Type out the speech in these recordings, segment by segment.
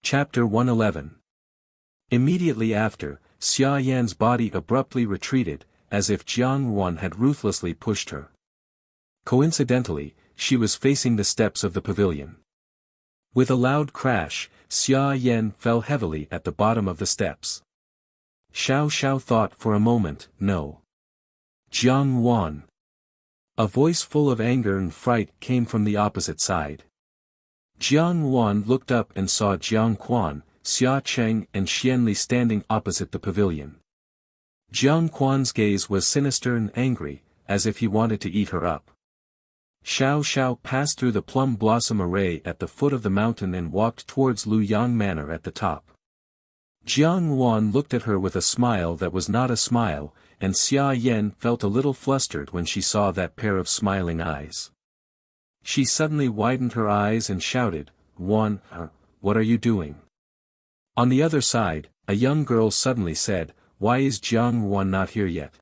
Chapter 111. Immediately after, Xia Yan's body abruptly retreated, as if Jiang Ruan had ruthlessly pushed her. Coincidentally, she was facing the steps of the pavilion. With a loud crash, Xia Yan fell heavily at the bottom of the steps. Xiao Xiao thought for a moment, no. Jiang Ruan. A voice full of anger and fright came from the opposite side. Jiang Ruan looked up and saw Jiang Quan, Xia Cheng and Xianli standing opposite the pavilion. Jiang Quan's gaze was sinister and angry, as if he wanted to eat her up. Xiao Xiao passed through the plum blossom array at the foot of the mountain and walked towards Luyang Manor at the top. Jiang Ruan looked at her with a smile that was not a smile, and Xia Yan felt a little flustered when she saw that pair of smiling eyes. She suddenly widened her eyes and shouted, "Ruan, what are you doing?" On the other side, a young girl suddenly said, "Why is Jiang Ruan not here yet?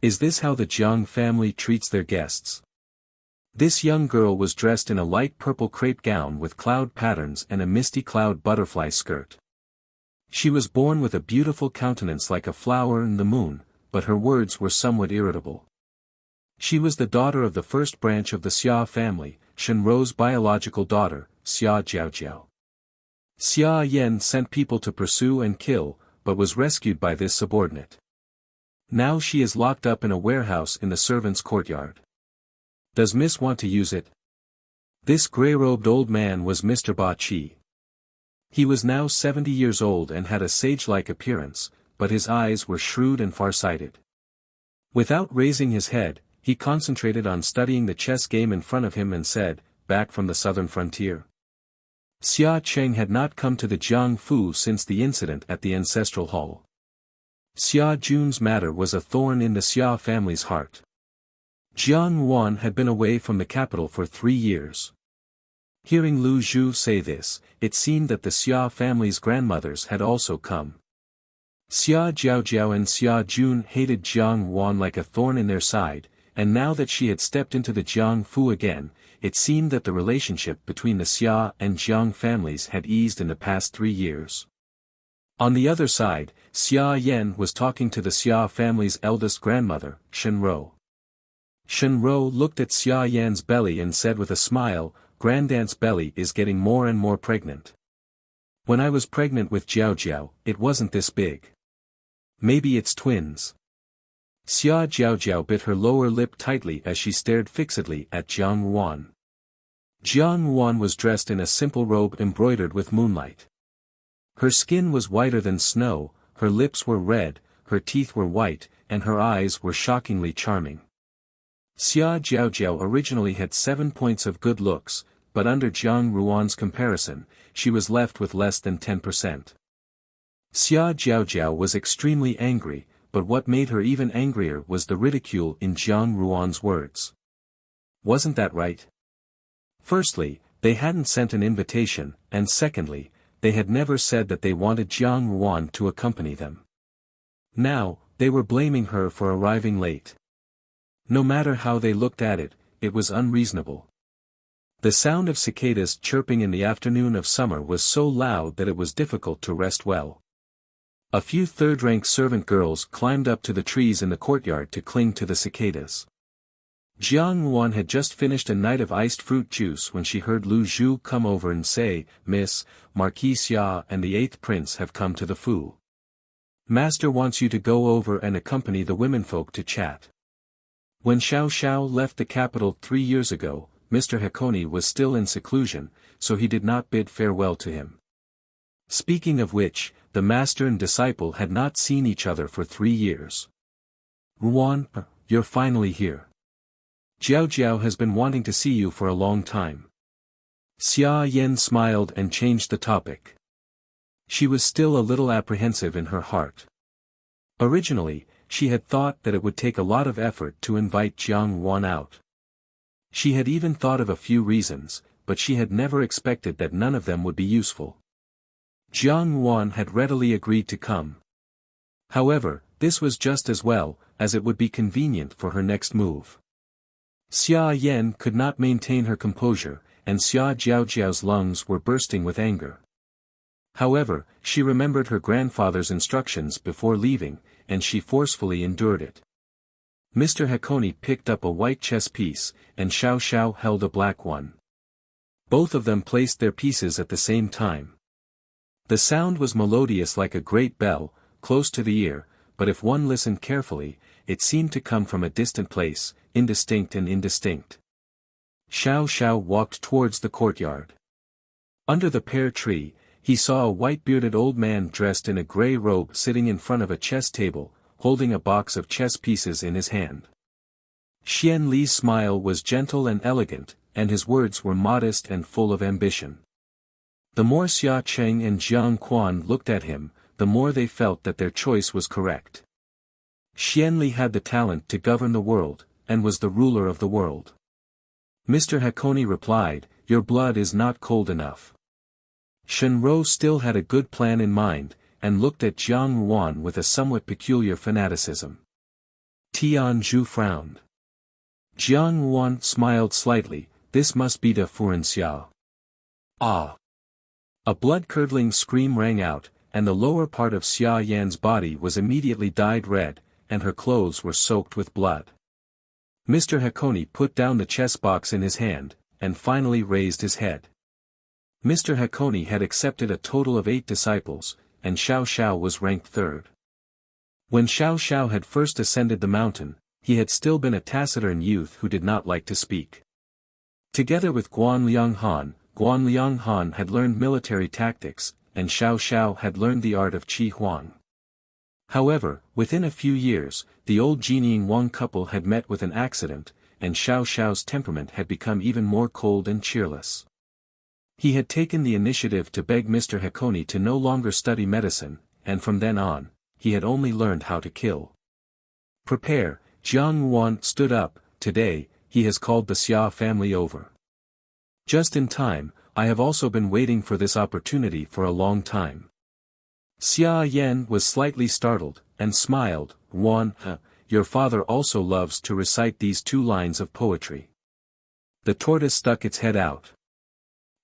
Is this how the Jiang family treats their guests?" This young girl was dressed in a light purple crepe gown with cloud patterns and a misty cloud butterfly skirt. She was born with a beautiful countenance like a flower in the moon, but her words were somewhat irritable. She was the daughter of the first branch of the Xia family, Shenrou's biological daughter, Xia Jiaojiao. Xia Yan sent people to pursue and kill, but was rescued by this subordinate. Now she is locked up in a warehouse in the servants' courtyard. Does Miss want to use it? This grey-robed old man was Mr. Ba Qi. He was now 70 years old and had a sage-like appearance, but his eyes were shrewd and far-sighted. Without raising his head, he concentrated on studying the chess game in front of him and said, "Back from the southern frontier." Xia Cheng had not come to the Jiang Fu since the incident at the ancestral hall. Xia Jun's matter was a thorn in the Xia family's heart. Jiang Ruan had been away from the capital for 3 years. Hearing Lu Zhu say this, it seemed that the Xia family's grandmothers had also come. Xia Jiaojiao and Xia Jun hated Jiang Ruan like a thorn in their side, and now that she had stepped into the Jiang Fu again, it seemed that the relationship between the Xia and Jiang families had eased in the past 3 years. On the other side, Xia Yan was talking to the Xia family's eldest grandmother, Shenrou. Shenrou looked at Xia Yan's belly and said with a smile, "Grandaunt's belly is getting more and more pregnant. When I was pregnant with Jiaojiao, it wasn't this big. Maybe it's twins." Xia Jiaojiao bit her lower lip tightly as she stared fixedly at Jiang Ruan. Jiang Ruan was dressed in a simple robe embroidered with moonlight. Her skin was whiter than snow, her lips were red, her teeth were white, and her eyes were shockingly charming. Xia Jiaojiao originally had 7 points of good looks, but under Jiang Ruan's comparison, she was left with less than 10%. Xia Jiaojiao was extremely angry, but what made her even angrier was the ridicule in Jiang Ruan's words. Wasn't that right? Firstly, they hadn't sent an invitation, and secondly, they had never said that they wanted Jiang Ruan to accompany them. Now, they were blaming her for arriving late. No matter how they looked at it, it was unreasonable. The sound of cicadas chirping in the afternoon of summer was so loud that it was difficult to rest well. A few third-rank servant girls climbed up to the trees in the courtyard to cling to the cicadas. Jiang Ruan had just finished a night of iced fruit juice when she heard Lu Zhu come over and say, "Miss, Marquis Xia and the 8th prince have come to the Fu. Master wants you to go over and accompany the womenfolk to chat." When Xiao Xiao left the capital 3 years ago, Mr. Hakone was still in seclusion, so he did not bid farewell to him. Speaking of which, the master and disciple had not seen each other for 3 years. "Ruan, you're finally here. Jiaojiao has been wanting to see you for a long time." Xia Yan smiled and changed the topic. She was still a little apprehensive in her heart. Originally, she had thought that it would take a lot of effort to invite Jiang Ruan out. She had even thought of a few reasons, but she had never expected that none of them would be useful. Jiang Ruan had readily agreed to come. However, this was just as well, as it would be convenient for her next move. Xia Yan could not maintain her composure, and Xia Jiaojiao's lungs were bursting with anger. However, she remembered her grandfather's instructions before leaving, and she forcefully endured it. Mr. Hakone picked up a white chess piece, and Xiao Xiao held a black one. Both of them placed their pieces at the same time. The sound was melodious like a great bell, close to the ear, but if one listened carefully, it seemed to come from a distant place, indistinct and indistinct. Xiao Xiao walked towards the courtyard. Under the pear tree, he saw a white-bearded old man dressed in a grey robe sitting in front of a chess table, holding a box of chess pieces in his hand. Xian Li's smile was gentle and elegant, and his words were modest and full of ambition. The more Xia Cheng and Jiang Quan looked at him, the more they felt that their choice was correct. Xian Li had the talent to govern the world, and was the ruler of the world. Mr. Hakone replied, "Your blood is not cold enough." Shen Rou still had a good plan in mind, and looked at Jiang Yuan with a somewhat peculiar fanaticism. Tian Zhu frowned. Jiang Yuan smiled slightly, "This must be de Furenxia." Ah! A blood-curdling scream rang out, and the lower part of Xia Yan's body was immediately dyed red, and her clothes were soaked with blood. Mr. Hakone put down the chess box in his hand, and finally raised his head. Mr. Hakone had accepted a total of 8 disciples, and Xiao Xiao was ranked third. When Xiao Xiao had first ascended the mountain, he had still been a taciturn youth who did not like to speak. Together with Guan Lianghan had learned military tactics, and Xiao Xiao had learned the art of Qi Huang. However, within a few years, the old Jinying Wang couple had met with an accident, and Xiao Xiao's temperament had become even more cold and cheerless. He had taken the initiative to beg Mr. Hakone to no longer study medicine, and from then on, he had only learned how to kill. "Prepare," Jiang Yuan stood up, "today, he has called the Xia family over." "Just in time, I have also been waiting for this opportunity for a long time." Xia Yan was slightly startled, and smiled, "Yuan, your father also loves to recite these 2 lines of poetry." The tortoise stuck its head out.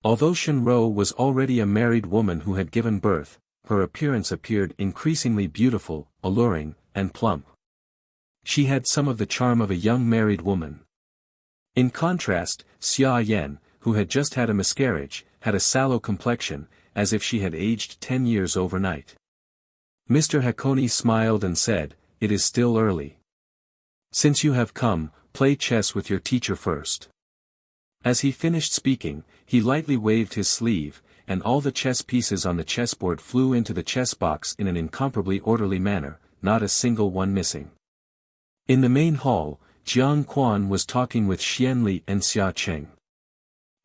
Although Shen Rou was already a married woman who had given birth, her appearance appeared increasingly beautiful, alluring, and plump. She had some of the charm of a young married woman. In contrast, Xia Yan, who had just had a miscarriage, had a sallow complexion, as if she had aged 10 years overnight. Mr. Hakone smiled and said, "It is still early. Since you have come, play chess with your teacher first." As he finished speaking, he lightly waved his sleeve, and all the chess pieces on the chessboard flew into the chess box in an incomparably orderly manner, not a single one missing. In the main hall, Jiang Quan was talking with Xian Li and Xia Cheng.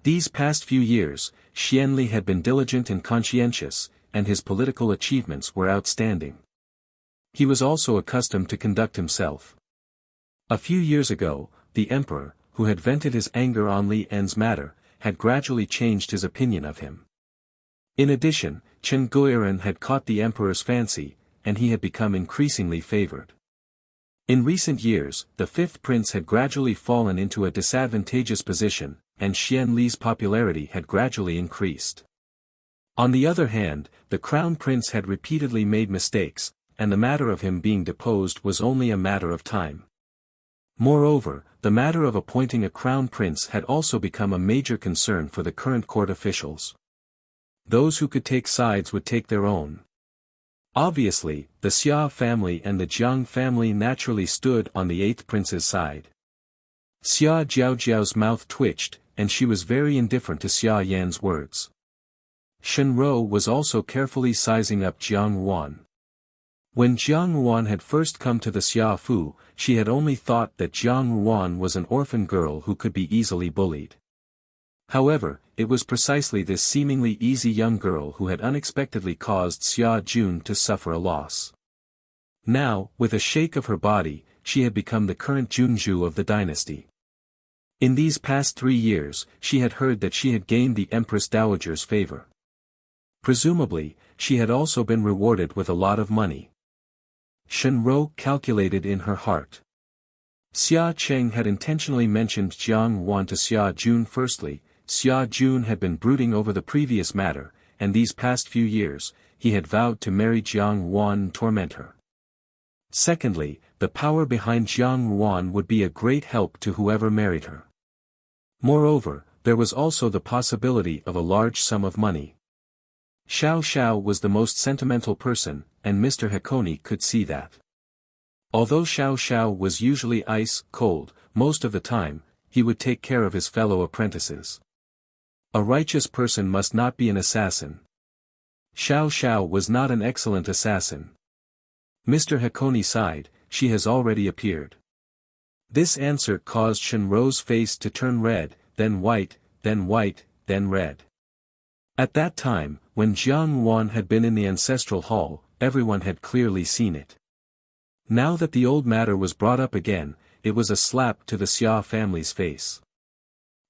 These past few years, Xian Li had been diligent and conscientious, and his political achievements were outstanding. He was also accustomed to conduct himself. A few years ago, the emperor, who had vented his anger on Li En's matter, had gradually changed his opinion of him. In addition, Chen Guiran had caught the emperor's fancy, and he had become increasingly favored. In recent years, the 5th prince had gradually fallen into a disadvantageous position, and Xian Li's popularity had gradually increased. On the other hand, the crown prince had repeatedly made mistakes, and the matter of him being deposed was only a matter of time. Moreover, the matter of appointing a crown prince had also become a major concern for the current court officials. Those who could take sides would take their own. Obviously, the Xia family and the Jiang family naturally stood on the 8th prince's side. Xia Jiaojiao's mouth twitched, and she was very indifferent to Xia Yan's words. Shen Rou was also carefully sizing up Jiang Yuan. When Jiang Yuan had first come to the Xia Fu, she had only thought that Jiang Yuan was an orphan girl who could be easily bullied. However, it was precisely this seemingly easy young girl who had unexpectedly caused Xia Jun to suffer a loss. Now, with a shake of her body, she had become the current Junju of the dynasty. In these past 3 years, she had heard that she had gained the Empress Dowager's favor. Presumably, she had also been rewarded with a lot of money. Shen Rou calculated in her heart. Xia Cheng had intentionally mentioned Jiang Yuan to Xia Jun firstly. Xia Jun had been brooding over the previous matter, and these past few years, he had vowed to marry Jiang Yuan and torment her. Secondly, the power behind Jiang Yuan would be a great help to whoever married her. Moreover, there was also the possibility of a large sum of money. Xiao Xiao was the most sentimental person, and Mr. Hakone could see that. Although Xiao Xiao was usually ice cold, most of the time, he would take care of his fellow apprentices. A righteous person must not be an assassin. Xiao Xiao was not an excellent assassin. Mr. Hakone sighed, she has already appeared. This answer caused Shinro's face to turn red, then white, then white, then red. At that time, when Jiang Yuan had been in the ancestral hall, everyone had clearly seen it. Now that the old matter was brought up again, it was a slap to the Xia family's face.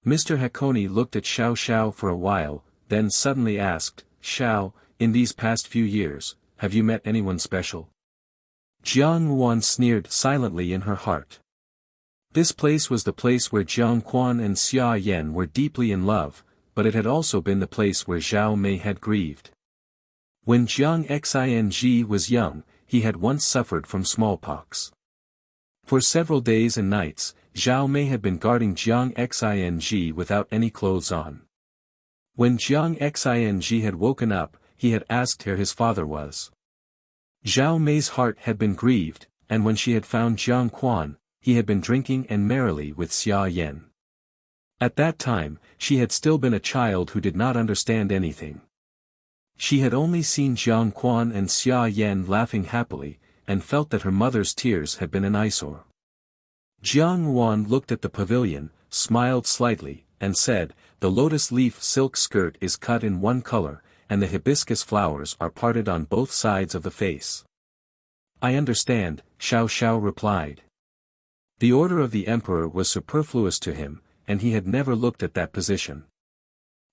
Mr. Hakone looked at Xiao Xiao for a while, then suddenly asked, Xiao, in these past few years, have you met anyone special? Jiang Yuan sneered silently in her heart. This place was the place where Jiang Quan and Xia Yan were deeply in love, but it had also been the place where Zhao Mei had grieved. When Jiang Xing was young, he had once suffered from smallpox. For several days and nights, Zhao Mei had been guarding Jiang Xing without any clothes on. When Jiang Xing had woken up, he had asked where his father was. Zhao Mei's heart had been grieved, and when she had found Jiang Quan, he had been drinking and merrily with Xia Yan. At that time, she had still been a child who did not understand anything. She had only seen Jiang Quan and Xia Yan laughing happily, and felt that her mother's tears had been an eyesore. Jiang Yuan looked at the pavilion, smiled slightly, and said, the lotus leaf silk skirt is cut in one color, and the hibiscus flowers are parted on both sides of the face. I understand, Xiao Xiao replied. The order of the emperor was superfluous to him, and he had never looked at that position.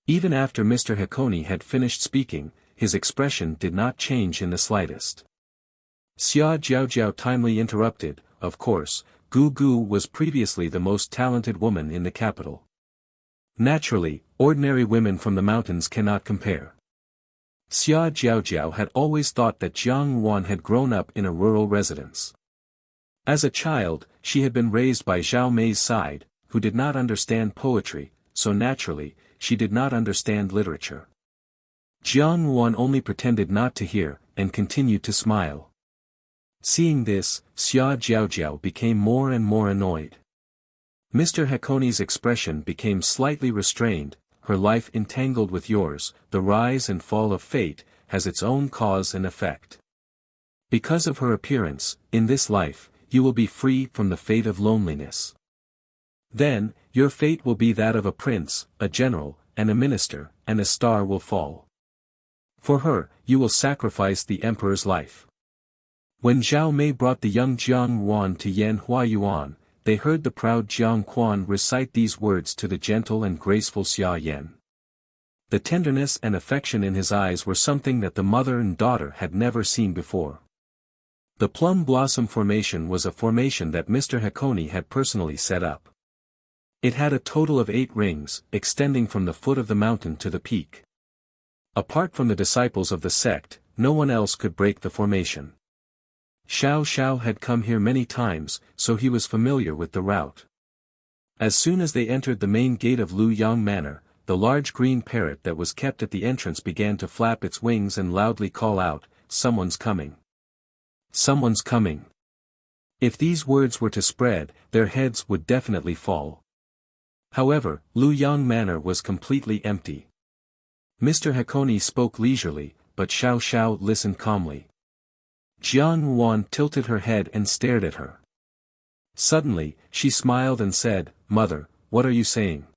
Even after Mr. Hakone had finished speaking, his expression did not change in the slightest. Xia Jiaojiao timely interrupted, of course, Gu Gu was previously the most talented woman in the capital. Naturally, ordinary women from the mountains cannot compare. Xia Jiaojiao had always thought that Jiang Yuan had grown up in a rural residence. As a child, she had been raised by Zhao Mei's side, who did not understand poetry, so naturally, she did not understand literature. Jiang Yuan only pretended not to hear, and continued to smile. Seeing this, Xia Jiaojiao became more and more annoyed. Mr. Hakone's expression became slightly restrained, her life entangled with yours, the rise and fall of fate, has its own cause and effect. Because of her appearance, in this life, you will be free from the fate of loneliness. Then, your fate will be that of a prince, a general, and a minister, and a star will fall. For her, you will sacrifice the emperor's life. When Zhao Mei brought the young Jiang Yuan to Yan Huayuan, they heard the proud Jiang Quan recite these words to the gentle and graceful Xia Yan. The tenderness and affection in his eyes were something that the mother and daughter had never seen before. The plum blossom formation was a formation that Mr. Hakone had personally set up. It had a total of 8 rings, extending from the foot of the mountain to the peak. Apart from the disciples of the sect, no one else could break the formation. Xiao Xiao had come here many times, so he was familiar with the route. As soon as they entered the main gate of Lu Yang Manor, the large green parrot that was kept at the entrance began to flap its wings and loudly call out, "Someone's coming! Someone's coming!" If these words were to spread, their heads would definitely fall. However, Lu Yang Manor was completely empty. Mr. Hakone spoke leisurely, but Xiao Xiao listened calmly. Jiang Yuan tilted her head and stared at her. Suddenly, she smiled and said, "Mother, what are you saying?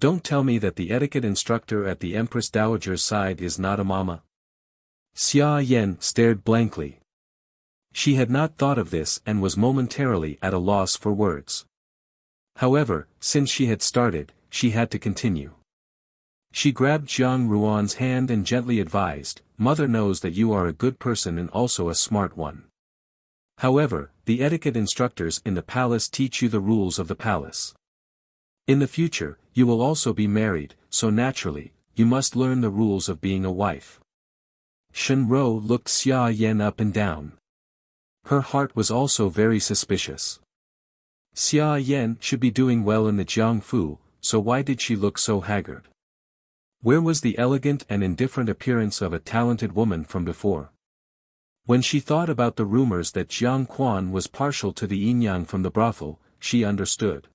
Don't tell me that the etiquette instructor at the Empress Dowager's side is not a mama." Xia Yan stared blankly. She had not thought of this and was momentarily at a loss for words. However, since she had started, she had to continue. She grabbed Jiang Yuan's hand and gently advised, "Mother knows that you are a good person and also a smart one. However, the etiquette instructors in the palace teach you the rules of the palace. In the future, you will also be married, so naturally, you must learn the rules of being a wife. Shenrou looked Xia Yan up and down. Her heart was also very suspicious. Xia Yan should be doing well in the Jiangfu, so why did she look so haggard? Where was the elegant and indifferent appearance of a talented woman from before? When she thought about the rumors that Jiang Quan was partial to the yin-yang from the brothel, she understood.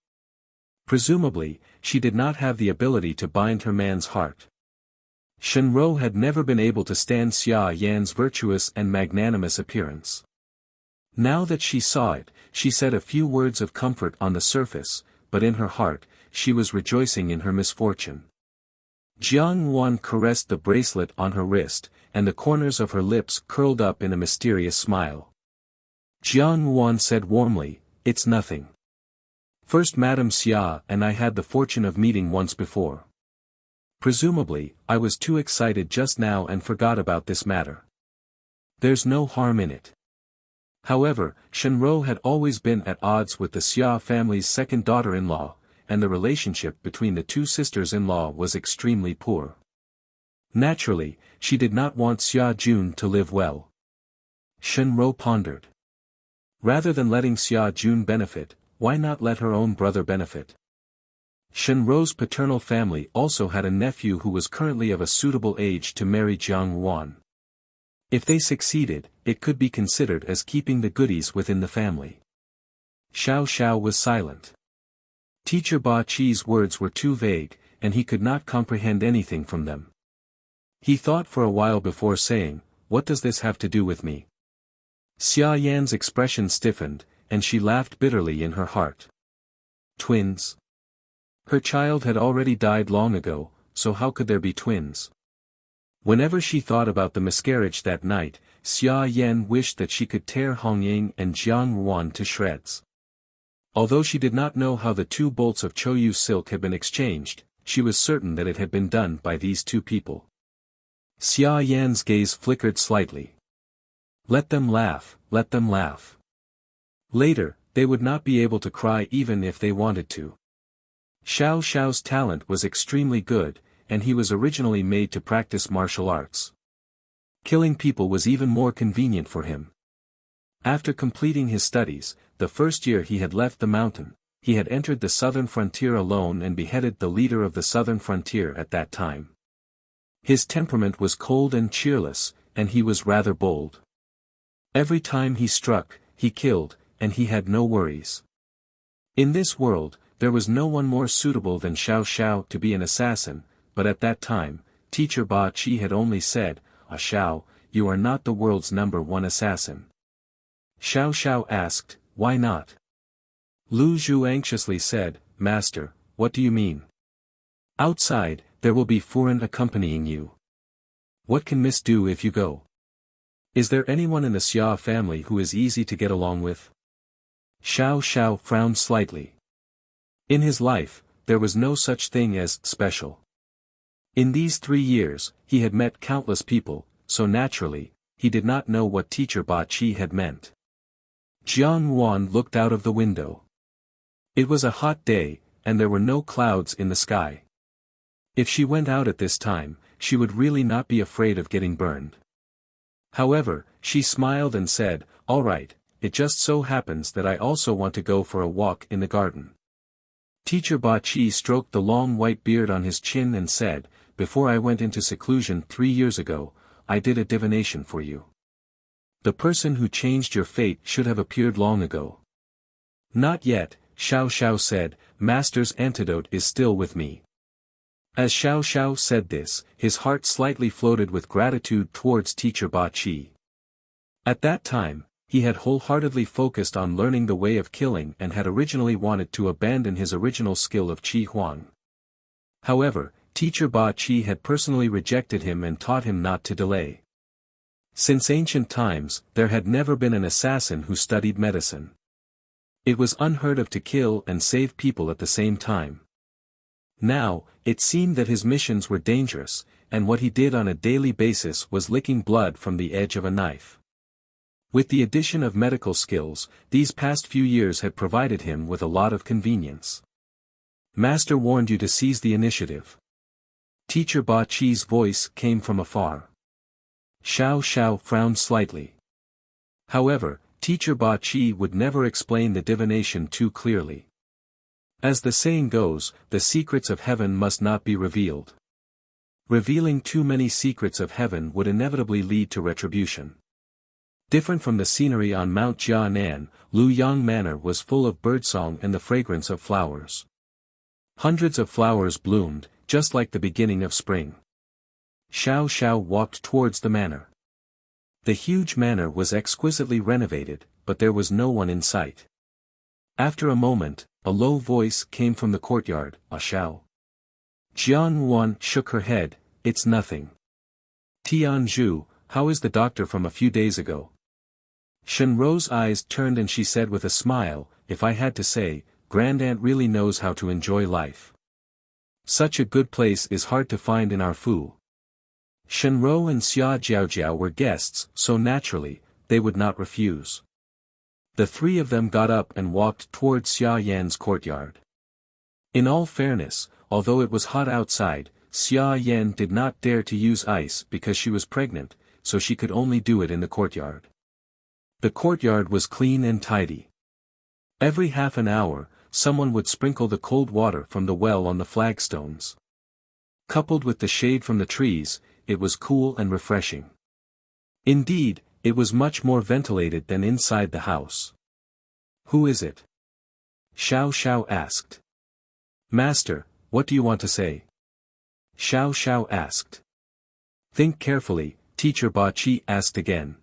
Presumably, she did not have the ability to bind her man's heart. Shenrou had never been able to stand Xia Yan's virtuous and magnanimous appearance. Now that she saw it, she said a few words of comfort on the surface, but in her heart, she was rejoicing in her misfortune. Jiang Wan caressed the bracelet on her wrist, and the corners of her lips curled up in a mysterious smile. Jiang Wan said warmly, "It's nothing. First Madame Xia and I had the fortune of meeting once before. Presumably, I was too excited just now and forgot about this matter. There's no harm in it." However, Shenrou had always been at odds with the Xia family's second daughter-in-law, and the relationship between the two sisters-in-law was extremely poor. Naturally, she did not want Xia Jun to live well. Shenrou pondered. Rather than letting Xia Jun benefit, why not let her own brother benefit? Shenrou's paternal family also had a nephew who was currently of a suitable age to marry Jiang Wan. If they succeeded, it could be considered as keeping the goodies within the family. Xiao Xiao was silent. Teacher Ba Qi's words were too vague, and he could not comprehend anything from them. He thought for a while before saying, "What does this have to do with me?" Xia Yan's expression stiffened, and she laughed bitterly in her heart. Twins? Her child had already died long ago, so how could there be twins? Whenever she thought about the miscarriage that night, Xia Yan wished that she could tear Hong Ying and Jiang Wan to shreds. Although she did not know how the 2 bolts of Choyu silk had been exchanged, she was certain that it had been done by these 2 people. Xia Yan's gaze flickered slightly. Let them laugh, let them laugh. Later, they would not be able to cry even if they wanted to. Xiao Xiao's talent was extremely good, and he was originally made to practice martial arts. Killing people was even more convenient for him. After completing his studies, the first year he had left the mountain, he had entered the southern frontier alone and beheaded the leader of the southern frontier at that time. His temperament was cold and cheerless, and he was rather bold. Every time he struck, he killed, and he had no worries. In this world, there was no one more suitable than Xiao Xiao to be an assassin, but at that time, Teacher Ba Qi had only said, "Ah Xiao, you are not the world's #1 assassin." Xiao Xiao asked, "Why not?" Lu Zhu anxiously said, "Master, what do you mean? Outside, there will be Furen accompanying you. What can Miss do if you go? Is there anyone in the Xia family who is easy to get along with?" Xiao Xiao frowned slightly. In his life, there was no such thing as special. In these 3 years, he had met countless people, so naturally, he did not know what Teacher Ba Qi had meant. Jiang Wan looked out of the window. It was a hot day, and there were no clouds in the sky. If she went out at this time, she would really not be afraid of getting burned. However, she smiled and said, "All right, it just so happens that I also want to go for a walk in the garden." Teacher Ba Qi stroked the long white beard on his chin and said, "Before I went into seclusion 3 years ago, I did a divination for you. The person who changed your fate should have appeared long ago." "Not yet," Xiao Xiao said, "Master's antidote is still with me." As Xiao Xiao said this, his heart slightly floated with gratitude towards Teacher Ba Qi. At that time, he had wholeheartedly focused on learning the way of killing and had originally wanted to abandon his original skill of Qi Huang. However, Teacher Ba Qi had personally rejected him and taught him not to delay. Since ancient times, there had never been an assassin who studied medicine. It was unheard of to kill and save people at the same time. Now, it seemed that his missions were dangerous, and what he did on a daily basis was licking blood from the edge of a knife. With the addition of medical skills, these past few years had provided him with a lot of convenience. Master warned you to seize the initiative. Teacher Ba Chi's voice came from afar. Xiao Xiao frowned slightly. However, Teacher Ba Chi would never explain the divination too clearly. As the saying goes, the secrets of heaven must not be revealed. Revealing too many secrets of heaven would inevitably lead to retribution. Different from the scenery on Mount Jianan, Luyang Manor was full of birdsong and the fragrance of flowers. Hundreds of flowers bloomed, just like the beginning of spring. Xiao Xiao walked towards the manor. The huge manor was exquisitely renovated, but there was no one in sight. After a moment, a low voice came from the courtyard, Xiao. Jiang Yuan shook her head, it's nothing. Tianzhu, how is the doctor from a few days ago? Shenrou's eyes turned and she said with a smile, if I had to say, Grandaunt really knows how to enjoy life. Such a good place is hard to find in our Fu. Shenrou and Xia Jiaojiao were guests, so naturally, they would not refuse. The three of them got up and walked towards Xia Yan's courtyard. In all fairness, although it was hot outside, Xia Yan did not dare to use ice because she was pregnant, so she could only do it in the courtyard. The courtyard was clean and tidy. Every half an hour, someone would sprinkle the cold water from the well on the flagstones. Coupled with the shade from the trees, it was cool and refreshing. Indeed, it was much more ventilated than inside the house. Who is it? Xiao Xiao asked. Master, what do you want to say? Xiao Xiao asked. Think carefully, Teacher Ba Chi asked again.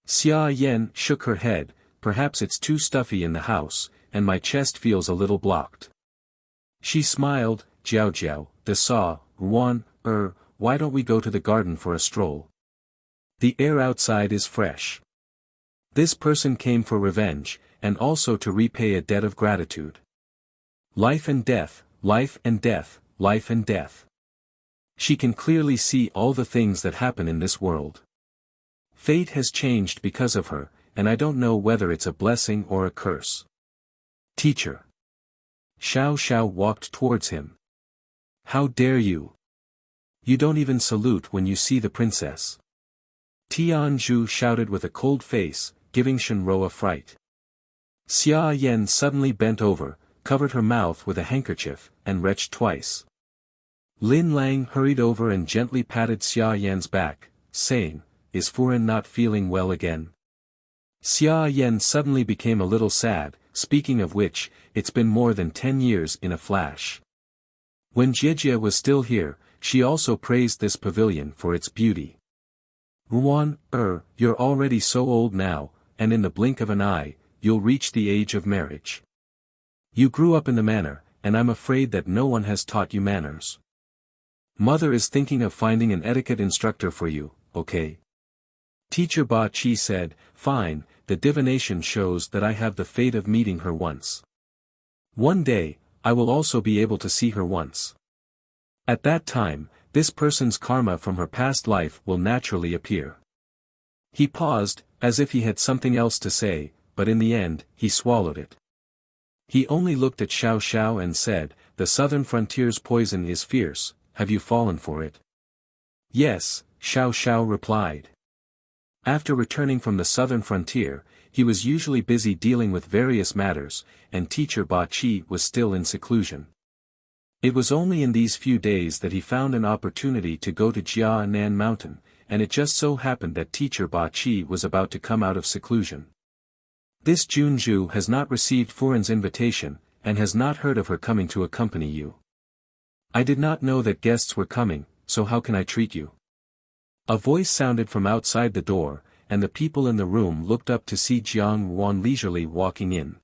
Xia Yan shook her head, perhaps it's too stuffy in the house, and my chest feels a little blocked. She smiled, Jiao Jiao, the Sa, Ruan, why don't we go to the garden for a stroll? The air outside is fresh. This person came for revenge, and also to repay a debt of gratitude. Life and death, life and death, life and death. She can clearly see all the things that happen in this world. Fate has changed because of her, and I don't know whether it's a blessing or a curse. Teacher. Xiao Xiao walked towards him. How dare you? You don't even salute when you see the princess. Tianzhu shouted with a cold face, giving Shenrou a fright. Xia Yan suddenly bent over, covered her mouth with a handkerchief, and retched twice. Lin Lang hurried over and gently patted Xia Yan's back, saying, Is Furen not feeling well again? Xia Yan suddenly became a little sad, speaking of which, it's been more than 10 years in a flash. When Jiejie was still here, she also praised this pavilion for its beauty. Ruan, you're already so old now, and in the blink of an eye, you'll reach the age of marriage. You grew up in the manor, and I'm afraid that no one has taught you manners. Mother is thinking of finding an etiquette instructor for you, okay? Teacher Ba Chi said, fine, the divination shows that I have the fate of meeting her once. One day, I will also be able to see her once. At that time, this person's karma from her past life will naturally appear. He paused, as if he had something else to say, but in the end, he swallowed it. He only looked at Xiao Xiao and said, the southern frontier's poison is fierce, have you fallen for it? Yes, Xiao Xiao replied. After returning from the southern frontier, he was usually busy dealing with various matters, and Teacher Ba Chi was still in seclusion. It was only in these few days that he found an opportunity to go to Jianan Mountain, and it just so happened that Teacher Ba Chi was about to come out of seclusion. This Junju has not received Furen's invitation, and has not heard of her coming to accompany you. I did not know that guests were coming, so how can I treat you? A voice sounded from outside the door, and the people in the room looked up to see Jiang Yuan leisurely walking in.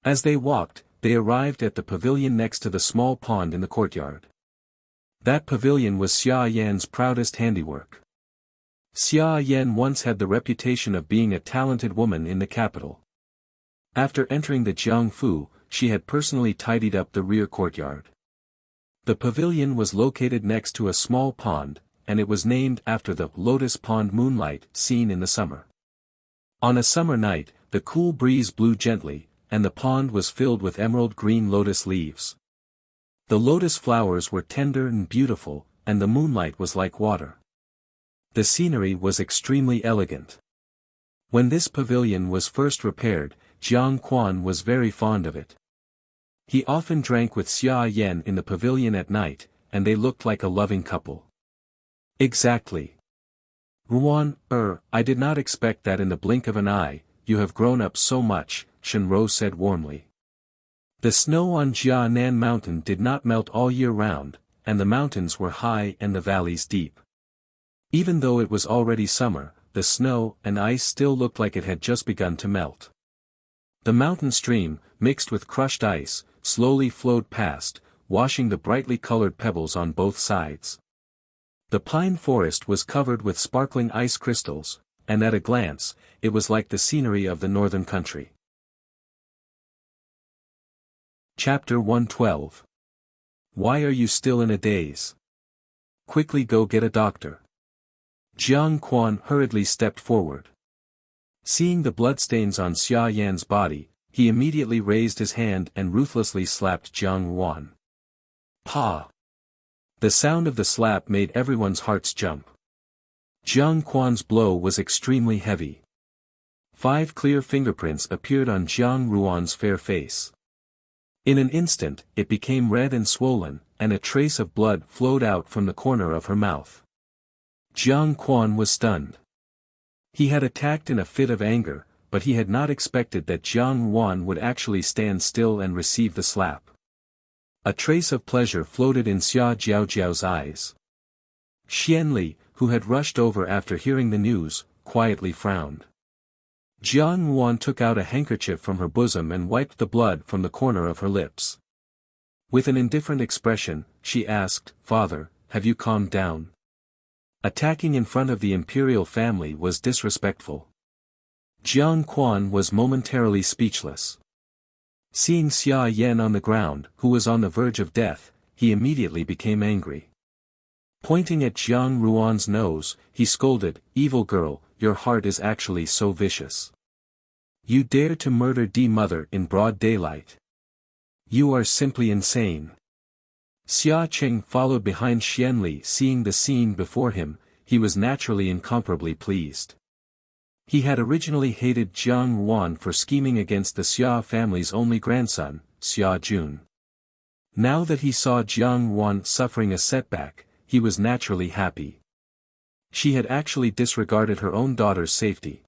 As they walked, they arrived at the pavilion next to the small pond in the courtyard. That pavilion was Xia Yan's proudest handiwork. Xia Yan once had the reputation of being a talented woman in the capital. After entering the Jiangfu, she had personally tidied up the rear courtyard. The pavilion was located next to a small pond, and it was named after the lotus pond moonlight seen in the summer. On a summer night, the cool breeze blew gently, and the pond was filled with emerald green lotus leaves. The lotus flowers were tender and beautiful, and the moonlight was like water. The scenery was extremely elegant. When this pavilion was first repaired, Jiang Quan was very fond of it. He often drank with Xia Yan in the pavilion at night, and they looked like a loving couple. Exactly. Ruan, I did not expect that in the blink of an eye, you have grown up so much, Shenrou said warmly. The snow on Jianan Mountain did not melt all year round, and the mountains were high and the valleys deep. Even though it was already summer, the snow and ice still looked like it had just begun to melt. The mountain stream, mixed with crushed ice, slowly flowed past, washing the brightly colored pebbles on both sides. The pine forest was covered with sparkling ice crystals, and at a glance, it was like the scenery of the northern country. Chapter 112. Why are you still in a daze? Quickly go get a doctor. Jiang Quan hurriedly stepped forward. Seeing the bloodstains on Xia Yan's body, he immediately raised his hand and ruthlessly slapped Jiang Wan. Pa! The sound of the slap made everyone's hearts jump. Jiang Quan's blow was extremely heavy. 5 clear fingerprints appeared on Jiang Ruan's fair face. In an instant, it became red and swollen, and a trace of blood flowed out from the corner of her mouth. Jiang Quan was stunned. He had attacked in a fit of anger, but he had not expected that Jiang Wan would actually stand still and receive the slap. A trace of pleasure floated in Xia Jiaojiao's eyes. Xianli, who had rushed over after hearing the news, quietly frowned. Jiang Wan took out a handkerchief from her bosom and wiped the blood from the corner of her lips. With an indifferent expression, she asked, "Father, have you calmed down? Attacking in front of the imperial family was disrespectful." Jiang Quan was momentarily speechless. Seeing Xia Yan on the ground, who was on the verge of death, he immediately became angry. Pointing at Jiang Ruan's nose, he scolded, "Evil girl, your heart is actually so vicious. You dare to murder D-Mother in broad daylight. You are simply insane." Xia Cheng followed behind Xianli. Seeing the scene before him, he was naturally incomparably pleased. He had originally hated Jiang Wan for scheming against the Xia family's only grandson, Xia Jun. Now that he saw Jiang Wan suffering a setback, he was naturally happy. She had actually disregarded her own daughter's safety.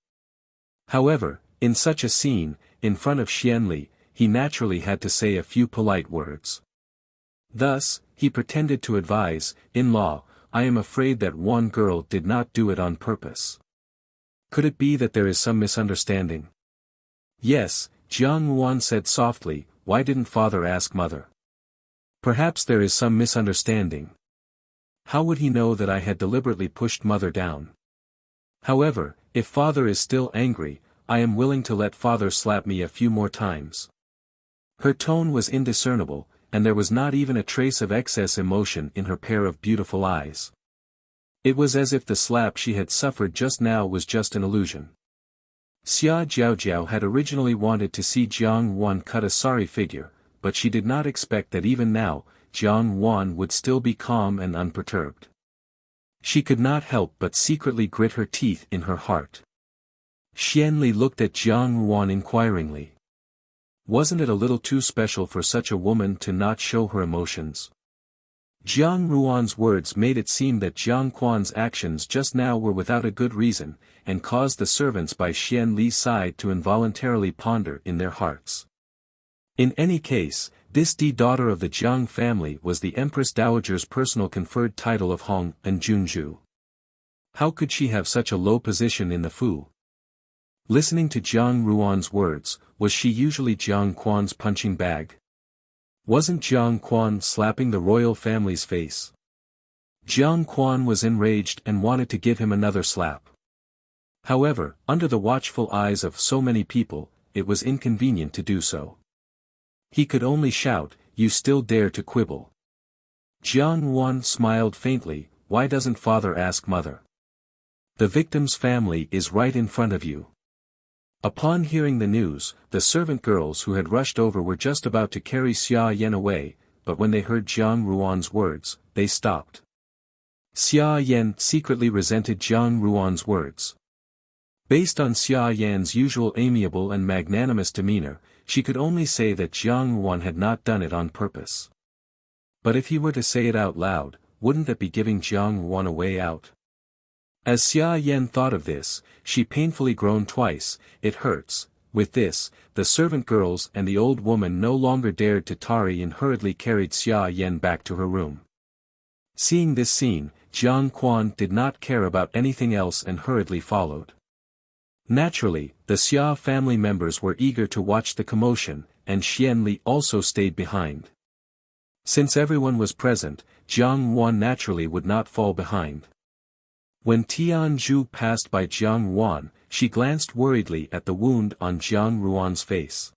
However, in such a scene, in front of Xianli, he naturally had to say a few polite words. Thus, he pretended to advise, "In-law, I am afraid that one girl did not do it on purpose. Could it be that there is some misunderstanding?" "Yes," Jiang Wan said softly, "why didn't father ask mother? Perhaps there is some misunderstanding. How would he know that I had deliberately pushed mother down? However, if father is still angry, I am willing to let father slap me a few more times." Her tone was indiscernible, and there was not even a trace of excess emotion in her pair of beautiful eyes. It was as if the slap she had suffered just now was just an illusion. Xia Jiaojiao had originally wanted to see Jiang Wan cut a sorry figure, but she did not expect that even now, Jiang Wan would still be calm and unperturbed. She could not help but secretly grit her teeth in her heart. Xianli looked at Jiang Wan inquiringly. Wasn't it a little too special for such a woman to not show her emotions? Jiang Ruan's words made it seem that Jiang Quan's actions just now were without a good reason, and caused the servants by Xianli's side to involuntarily ponder in their hearts. In any case, this daughter of the Jiang family was the Empress Dowager's personal conferred title of Hong and Junju. How could she have such a low position in the Fu? Listening to Jiang Ruan's words, was she usually Jiang Quan's punching bag? Wasn't Jiang Quan slapping the royal family's face? Jiang Quan was enraged and wanted to give him another slap. However, under the watchful eyes of so many people, it was inconvenient to do so. He could only shout, "You still dare to quibble." Jiang Wan smiled faintly, "Why doesn't father ask mother? The victim's family is right in front of you." Upon hearing the news, the servant girls who had rushed over were just about to carry Xia Yan away, but when they heard Jiang Ruan's words, they stopped. Xia Yan secretly resented Jiang Ruan's words. Based on Xia Yan's usual amiable and magnanimous demeanor, she could only say that Jiang Ruan had not done it on purpose. But if he were to say it out loud, wouldn't that be giving Jiang Ruan a way out? As Xia Yan thought of this, she painfully groaned twice. "It hurts." With this, the servant girls and the old woman no longer dared to tarry and hurriedly carried Xia Yan back to her room. Seeing this scene, Jiang Quan did not care about anything else and hurriedly followed. Naturally, the Xia family members were eager to watch the commotion, and Xianli also stayed behind. Since everyone was present, Jiang Wan naturally would not fall behind. When Tian Zhu passed by Jiang Wan, she glanced worriedly at the wound on Jiang Ruan's face.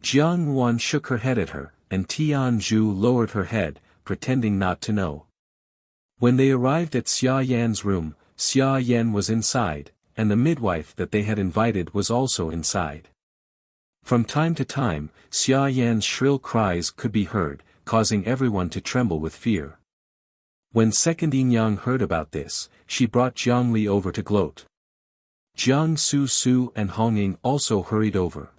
Jiang Wan shook her head at her, and Tian Zhu lowered her head, pretending not to know. When they arrived at Xia Yan's room, Xia Yan was inside, and the midwife that they had invited was also inside. From time to time, Xia Yan's shrill cries could be heard, causing everyone to tremble with fear. When Second Yinyang heard about this, she brought Jiang Li over to gloat. Jiang Su Su and Hong Ying also hurried over.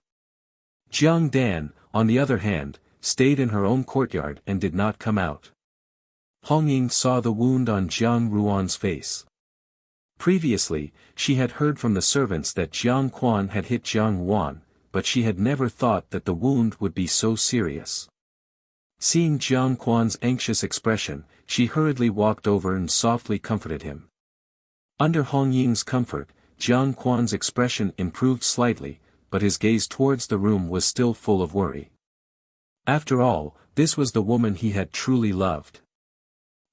Jiang Dan, on the other hand, stayed in her own courtyard and did not come out. Hong Ying saw the wound on Jiang Ruan's face. Previously, she had heard from the servants that Jiang Quan had hit Jiang Wan, but she had never thought that the wound would be so serious. Seeing Jiang Quan's anxious expression, she hurriedly walked over and softly comforted him. Under Hong Ying's comfort, Jiang Quan's expression improved slightly, but his gaze towards the room was still full of worry. After all, this was the woman he had truly loved.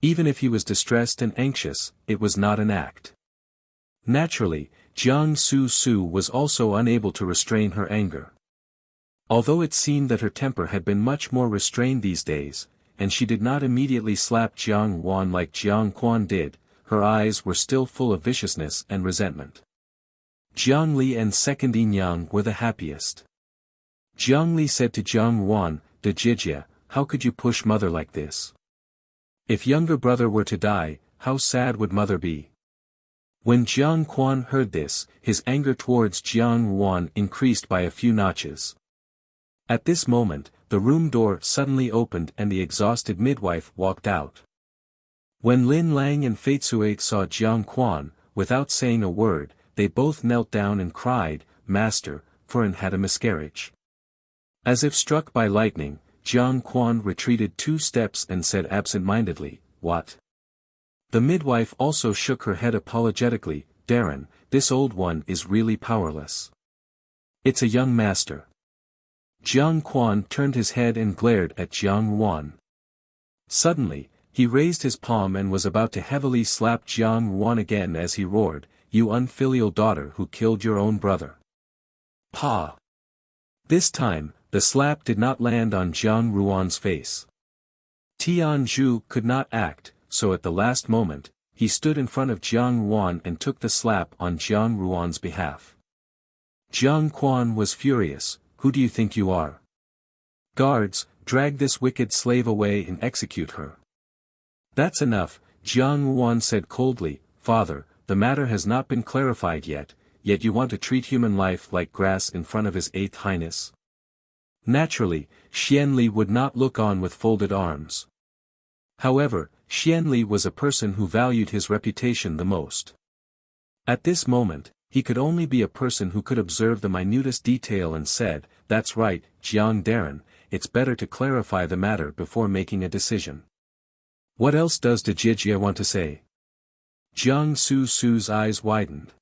Even if he was distressed and anxious, it was not an act. Naturally, Jiang Su Su was also unable to restrain her anger. Although it seemed that her temper had been much more restrained these days, and she did not immediately slap Jiang Wan like Jiang Quan did, her eyes were still full of viciousness and resentment. Jiang Li and Second Yinyang were the happiest. Jiang Li said to Jiang Wan, "De Jijia, how could you push mother like this? If younger brother were to die, how sad would mother be?" When Jiang Quan heard this, his anger towards Jiang Wan increased by a few notches. At this moment, the room door suddenly opened and the exhausted midwife walked out. When Lin Lang and Fei Tsui saw Jiang Quan, without saying a word, they both knelt down and cried, "Master, Furan had a miscarriage." As if struck by lightning, Jiang Quan retreated 2 steps and said absent-mindedly, "What?" The midwife also shook her head apologetically, "Darren, this old one is really powerless. It's a young master." Jiang Quan turned his head and glared at Jiang Wan. Suddenly, he raised his palm and was about to heavily slap Jiang Wan again as he roared, "You unfilial daughter who killed your own brother." Pa! This time, the slap did not land on Jiang Ruan's face. Tian Zhu could not act, so at the last moment, he stood in front of Jiang Wan and took the slap on Jiang Ruan's behalf. Jiang Quan was furious. "Who do you think you are? Guards, drag this wicked slave away and execute her." "That's enough," Jiang Wan said coldly, "Father, the matter has not been clarified yet you want to treat human life like grass in front of His 8th Highness." Naturally, Xianli would not look on with folded arms. However, Xianli was a person who valued his reputation the most. At this moment, he could only be a person who could observe the minutest detail and said, "That's right, Jiang Darren, it's better to clarify the matter before making a decision. What else does De Jijia want to say?" Jiang Su Su's eyes widened.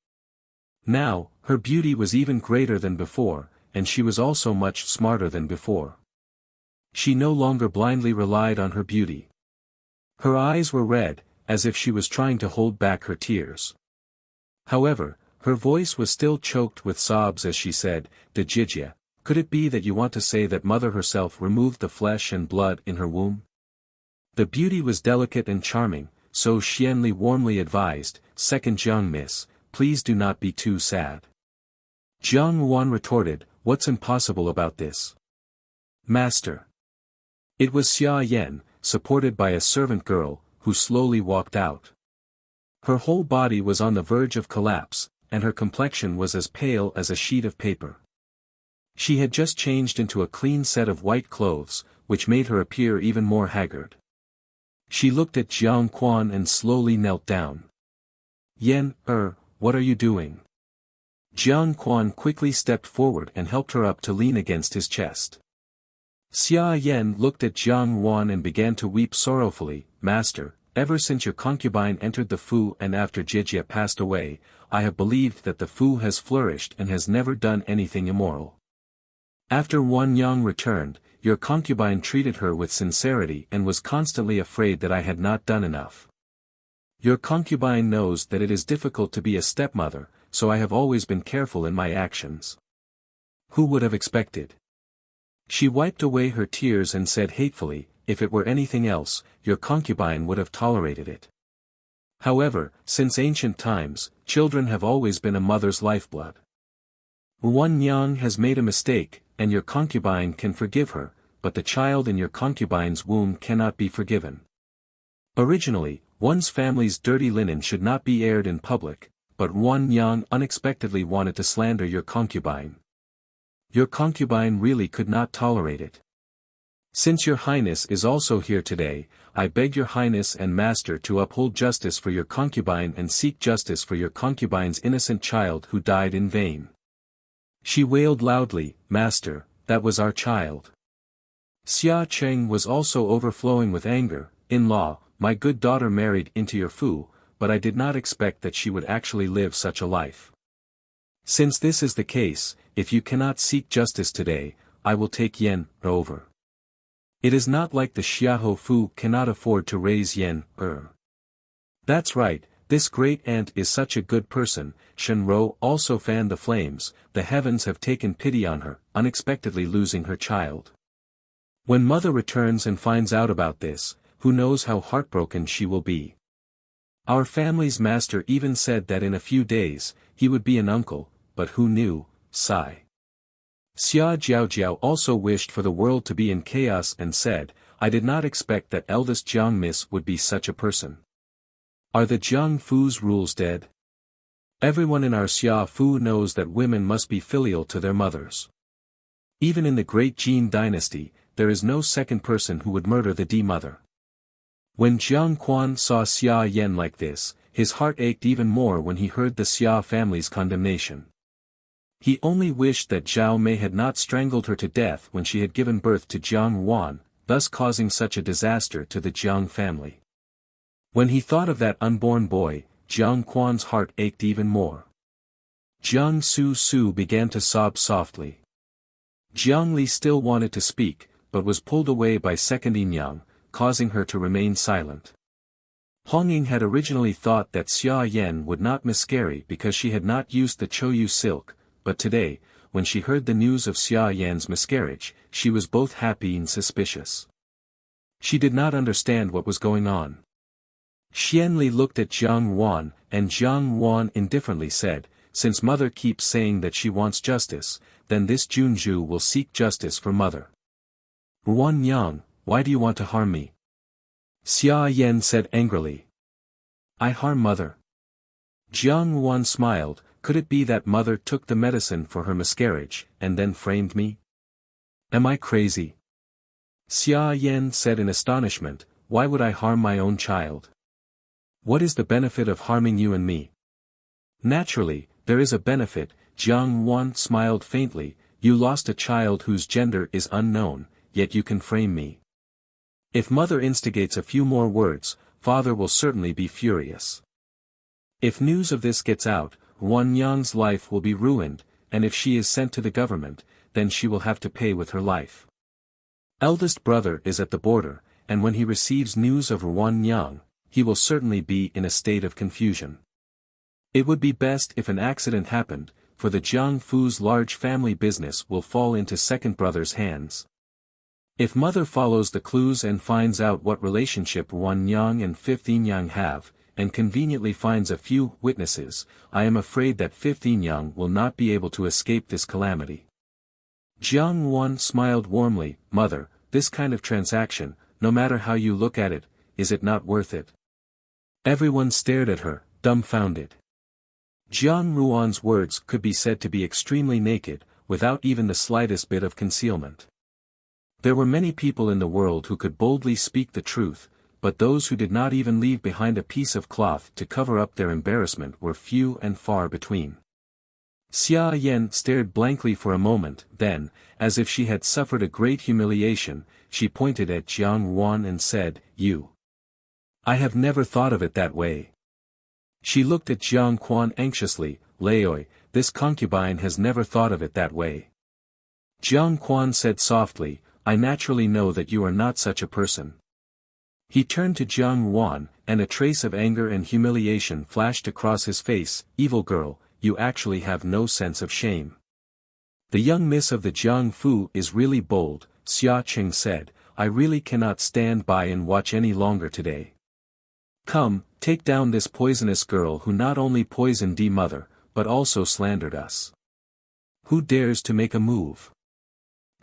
Now, her beauty was even greater than before, and she was also much smarter than before. She no longer blindly relied on her beauty. Her eyes were red, as if she was trying to hold back her tears. However, her voice was still choked with sobs as she said, "De Jijia, could it be that you want to say that mother herself removed the flesh and blood in her womb?" The beauty was delicate and charming, so Xianli warmly advised, "Second Jiang Miss, please do not be too sad." Jiang Wan retorted, "What's impossible about this? Master? It was Xia Yan, supported by a servant girl, who slowly walked out. Her whole body was on the verge of collapse, and her complexion was as pale as a sheet of paper. She had just changed into a clean set of white clothes, which made her appear even more haggard. She looked at Jiang Quan and slowly knelt down. Yan, what are you doing? Jiang Quan quickly stepped forward and helped her up to lean against his chest. Xia Yan looked at Jiang Wan and began to weep sorrowfully. Master, ever since your concubine entered the Fu and after Jijia passed away, I have believed that the Fu has flourished and has never done anything immoral. After Wan Yang returned, your concubine treated her with sincerity and was constantly afraid that I had not done enough. Your concubine knows that it is difficult to be a stepmother, so I have always been careful in my actions. Who would have expected? She wiped away her tears and said hatefully, if it were anything else, your concubine would have tolerated it. However, since ancient times, children have always been a mother's lifeblood. Wan Yang has made a mistake, and your concubine can forgive her, but the child in your concubine's womb cannot be forgiven. Originally, one's family's dirty linen should not be aired in public, but Wan Yang unexpectedly wanted to slander your concubine. Your concubine really could not tolerate it. Since your highness is also here today, I beg your highness and master to uphold justice for your concubine and seek justice for your concubine's innocent child who died in vain. She wailed loudly, Master, that was our child. Xia Cheng was also overflowing with anger. In-law, my good daughter married into your Fu, but I did not expect that she would actually live such a life. Since this is the case, if you cannot seek justice today, I will take Yan over. It is not like the Xiahou Fu cannot afford to raise Yan That's right, this great aunt is such a good person. Shen Rou also fanned the flames. The heavens have taken pity on her, unexpectedly losing her child. When mother returns and finds out about this, who knows how heartbroken she will be. Our family's master even said that in a few days, he would be an uncle, but who knew, sigh. Xia Jiaojiao also wished for the world to be in chaos and said, I did not expect that eldest Jiang Miss would be such a person. Are the Jiang Fu's rules dead? Everyone in our Xia Fu knows that women must be filial to their mothers. Even in the great Jin dynasty, there is no second person who would murder the D-mother. When Jiang Quan saw Xia Yan like this, his heart ached even more when he heard the Xia family's condemnation. He only wished that Zhao Mei had not strangled her to death when she had given birth to Jiang Wan, thus causing such a disaster to the Jiang family. When he thought of that unborn boy, Jiang Quan's heart ached even more. Jiang Su began to sob softly. Jiang Li still wanted to speak, but was pulled away by seconding Yang, causing her to remain silent. Hongying had originally thought that Xia Yan would not miscarry because she had not used the Chouyu silk, but today, when she heard the news of Xia Yan's miscarriage, she was both happy and suspicious. She did not understand what was going on. Xianli looked at Jiang Wan, and Jiang Wan indifferently said, since mother keeps saying that she wants justice, then this Junju will seek justice for mother. Wan Yang, why do you want to harm me? Xia Yan said angrily. I harm mother. Jiang Wan smiled. Could it be that mother took the medicine for her miscarriage, and then framed me? Am I crazy? Xia Yan said in astonishment, why would I harm my own child? What is the benefit of harming you and me? Naturally, there is a benefit. Jiang Wan smiled faintly, you lost a child whose gender is unknown, yet you can frame me. If mother instigates a few more words, father will certainly be furious. If news of this gets out, Wan Yang's life will be ruined, and if she is sent to the government, then she will have to pay with her life. Eldest brother is at the border, and when he receives news of Wan Yang, he will certainly be in a state of confusion. It would be best if an accident happened, for the Jiang Fu's large family business will fall into second brother's hands. If mother follows the clues and finds out what relationship Wan Yang and Fifth Yin have, and conveniently finds a few witnesses, I am afraid that Fifth Yin will not be able to escape this calamity. Jiang Wan smiled warmly, Mother, this kind of transaction, no matter how you look at it, is it not worth it? Everyone stared at her, dumbfounded. Jiang Ruan's words could be said to be extremely naked, without even the slightest bit of concealment. There were many people in the world who could boldly speak the truth, but those who did not even leave behind a piece of cloth to cover up their embarrassment were few and far between. Xia Yan stared blankly for a moment, then, as if she had suffered a great humiliation, she pointed at Jiang Ruan and said, "You. I have never thought of it that way." She looked at Jiang Quan anxiously, "Laoi, this concubine has never thought of it that way." Jiang Quan said softly, "I naturally know that you are not such a person." He turned to Jiang Ruan, and a trace of anger and humiliation flashed across his face. "Evil girl, you actually have no sense of shame." "The young miss of the Jiang Fu is really bold," Xia Qing said. "I really cannot stand by and watch any longer today. Come, take down this poisonous girl who not only poisoned the mother, but also slandered us. Who dares to make a move?"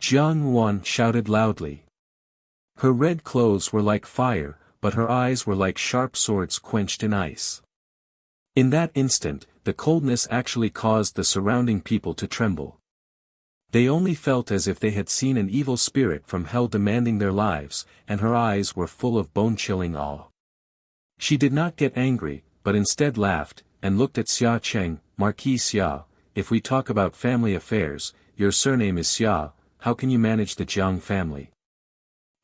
Jiang Ruan shouted loudly. Her red clothes were like fire, but her eyes were like sharp swords quenched in ice. In that instant, the coldness actually caused the surrounding people to tremble. They only felt as if they had seen an evil spirit from hell demanding their lives, and her eyes were full of bone-chilling awe. She did not get angry, but instead laughed, and looked at Xia Cheng. "Marquis Xia, if we talk about family affairs, your surname is Xia, how can you manage the Jiang family?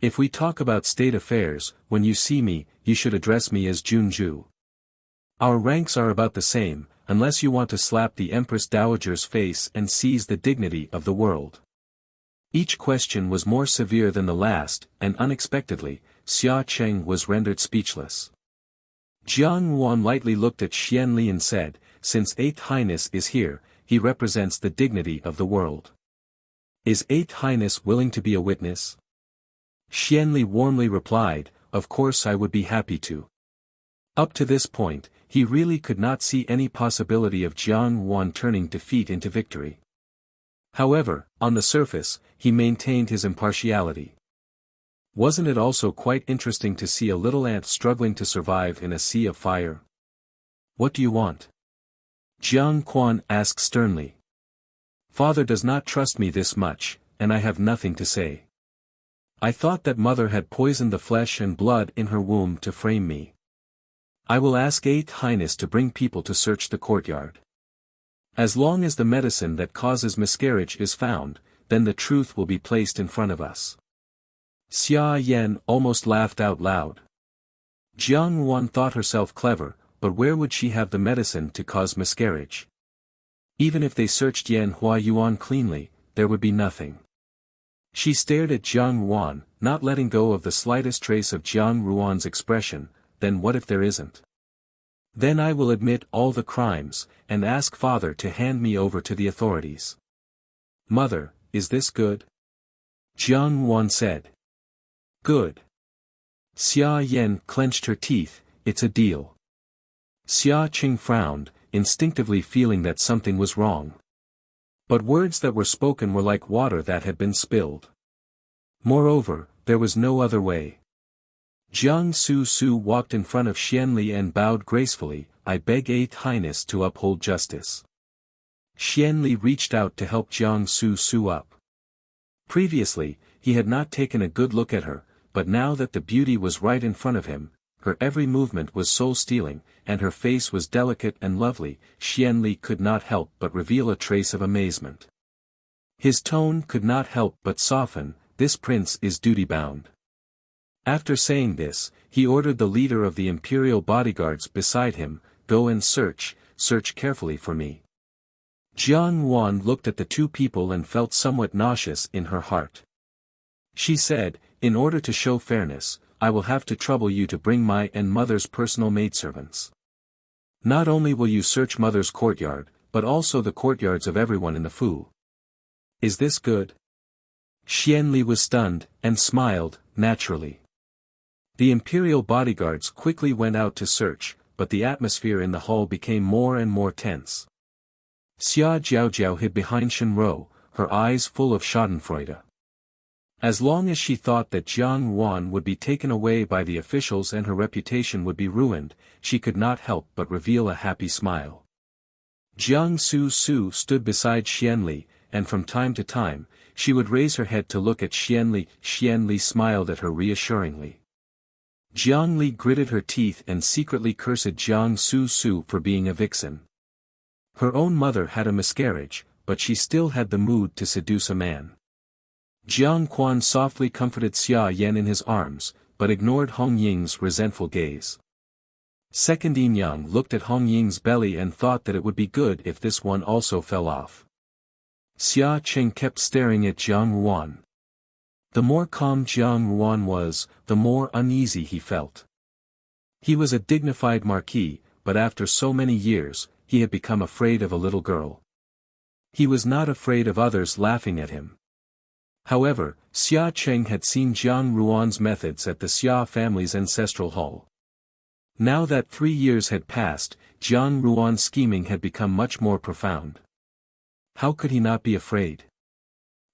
If we talk about state affairs, when you see me, you should address me as Junju. Our ranks are about the same, unless you want to slap the Empress Dowager's face and seize the dignity of the world." Each question was more severe than the last, and unexpectedly, Xia Cheng was rendered speechless. Jiang Ruan lightly looked at Xianli and said, "Since Eighth Highness is here, he represents the dignity of the world. Is Eighth Highness willing to be a witness?" Xianli warmly replied, "Of course I would be happy to." Up to this point, he really could not see any possibility of Jiang Ruan turning defeat into victory. However, on the surface, he maintained his impartiality. Wasn't it also quite interesting to see a little ant struggling to survive in a sea of fire? "What do you want?" Jiang Quan asked sternly. "Father does not trust me this much, and I have nothing to say. I thought that mother had poisoned the flesh and blood in her womb to frame me. I will ask Eighth Highness to bring people to search the courtyard. As long as the medicine that causes miscarriage is found, then the truth will be placed in front of us." Xia Yan almost laughed out loud. Jiang Ruan thought herself clever, but where would she have the medicine to cause miscarriage? Even if they searched Yan Hua Yuan cleanly, there would be nothing. She stared at Jiang Ruan, not letting go of the slightest trace of Jiang Ruan's expression. "Then what if there isn't? Then I will admit all the crimes, and ask father to hand me over to the authorities." "Mother, is this good?" Jiang Ruan said. "Good." Xia Yan clenched her teeth. "It's a deal." Xia Qing frowned, instinctively feeling that something was wrong. But words that were spoken were like water that had been spilled. Moreover, there was no other way. Jiang Su walked in front of Xianli and bowed gracefully, "I beg Eighth Highness to uphold justice." Xianli reached out to help Jiang Su up. Previously, he had not taken a good look at her, but now that the beauty was right in front of him, her every movement was soul-stealing, and her face was delicate and lovely, Xianli could not help but reveal a trace of amazement. His tone could not help but soften, "This prince is duty-bound." After saying this, he ordered the leader of the imperial bodyguards beside him, "Go and search carefully for me." Jiang Ruan looked at the two people and felt somewhat nauseous in her heart. She said, "In order to show fairness, I will have to trouble you to bring my and mother's personal maidservants. Not only will you search mother's courtyard, but also the courtyards of everyone in the Fu. Is this good?" Xianli was stunned, and smiled, naturally. The imperial bodyguards quickly went out to search, but the atmosphere in the hall became more and more tense. Xia Jiaojiao hid behind Shenrou, her eyes full of schadenfreude. As long as she thought that Jiang Yuan would be taken away by the officials and her reputation would be ruined, she could not help but reveal a happy smile. Jiang Su stood beside Xianli, and from time to time, she would raise her head to look at Xianli. Xianli smiled at her reassuringly. Jiang Li gritted her teeth and secretly cursed Jiang Su for being a vixen. Her own mother had a miscarriage, but she still had the mood to seduce a man. Jiang Quan softly comforted Xia Yan in his arms, but ignored Hong Ying's resentful gaze. Second Yin Yang looked at Hong Ying's belly and thought that it would be good if this one also fell off. Xia Cheng kept staring at Jiang Yuan. The more calm Jiang Yuan was, the more uneasy he felt. He was a dignified marquis, but after so many years, he had become afraid of a little girl. He was not afraid of others laughing at him. However, Xia Cheng had seen Jiang Yuan's methods at the Xia family's ancestral hall. Now that 3 years had passed, Jiang Yuan's scheming had become much more profound. How could he not be afraid?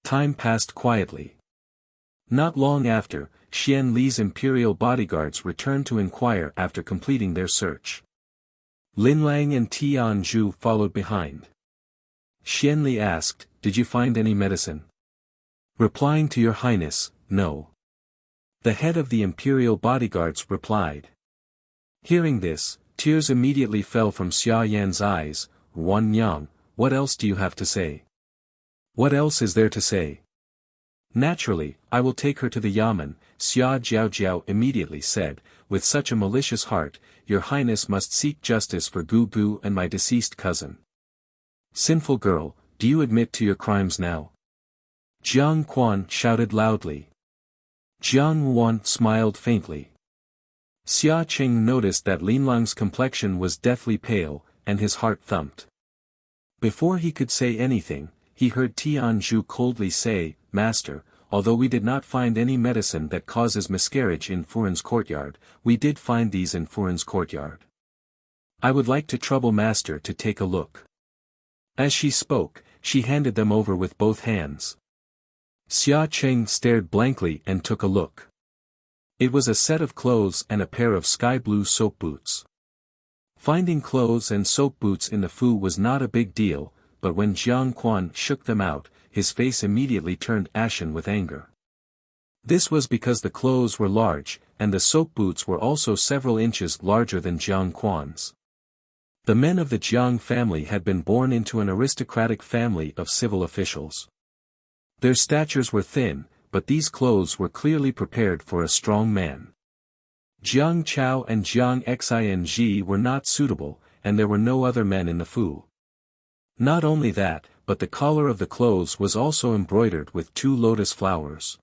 Time passed quietly. Not long after, Xian Li's imperial bodyguards returned to inquire after completing their search. Lin Lang and Tian Zhu followed behind. Xian Li asked, "Did you find any medicine?" Replying to Your Highness, "No." The head of the imperial bodyguards replied. Hearing this, tears immediately fell from Xia Yan's eyes. "Wan Yang, what else do you have to say?" "What else is there to say?" "Naturally, I will take her to the Yamen," Xia Jiao immediately said, with such a malicious heart. "Your Highness must seek justice for Gu Gu and my deceased cousin." "Sinful girl, do you admit to your crimes now?" Jiang Quan shouted loudly. Jiang Yuan smiled faintly. Xia Cheng noticed that Lin Lang's complexion was deathly pale, and his heart thumped. Before he could say anything, he heard Tian Zhu coldly say, "Master, although we did not find any medicine that causes miscarriage in Furin's courtyard, we did find these in Furin's courtyard. I would like to trouble Master to take a look." As she spoke, she handed them over with both hands. Xia Cheng stared blankly and took a look. It was a set of clothes and a pair of sky blue soap boots. Finding clothes and soap boots in the Fu was not a big deal, but when Jiang Quan shook them out, his face immediately turned ashen with anger. This was because the clothes were large, and the soap boots were also several inches larger than Jiang Quan's. The men of the Jiang family had been born into an aristocratic family of civil officials. Their statures were thin, but these clothes were clearly prepared for a strong man. Jiang Chao and Jiang Xing were not suitable, and there were no other men in the Fu. Not only that, but the collar of the clothes was also embroidered with 2 lotus flowers.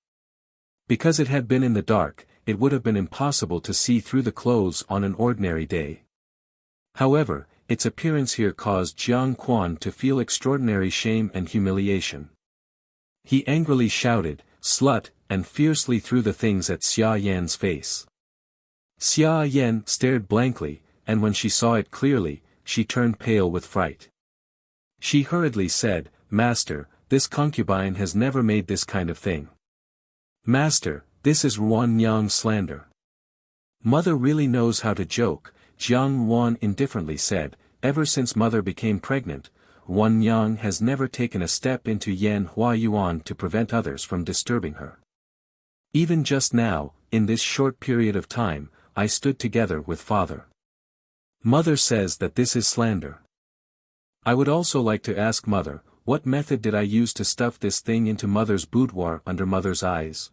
Because it had been in the dark, it would have been impossible to see through the clothes on an ordinary day. However, its appearance here caused Jiang Quan to feel extraordinary shame and humiliation. He angrily shouted, "Slut," and fiercely threw the things at Xia Yan's face. Xia Yan stared blankly, and when she saw it clearly, she turned pale with fright. She hurriedly said, "Master, this concubine has never made this kind of thing. Master, this is Ruan Yang slander." "Mother really knows how to joke," Jiang Yuan indifferently said. "Ever since mother became pregnant, Wan Yang has never taken a step into Yan Hua Yuan to prevent others from disturbing her. Even just now, in this short period of time, I stood together with father. Mother says that this is slander. I would also like to ask mother, what method did I use to stuff this thing into mother's boudoir under mother's eyes?"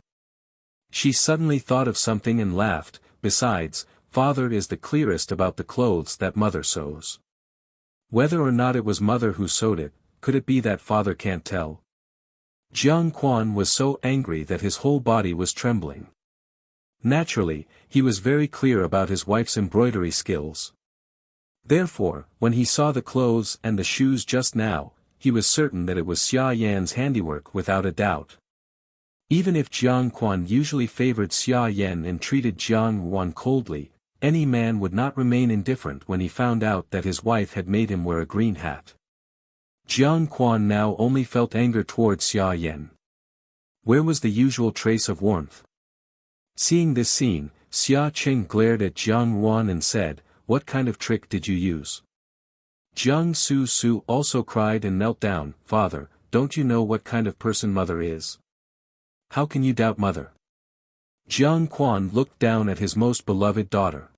She suddenly thought of something and laughed. "Besides, father is the clearest about the clothes that mother sews. Whether or not it was mother who sewed it, could it be that father can't tell?" Jiang Quan was so angry that his whole body was trembling. Naturally, he was very clear about his wife's embroidery skills. Therefore, when he saw the clothes and the shoes just now, he was certain that it was Xia Yan's handiwork without a doubt. Even if Jiang Quan usually favored Xia Yan and treated Jiang Yuan coldly, any man would not remain indifferent when he found out that his wife had made him wear a green hat. Jiang Quan now only felt anger towards Xia Yan. Where was the usual trace of warmth? Seeing this scene, Xia Qing glared at Jiang Wan and said, "What kind of trick did you use?" Jiang Su also cried and knelt down, "Father, don't you know what kind of person mother is? How can you doubt mother?" Jiang Quan looked down at his most beloved daughter.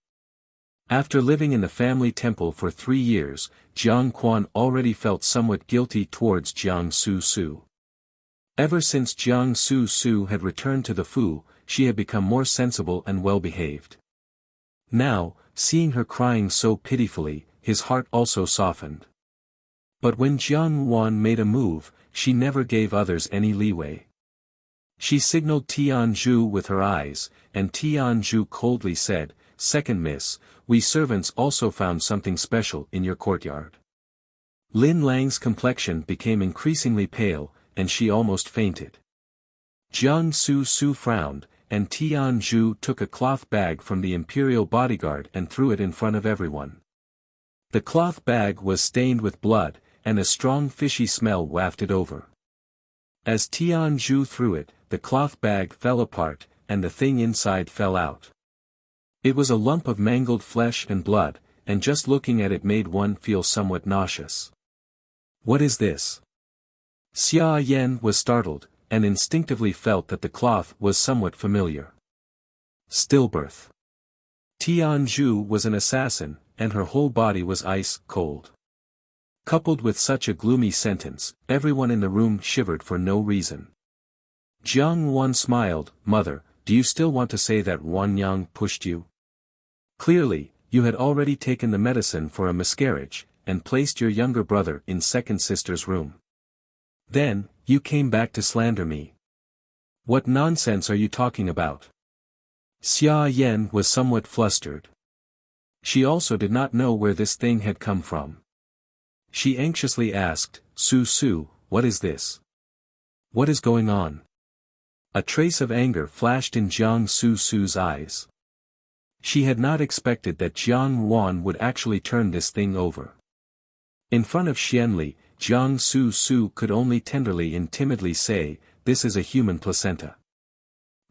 After living in the family temple for 3 years, Jiang Quan already felt somewhat guilty towards Jiang Su. Ever since Jiang Su had returned to the Fu, she had become more sensible and well-behaved. Now, seeing her crying so pitifully, his heart also softened. But when Jiang Wan made a move, she never gave others any leeway. She signaled Tianzhu with her eyes, and Tianzhu coldly said, "Second miss, we servants also found something special in your courtyard." Lin Lang's complexion became increasingly pale, and she almost fainted. Jiang Su frowned, and Tianzhu took a cloth bag from the imperial bodyguard and threw it in front of everyone. The cloth bag was stained with blood, and a strong fishy smell wafted over. As Tianzhu threw it, the cloth bag fell apart, and the thing inside fell out. It was a lump of mangled flesh and blood, and just looking at it made one feel somewhat nauseous. "What is this?" Xia Yan was startled, and instinctively felt that the cloth was somewhat familiar. Stillbirth. Tianzhu was an assassin, and her whole body was ice cold. Coupled with such a gloomy sentence, everyone in the room shivered for no reason. Jiang Wan smiled, "Mother, do you still want to say that Wanyang pushed you? Clearly, you had already taken the medicine for a miscarriage, and placed your younger brother in second sister's room. Then, you came back to slander me. What nonsense are you talking about?" Xia Yan was somewhat flustered. She also did not know where this thing had come from. She anxiously asked, Su, what is this? What is going on?" A trace of anger flashed in Jiang Su's eyes. She had not expected that Jiang Wan would actually turn this thing over. In front of Xianli, Jiang Su could only tenderly and timidly say, "This is a human placenta."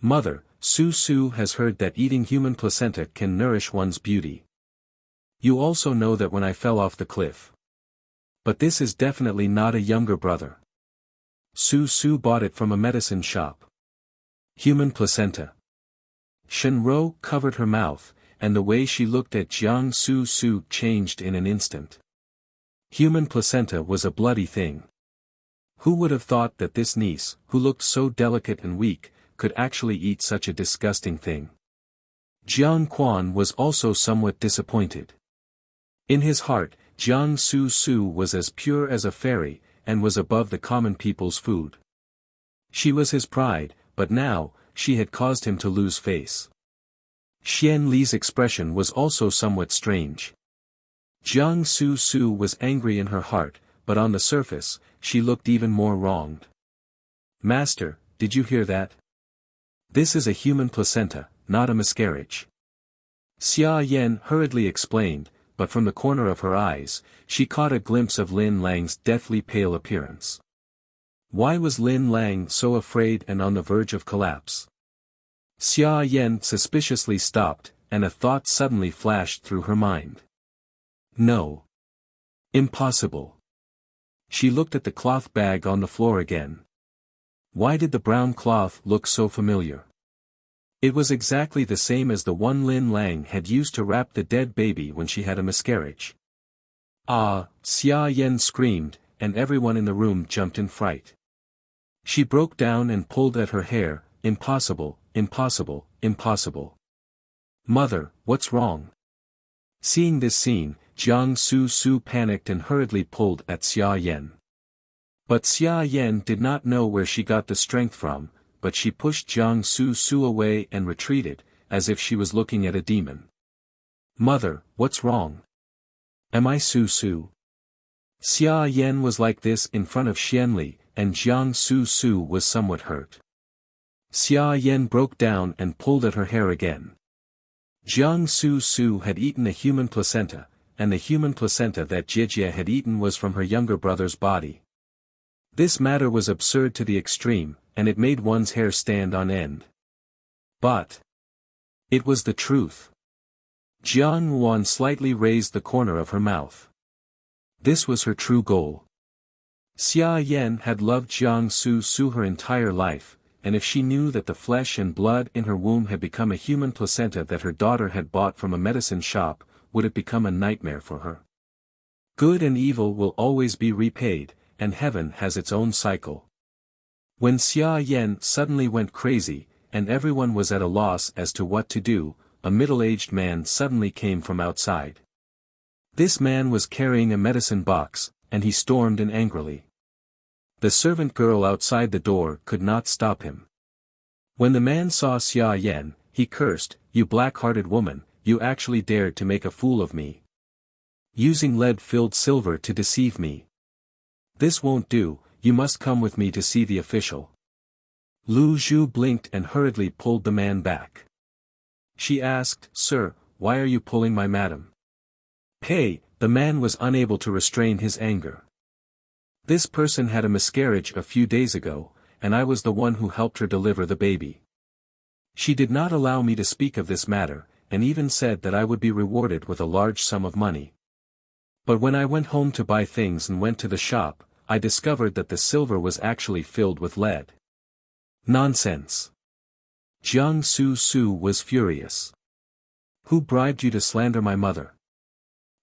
"Mother, Su has heard that eating human placenta can nourish one's beauty. You also know that when I fell off the cliff. But this is definitely not a younger brother. Su bought it from a medicine shop. Human placenta." Shenrou covered her mouth, and the way she looked at Jiang Su changed in an instant. Human placenta was a bloody thing. Who would have thought that this niece, who looked so delicate and weak, could actually eat such a disgusting thing? Jiang Quan was also somewhat disappointed. In his heart, Jiang Su was as pure as a fairy, and was above the common people's food. She was his pride, but now, she had caused him to lose face. Xian Li's expression was also somewhat strange. Jiang Su was angry in her heart, but on the surface, she looked even more wronged. "Master, did you hear that? This is a human placenta, not a miscarriage." Xia Yan hurriedly explained, but from the corner of her eyes, she caught a glimpse of Lin Lang's deathly pale appearance. Why was Lin Lang so afraid and on the verge of collapse? Xia Yan suspiciously stopped, and a thought suddenly flashed through her mind. No. Impossible. She looked at the cloth bag on the floor again. Why did the brown cloth look so familiar? It was exactly the same as the one Lin Lang had used to wrap the dead baby when she had a miscarriage. "Ah!" Xia Yan screamed, and everyone in the room jumped in fright. She broke down and pulled at her hair, "Impossible, impossible, impossible. Mother, what's wrong?" Seeing this scene, Jiang Su panicked and hurriedly pulled at Xia Yan. But Xia Yan did not know where she got the strength from, but she pushed Jiang Su away and retreated, as if she was looking at a demon. "Mother, what's wrong? Am I Su?" Xia Yan was like this in front of Xianli, and Jiang Su was somewhat hurt. Xia Yan broke down and pulled at her hair again. Jiang Su had eaten a human placenta, and the human placenta that Jijie had eaten was from her younger brother's body. This matter was absurd to the extreme, and it made one's hair stand on end. But it was the truth. Jiang Wan slightly raised the corner of her mouth. This was her true goal. Xia Yan had loved Jiang Su her entire life, and if she knew that the flesh and blood in her womb had become a human placenta that her daughter had bought from a medicine shop, would it become a nightmare for her? Good and evil will always be repaid, and heaven has its own cycle. When Xia Yan suddenly went crazy, and everyone was at a loss as to what to do, a middle-aged man suddenly came from outside. This man was carrying a medicine box, and he stormed in angrily. The servant girl outside the door could not stop him. When the man saw Xia Yan, he cursed, "You black-hearted woman, you actually dared to make a fool of me. Using lead-filled silver to deceive me. This won't do, you must come with me to see the official." Lu Zhu blinked and hurriedly pulled the man back. She asked, "Sir, why are you pulling my madam?" "Hey," the man was unable to restrain his anger. "This person had a miscarriage a few days ago, and I was the one who helped her deliver the baby. She did not allow me to speak of this matter, and even said that I would be rewarded with a large sum of money. But when I went home to buy things and went to the shop, I discovered that the silver was actually filled with lead." "Nonsense!" Jiang Su was furious. "Who bribed you to slander my mother?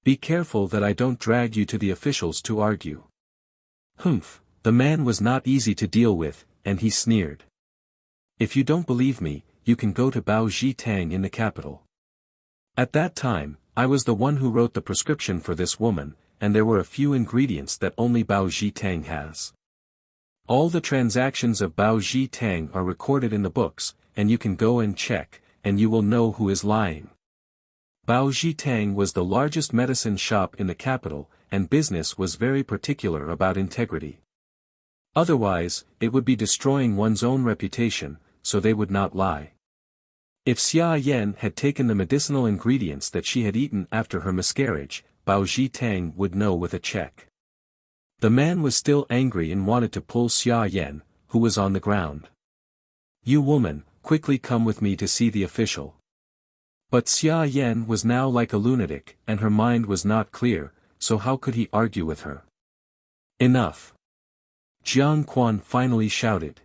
Be careful that I don't drag you to the officials to argue." Humph, the man was not easy to deal with, and he sneered. "If you don't believe me, you can go to Bao Tang in the capital. At that time, I was the one who wrote the prescription for this woman, and there were a few ingredients that only Bao Tang has. All the transactions of Bao Tang are recorded in the books, and you can go and check, and you will know who is lying." Bao Tang was the largest medicine shop in the capital, and business was very particular about integrity. Otherwise, it would be destroying one's own reputation, so they would not lie. If Xia Yan had taken the medicinal ingredients that she had eaten after her miscarriage, Bao Tang would know with a check. The man was still angry and wanted to pull Xia Yan, who was on the ground. "You woman, quickly come with me to see the official." But Xia Yan was now like a lunatic, and her mind was not clear, so how could he argue with her? "Enough!" Jiang Quan finally shouted.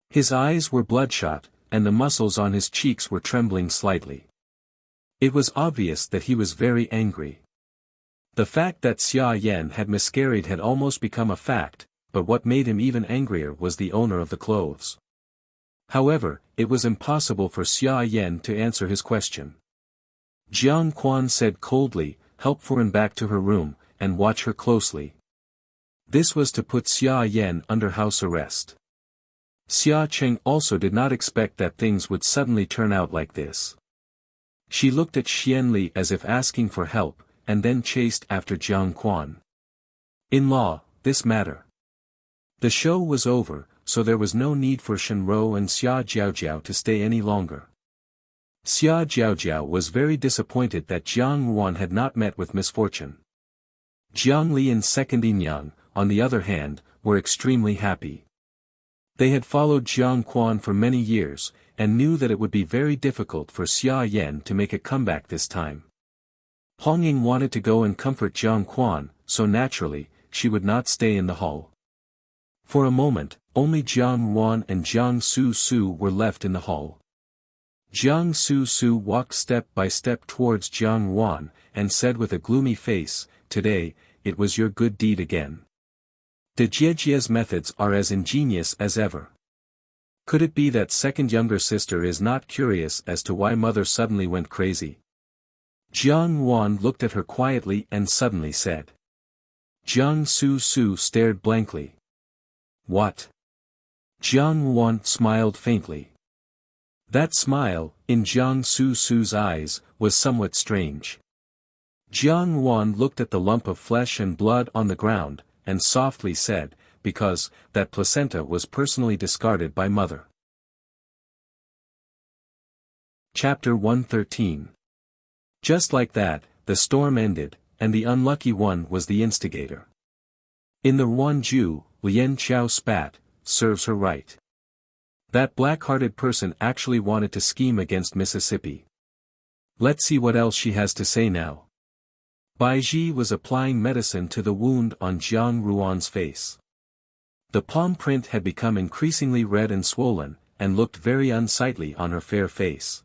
His eyes were bloodshot, and the muscles on his cheeks were trembling slightly. It was obvious that he was very angry. The fact that Xia Yan had miscarried had almost become a fact, but what made him even angrier was the owner of the clothes. However, it was impossible for Xia Yan to answer his question. Jiang Quan said coldly, "Help Furen back to her room, and watch her closely." This was to put Xia Yan under house arrest. Xia Cheng also did not expect that things would suddenly turn out like this. She looked at Xian Li as if asking for help, and then chased after Jiang Quan. In law, this matter. The show was over, so there was no need for Shenrou and Xia Jiaojiao to stay any longer. Xia Jiaojiao was very disappointed that Jiang Wan had not met with misfortune. Jiang Li and Second Yinyang, on the other hand, were extremely happy. They had followed Jiang Quan for many years, and knew that it would be very difficult for Xia Yan to make a comeback this time. Hong Ying wanted to go and comfort Jiang Quan, so naturally, she would not stay in the hall. For a moment, only Jiang Wan and Jiang Su were left in the hall. Jiang Su walked step by step towards Jiang Wan, and said with a gloomy face, "Today, it was your good deed again. De Jiejie's methods are as ingenious as ever. Could it be that second younger sister is not curious as to why mother suddenly went crazy?" Jiang Wan looked at her quietly and suddenly said. Jiang Su stared blankly. "What?" Jiang Wan smiled faintly. That smile, in Jiang Su's eyes, was somewhat strange. Jiang Wan looked at the lump of flesh and blood on the ground, and softly said, "Because, that placenta was personally discarded by mother." Chapter 113. Just like that, the storm ended, and the unlucky one was the instigator. In the Ruanju, Lien Chao spat, serves her right. That black-hearted person actually wanted to scheme against Mississippi. Let's see what else she has to say now. Bai Ji was applying medicine to the wound on Jiang Ruan's face. The palm print had become increasingly red and swollen, and looked very unsightly on her fair face.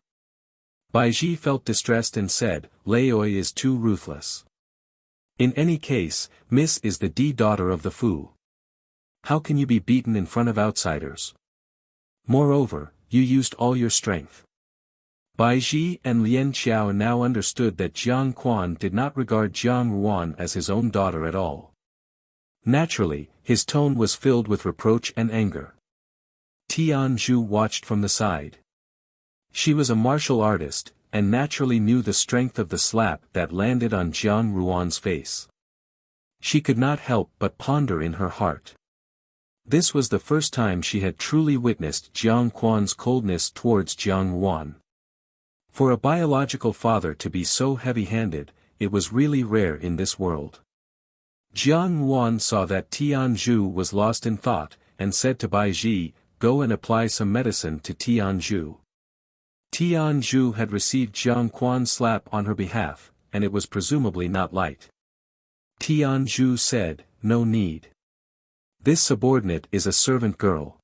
Bai Ji felt distressed and said, Laoi is too ruthless. In any case, Miss is the daughter of the Fu. How can you be beaten in front of outsiders? Moreover, you used all your strength. Bai Ji and Lien Qiao now understood that Jiang Quan did not regard Jiang Ruan as his own daughter at all. Naturally, his tone was filled with reproach and anger. Tian Zhu watched from the side. She was a martial artist, and naturally knew the strength of the slap that landed on Jiang Ruan's face. She could not help but ponder in her heart. This was the first time she had truly witnessed Jiang Quan's coldness towards Jiang Ruan. For a biological father to be so heavy-handed, it was really rare in this world. Jiang Ruan saw that Tian Zhu was lost in thought, and said to Bai Ji, go and apply some medicine to Tian Zhu. Tian Zhu had received Jiang Quan's slap on her behalf, and it was presumably not light. Tian Zhu said, no need. This subordinate is a servant girl.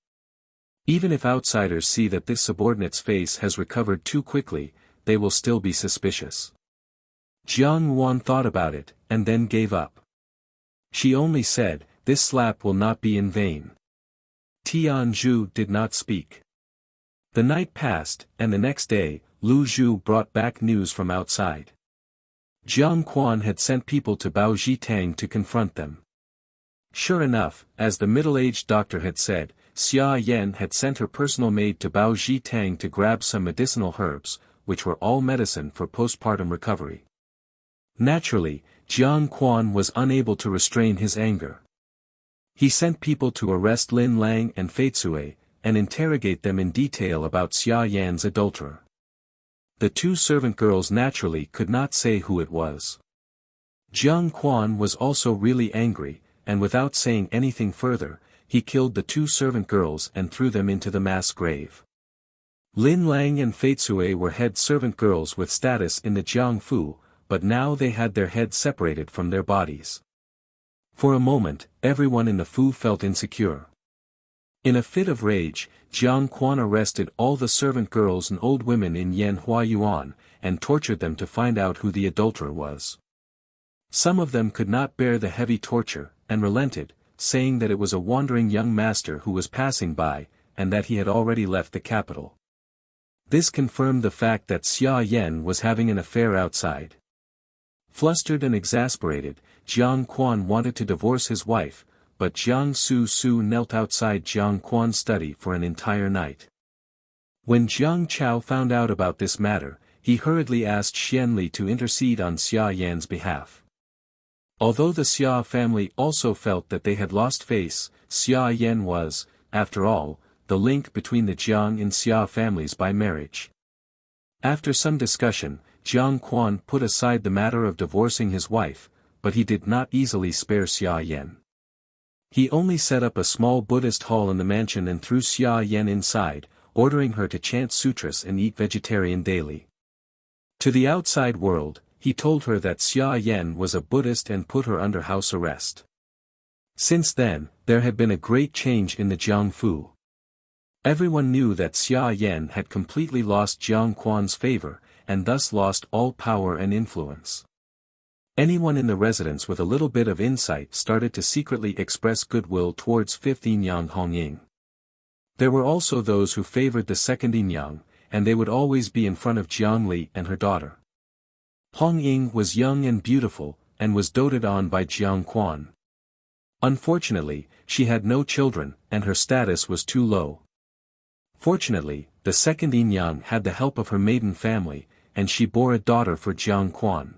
Even if outsiders see that this subordinate's face has recovered too quickly, they will still be suspicious. Jiang Ruan thought about it, and then gave up. She only said, this slap will not be in vain. Tian Zhu did not speak. The night passed, and the next day, Lu Zhu brought back news from outside. Jiang Quan had sent people to Bao Jitang to confront them. Sure enough, as the middle-aged doctor had said, Xia Yan had sent her personal maid to Bao Jitang to grab some medicinal herbs, which were all medicine for postpartum recovery. Naturally, Jiang Quan was unable to restrain his anger. He sent people to arrest Lin Lang and Fei Cui, and interrogate them in detail about Xia Yan's adulterer. The two servant girls naturally could not say who it was. Jiang Quan was also really angry, and without saying anything further, he killed the two servant girls and threw them into the mass grave. Lin Lang and Fei Cui were head servant girls with status in the Jiangfu, but now they had their heads separated from their bodies. For a moment, everyone in the Fu felt insecure. In a fit of rage, Jiang Quan arrested all the servant girls and old women in Yanhua Yuan, and tortured them to find out who the adulterer was. Some of them could not bear the heavy torture, and relented, saying that it was a wandering young master who was passing by, and that he had already left the capital. This confirmed the fact that Xia Yan was having an affair outside. Flustered and exasperated, Jiang Quan wanted to divorce his wife, but Jiang Su knelt outside Jiang Quan's study for an entire night. When Jiang Chao found out about this matter, he hurriedly asked Xianli to intercede on Xia Yan's behalf. Although the Xia family also felt that they had lost face, Xia Yan was, after all, the link between the Jiang and Xia families by marriage. After some discussion, Jiang Quan put aside the matter of divorcing his wife, but he did not easily spare Xia Yan. He only set up a small Buddhist hall in the mansion and threw Xia Yan inside, ordering her to chant sutras and eat vegetarian daily. To the outside world, he told her that Xia Yan was a Buddhist and put her under house arrest. Since then, there had been a great change in the Jiangfu. Everyone knew that Xia Yan had completely lost Jiang Quan's favor, and thus lost all power and influence. Anyone in the residence with a little bit of insight started to secretly express goodwill towards 5th Yinyang Hongying. There were also those who favored the 2nd Yinyang, and they would always be in front of Jiangli and her daughter. Hongying was young and beautiful, and was doted on by Jiang Quan. Unfortunately, she had no children, and her status was too low. Fortunately, the 2nd Yinyang had the help of her maiden family, and she bore a daughter for Jiang Quan.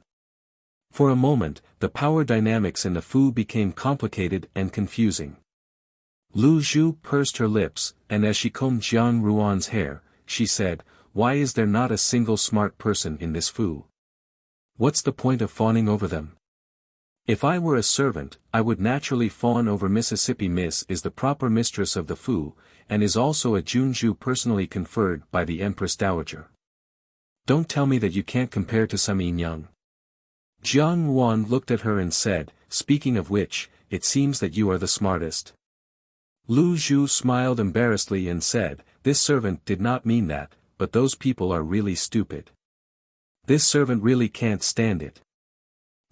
For a moment, the power dynamics in the Fu became complicated and confusing. Lu Zhu pursed her lips, and as she combed Jiang Ruan's hair, she said, "Why is there not a single smart person in this Fu? What's the point of fawning over them? If I were a servant, I would naturally fawn over Mississippi. Miss is the proper mistress of the Fu, and is also a Junju personally conferred by the Empress Dowager. Don't tell me that you can't compare to some Young. Jiang Yuan looked at her and said, speaking of which, it seems that you are the smartest. Lu Zhu smiled embarrassedly and said, this servant did not mean that, but those people are really stupid. This servant really can't stand it.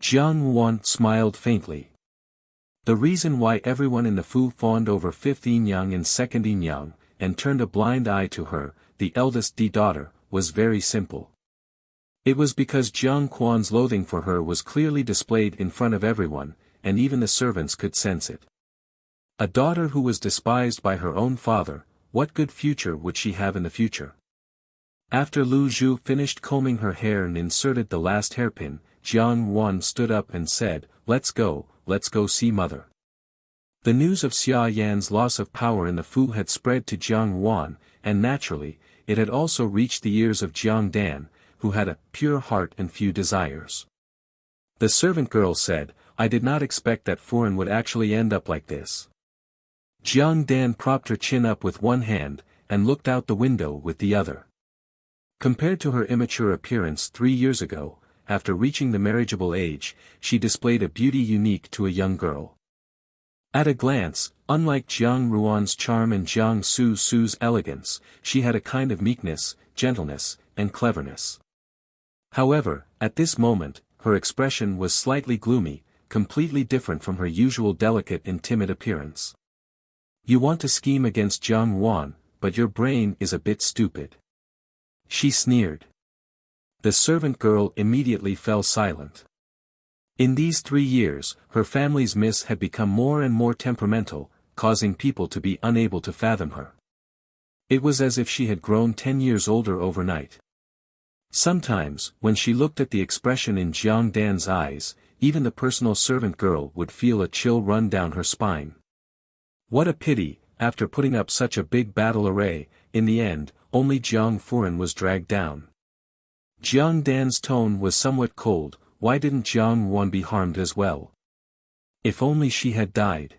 Jiang Yuan smiled faintly. The reason why everyone in the Fu fawned over 5th Yang and 2nd Yang, and turned a blind eye to her, the eldest daughter, was very simple. It was because Jiang Quan's loathing for her was clearly displayed in front of everyone, and even the servants could sense it. A daughter who was despised by her own father, what good future would she have in the future? After Lu Zhu finished combing her hair and inserted the last hairpin, Jiang Yuan stood up and said, let's go see mother. The news of Xia Yan's loss of power in the Fu had spread to Jiang Yuan, and naturally, it had also reached the ears of Jiang Dan, who had a pure heart and few desires. The servant girl said, I did not expect that Furen would actually end up like this. Jiang Dan propped her chin up with one hand, and looked out the window with the other. Compared to her immature appearance 3 years ago, after reaching the marriageable age, she displayed a beauty unique to a young girl. At a glance, unlike Jiang Ruan's charm and Jiang Su's elegance, she had a kind of meekness, gentleness, and cleverness. However, at this moment, her expression was slightly gloomy, completely different from her usual delicate and timid appearance. You want to scheme against Jiang Yuan, but your brain is a bit stupid. She sneered. The servant girl immediately fell silent. In these 3 years, her family's miss had become more and more temperamental, causing people to be unable to fathom her. It was as if she had grown 10 years older overnight. Sometimes, when she looked at the expression in Jiang Dan's eyes, even the personal servant girl would feel a chill run down her spine. What a pity, after putting up such a big battle array, in the end, only Jiang Furen was dragged down. Jiang Dan's tone was somewhat cold. Why didn't Jiang Yuan be harmed as well? If only she had died.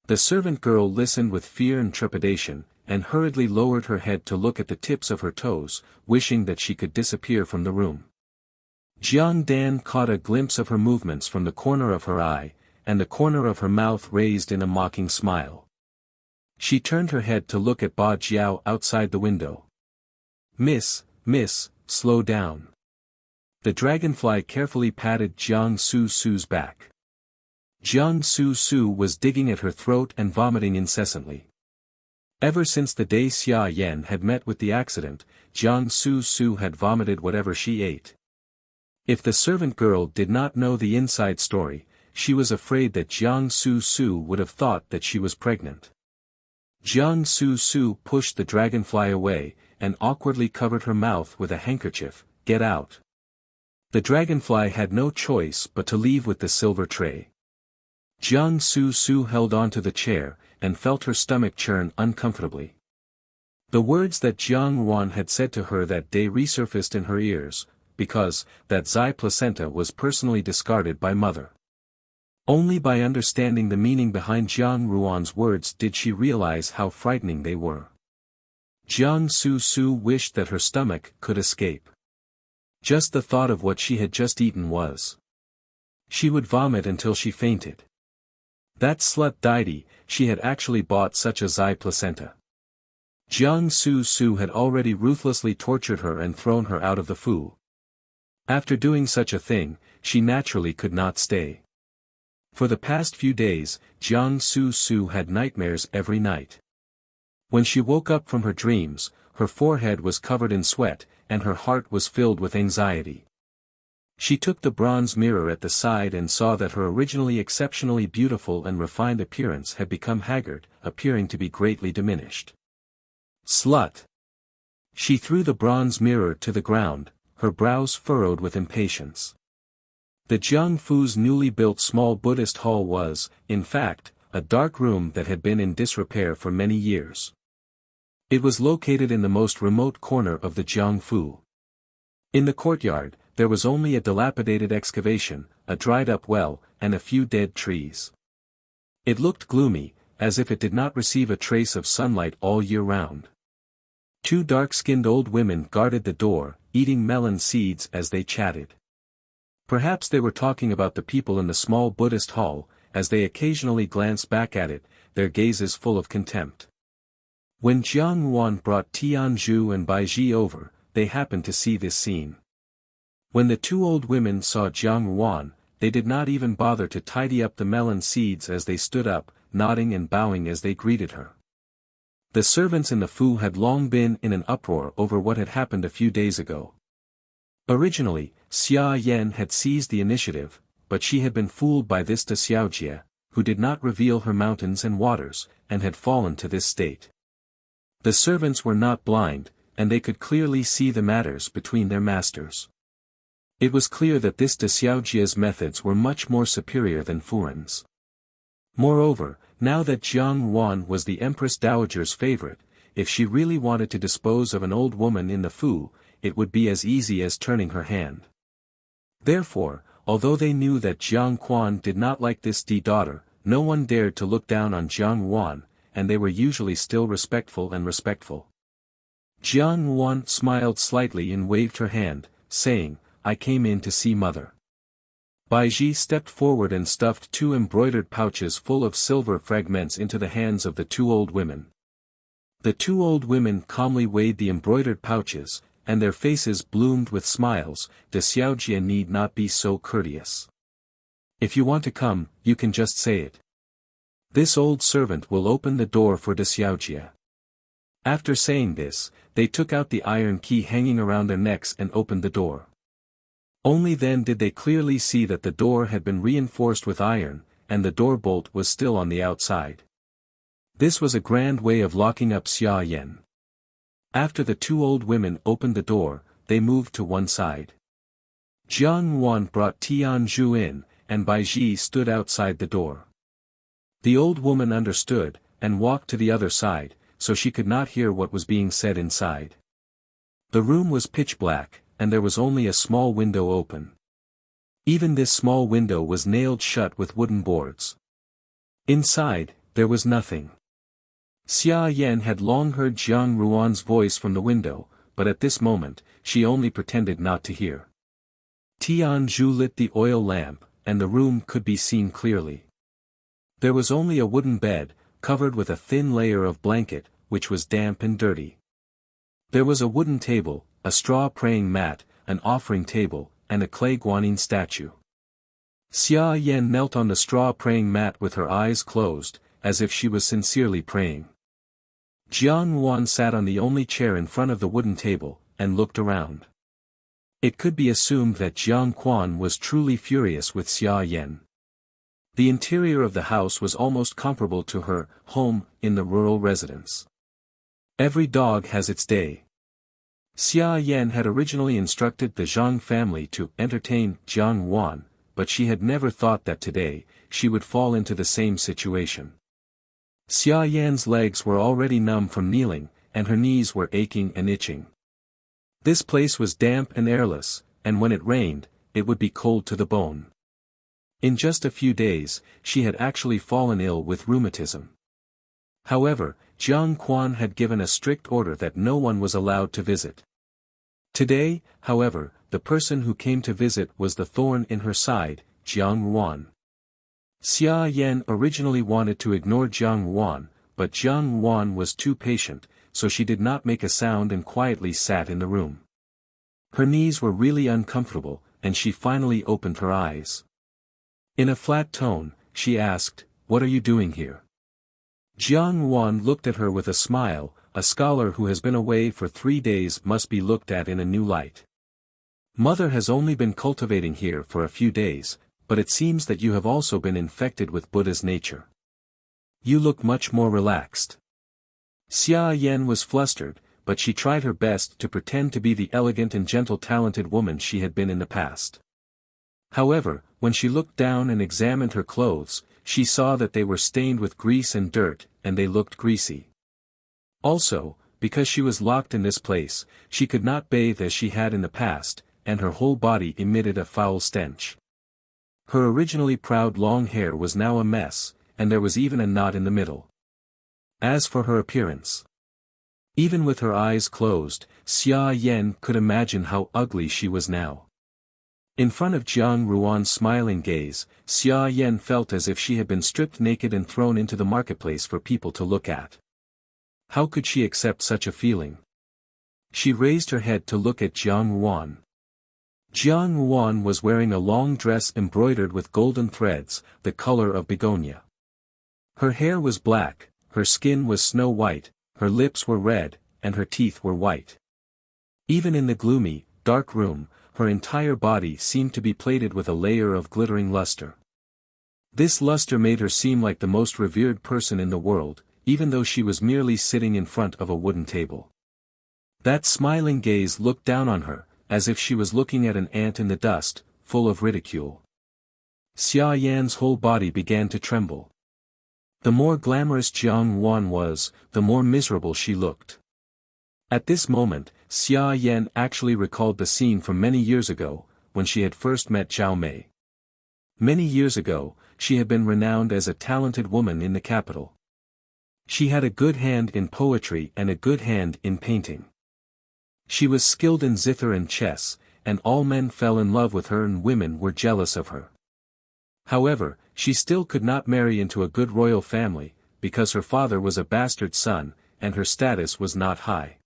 The servant girl listened with fear and trepidation, and hurriedly lowered her head to look at the tips of her toes, wishing that she could disappear from the room. Jiang Dan caught a glimpse of her movements from the corner of her eye, and the corner of her mouth raised in a mocking smile. She turned her head to look at Ba Jiao outside the window. Miss, slow down. The dragonfly carefully patted Jiang Su's back. Jiang Su was digging at her throat and vomiting incessantly. Ever since the day Xia Yan had met with the accident, Jiang Su had vomited whatever she ate. If the servant girl did not know the inside story, she was afraid that Jiang Su would have thought that she was pregnant. Jiang Su pushed the dragonfly away, and awkwardly covered her mouth with a handkerchief. Get out. The dragonfly had no choice but to leave with the silver tray. Jiang Su held onto the chair, and felt her stomach churn uncomfortably. The words that Jiang Yuan had said to her that day resurfaced in her ears, because that Zai placenta was personally discarded by mother. Only by understanding the meaning behind Jiang Ruan's words did she realize how frightening they were. Jiang Su wished that her stomach could escape. Just the thought of what she had just eaten was. She would vomit until she fainted. That slut deity, she had actually bought such a Zai placenta. Jiang Su had already ruthlessly tortured her and thrown her out of the Fu. After doing such a thing, she naturally could not stay. For the past few days, Jiang Su had nightmares every night. When she woke up from her dreams, her forehead was covered in sweat, and her heart was filled with anxiety. She took the bronze mirror at the side and saw that her originally exceptionally beautiful and refined appearance had become haggard, appearing to be greatly diminished. Slut! She threw the bronze mirror to the ground, her brows furrowed with impatience. The Jiangfu's newly built small Buddhist hall was, in fact, a dark room that had been in disrepair for many years. It was located in the most remote corner of the Jiangfu. In the courtyard, there was only a dilapidated excavation, a dried-up well, and a few dead trees. It looked gloomy, as if it did not receive a trace of sunlight all year round. Two dark-skinned old women guarded the door, eating melon seeds as they chatted. Perhaps they were talking about the people in the small Buddhist hall, as they occasionally glanced back at it, their gazes full of contempt. When Jiang Yuan brought Tianzhu and Baiji over, they happened to see this scene. When the two old women saw Jiang Yuan, they did not even bother to tidy up the melon seeds as they stood up, nodding and bowing as they greeted her. The servants in the Fu had long been in an uproar over what had happened a few days ago. Originally, Xia Yan had seized the initiative, but she had been fooled by this de Xiaojie, who did not reveal her mountains and waters, and had fallen to this state. The servants were not blind, and they could clearly see the matters between their masters. It was clear that this de Xiaojie's methods were much more superior than Furen's. Moreover, now that Jiang Yuan was the Empress Dowager's favorite, if she really wanted to dispose of an old woman in the Fu, it would be as easy as turning her hand. Therefore, although they knew that Jiang Quan did not like this daughter, no one dared to look down on Jiang Yuan, and they were usually still respectful. Jiang Yuan smiled slightly and waved her hand, saying, "I came in to see mother." Baiji stepped forward and stuffed two embroidered pouches full of silver fragments into the hands of the two old women. The two old women calmly weighed the embroidered pouches, and their faces bloomed with smiles. De Xiaojie need not be so courteous. If you want to come, you can just say it. This old servant will open the door for de Xiaojie. After saying this, they took out the iron key hanging around their necks and opened the door. Only then did they clearly see that the door had been reinforced with iron, and the door bolt was still on the outside. This was a grand way of locking up Xia Yan. After the two old women opened the door, they moved to one side. Jiang Yuan brought Tianzhu in, and Baiji stood outside the door. The old woman understood, and walked to the other side, so she could not hear what was being said inside. The room was pitch black, and there was only a small window open. Even this small window was nailed shut with wooden boards. Inside, there was nothing. Xia Yan had long heard Jiang Yuan's voice from the window, but at this moment, she only pretended not to hear. Tianzhu lit the oil lamp, and the room could be seen clearly. There was only a wooden bed, covered with a thin layer of blanket, which was damp and dirty. There was a wooden table, a straw praying mat, an offering table, and a clay guanyin statue. Xia Yan knelt on the straw praying mat with her eyes closed, as if she was sincerely praying. Jiang Yuan sat on the only chair in front of the wooden table, and looked around. It could be assumed that Jiang Quan was truly furious with Xia Yan. The interior of the house was almost comparable to her home in the rural residence. Every dog has its day. Xia Yan had originally instructed the Zhang family to entertain Jiang Yuan, but she had never thought that today, she would fall into the same situation. Xia Yan's legs were already numb from kneeling, and her knees were aching and itching. This place was damp and airless, and when it rained, it would be cold to the bone. In just a few days, she had actually fallen ill with rheumatism. However, Jiang Quan had given a strict order that no one was allowed to visit. Today, however, the person who came to visit was the thorn in her side, Jiang Yuan. Xia Yan originally wanted to ignore Jiang Yuan, but Jiang Yuan was too patient, so she did not make a sound and quietly sat in the room. Her knees were really uncomfortable, and she finally opened her eyes. In a flat tone, she asked, "What are you doing here?" Jiang Yuan looked at her with a smile. A scholar who has been away for 3 days must be looked at in a new light. Mother has only been cultivating here for a few days, but it seems that you have also been infected with Buddha's nature. You look much more relaxed. Xia Yan was flustered, but she tried her best to pretend to be the elegant and gentle talented woman she had been in the past. However, when she looked down and examined her clothes, she saw that they were stained with grease and dirt, and they looked greasy. Also, because she was locked in this place, she could not bathe as she had in the past, and her whole body emitted a foul stench. Her originally proud long hair was now a mess, and there was even a knot in the middle. As for her appearance, even with her eyes closed, Xia Yan could imagine how ugly she was now. In front of Jiang Ruan's smiling gaze, Xia Yan felt as if she had been stripped naked and thrown into the marketplace for people to look at. How could she accept such a feeling? She raised her head to look at Jiang Ruan. Jiang Ruan was wearing a long dress embroidered with golden threads, the color of begonia. Her hair was black, her skin was snow white, her lips were red, and her teeth were white. Even in the gloomy, dark room, her entire body seemed to be plated with a layer of glittering luster. This luster made her seem like the most revered person in the world, even though she was merely sitting in front of a wooden table. That smiling gaze looked down on her, as if she was looking at an ant in the dust, full of ridicule. Xia Yan's whole body began to tremble. The more glamorous Jiang Ruan was, the more miserable she looked. At this moment, Xia Yan actually recalled the scene from many years ago, when she had first met Zhao Mei. Many years ago, she had been renowned as a talented woman in the capital. She had a good hand in poetry and a good hand in painting. She was skilled in zither and chess, and all men fell in love with her and women were jealous of her. However, she still could not marry into a good royal family, because her father was a bastard son, and her status was not high.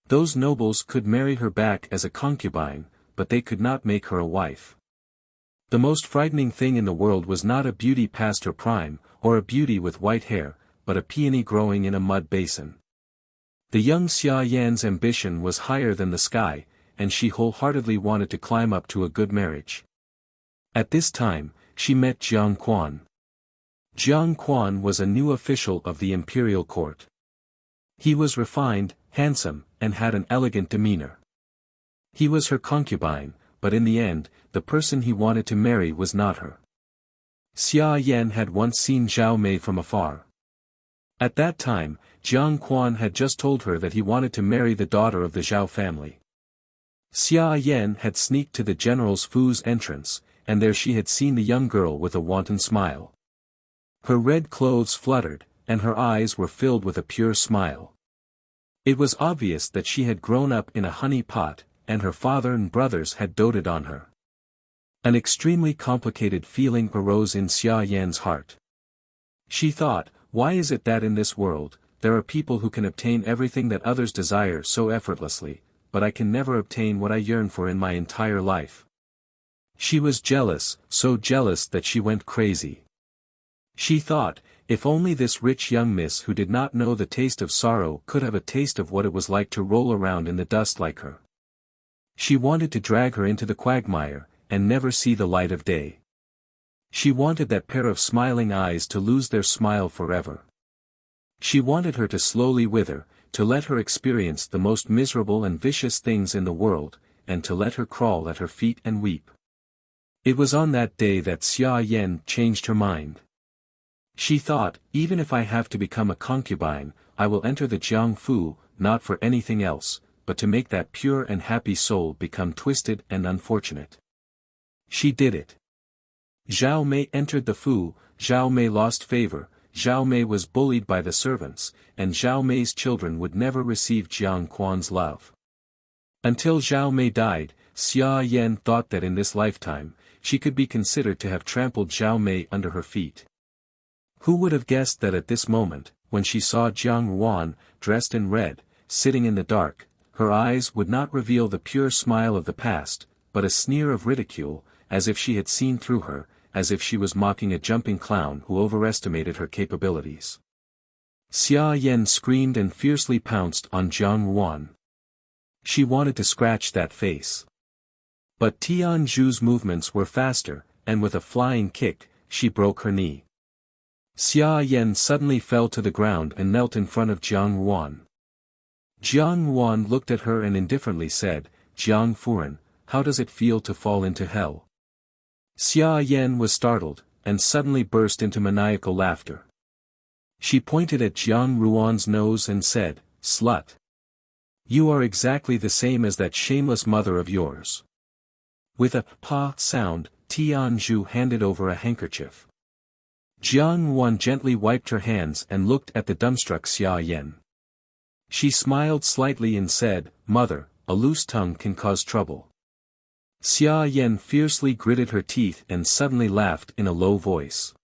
Those nobles could marry her back as a concubine, but they could not make her a wife. The most frightening thing in the world was not a beauty past her prime, or a beauty with white hair, but a peony growing in a mud basin. The young Xia Yan's ambition was higher than the sky, and she wholeheartedly wanted to climb up to a good marriage. At this time, she met Jiang Quan. Jiang Quan was a new official of the imperial court. He was refined, handsome, and had an elegant demeanor. He was her concubine, but in the end, the person he wanted to marry was not her. Xia Yan had once seen Zhao Mei from afar. At that time, Jiang Quan had just told her that he wanted to marry the daughter of the Zhao family. Xia Yan had sneaked to the general's Fu's entrance, and there she had seen the young girl with a wanton smile. Her red clothes fluttered, and her eyes were filled with a pure smile. It was obvious that she had grown up in a honey pot, and her father and brothers had doted on her. An extremely complicated feeling arose in Xia Yan's heart. She thought, why is it that in this world, there are people who can obtain everything that others desire so effortlessly, but I can never obtain what I yearn for in my entire life? She was jealous, so jealous that she went crazy. She thought, if only this rich young miss who did not know the taste of sorrow could have a taste of what it was like to roll around in the dust like her. She wanted to drag her into the quagmire, and never see the light of day. She wanted that pair of smiling eyes to lose their smile forever. She wanted her to slowly wither, to let her experience the most miserable and vicious things in the world, and to let her crawl at her feet and weep. It was on that day that Xia Yan changed her mind. She thought, even if I have to become a concubine, I will enter the Jiangfu, not for anything else, but to make that pure and happy soul become twisted and unfortunate. She did it. Zhao Mei entered the Fu, Zhao Mei lost favor, Zhao Mei was bullied by the servants, and Zhao Mei's children would never receive Jiang Quan's love. Until Zhao Mei died, Xia Yan thought that in this lifetime, she could be considered to have trampled Zhao Mei under her feet. Who would have guessed that at this moment, when she saw Jiang Ruan, dressed in red, sitting in the dark, her eyes would not reveal the pure smile of the past, but a sneer of ridicule, as if she had seen through her, as if she was mocking a jumping clown who overestimated her capabilities. Xia Yan screamed and fiercely pounced on Jiang Ruan. She wanted to scratch that face. But Tianzhu's movements were faster, and with a flying kick, she broke her knee. Xia Yan suddenly fell to the ground and knelt in front of Jiang Ruan. Jiang Ruan looked at her and indifferently said, Jiang Furen, how does it feel to fall into hell? Xia Yan was startled, and suddenly burst into maniacal laughter. She pointed at Jiang Ruan's nose and said, Slut! You are exactly the same as that shameless mother of yours. With a pa sound, Tianzhu handed over a handkerchief. Jiang Wan gently wiped her hands and looked at the dumbstruck Xia Yan. She smiled slightly and said, "Mother, a loose tongue can cause trouble." Xia Yan fiercely gritted her teeth and suddenly laughed in a low voice.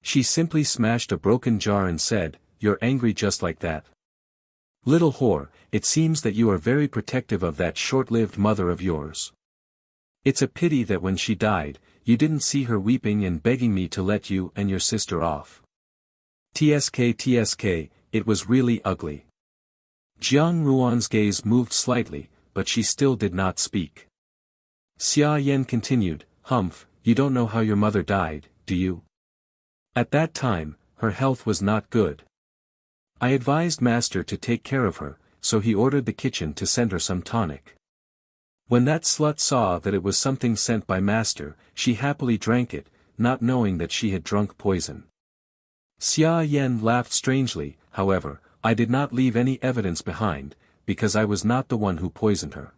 She simply smashed a broken jar and said, "You're angry just like that? Little whore, it seems that you are very protective of that short-lived mother of yours. It's a pity that when she died, you didn't see her weeping and begging me to let you and your sister off. TSK, it was really ugly." Jiang Ruan's gaze moved slightly, but she still did not speak. Xia Yan continued, "Humph, you don't know how your mother died, do you? At that time, her health was not good. I advised Master to take care of her, so he ordered the kitchen to send her some tonic. When that slut saw that it was something sent by Master, she happily drank it, not knowing that she had drunk poison." Xia Yan laughed strangely. "However, I did not leave any evidence behind, because I was not the one who poisoned her.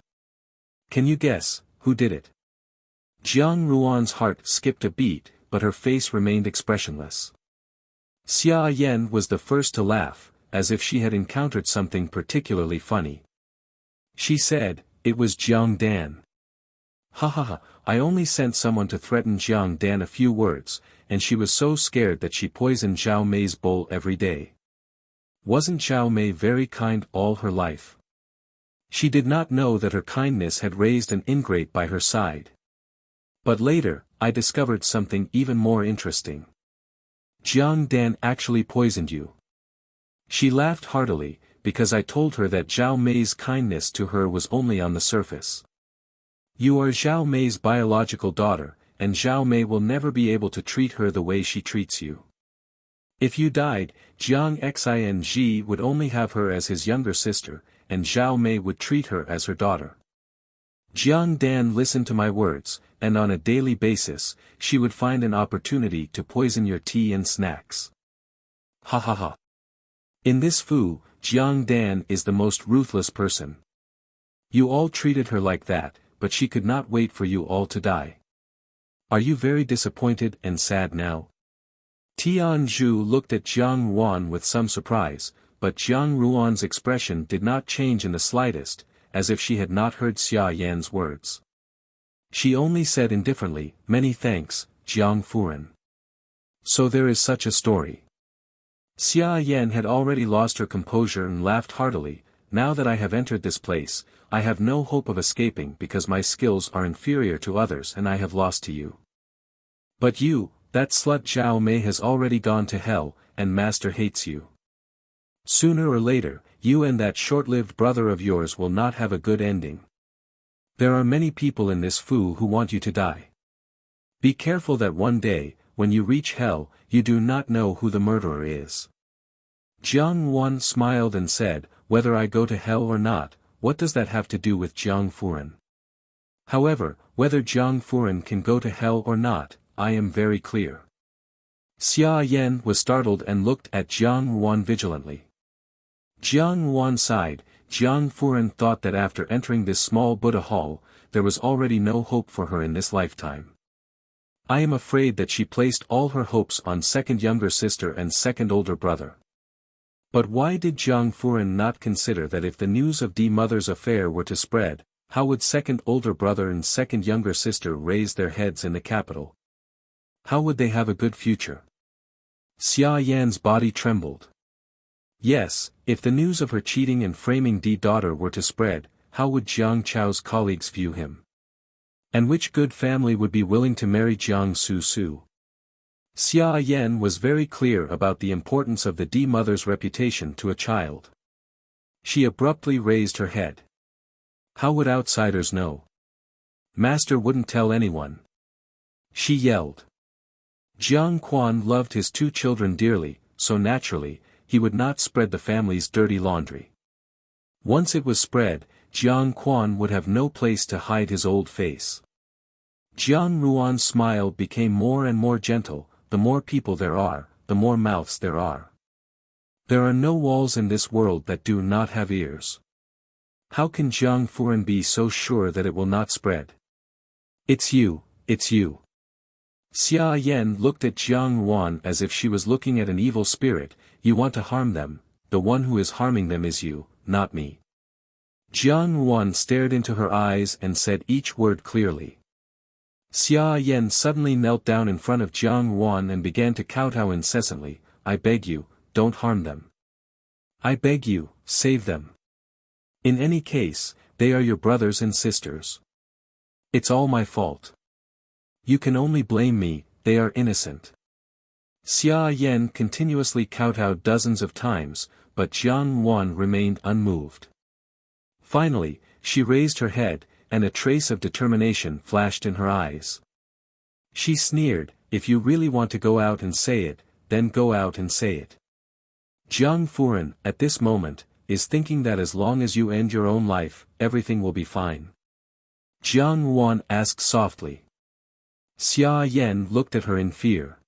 Can you guess who did it?" Jiang Ruan's heart skipped a beat, but her face remained expressionless. Xia Yan was the first to laugh, as if she had encountered something particularly funny. She said, "It was Jiang Dan." "Ha ha ha, I only sent someone to threaten Jiang Dan a few words, and she was so scared that she poisoned Zhao Mei's bowl every day. Wasn't Zhao Mei very kind all her life? She did not know that her kindness had raised an ingrate by her side. But later, I discovered something even more interesting. Jiang Dan actually poisoned you." She laughed heartily, because I told her that Zhao Mei's kindness to her was only on the surface. You are Zhao Mei's biological daughter, and Zhao Mei will never be able to treat her the way she treats you. If you died, Jiang Xing would only have her as his younger sister, and Zhao Mei would treat her as her daughter. Jiang Dan listened to my words, and on a daily basis, she would find an opportunity to poison your tea and snacks. Ha ha ha. In this Fu, Jiang Dan is the most ruthless person. You all treated her like that, but she could not wait for you all to die. Are you very disappointed and sad now?" Tianzhu looked at Jiang Ruan with some surprise, but Jiang Ruan's expression did not change in the slightest, as if she had not heard Xia Yan's words. She only said indifferently, "Many thanks, Jiang Furen. So there is such a story." Xia Yan had already lost her composure and laughed heartily. "Now that I have entered this place, I have no hope of escaping because my skills are inferior to others and I have lost to you. But you, that slut Zhao Mei has already gone to hell, and Master hates you. Sooner or later, you and that short-lived brother of yours will not have a good ending. There are many people in this Fu who want you to die. Be careful that one day, when you reach hell, you do not know who the murderer is." Jiang Wan smiled and said, "Whether I go to hell or not, what does that have to do with Jiang Furen? However, whether Jiang Furen can go to hell or not, I am very clear." Xia Yan was startled and looked at Jiang Wan vigilantly. Jiang Wan sighed. Jiang Furen thought that after entering this small Buddha hall, there was already no hope for her in this lifetime. I am afraid that she placed all her hopes on second younger sister and second older brother. But why did Jiang Furen not consider that if the news of D Mother's affair were to spread, how would second older brother and second younger sister raise their heads in the capital? How would they have a good future? Xia Yan's body trembled. Yes, if the news of her cheating and framing D daughter were to spread, how would Jiang Chao's colleagues view him? And which good family would be willing to marry Jiang Su? Xia Yan was very clear about the importance of the D mother's reputation to a child. She abruptly raised her head. How would outsiders know? Master wouldn't tell anyone. She yelled. Jiang Quan loved his two children dearly, so naturally, he would not spread the family's dirty laundry. Once it was spread, Jiang Quan would have no place to hide his old face. Jiang Ruan's smile became more and more gentle. The more people there are, the more mouths there are. There are no walls in this world that do not have ears. How can Jiang Furen be so sure that it will not spread? It's you, It's you. Xia Yan looked at Jiang Wan as if she was looking at an evil spirit. You want to harm them, the one who is harming them is you, not me. Jiang Wan stared into her eyes and said each word clearly. Xia Yan suddenly knelt down in front of Jiang Wan and began to kowtow incessantly. I beg you, don't harm them. I beg you, save them. In any case, they are your brothers and sisters. It's all my fault. You can only blame me, they are innocent. Xia Yan continuously kowtowed dozens of times, but Jiang Wan remained unmoved. Finally, she raised her head, and a trace of determination flashed in her eyes. She sneered, if you really want to go out and say it, then go out and say it. Jiang Furen, at this moment, is thinking that as long as you end your own life, everything will be fine. Jiang Wan asked softly. Xia Yan looked at her in fear.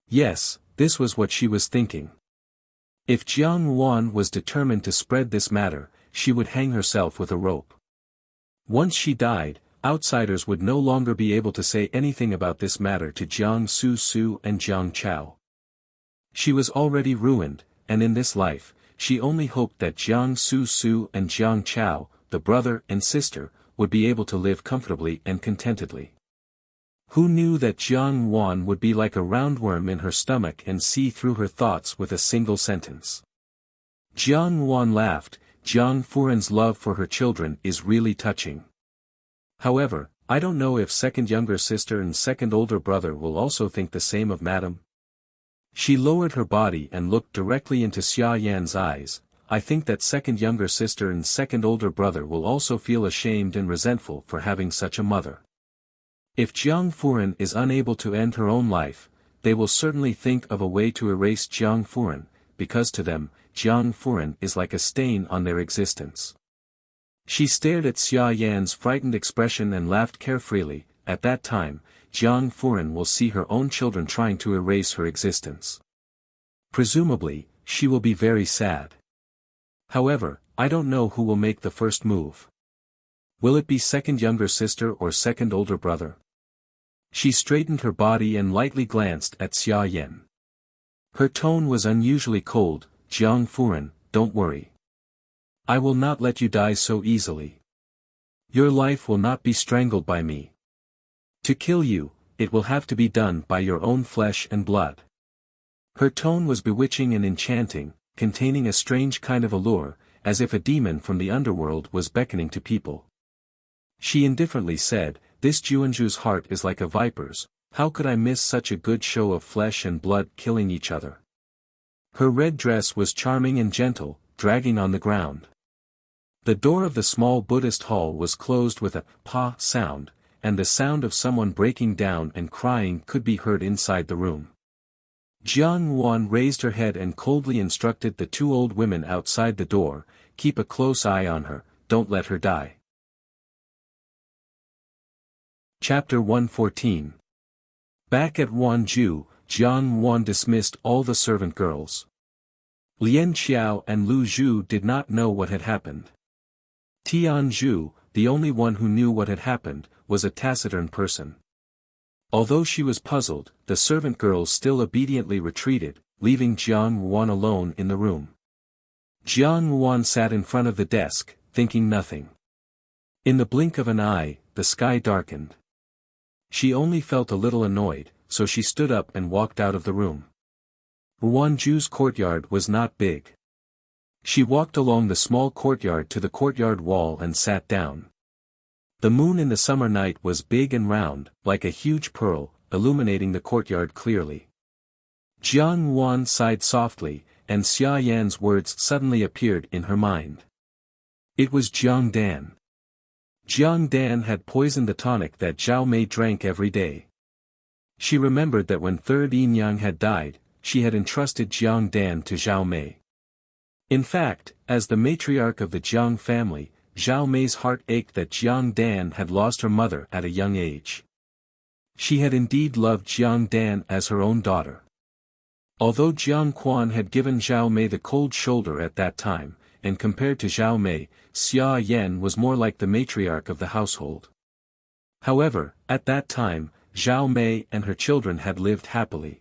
Yes, this was what she was thinking. If Jiang Wan was determined to spread this matter, she would hang herself with a rope. Once she died, outsiders would no longer be able to say anything about this matter to Jiang Su Su and Jiang Chao. She was already ruined, and in this life, she only hoped that Jiang Su Su and Jiang Chao, the brother and sister, would be able to live comfortably and contentedly. Who knew that Jiang Wan would be like a roundworm in her stomach and see through her thoughts with a single sentence? Jiang Wan laughed. Jiang Furen's love for her children is really touching. However, I don't know if second younger sister and second older brother will also think the same of madam. She lowered her body and looked directly into Xia Yan's eyes. I think that second younger sister and second older brother will also feel ashamed and resentful for having such a mother. If Jiang Furen is unable to end her own life, they will certainly think of a way to erase Jiang Furen, because to them, Jiang Furen is like a stain on their existence. She stared at Xia Yan's frightened expression and laughed carefreely. At that time, Jiang Furen will see her own children trying to erase her existence. Presumably, she will be very sad. However, I don't know who will make the first move. Will it be second younger sister or second older brother? She straightened her body and lightly glanced at Xia Yan. Her tone was unusually cold. Jiang Furen, don't worry. I will not let you die so easily. Your life will not be strangled by me. To kill you, it will have to be done by your own flesh and blood. Her tone was bewitching and enchanting, containing a strange kind of allure, as if a demon from the underworld was beckoning to people. She indifferently said, this Juanju's heart is like a viper's, how could I miss such a good show of flesh and blood killing each other? Her red dress was charming and gentle, dragging on the ground. The door of the small Buddhist hall was closed with a pa sound, and the sound of someone breaking down and crying could be heard inside the room. Jiang Wan raised her head and coldly instructed the two old women outside the door, keep a close eye on her, don't let her die. Chapter 114. Back at Wanju, Jiang Wan dismissed all the servant girls. Lian Xiao and Lu Zhu did not know what had happened. Tian Zhu, the only one who knew what had happened, was a taciturn person. Although she was puzzled, the servant girls still obediently retreated, leaving Jiang Wan alone in the room. Jiang Wan sat in front of the desk, thinking nothing. In the blink of an eye, the sky darkened. She only felt a little annoyed, so she stood up and walked out of the room. Wanju's courtyard was not big. She walked along the small courtyard to the courtyard wall and sat down. The moon in the summer night was big and round, like a huge pearl, illuminating the courtyard clearly. Jiang Wan sighed softly, and Xia Yan's words suddenly appeared in her mind. It was Jiang Dan. Jiang Dan had poisoned the tonic that Zhao Mei drank every day. She remembered that when third Yin Yang had died, she had entrusted Jiang Dan to Zhao Mei. In fact, as the matriarch of the Jiang family, Zhao Mei's heart ached that Jiang Dan had lost her mother at a young age. She had indeed loved Jiang Dan as her own daughter. Although Jiang Quan had given Zhao Mei the cold shoulder at that time, and compared to Zhao Mei, Xia Yan was more like the matriarch of the household. However, at that time, Zhao Mei and her children had lived happily.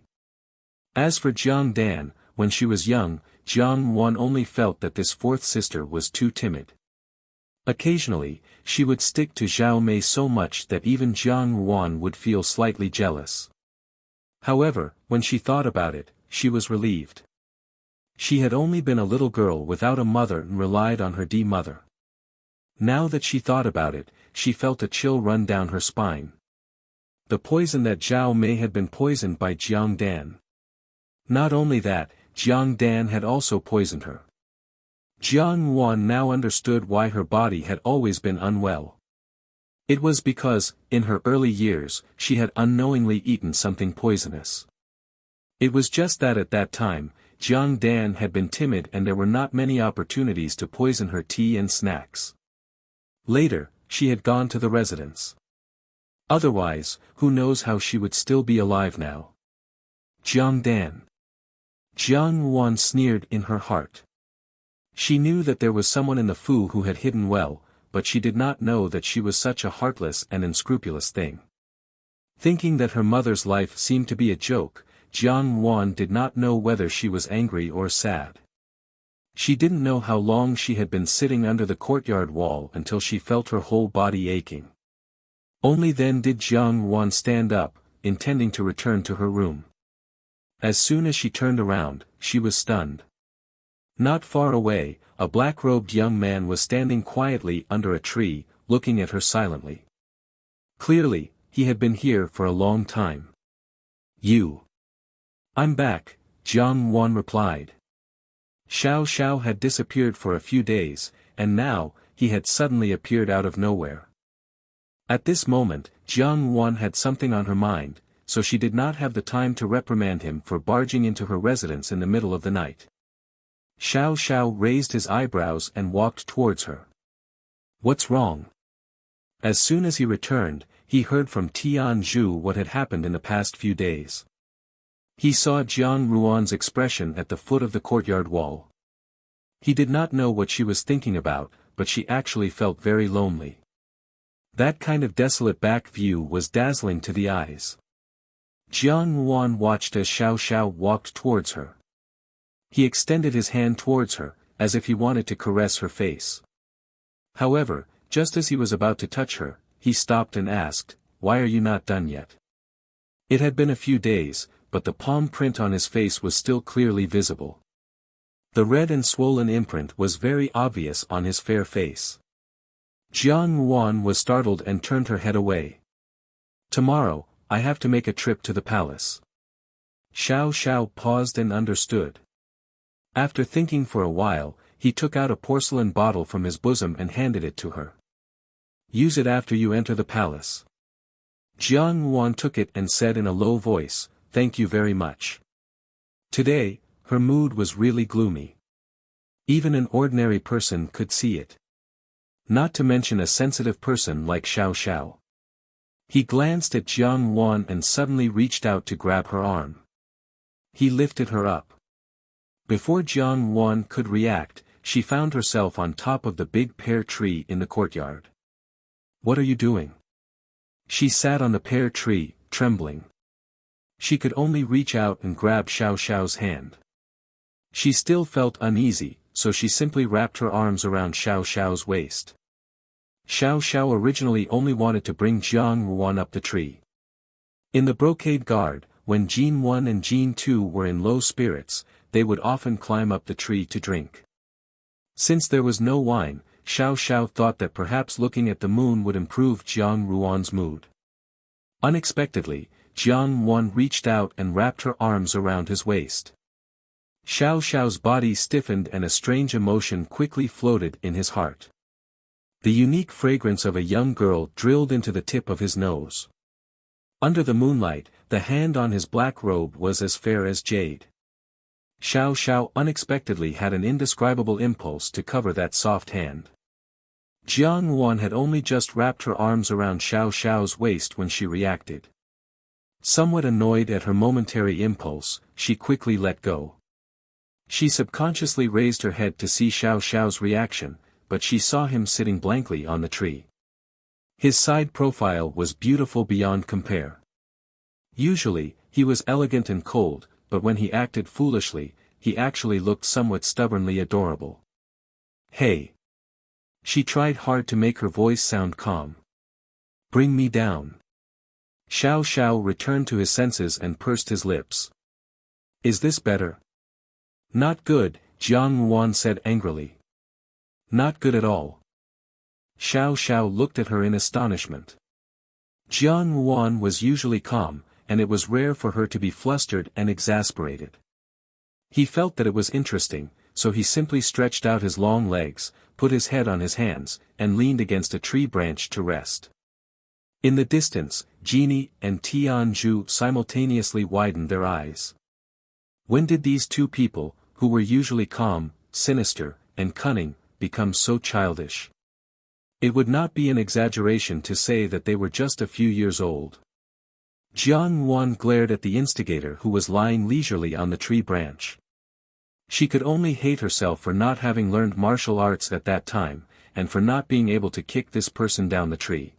As for Jiang Dan, when she was young, Jiang Wan only felt that this fourth sister was too timid. Occasionally, she would stick to Zhao Mei so much that even Jiang Wan would feel slightly jealous. However, when she thought about it, she was relieved. She had only been a little girl without a mother and relied on her mother. Now that she thought about it, she felt a chill run down her spine. The poison that Zhao Mei had been poisoned by Jiang Dan. Not only that, Jiang Dan had also poisoned her. Jiang Wan now understood why her body had always been unwell. It was because, in her early years, she had unknowingly eaten something poisonous. It was just that at that time, Jiang Dan had been timid and there were not many opportunities to poison her tea and snacks. Later, she had gone to the residence. Otherwise, who knows how she would still be alive now. Jiang Dan. Jiang Wan sneered in her heart. She knew that there was someone in the Fu who had hidden well, but she did not know that she was such a heartless and unscrupulous thing. Thinking that her mother's life seemed to be a joke, Jiang Wan did not know whether she was angry or sad. She didn't know how long she had been sitting under the courtyard wall until she felt her whole body aching. Only then did Jiang Wan stand up, intending to return to her room. As soon as she turned around, she was stunned. Not far away, a black-robed young man was standing quietly under a tree, looking at her silently. Clearly, he had been here for a long time. "You." "I'm back," Jiang Wan replied. Xiao Xiao had disappeared for a few days, and now, he had suddenly appeared out of nowhere. At this moment, Jiang Wan had something on her mind, so she did not have the time to reprimand him for barging into her residence in the middle of the night. Xiao Xiao raised his eyebrows and walked towards her. "What's wrong?" As soon as he returned, he heard from Tian Zhu what had happened in the past few days. He saw Jiang Ruan's expression at the foot of the courtyard wall. He did not know what she was thinking about, but she actually felt very lonely. That kind of desolate back view was dazzling to the eyes. Jiang Wan watched as Xiao Xiao walked towards her. He extended his hand towards her, as if he wanted to caress her face. However, just as he was about to touch her, he stopped and asked, "Why are you not done yet?" It had been a few days, but the palm print on his face was still clearly visible. The red and swollen imprint was very obvious on his fair face. Jiang Wan was startled and turned her head away. "Tomorrow, I have to make a trip to the palace." Xiao Xiao paused and understood. After thinking for a while, he took out a porcelain bottle from his bosom and handed it to her. "Use it after you enter the palace." Jiang Wan took it and said in a low voice, "Thank you very much." Today, her mood was really gloomy. Even an ordinary person could see it. Not to mention a sensitive person like Xiao Xiao. He glanced at Jiang Wan and suddenly reached out to grab her arm. He lifted her up. Before Jiang Wan could react, she found herself on top of the big pear tree in the courtyard. "What are you doing?" She sat on the pear tree, trembling. She could only reach out and grab Xiao Xiao's hand. She still felt uneasy, so she simply wrapped her arms around Xiao Xiao's waist. Xiao Xiao originally only wanted to bring Jiang Wan up the tree. In the brocade guard, when Jin 1 and Jin 2 were in low spirits, they would often climb up the tree to drink. Since there was no wine, Xiao Xiao thought that perhaps looking at the moon would improve Jiang Ruan's mood. Unexpectedly, Jiang Wan reached out and wrapped her arms around his waist. Xiao Xiao's body stiffened and a strange emotion quickly floated in his heart. The unique fragrance of a young girl drilled into the tip of his nose. Under the moonlight, the hand on his black robe was as fair as jade. Xiao Xiao unexpectedly had an indescribable impulse to cover that soft hand. Jiang Wan had only just wrapped her arms around Xiao Xiao's waist when she reacted. Somewhat annoyed at her momentary impulse, she quickly let go. She subconsciously raised her head to see Xiao Xiao's reaction, but she saw him sitting blankly on the tree. His side profile was beautiful beyond compare. Usually, he was elegant and cold, but when he acted foolishly, he actually looked somewhat stubbornly adorable. "Hey!" She tried hard to make her voice sound calm. "Bring me down." Xiao Xiao returned to his senses and pursed his lips. "Is this better?" "Not good," Jiang Wan said angrily. "Not good at all." Xiao Xiao looked at her in astonishment. Jiang Wan was usually calm, and it was rare for her to be flustered and exasperated. He felt that it was interesting, so he simply stretched out his long legs, put his head on his hands, and leaned against a tree branch to rest. In the distance, Genie and Tianzhu simultaneously widened their eyes. When did these two people, who were usually calm, sinister, and cunning, become so childish? It would not be an exaggeration to say that they were just a few years old. Jiang Wan glared at the instigator who was lying leisurely on the tree branch. She could only hate herself for not having learned martial arts at that time, and for not being able to kick this person down the tree.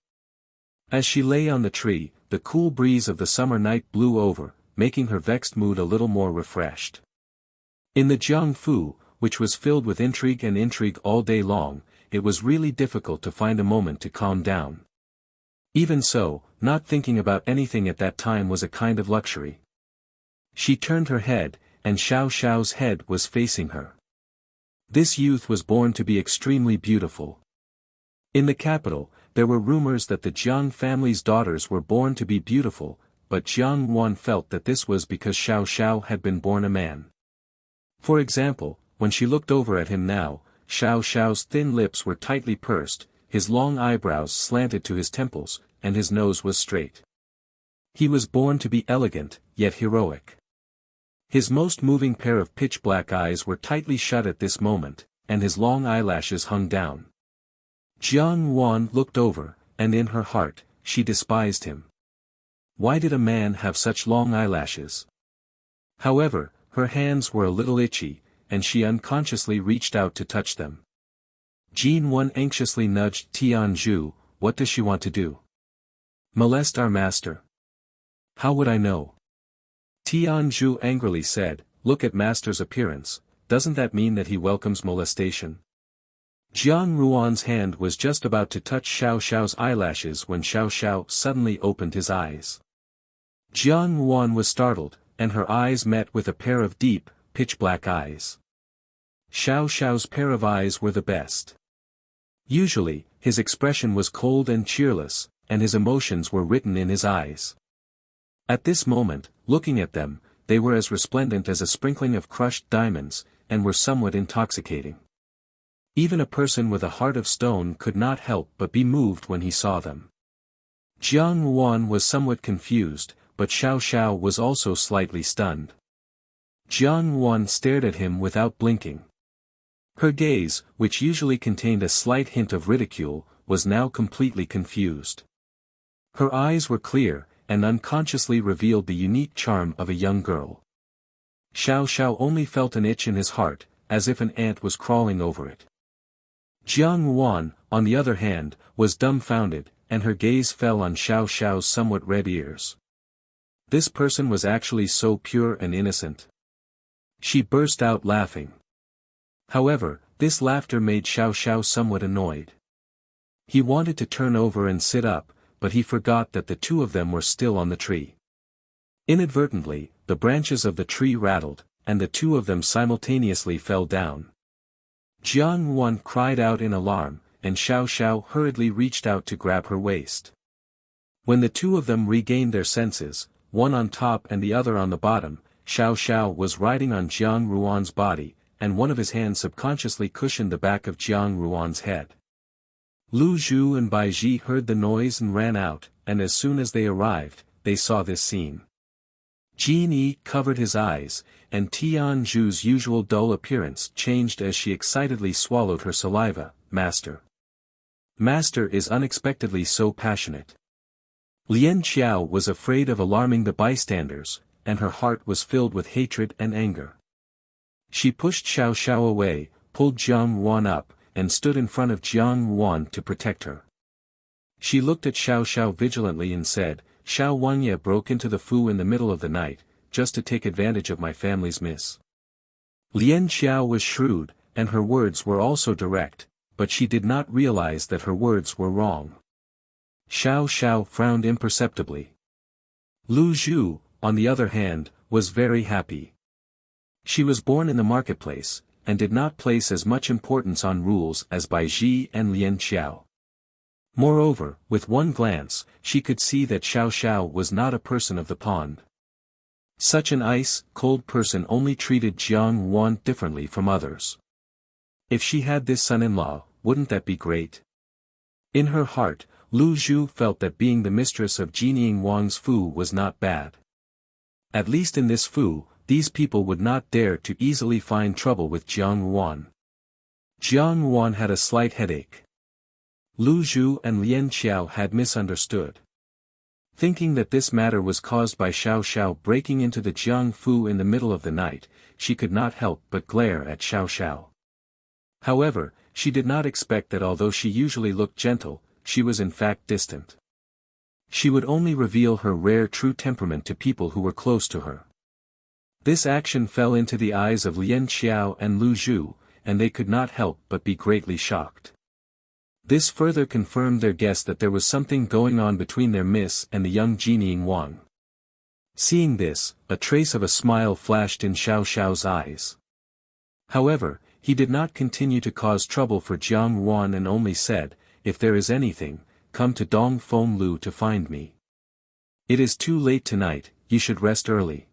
As she lay on the tree, the cool breeze of the summer night blew over, making her vexed mood a little more refreshed. In the Jiangfu, which was filled with intrigue all day long, it was really difficult to find a moment to calm down. Even so, not thinking about anything at that time was a kind of luxury. She turned her head, and Xiao Xiao's head was facing her. This youth was born to be extremely beautiful. In the capital, there were rumors that the Jiang family's daughters were born to be beautiful, but Jiang Wan felt that this was because Xiao Xiao had been born a man. For example, when she looked over at him now, Xiao Xiao's thin lips were tightly pursed, his long eyebrows slanted to his temples, and his nose was straight. He was born to be elegant, yet heroic. His most moving pair of pitch-black eyes were tightly shut at this moment, and his long eyelashes hung down. Jiang Wan looked over, and in her heart, she despised him. Why did a man have such long eyelashes? However, her hands were a little itchy, and she unconsciously reached out to touch them. Jin Wan anxiously nudged Tianzhu. "What does she want to do? Molest our master?" "How would I know?" Tianzhu angrily said, "Look at master's appearance, doesn't that mean that he welcomes molestation?" Jiang Ruan's hand was just about to touch Xiao Xiao's eyelashes when Xiao Xiao suddenly opened his eyes. Jiang Ruan was startled, and her eyes met with a pair of deep, pitch-black eyes. Xiao Xiao's pair of eyes were the best. Usually, his expression was cold and cheerless, and his emotions were written in his eyes. At this moment, looking at them, they were as resplendent as a sprinkling of crushed diamonds, and were somewhat intoxicating. Even a person with a heart of stone could not help but be moved when he saw them. Jiang Wan was somewhat confused, but Xiao Xiao was also slightly stunned. Jiang Wan stared at him without blinking. Her gaze, which usually contained a slight hint of ridicule, was now completely confused. Her eyes were clear, and unconsciously revealed the unique charm of a young girl. Xiao Xiao only felt an itch in his heart, as if an ant was crawling over it. Jiang Wan, on the other hand, was dumbfounded, and her gaze fell on Xiao Xiao's somewhat red ears. This person was actually so pure and innocent. She burst out laughing. However, this laughter made Xiao Xiao somewhat annoyed. He wanted to turn over and sit up, but he forgot that the two of them were still on the tree. Inadvertently, the branches of the tree rattled, and the two of them simultaneously fell down. Jiang Wan cried out in alarm, and Xiao Xiao hurriedly reached out to grab her waist. When the two of them regained their senses, one on top and the other on the bottom, Xiao Xiao was riding on Jiang Ruan's body, and one of his hands subconsciously cushioned the back of Jiang Ruan's head. Lu Zhu and Bai Ji heard the noise and ran out, and as soon as they arrived, they saw this scene. Jin Yi covered his eyes, and Tianzhu's usual dull appearance changed as she excitedly swallowed her saliva. "Master. Master is unexpectedly so passionate." Lian Qiao was afraid of alarming the bystanders, and her heart was filled with hatred and anger. She pushed Xiao Xiao away, pulled Jiang Wan up, and stood in front of Jiang Wan to protect her. She looked at Xiao Xiao vigilantly and said, Xiao Wangye broke into the Fu in the middle of the night, just to take advantage of my family's miss. Lian Xiao was shrewd, and her words were also direct, but she did not realize that her words were wrong. Xiao Xiao frowned imperceptibly. Lu Zhu, on the other hand, was very happy. She was born in the marketplace, and did not place as much importance on rules as Bai Ji and Lian Xiao. Moreover, with one glance, she could see that Xiao Xiao was not a person of the pond. Such an ice-cold person only treated Jiang Wan differently from others. If she had this son-in-law, wouldn't that be great? In her heart, Lu Zhu felt that being the mistress of Jining Wang's Fu was not bad. At least in this Fu, these people would not dare to easily find trouble with Jiang Wan. Jiang Wan had a slight headache. Lu Zhu and Lian Xiao had misunderstood. Thinking that this matter was caused by Xiao Xiao breaking into the Jiang Fu in the middle of the night, she could not help but glare at Xiao Xiao. However, she did not expect that although she usually looked gentle, she was in fact distant. She would only reveal her rare true temperament to people who were close to her. This action fell into the eyes of Lian Xiao and Lu Zhu, and they could not help but be greatly shocked. This further confirmed their guess that there was something going on between their miss and the young Jining Wang. Seeing this, a trace of a smile flashed in Xiao Xiao's eyes. However, he did not continue to cause trouble for Jiang Wan and only said, if there is anything, come to Dong Feng Lu to find me. It is too late tonight, you should rest early.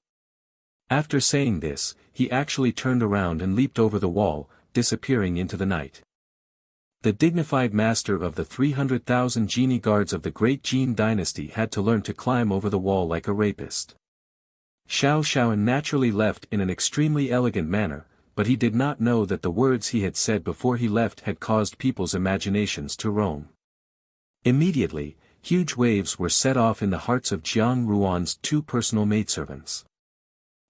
After saying this, he actually turned around and leaped over the wall, disappearing into the night. The dignified master of the 300,000 genie guards of the great Jin dynasty had to learn to climb over the wall like a rapist. Xiao Xiao naturally left in an extremely elegant manner, but he did not know that the words he had said before he left had caused people's imaginations to roam. Immediately, huge waves were set off in the hearts of Jiang Ruan's two personal maidservants.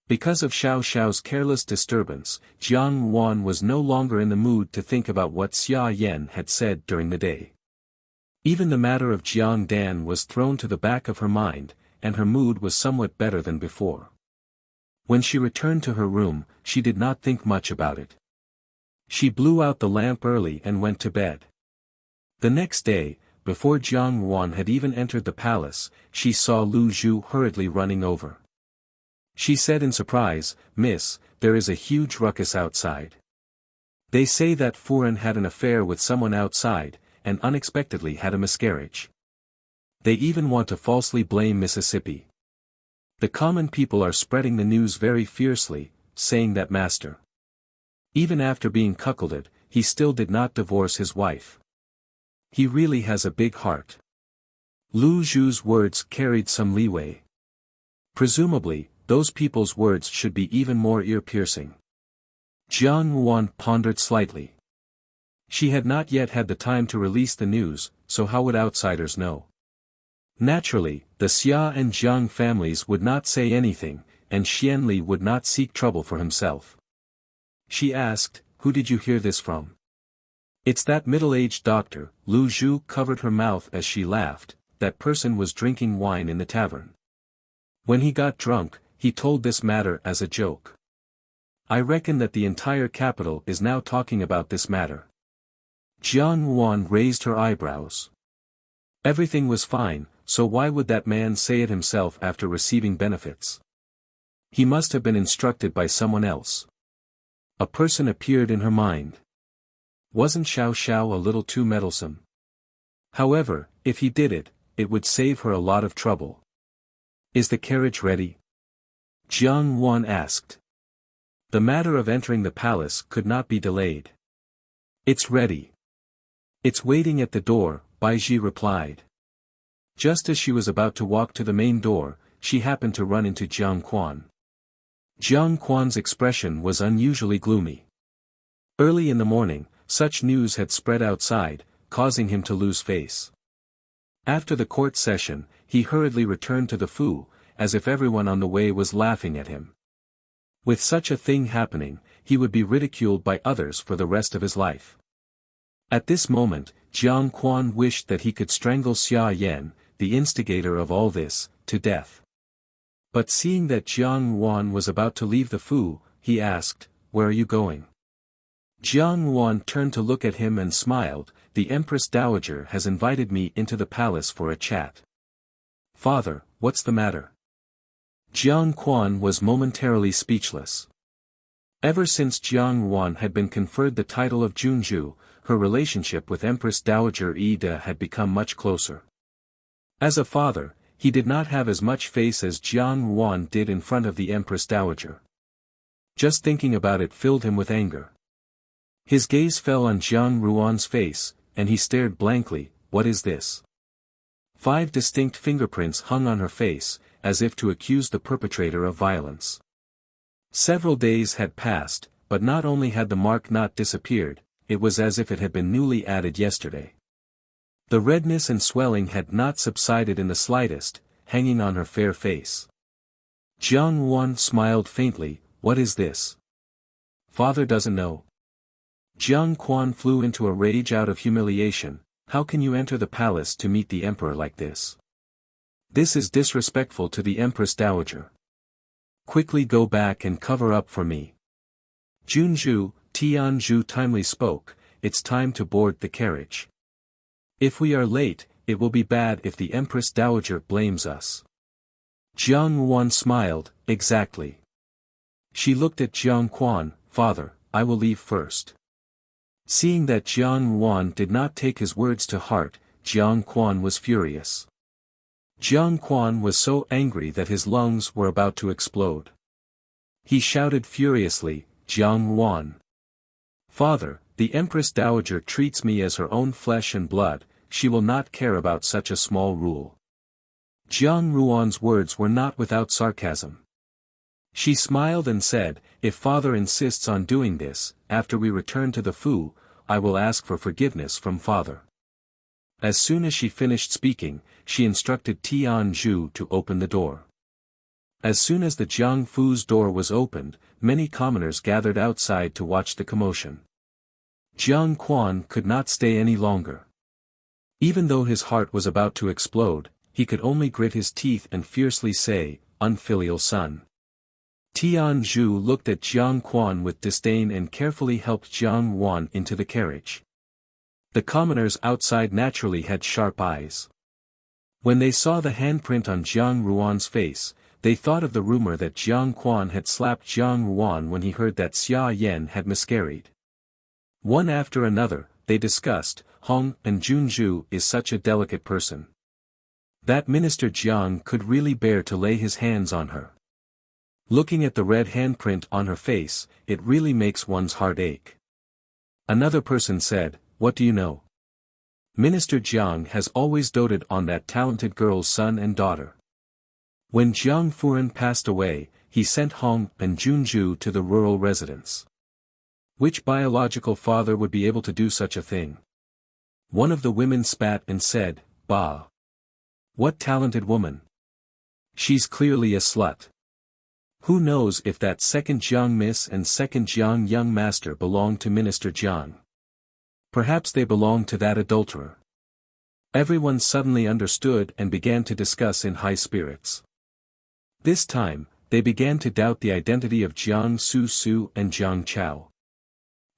Because of Xiao Xiao's careless disturbance, Jiang Wan was no longer in the mood to think about what Xia Yan had said during the day. Even the matter of Jiang Dan was thrown to the back of her mind, and her mood was somewhat better than before. When she returned to her room, she did not think much about it. She blew out the lamp early and went to bed. The next day, before Jiang Wan had even entered the palace, she saw Lu Zhu hurriedly running over. She said in surprise, Miss, there is a huge ruckus outside. They say that Furen had an affair with someone outside, and unexpectedly had a miscarriage. They even want to falsely blame Mississippi. The common people are spreading the news very fiercely, saying that Master, even after being cuckolded, he still did not divorce his wife. He really has a big heart. Lu Zhu's words carried some leeway. Presumably, those people's words should be even more ear-piercing. Jiang Wan pondered slightly. She had not yet had the time to release the news, so how would outsiders know? Naturally, the Xia and Jiang families would not say anything, and Xianli would not seek trouble for himself. She asked, who did you hear this from? It's that middle-aged doctor. Lu Zhu covered her mouth as she laughed. That person was drinking wine in the tavern. When he got drunk, he told this matter as a joke. I reckon that the entire capital is now talking about this matter. Jiang Wan raised her eyebrows. Everything was fine, so why would that man say it himself after receiving benefits? He must have been instructed by someone else. A person appeared in her mind. Wasn't Xiao Xiao a little too meddlesome? However, if he did it, it would save her a lot of trouble. Is the carriage ready? Jiang Wan asked. The matter of entering the palace could not be delayed. It's ready. It's waiting at the door, Baiji replied. Just as she was about to walk to the main door, she happened to run into Jiang Quan. Jiang Quan's expression was unusually gloomy. Early in the morning, such news had spread outside, causing him to lose face. After the court session, he hurriedly returned to the Fu, as if everyone on the way was laughing at him. With such a thing happening, he would be ridiculed by others for the rest of his life. At this moment, Jiang Quan wished that he could strangle Xia Yan, the instigator of all this, to death. But seeing that Jiang Wan was about to leave the Fu, he asked, "Where are you going?" Jiang Wan turned to look at him and smiled, "The Empress Dowager has invited me into the palace for a chat." "Father, what's the matter?" Jiang Quan was momentarily speechless. Ever since Jiang Wan had been conferred the title of Junju, her relationship with Empress Dowager Ida had become much closer. As a father, he did not have as much face as Jiang Wan did in front of the Empress Dowager. Just thinking about it filled him with anger. His gaze fell on Jiang Ruan's face, and he stared blankly. "What is this?" 5 distinct fingerprints hung on her face, as if to accuse the perpetrator of violence. Several days had passed, but not only had the mark not disappeared, it was as if it had been newly added yesterday. The redness and swelling had not subsided in the slightest, hanging on her fair face. Jiang Wan smiled faintly. "What is this?" "Father doesn't know." Jiang Quan flew into a rage out of humiliation. "How can you enter the palace to meet the emperor like this? This is disrespectful to the Empress Dowager. Quickly go back and cover up for me." "Junju," Tianzhu timely spoke, "it's time to board the carriage. If we are late, it will be bad if the Empress Dowager blames us." Jiang Wan smiled. "Exactly." She looked at Jiang Quan. "Father, I will leave first." Seeing that Jiang Wan did not take his words to heart, Jiang Quan was furious. Jiang Quan was so angry that his lungs were about to explode. He shouted furiously, "Jiang Wan! Father, the Empress Dowager treats me as her own flesh and blood, she will not care about such a small rule." Jiang Ruan's words were not without sarcasm. She smiled and said, "If father insists on doing this, after we return to the Fu, I will ask for forgiveness from father." As soon as she finished speaking, she instructed Tianzhu to open the door. As soon as the Jiang Fu's door was opened, many commoners gathered outside to watch the commotion. Jiang Quan could not stay any longer. Even though his heart was about to explode, he could only grit his teeth and fiercely say, "Unfilial son." Tianzhu looked at Jiang Quan with disdain and carefully helped Jiang Wan into the carriage. The commoners outside naturally had sharp eyes. When they saw the handprint on Jiang Ruan's face, they thought of the rumor that Jiang Quan had slapped Jiang Wan when he heard that Xia Yan had miscarried. One after another, they discussed, "Hong and Junju is such a delicate person. That Minister Jiang could really bear to lay his hands on her. Looking at the red handprint on her face, it really makes one's heart ache." Another person said, "What do you know? Minister Jiang has always doted on that talented girl's son and daughter. When Jiang Furen passed away, he sent Hong and Junju to the rural residence. Which biological father would be able to do such a thing?" One of the women spat and said, "Bah! What talented woman! She's clearly a slut. Who knows if that second Jiang Miss and second Jiang Young Master belong to Minister Jiang? Perhaps they belong to that adulterer." Everyone suddenly understood and began to discuss in high spirits. This time, they began to doubt the identity of Jiang Su Su and Jiang Chao.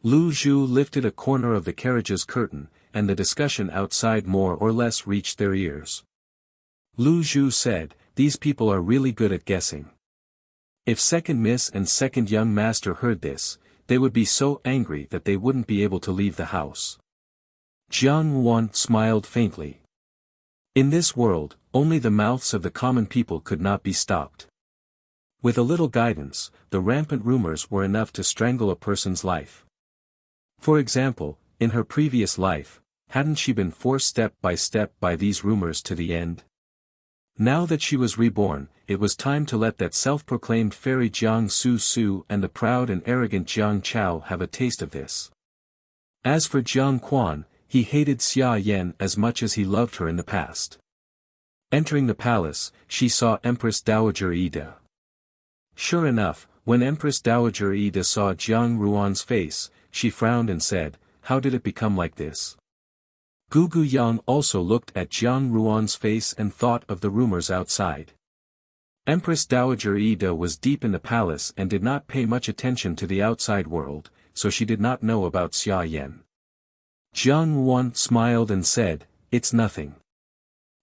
Lu Zhu lifted a corner of the carriage's curtain, and the discussion outside more or less reached their ears. Lu Zhu said, "These people are really good at guessing. If second Miss and second Young Master heard this, they would be so angry that they wouldn't be able to leave the house." Jiang Wan smiled faintly. In this world, only the mouths of the common people could not be stopped. With a little guidance, the rampant rumors were enough to strangle a person's life. For example, in her previous life, hadn't she been forced step by these rumors to the end? Now that she was reborn, it was time to let that self-proclaimed fairy Jiang Su Su and the proud and arrogant Jiang Chao have a taste of this. As for Jiang Quan, he hated Xia Yan as much as he loved her in the past. Entering the palace, she saw Empress Dowager Ida. Sure enough, when Empress Dowager Ida saw Jiang Ruan's face, she frowned and said, "How did it become like this?" Gu Guyang also looked at Jiang Ruan's face and thought of the rumors outside. Empress Dowager Ida was deep in the palace and did not pay much attention to the outside world, so she did not know about Xia Yan. Jiang Ruan smiled and said, "It's nothing."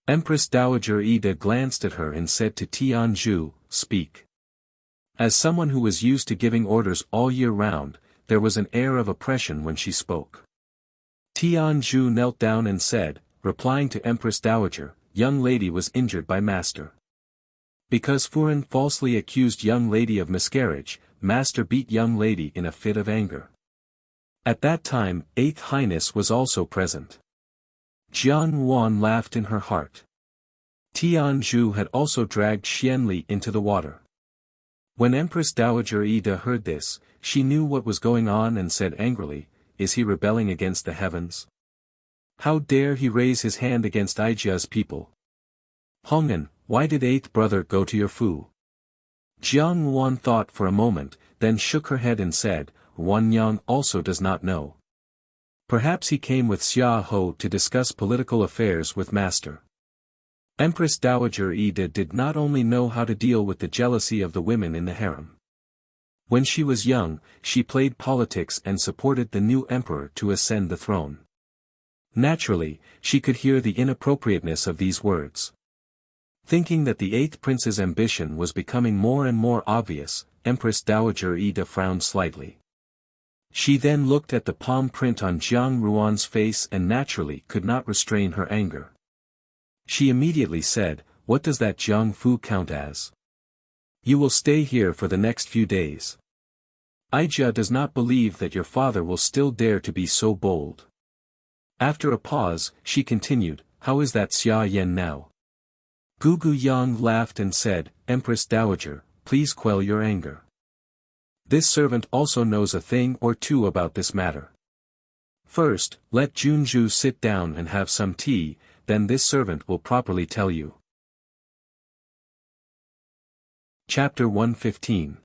Empress Dowager Ida glanced at her and said to Tianzhu, "Speak." As someone who was used to giving orders all year round, there was an air of oppression when she spoke. Tianzhu knelt down and said, replying to Empress Dowager, "Young lady was injured by master." Because Furan falsely accused young lady of miscarriage, master beat young lady in a fit of anger. At that time, 8th Highness was also present. Jiang Ruan laughed in her heart. Tianzhu had also dragged Xianli into the water. When Empress Dowager Ida heard this, she knew what was going on and said angrily, "Is he rebelling against the heavens? How dare he raise his hand against Aijia's people? Hong'an, why did 8th brother go to your fu?" Jiang Ruan thought for a moment, then shook her head and said, "Wan Yang also does not know. Perhaps he came with Xia Ho to discuss political affairs with master." Empress Dowager Ida did not only know how to deal with the jealousy of the women in the harem. When she was young, she played politics and supported the new emperor to ascend the throne. Naturally, she could hear the inappropriateness of these words. Thinking that the 8th prince's ambition was becoming more and more obvious, Empress Dowager Ida frowned slightly. She then looked at the palm print on Jiang Ruan's face and naturally could not restrain her anger. She immediately said, "What does that Jiang Fu count as? You will stay here for the next few days. Aijia does not believe that your father will still dare to be so bold." After a pause, she continued, "How is that Xia Yan now?" Gu Guyang laughed and said, "Empress Dowager, please quell your anger. This servant also knows a thing or two about this matter. First, let Junju sit down and have some tea, then this servant will properly tell you." Chapter 115.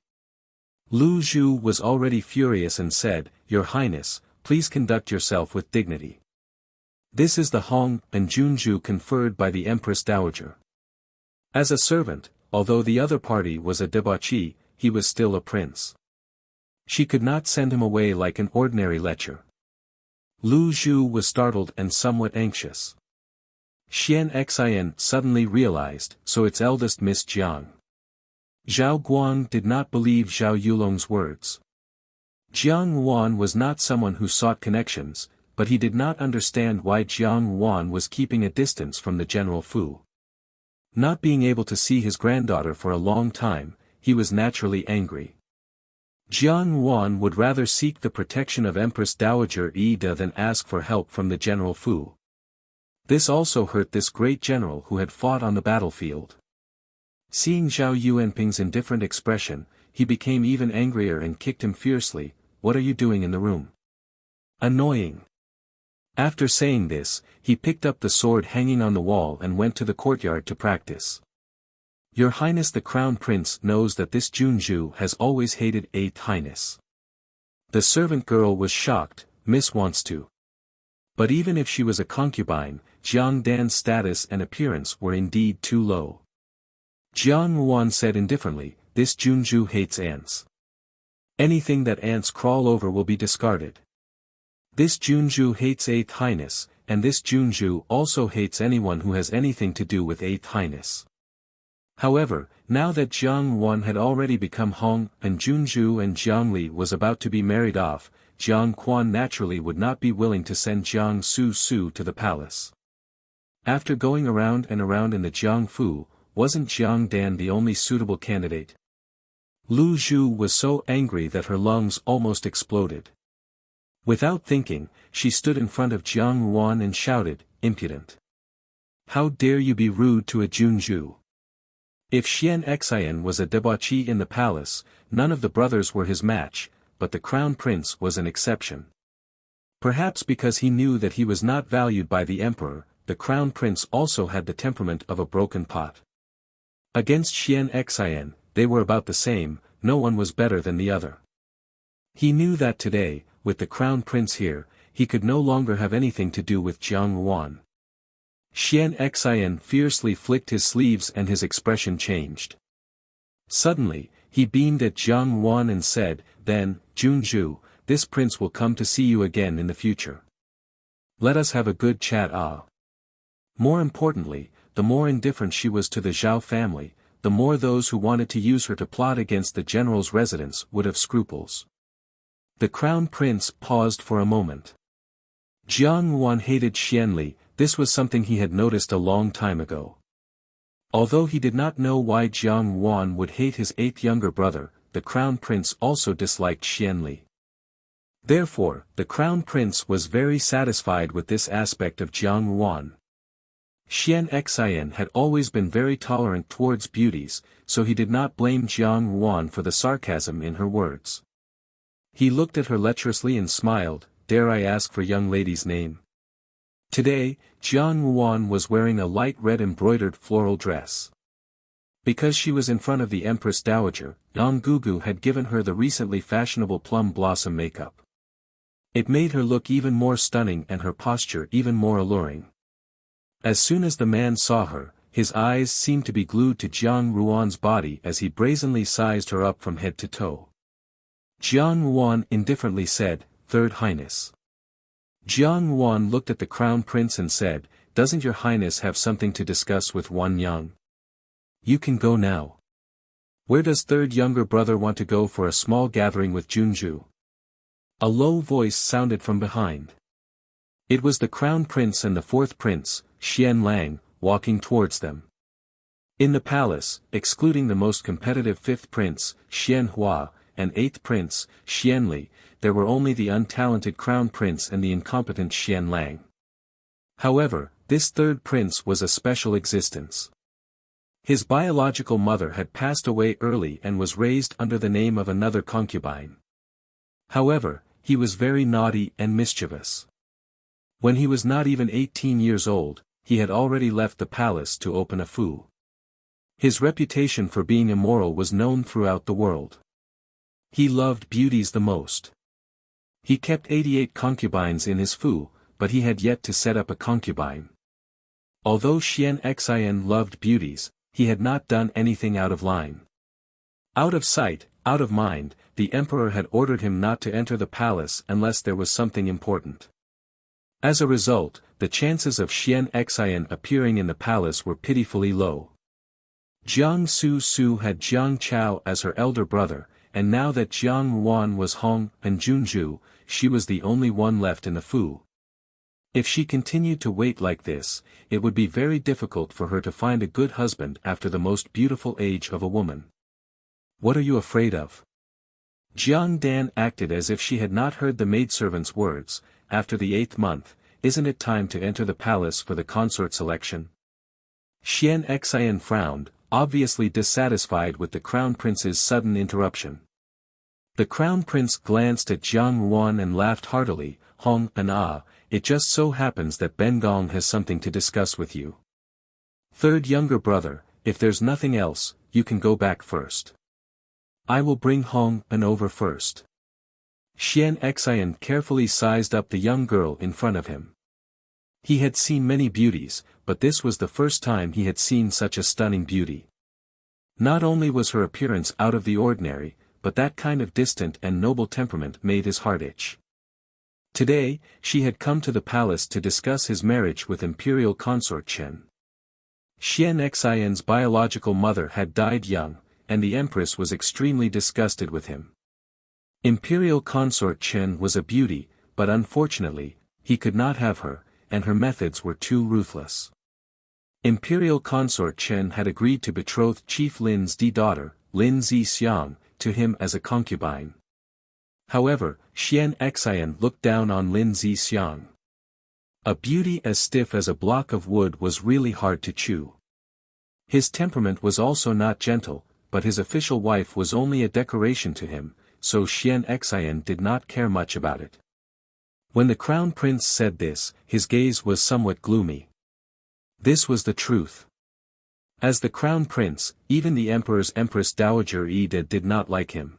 Lu Zhu was already furious and said, "Your Highness, please conduct yourself with dignity. This is the Hong and Junju conferred by the Empress Dowager. As a servant, although the other party was a debauchee, he was still a prince. She could not send him away like an ordinary lecher." Lu Zhu was startled and somewhat anxious. Xian Xian suddenly realized, so its eldest Miss Jiang. Zhao Guang did not believe Zhao Yulong's words. Jiang Ruan was not someone who sought connections, but he did not understand why Jiang Ruan was keeping a distance from the General Fu. Not being able to see his granddaughter for a long time, he was naturally angry. Jiang Ruan would rather seek the protection of Empress Dowager Ida than ask for help from the General Fu. This also hurt this great general who had fought on the battlefield. Seeing Zhao Yuanping's indifferent expression, he became even angrier and kicked him fiercely. "What are you doing in the room? Annoying." After saying this, he picked up the sword hanging on the wall and went to the courtyard to practice. "Your Highness the Crown Prince knows that this Junju has always hated 8th Highness." The servant girl was shocked. "Miss wants to." But even if she was a concubine, Jiang Dan's status and appearance were indeed too low. Jiang Ruan said indifferently, "This Junju hates ants. Anything that ants crawl over will be discarded. This Junju hates 8th Highness, and this Junju also hates anyone who has anything to do with 8th Highness." However, now that Jiang Ruan had already become Hong and Junju and Jiangli was about to be married off, Jiang Quan naturally would not be willing to send Jiang Su to the palace. After going around and around in the Jiang Fu, wasn't Jiang Dan the only suitable candidate? Lu Zhu was so angry that her lungs almost exploded. Without thinking, she stood in front of Jiang Ruan and shouted, "Impudent! How dare you be rude to a Junju?" If Xian Xian was a debauchee in the palace, none of the brothers were his match, but the crown prince was an exception. Perhaps because he knew that he was not valued by the emperor, the crown prince also had the temperament of a broken pot. Against Xian Xian, they were about the same, no one was better than the other. He knew that today, with the crown prince here, he could no longer have anything to do with Jiang Yuan. Xian Xian fiercely flicked his sleeves and his expression changed. Suddenly, he beamed at Jiang Yuan and said, "Then, Junju, this prince will come to see you again in the future. Let us have a good chat." More importantly, the more indifferent she was to the Zhao family, the more those who wanted to use her to plot against the general's residence would have scruples. The crown prince paused for a moment. Jiang Yuan hated Xianli. This was something he had noticed a long time ago. Although he did not know why Jiang Yuan would hate his 8th younger brother, the crown prince also disliked Xianli. Therefore, the crown prince was very satisfied with this aspect of Jiang Yuan. Xian Xian had always been very tolerant towards beauties, so he did not blame Jiang Yuan for the sarcasm in her words. He looked at her lecherously and smiled. "Dare I ask for young lady's name?" Today, Jiang Yuan was wearing a light red embroidered floral dress. Because she was in front of the Empress Dowager, Yang Gugu had given her the recently fashionable plum blossom makeup. It made her look even more stunning and her posture even more alluring. As soon as the man saw her, his eyes seemed to be glued to Jiang Yuan's body as he brazenly sized her up from head to toe. Jiang Yuan indifferently said, "Third Highness." Jiang Yuan looked at the crown prince and said, "Doesn't your highness have something to discuss with Wan Yang? You can go now. Where does third younger brother want to go for a small gathering with Junju?" A low voice sounded from behind. It was the crown prince and the fourth prince, Xian Lang, walking towards them. In the palace, excluding the most competitive fifth prince, Xian Hua, and eighth prince, Xianli, there were only the untalented crown prince and the incompetent Xian Lang. However, this third prince was a special existence. His biological mother had passed away early and was raised under the name of another concubine. However, he was very naughty and mischievous. When he was not even 18 years old, he had already left the palace to open a fu. His reputation for being immoral was known throughout the world. He loved beauties the most. He kept 88 concubines in his fu, but he had yet to set up a concubine. Although Xian Xian loved beauties, he had not done anything out of line. Out of sight, out of mind, the emperor had ordered him not to enter the palace unless there was something important. As a result, the chances of Xian Xian appearing in the palace were pitifully low. Jiang Su had Jiang Chao as her elder brother, and now that Jiang Yuan was Hong and Junju, she was the only one left in the fu. If she continued to wait like this, it would be very difficult for her to find a good husband after the most beautiful age of a woman. "What are you afraid of?" Jiang Dan acted as if she had not heard the maidservant's words. "After the 8th month, isn't it time to enter the palace for the consort selection?" Xian Xian frowned, obviously dissatisfied with the crown prince's sudden interruption. The crown prince glanced at Jiang Yuan and laughed heartily. "Hong and it just so happens that Ben Gong has something to discuss with you. Third younger brother, if there's nothing else, you can go back first. I will bring Hong and over first." Xian Xian carefully sized up the young girl in front of him. He had seen many beauties, but this was the first time he had seen such a stunning beauty. Not only was her appearance out of the ordinary, but that kind of distant and noble temperament made his heart itch. Today, she had come to the palace to discuss his marriage with Imperial Consort Chen. Xian Xian's biological mother had died young, and the empress was extremely disgusted with him. Imperial Consort Chen was a beauty, but unfortunately, he could not have her, and her methods were too ruthless. Imperial Consort Chen had agreed to betroth Chief Lin Zi's daughter, Lin Zixiang, to him as a concubine. However, Xian Xian looked down on Lin Zixiang. A beauty as stiff as a block of wood was really hard to chew. His temperament was also not gentle, but his official wife was only a decoration to him, so Xian Xian did not care much about it. When the crown prince said this, his gaze was somewhat gloomy. This was the truth. As the crown prince, even the emperor's Empress Dowager Ida did not like him.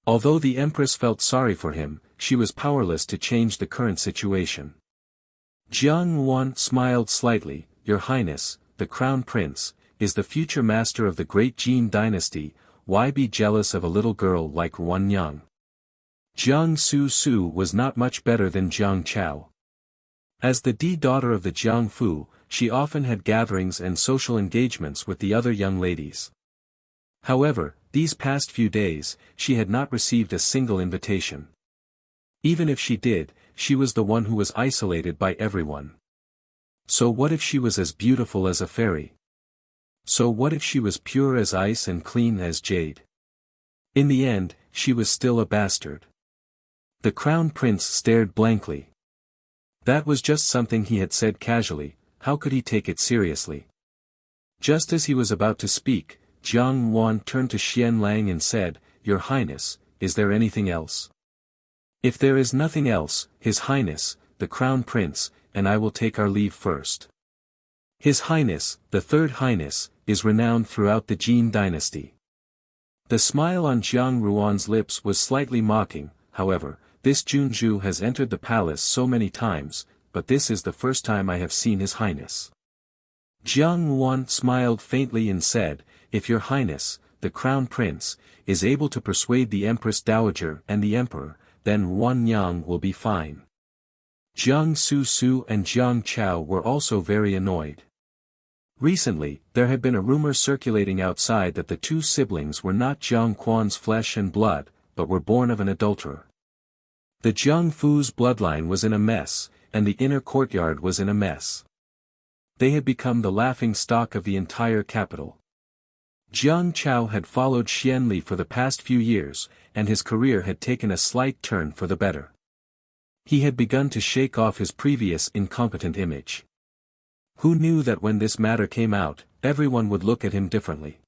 Although the empress felt sorry for him, she was powerless to change the current situation. Jiang Yuan smiled slightly. "Your Highness, the Crown Prince, is the future master of the great Jin dynasty, why be jealous of a little girl like Wan Yang?" Jiang Su was not much better than Jiang Chao. As the daughter of the Jiang Fu, she often had gatherings and social engagements with the other young ladies. However, these past few days, she had not received a single invitation. Even if she did, she was the one who was isolated by everyone. So what if she was as beautiful as a fairy? So what if she was pure as ice and clean as jade? In the end, she was still a bastard. The Crown Prince stared blankly. That was just something he had said casually, how could he take it seriously? Just as he was about to speak, Jiang Yuan turned to Xian Lang and said, "Your Highness, is there anything else?" "If there is nothing else, His Highness, the Crown Prince, and I will take our leave first. His Highness, the Third Highness, is renowned throughout the Jin dynasty." The smile on Jiang Yuan's lips was slightly mocking. "However, this Junju has entered the palace so many times, but this is the first time I have seen His Highness." Jiang Yuan smiled faintly and said, "If Your Highness, the Crown Prince, is able to persuade the Empress Dowager and the Emperor, then Wan Yang will be fine." Jiang Su and Jiang Chao were also very annoyed. Recently, there had been a rumor circulating outside that the two siblings were not Jiang Quan's flesh and blood, but were born of an adulterer. The Jiang Fu's bloodline was in a mess, and the inner courtyard was in a mess. They had become the laughing stock of the entire capital. Jiang Chao had followed Xian Li for the past few years, and his career had taken a slight turn for the better. He had begun to shake off his previous incompetent image. Who knew that when this matter came out, everyone would look at him differently?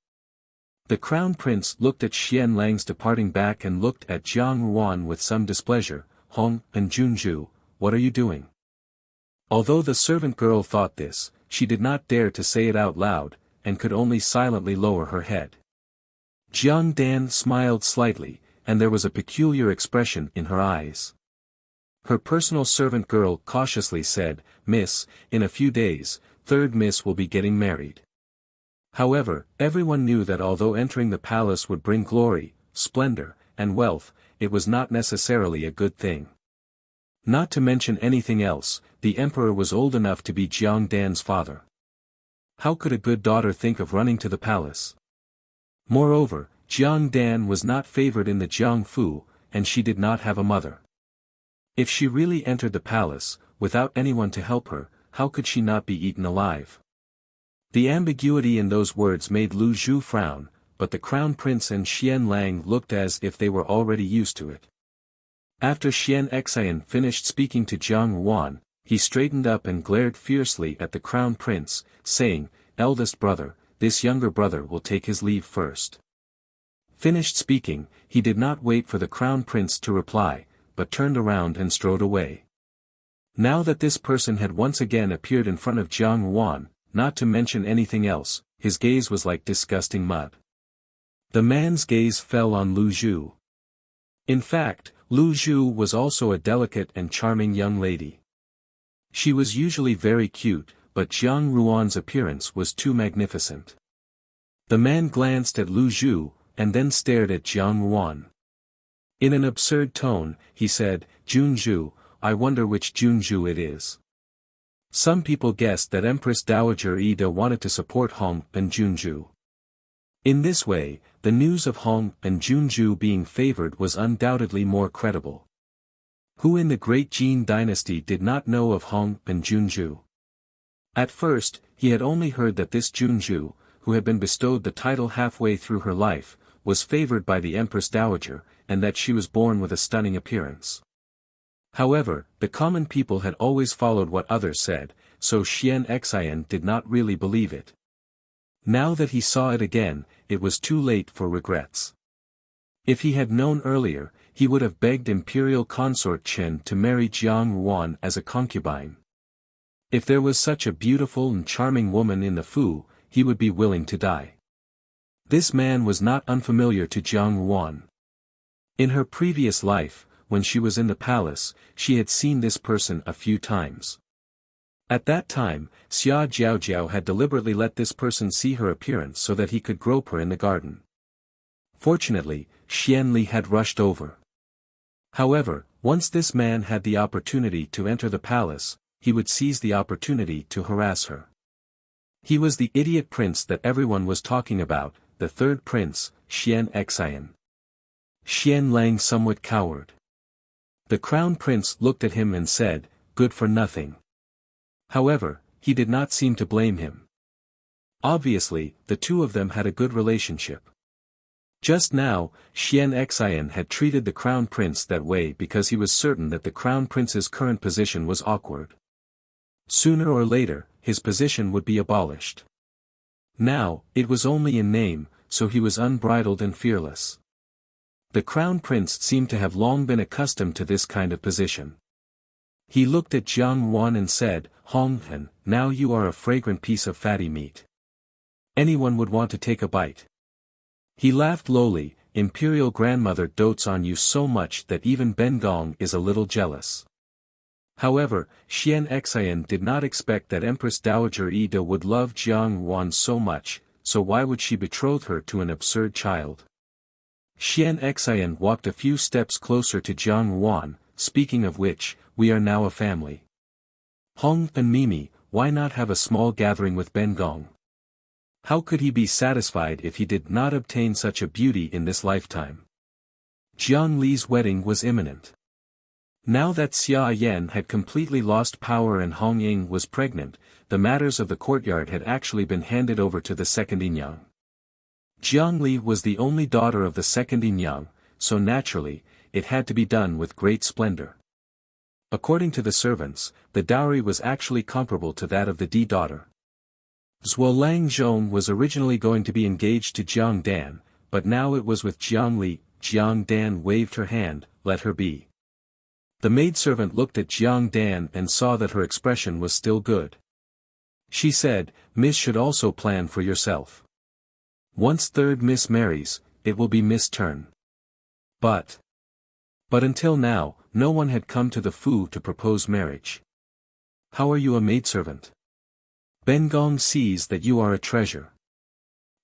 The Crown Prince looked at Xian Lang's departing back and looked at Jiang Yuan with some displeasure. "Hong and Junju, what are you doing?" Although the servant girl thought this, she did not dare to say it out loud, and could only silently lower her head. Jiang Dan smiled slightly, and there was a peculiar expression in her eyes. Her personal servant girl cautiously said, "Miss, in a few days, Third Miss will be getting married." However, everyone knew that although entering the palace would bring glory, splendor, and wealth, it was not necessarily a good thing. Not to mention anything else, the emperor was old enough to be Jiang Dan's father. How could a good daughter think of running to the palace? Moreover, Jiang Dan was not favored in the Jiang Fu, and she did not have a mother. If she really entered the palace, without anyone to help her, how could she not be eaten alive? The ambiguity in those words made Lu Zhu frown, but the Crown Prince and Xian Lang looked as if they were already used to it. After Xian Xian finished speaking to Jiang Yuan, he straightened up and glared fiercely at the Crown Prince, saying, "Eldest brother, this younger brother will take his leave first." Finished speaking, he did not wait for the Crown Prince to reply, but turned around and strode away. Now that this person had once again appeared in front of Jiang Yuan, not to mention anything else, his gaze was like disgusting mud. The man's gaze fell on Lu Zhu. In fact, Lu Zhu was also a delicate and charming young lady. She was usually very cute, but Jiang Yuan's appearance was too magnificent. The man glanced at Lu Zhu, and then stared at Jiang Yuan. In an absurd tone, he said, "Junju, I wonder which Junju it is." Some people guessed that Empress Dowager Ida wanted to support Hong and Junju. In this way, the news of Hong and Junju being favored was undoubtedly more credible. Who in the great Jin dynasty did not know of Hong and Junju? At first, he had only heard that this Junju, who had been bestowed the title halfway through her life, was favored by the Empress Dowager, and that she was born with a stunning appearance. However, the common people had always followed what others said, so Xian Xian did not really believe it. Now that he saw it again, it was too late for regrets. If he had known earlier, he would have begged Imperial Consort Chen to marry Jiang Yuan as a concubine. If there was such a beautiful and charming woman in the Fu, he would be willing to die. This man was not unfamiliar to Jiang Yuan. In her previous life, when she was in the palace, she had seen this person a few times. At that time, Xia Jiaojiao had deliberately let this person see her appearance so that he could grope her in the garden. Fortunately, Xian Li had rushed over. However, once this man had the opportunity to enter the palace, he would seize the opportunity to harass her. He was the idiot prince that everyone was talking about, the third prince, Xian Xian. Xian Lang somewhat cowered. The crown prince looked at him and said, "Good for nothing." However, he did not seem to blame him. Obviously, the two of them had a good relationship. Just now, Xian Xian had treated the crown prince that way because he was certain that the crown prince's current position was awkward. Sooner or later, his position would be abolished. Now, it was only in name, so he was unbridled and fearless. The crown prince seemed to have long been accustomed to this kind of position. He looked at Jiang Wan and said, "Hong Hen, now you are a fragrant piece of fatty meat. Anyone would want to take a bite." He laughed lowly, "Imperial grandmother dotes on you so much that even Ben Gong is a little jealous." However, Xian Xian did not expect that Empress Dowager Ida would love Jiang Wan so much, so why would she betroth her to an absurd child? Xian Xian walked a few steps closer to Jiang Wan, "Speaking of which, we are now a family. Hong and Mimi, why not have a small gathering with Ben Gong? How could he be satisfied if he did not obtain such a beauty in this lifetime?" Jiang Li's wedding was imminent. Now that Xia Yan had completely lost power and Hong Ying was pregnant, the matters of the courtyard had actually been handed over to the second Yinyang. Jiang Li was the only daughter of the second Yinyang, so naturally, it had to be done with great splendor. According to the servants, the dowry was actually comparable to that of the D daughter. Zuolang Zhong was originally going to be engaged to Jiang Dan, but now it was with Jiang Li. Jiang Dan waved her hand, "Let her be." The maidservant looked at Jiang Dan and saw that her expression was still good. She said, "Miss should also plan for yourself. Once third Miss marries, it will be Miss' turn." But until now, no one had come to the Fu to propose marriage. "How are you a maidservant? Ben Gong sees that you are a treasure."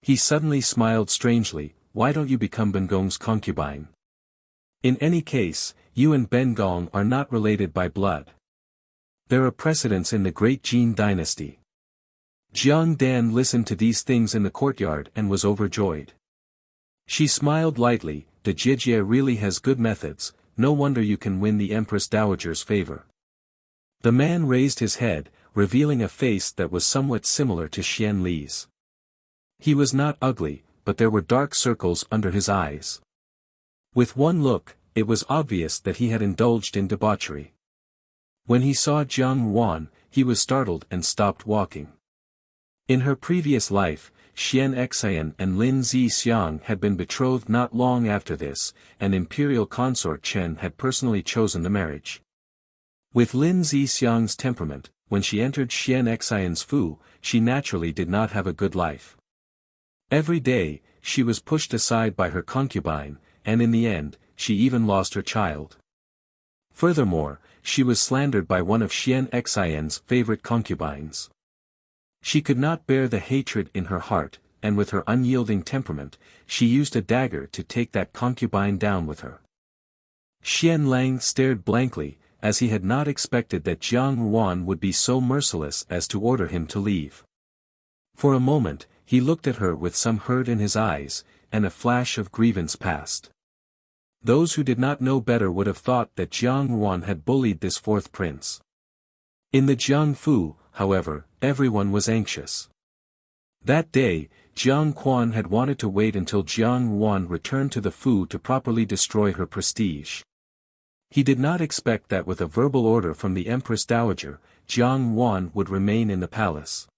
He suddenly smiled strangely, "Why don't you become Ben Gong's concubine? In any case, you and Ben Gong are not related by blood. There are precedents in the great Jin dynasty." Jiang Dan listened to these things in the courtyard and was overjoyed. She smiled lightly, "The Jijie really has good methods, no wonder you can win the Empress Dowager's favor." The man raised his head, revealing a face that was somewhat similar to Xian Li's. He was not ugly, but there were dark circles under his eyes. With one look, it was obvious that he had indulged in debauchery. When he saw Jiang Wan, he was startled and stopped walking. In her previous life, Xian Xian and Lin Zixiang had been betrothed not long after this, and Imperial Consort Chen had personally chosen the marriage. With Lin Zixiang's temperament, when she entered Xian Xian's Fu, she naturally did not have a good life. Every day, she was pushed aside by her concubine, and in the end, she even lost her child. Furthermore, she was slandered by one of Xian Xian's favorite concubines. She could not bear the hatred in her heart, and with her unyielding temperament, she used a dagger to take that concubine down with her. Xian Lang stared blankly, as he had not expected that Jiang Wan would be so merciless as to order him to leave. For a moment, he looked at her with some hurt in his eyes, and a flash of grievance passed. Those who did not know better would have thought that Jiang Wan had bullied this fourth prince. In the Jiang Fu, however, everyone was anxious. That day, Jiang Quan had wanted to wait until Jiang Wan returned to the Fu to properly destroy her prestige. He did not expect that with a verbal order from the Empress Dowager, Jiang Wan would remain in the palace.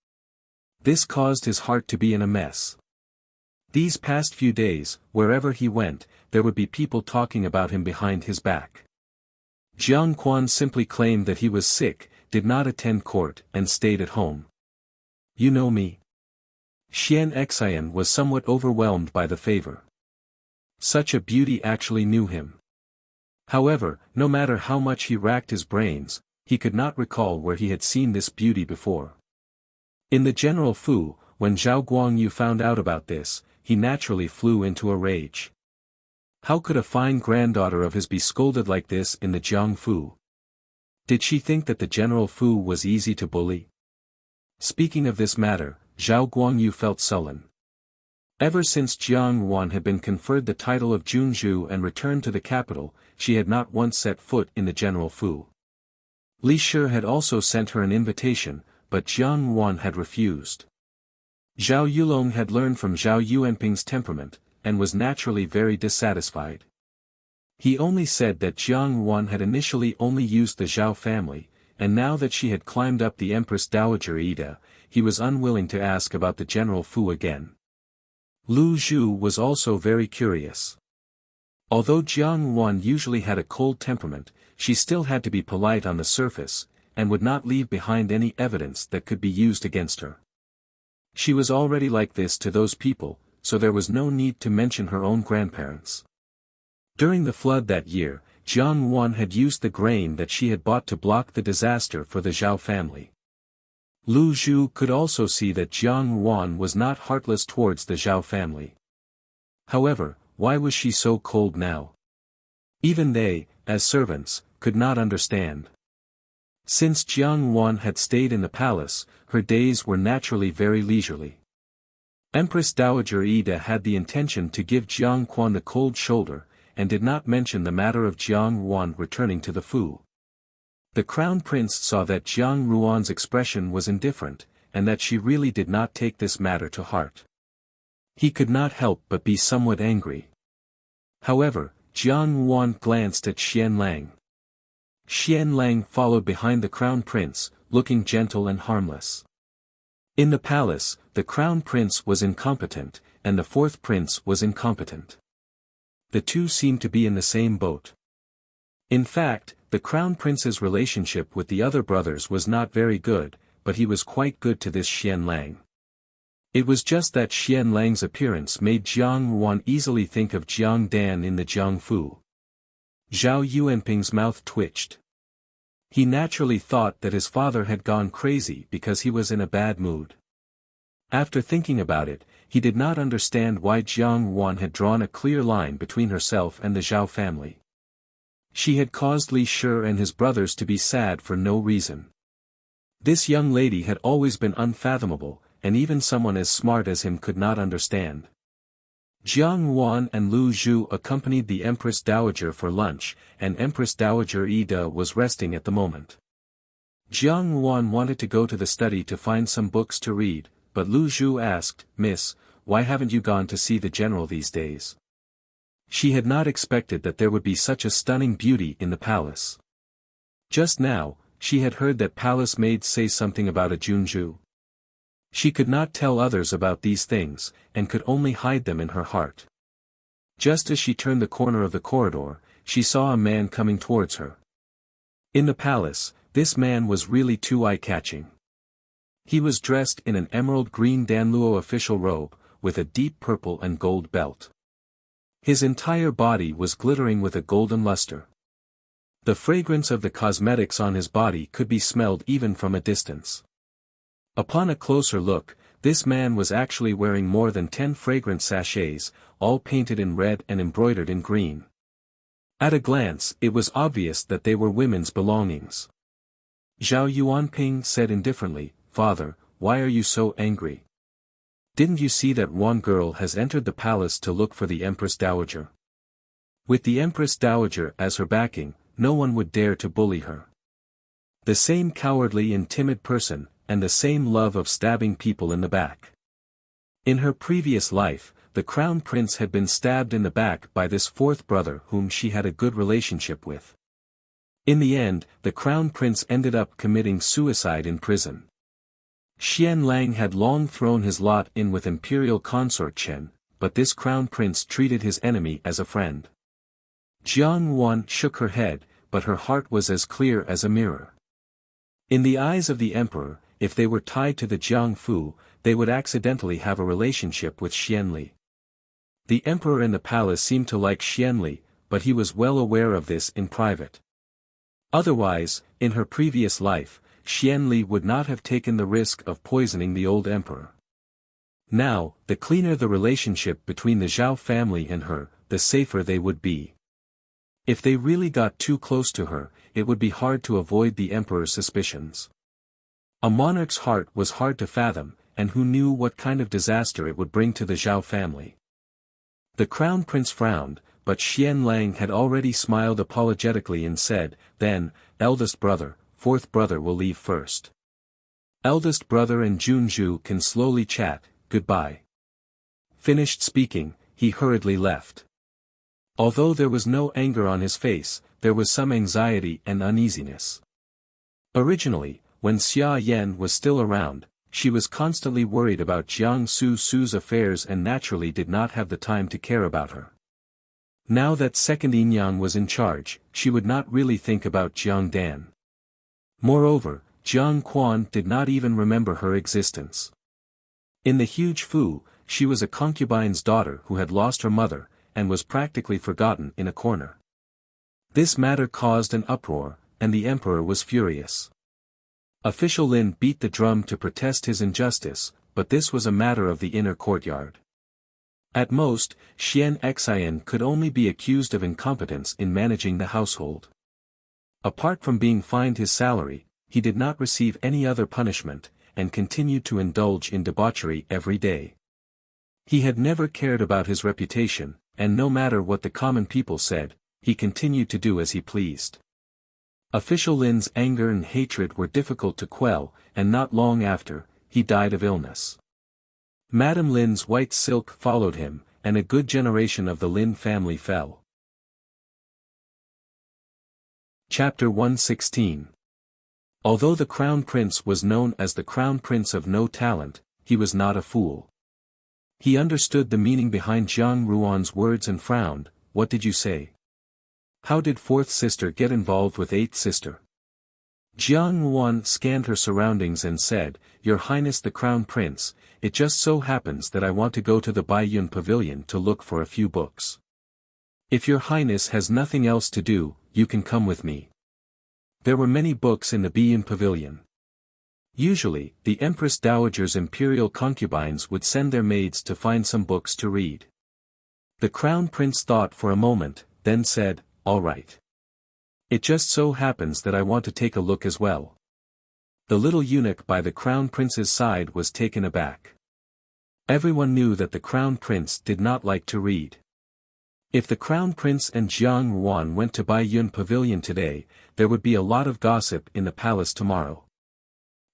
This caused his heart to be in a mess. These past few days, wherever he went, there would be people talking about him behind his back. Jiang Quan simply claimed that he was sick, did not attend court, and stayed at home. "You know me?" Xian Xian was somewhat overwhelmed by the favor. Such a beauty actually knew him. However, no matter how much he racked his brains, he could not recall where he had seen this beauty before. In the General Fu, when Zhao Guangyu found out about this, he naturally flew into a rage. How could a fine granddaughter of his be scolded like this in the Jiang Fu? Did she think that the General Fu was easy to bully? Speaking of this matter, Zhao Guangyu felt sullen. Ever since Jiang Wan had been conferred the title of Junzhu and returned to the capital, she had not once set foot in the General Fu. Li Shi had also sent her an invitation, but Jiang Wan had refused. Zhao Yulong had learned from Zhao Yuanping's temperament, and was naturally very dissatisfied. He only said that Jiang Wan had initially only used the Zhao family, and now that she had climbed up the Empress Dowager Ida, he was unwilling to ask about the General Fu again. Lu Zhu was also very curious. Although Jiang Wan usually had a cold temperament, she still had to be polite on the surface, and would not leave behind any evidence that could be used against her. She was already like this to those people, so there was no need to mention her own grandparents. During the flood that year, Jiang Wan had used the grain that she had bought to block the disaster for the Zhao family. Lu Zhu could also see that Jiang Wan was not heartless towards the Zhao family. However, why was she so cold now? Even they, as servants, could not understand. Since Jiang Wan had stayed in the palace, her days were naturally very leisurely. Empress Dowager Ida had the intention to give Jiang Quan the cold shoulder, and did not mention the matter of Jiang Wan returning to the Fu. The crown prince saw that Jiang Ruan's expression was indifferent, and that she really did not take this matter to heart. He could not help but be somewhat angry. However, Jiang Wan glanced at Xian Lang. Xian Lang followed behind the crown prince, looking gentle and harmless. In the palace, the crown prince was incompetent, and the fourth prince was incompetent. The two seemed to be in the same boat. In fact, the crown prince's relationship with the other brothers was not very good, but he was quite good to this Xian Lang. It was just that Xian Lang's appearance made Jiang Wan easily think of Jiang Dan in the Jiang Fu. Zhao Yuanping's mouth twitched. He naturally thought that his father had gone crazy because he was in a bad mood. After thinking about it, he did not understand why Jiang Wan had drawn a clear line between herself and the Zhao family. She had caused Li Shi and his brothers to be sad for no reason. This young lady had always been unfathomable, and even someone as smart as him could not understand. Jiang Wan and Lu Zhu accompanied the Empress Dowager for lunch, and Empress Dowager Ida was resting at the moment. Jiang Wan wanted to go to the study to find some books to read, but Lu Zhu asked, "Miss, why haven't you gone to see the general these days?" She had not expected that there would be such a stunning beauty in the palace. Just now, she had heard that palace maids say something about a Junzhu. She could not tell others about these things, and could only hide them in her heart. Just as she turned the corner of the corridor, she saw a man coming towards her. In the palace, this man was really too eye-catching. He was dressed in an emerald green Danluo official robe, with a deep purple and gold belt. His entire body was glittering with a golden luster. The fragrance of the cosmetics on his body could be smelled even from a distance. Upon a closer look, this man was actually wearing more than 10 fragrant sachets, all painted in red and embroidered in green. At a glance, it was obvious that they were women's belongings. Zhao Yuanping said indifferently, "Father, why are you so angry? Didn't you see that one girl has entered the palace to look for the Empress Dowager? With the Empress Dowager as her backing, no one would dare to bully her. The same cowardly and timid person, and the same love of stabbing people in the back. In her previous life, the crown prince had been stabbed in the back by this fourth brother whom she had a good relationship with. In the end, the crown prince ended up committing suicide in prison. Xian Lang had long thrown his lot in with imperial consort Chen, but this crown prince treated his enemy as a friend." Jiang Wan shook her head, but her heart was as clear as a mirror. In the eyes of the emperor, if they were tied to the Jiang Fu, they would accidentally have a relationship with Xian Li. The emperor in the palace seemed to like Xian Li, but he was well aware of this in private. Otherwise, in her previous life, Xian Li would not have taken the risk of poisoning the old emperor. Now, the cleaner the relationship between the Zhao family and her, the safer they would be. If they really got too close to her, it would be hard to avoid the emperor's suspicions. A monarch's heart was hard to fathom, and who knew what kind of disaster it would bring to the Zhao family. The crown prince frowned, but Xian Lang had already smiled apologetically and said, "Then, eldest brother, fourth brother will leave first. Eldest brother and Junju can slowly chat, goodbye." Finished speaking, he hurriedly left. Although there was no anger on his face, there was some anxiety and uneasiness. Originally, when Xia Yan was still around, she was constantly worried about Jiang Su's affairs and naturally did not have the time to care about her. Now that second Yinyang was in charge, she would not really think about Jiang Dan. Moreover, Jiang Quan did not even remember her existence. In the huge Fu, she was a concubine's daughter who had lost her mother, and was practically forgotten in a corner. This matter caused an uproar, and the emperor was furious. Official Lin beat the drum to protest his injustice, but this was a matter of the inner courtyard. At most, Xian Xian could only be accused of incompetence in managing the household. Apart from being fined his salary, he did not receive any other punishment, and continued to indulge in debauchery every day. He had never cared about his reputation, and no matter what the common people said, he continued to do as he pleased. Official Lin's anger and hatred were difficult to quell, and not long after, he died of illness. Madame Lin's white silk followed him, and a good generation of the Lin family fell. Chapter 116. Although the Crown Prince was known as the Crown Prince of no talent, he was not a fool. He understood the meaning behind Jiang Ruan's words and frowned. "What did you say? How did fourth sister get involved with eighth sister?" Jiang Ruan scanned her surroundings and said, "Your Highness the Crown Prince, it just so happens that I want to go to the Baiyun Pavilion to look for a few books. If your Highness has nothing else to do, you can come with me." There were many books in the Baiyun Pavilion. Usually, the Empress Dowager's imperial concubines would send their maids to find some books to read. The Crown Prince thought for a moment, then said, "All right. It just so happens that I want to take a look as well." The little eunuch by the Crown Prince's side was taken aback. Everyone knew that the Crown Prince did not like to read. If the Crown Prince and Jiang Ruan went to Baiyun Pavilion today, there would be a lot of gossip in the palace tomorrow.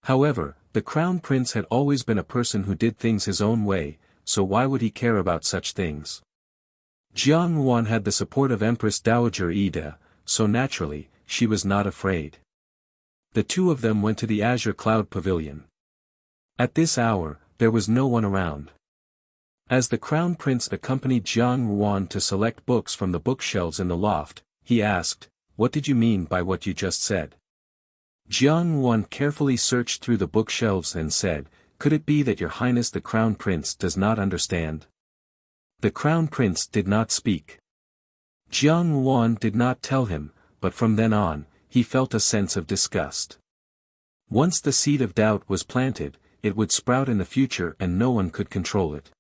However, the Crown Prince had always been a person who did things his own way, so why would he care about such things? Jiang Ruan had the support of Empress Dowager Ida, so naturally, she was not afraid. The two of them went to the Azure Cloud Pavilion. At this hour, there was no one around. As the Crown Prince accompanied Jiang Ruan to select books from the bookshelves in the loft, he asked, "What did you mean by what you just said?" Jiang Ruan carefully searched through the bookshelves and said, "Could it be that your Highness the Crown Prince does not understand?" The Crown Prince did not speak. Jiang Ruan did not tell him, but from then on, he felt a sense of disgust. Once the seed of doubt was planted, it would sprout in the future and no one could control it.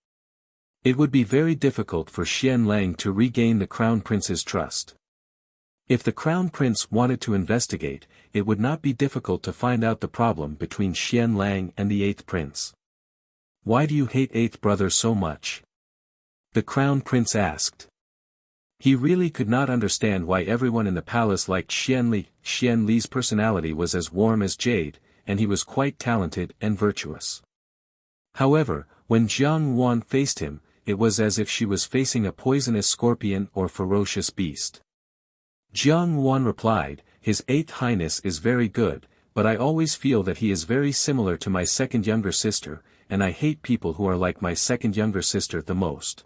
It would be very difficult for Xian Lang to regain the Crown Prince's trust. If the Crown Prince wanted to investigate, it would not be difficult to find out the problem between Xian Lang and the eighth prince. "Why do you hate eighth brother so much?" the Crown Prince asked. He really could not understand why everyone in the palace liked Xian Li. Xian Li's personality was as warm as jade, and he was quite talented and virtuous. However, when Jiang Ruan faced him, it was as if she was facing a poisonous scorpion or ferocious beast. Jiang Ruan replied, "His Eighth Highness is very good, but I always feel that he is very similar to my second younger sister, and I hate people who are like my second younger sister the most."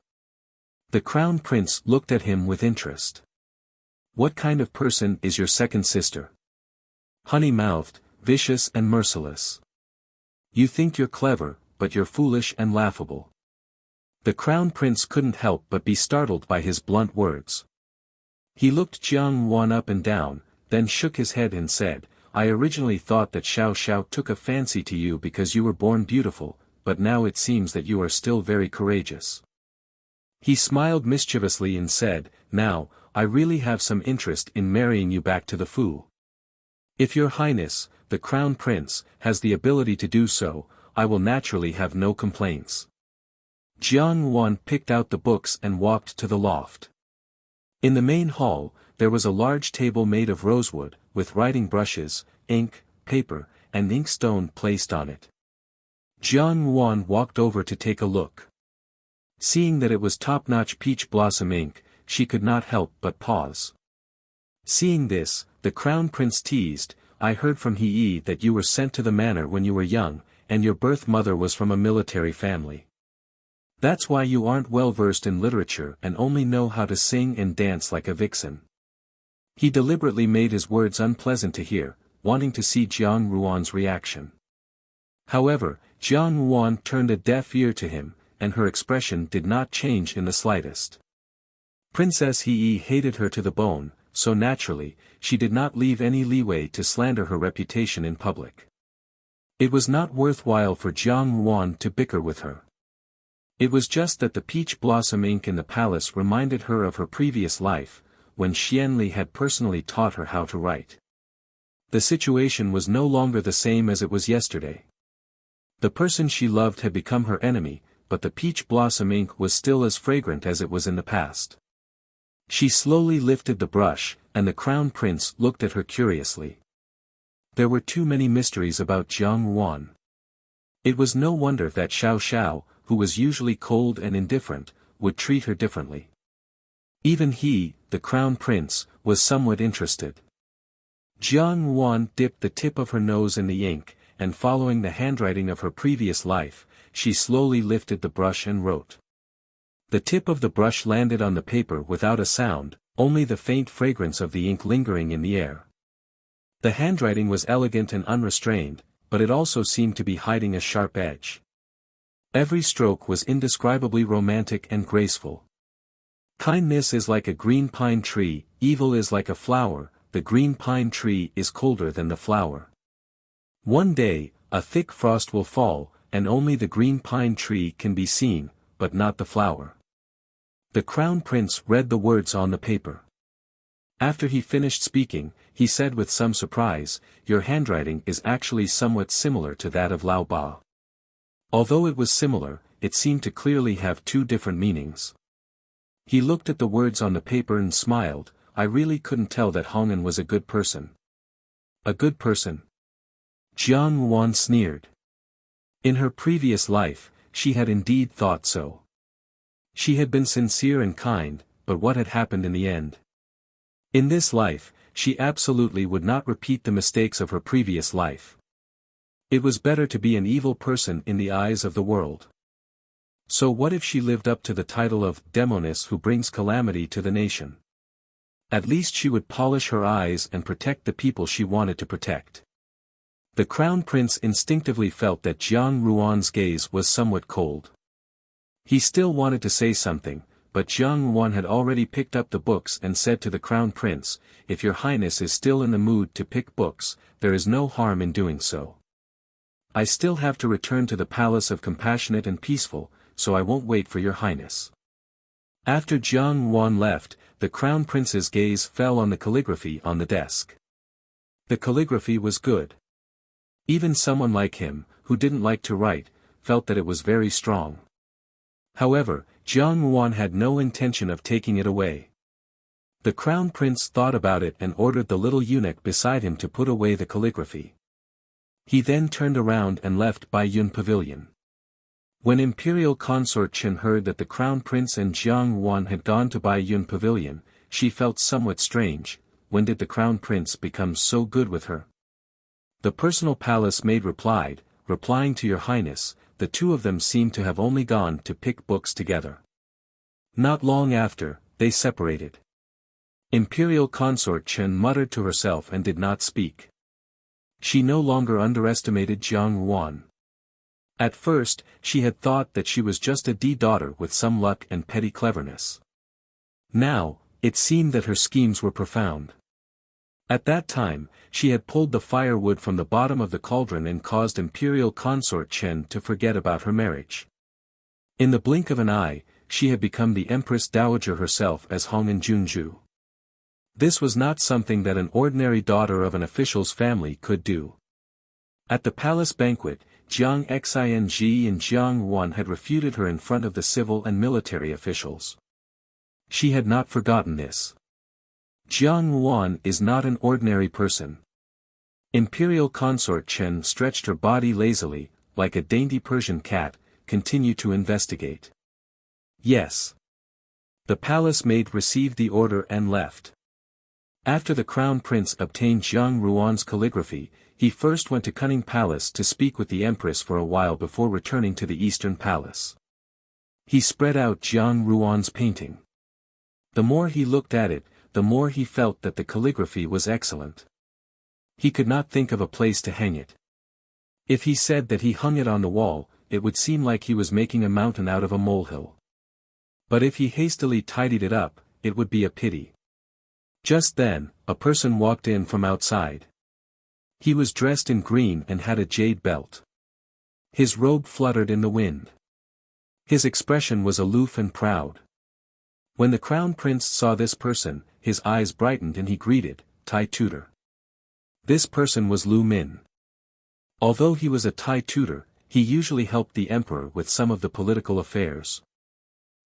The Crown Prince looked at him with interest. "What kind of person is your second sister?" "Honey-mouthed, vicious and merciless. You think you're clever, but you're foolish and laughable." The Crown Prince couldn't help but be startled by his blunt words. He looked Jiang Wan up and down, then shook his head and said, I originally thought that Xiao Xiao took a fancy to you because you were born beautiful, but now it seems that you are still very courageous. He smiled mischievously and said, Now, I really have some interest in marrying you back to the Fu. If your highness, the crown prince, has the ability to do so, I will naturally have no complaints. Jiang Wan picked out the books and walked to the loft. In the main hall, there was a large table made of rosewood, with writing brushes, ink, paper, and inkstone placed on it. Jiang Wan walked over to take a look. Seeing that it was top-notch peach blossom ink, she could not help but pause. Seeing this, the crown prince teased, I heard from He that you were sent to the manor when you were young, and your birth mother was from a military family. That's why you aren't well versed in literature and only know how to sing and dance like a vixen. He deliberately made his words unpleasant to hear, wanting to see Jiang Ruan's reaction. However, Jiang Ruan turned a deaf ear to him, and her expression did not change in the slightest. Princess He hated her to the bone, so naturally, she did not leave any leeway to slander her reputation in public. It was not worthwhile for Jiang Ruan to bicker with her. It was just that the peach blossom ink in the palace reminded her of her previous life, when Xianli had personally taught her how to write. The situation was no longer the same as it was yesterday. The person she loved had become her enemy, but the peach blossom ink was still as fragrant as it was in the past. She slowly lifted the brush, and the crown prince looked at her curiously. There were too many mysteries about Jiang Ruan. It was no wonder that Xiao Xiao, who was usually cold and indifferent, would treat her differently. Even he, the crown prince, was somewhat interested. Jiang Ruan dipped the tip of her nose in the ink, and following the handwriting of her previous life, she slowly lifted the brush and wrote. The tip of the brush landed on the paper without a sound, only the faint fragrance of the ink lingering in the air. The handwriting was elegant and unrestrained, but it also seemed to be hiding a sharp edge. Every stroke was indescribably romantic and graceful. Kindness is like a green pine tree, evil is like a flower, the green pine tree is colder than the flower. One day, a thick frost will fall, and only the green pine tree can be seen, but not the flower. The crown prince read the words on the paper. After he finished speaking, he said with some surprise, Your handwriting is actually somewhat similar to that of Lao Ba. Although it was similar, it seemed to clearly have two different meanings. He looked at the words on the paper and smiled, I really couldn't tell that Hongan was a good person. A good person? Jiang Ruan sneered. In her previous life, she had indeed thought so. She had been sincere and kind, but what had happened in the end? In this life, she absolutely would not repeat the mistakes of her previous life. It was better to be an evil person in the eyes of the world. So what if she lived up to the title of Demoness who brings calamity to the nation? At least she would polish her eyes and protect the people she wanted to protect. The crown prince instinctively felt that Jiang Ruan's gaze was somewhat cold. He still wanted to say something, but Jiang Ruan had already picked up the books and said to the crown prince, If your highness is still in the mood to pick books, there is no harm in doing so. I still have to return to the palace of Compassionate and Peaceful, so I won't wait for your highness. After Jiang Ruan left, the crown prince's gaze fell on the calligraphy on the desk. The calligraphy was good. Even someone like him, who didn't like to write, felt that it was very strong. However, Jiang Ruan had no intention of taking it away. The crown prince thought about it and ordered the little eunuch beside him to put away the calligraphy. He then turned around and left Bai Yun Pavilion. When Imperial Consort Chen heard that the crown prince and Jiang Ruan had gone to Bai Yun Pavilion, she felt somewhat strange. When did the crown prince become so good with her? The personal palace maid replied, replying to your highness, the two of them seem to have only gone to pick books together. Not long after, they separated. Imperial Consort Chen muttered to herself and did not speak. She no longer underestimated Jiang Ruan. At first, she had thought that she was just a daughter with some luck and petty cleverness. Now, It seemed that her schemes were profound. At that time, she had pulled the firewood from the bottom of the cauldron and caused Imperial Consort Chen to forget about her marriage. In the blink of an eye, she had become the Empress Dowager herself as Hongen Junju. This was not something that an ordinary daughter of an official's family could do. At the palace banquet, Jiang Xing and Jiang Wan had refuted her in front of the civil and military officials. She had not forgotten this. Jiang Wan is not an ordinary person. Imperial Consort Chen stretched her body lazily, like a dainty Persian cat, continued to investigate. Yes. The palace maid received the order and left. After the crown prince obtained Jiang Ruan's calligraphy, he first went to Cunning Palace to speak with the empress for a while before returning to the Eastern Palace. He spread out Jiang Ruan's painting. The more he looked at it, the more he felt that the calligraphy was excellent. He could not think of a place to hang it. If he said that he hung it on the wall, it would seem like he was making a mountain out of a molehill. But if he hastily tidied it up, it would be a pity. Just then, a person walked in from outside. He was dressed in green and had a jade belt. His robe fluttered in the wind. His expression was aloof and proud. When the crown prince saw this person, his eyes brightened and he greeted, "Tai tutor." This person was Lu Min. Although he was a Tai tutor, he usually helped the emperor with some of the political affairs.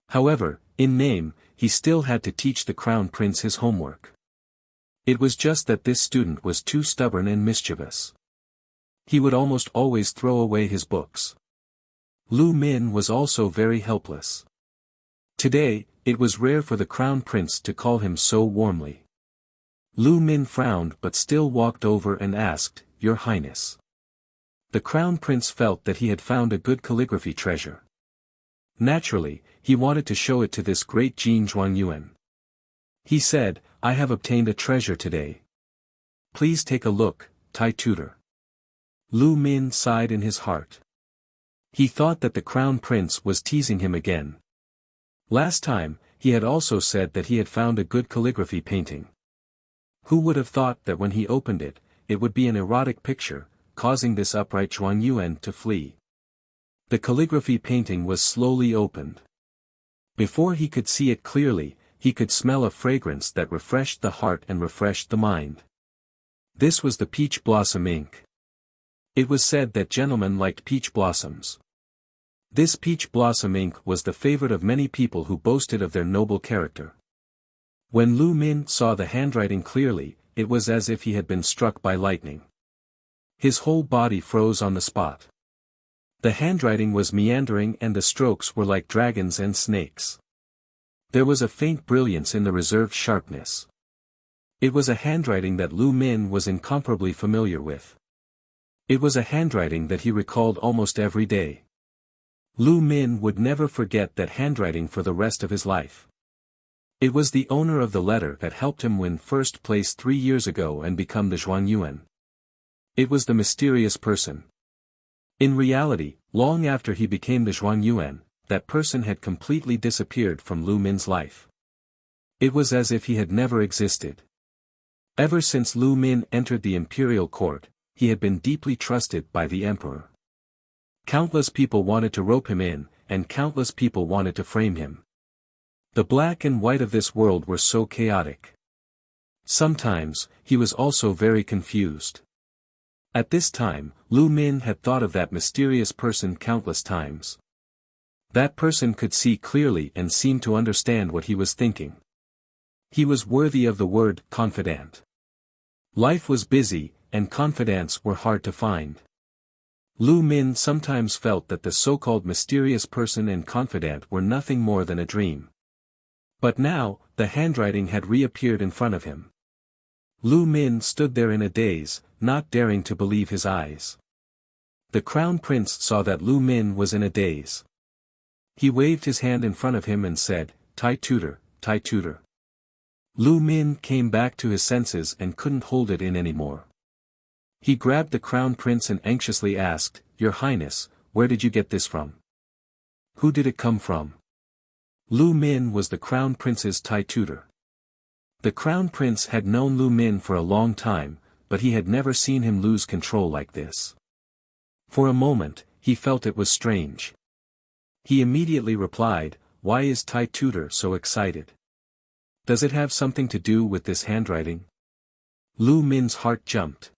However, in name, he still had to teach the crown prince his homework. It was just that this student was too stubborn and mischievous. He would almost always throw away his books. Lu Min was also very helpless. Today, it was rare for the crown prince to call him so warmly. Lu Min frowned but still walked over and asked, "Your Highness." The crown prince felt that he had found a good calligraphy treasure. Naturally, he wanted to show it to this great Jin Zhuangyuan. He said, "I have obtained a treasure today. Please take a look, Tai tutor." Lu Min sighed in his heart. He thought that the crown prince was teasing him again. Last time, he had also said that he had found a good calligraphy painting. Who would have thought that when he opened it, it would be an erotic picture, causing this upright Zhuangyuan to flee. The calligraphy painting was slowly opened. Before he could see it clearly, he could smell a fragrance that refreshed the heart and refreshed the mind. This was the peach blossom ink. It was said that gentlemen liked peach blossoms. This peach blossom ink was the favorite of many people who boasted of their noble character. When Lu Min saw the handwriting clearly, it was as if he had been struck by lightning. His whole body froze on the spot. The handwriting was meandering and the strokes were like dragons and snakes. There was a faint brilliance in the reserved sharpness. It was a handwriting that Lu Min was incomparably familiar with. It was a handwriting that he recalled almost every day. Lu Min would never forget that handwriting for the rest of his life. It was the owner of the letter that helped him win first place 3 years ago and become the Zhuangyuan. It was the mysterious person. In reality, long after he became the Zhuangyuan, that person had completely disappeared from Lu Min's life. It was as if he had never existed. Ever since Lu Min entered the imperial court, he had been deeply trusted by the emperor. Countless people wanted to rope him in, and countless people wanted to frame him. The black and white of this world were so chaotic. Sometimes, he was also very confused. At this time, Lu Min had thought of that mysterious person countless times. That person could see clearly and seemed to understand what he was thinking. He was worthy of the word confidant. Life was busy, and confidants were hard to find. Lu Min sometimes felt that the so-called mysterious person and confidant were nothing more than a dream. But now, the handwriting had reappeared in front of him. Lu Min stood there in a daze, not daring to believe his eyes. The crown prince saw that Lu Min was in a daze. He waved his hand in front of him and said, "Tai tutor, Tai tutor." Lu Min came back to his senses and couldn't hold it in anymore. He grabbed the crown prince and anxiously asked, "Your Highness, where did you get this from? Who did it come from?" Lu Min was the crown prince's Tai tutor. The Crown Prince had known Lu Min for a long time, but he had never seen him lose control like this. For a moment, he felt it was strange. He immediately replied, "Why is Tai Tutor so excited? Does it have something to do with this handwriting?" Lu Min's heart jumped.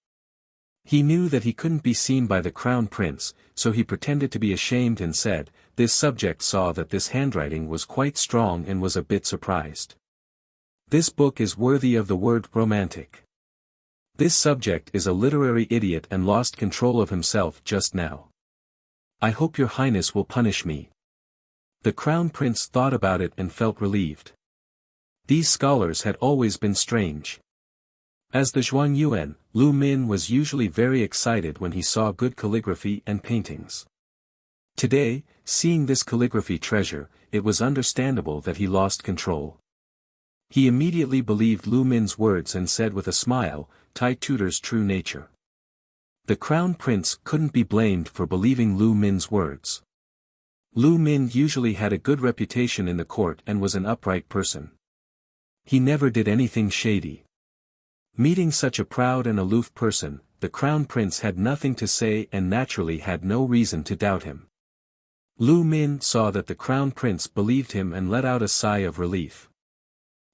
He knew that he couldn't be seen by the Crown Prince, so he pretended to be ashamed and said, "This subject saw that this handwriting was quite strong and was a bit surprised. This book is worthy of the word romantic. This subject is a literary idiot and lost control of himself just now. I hope your highness will punish me." The Crown Prince thought about it and felt relieved. These scholars had always been strange. As the Zhuangyuan, Lu Min was usually very excited when he saw good calligraphy and paintings. Today, seeing this calligraphy treasure, it was understandable that he lost control. He immediately believed Lu Min's words and said with a smile, "Tai Tutor's true nature." The Crown Prince couldn't be blamed for believing Lu Min's words. Lu Min usually had a good reputation in the court and was an upright person. He never did anything shady. Meeting such a proud and aloof person, the Crown Prince had nothing to say and naturally had no reason to doubt him. Lu Min saw that the Crown Prince believed him and let out a sigh of relief.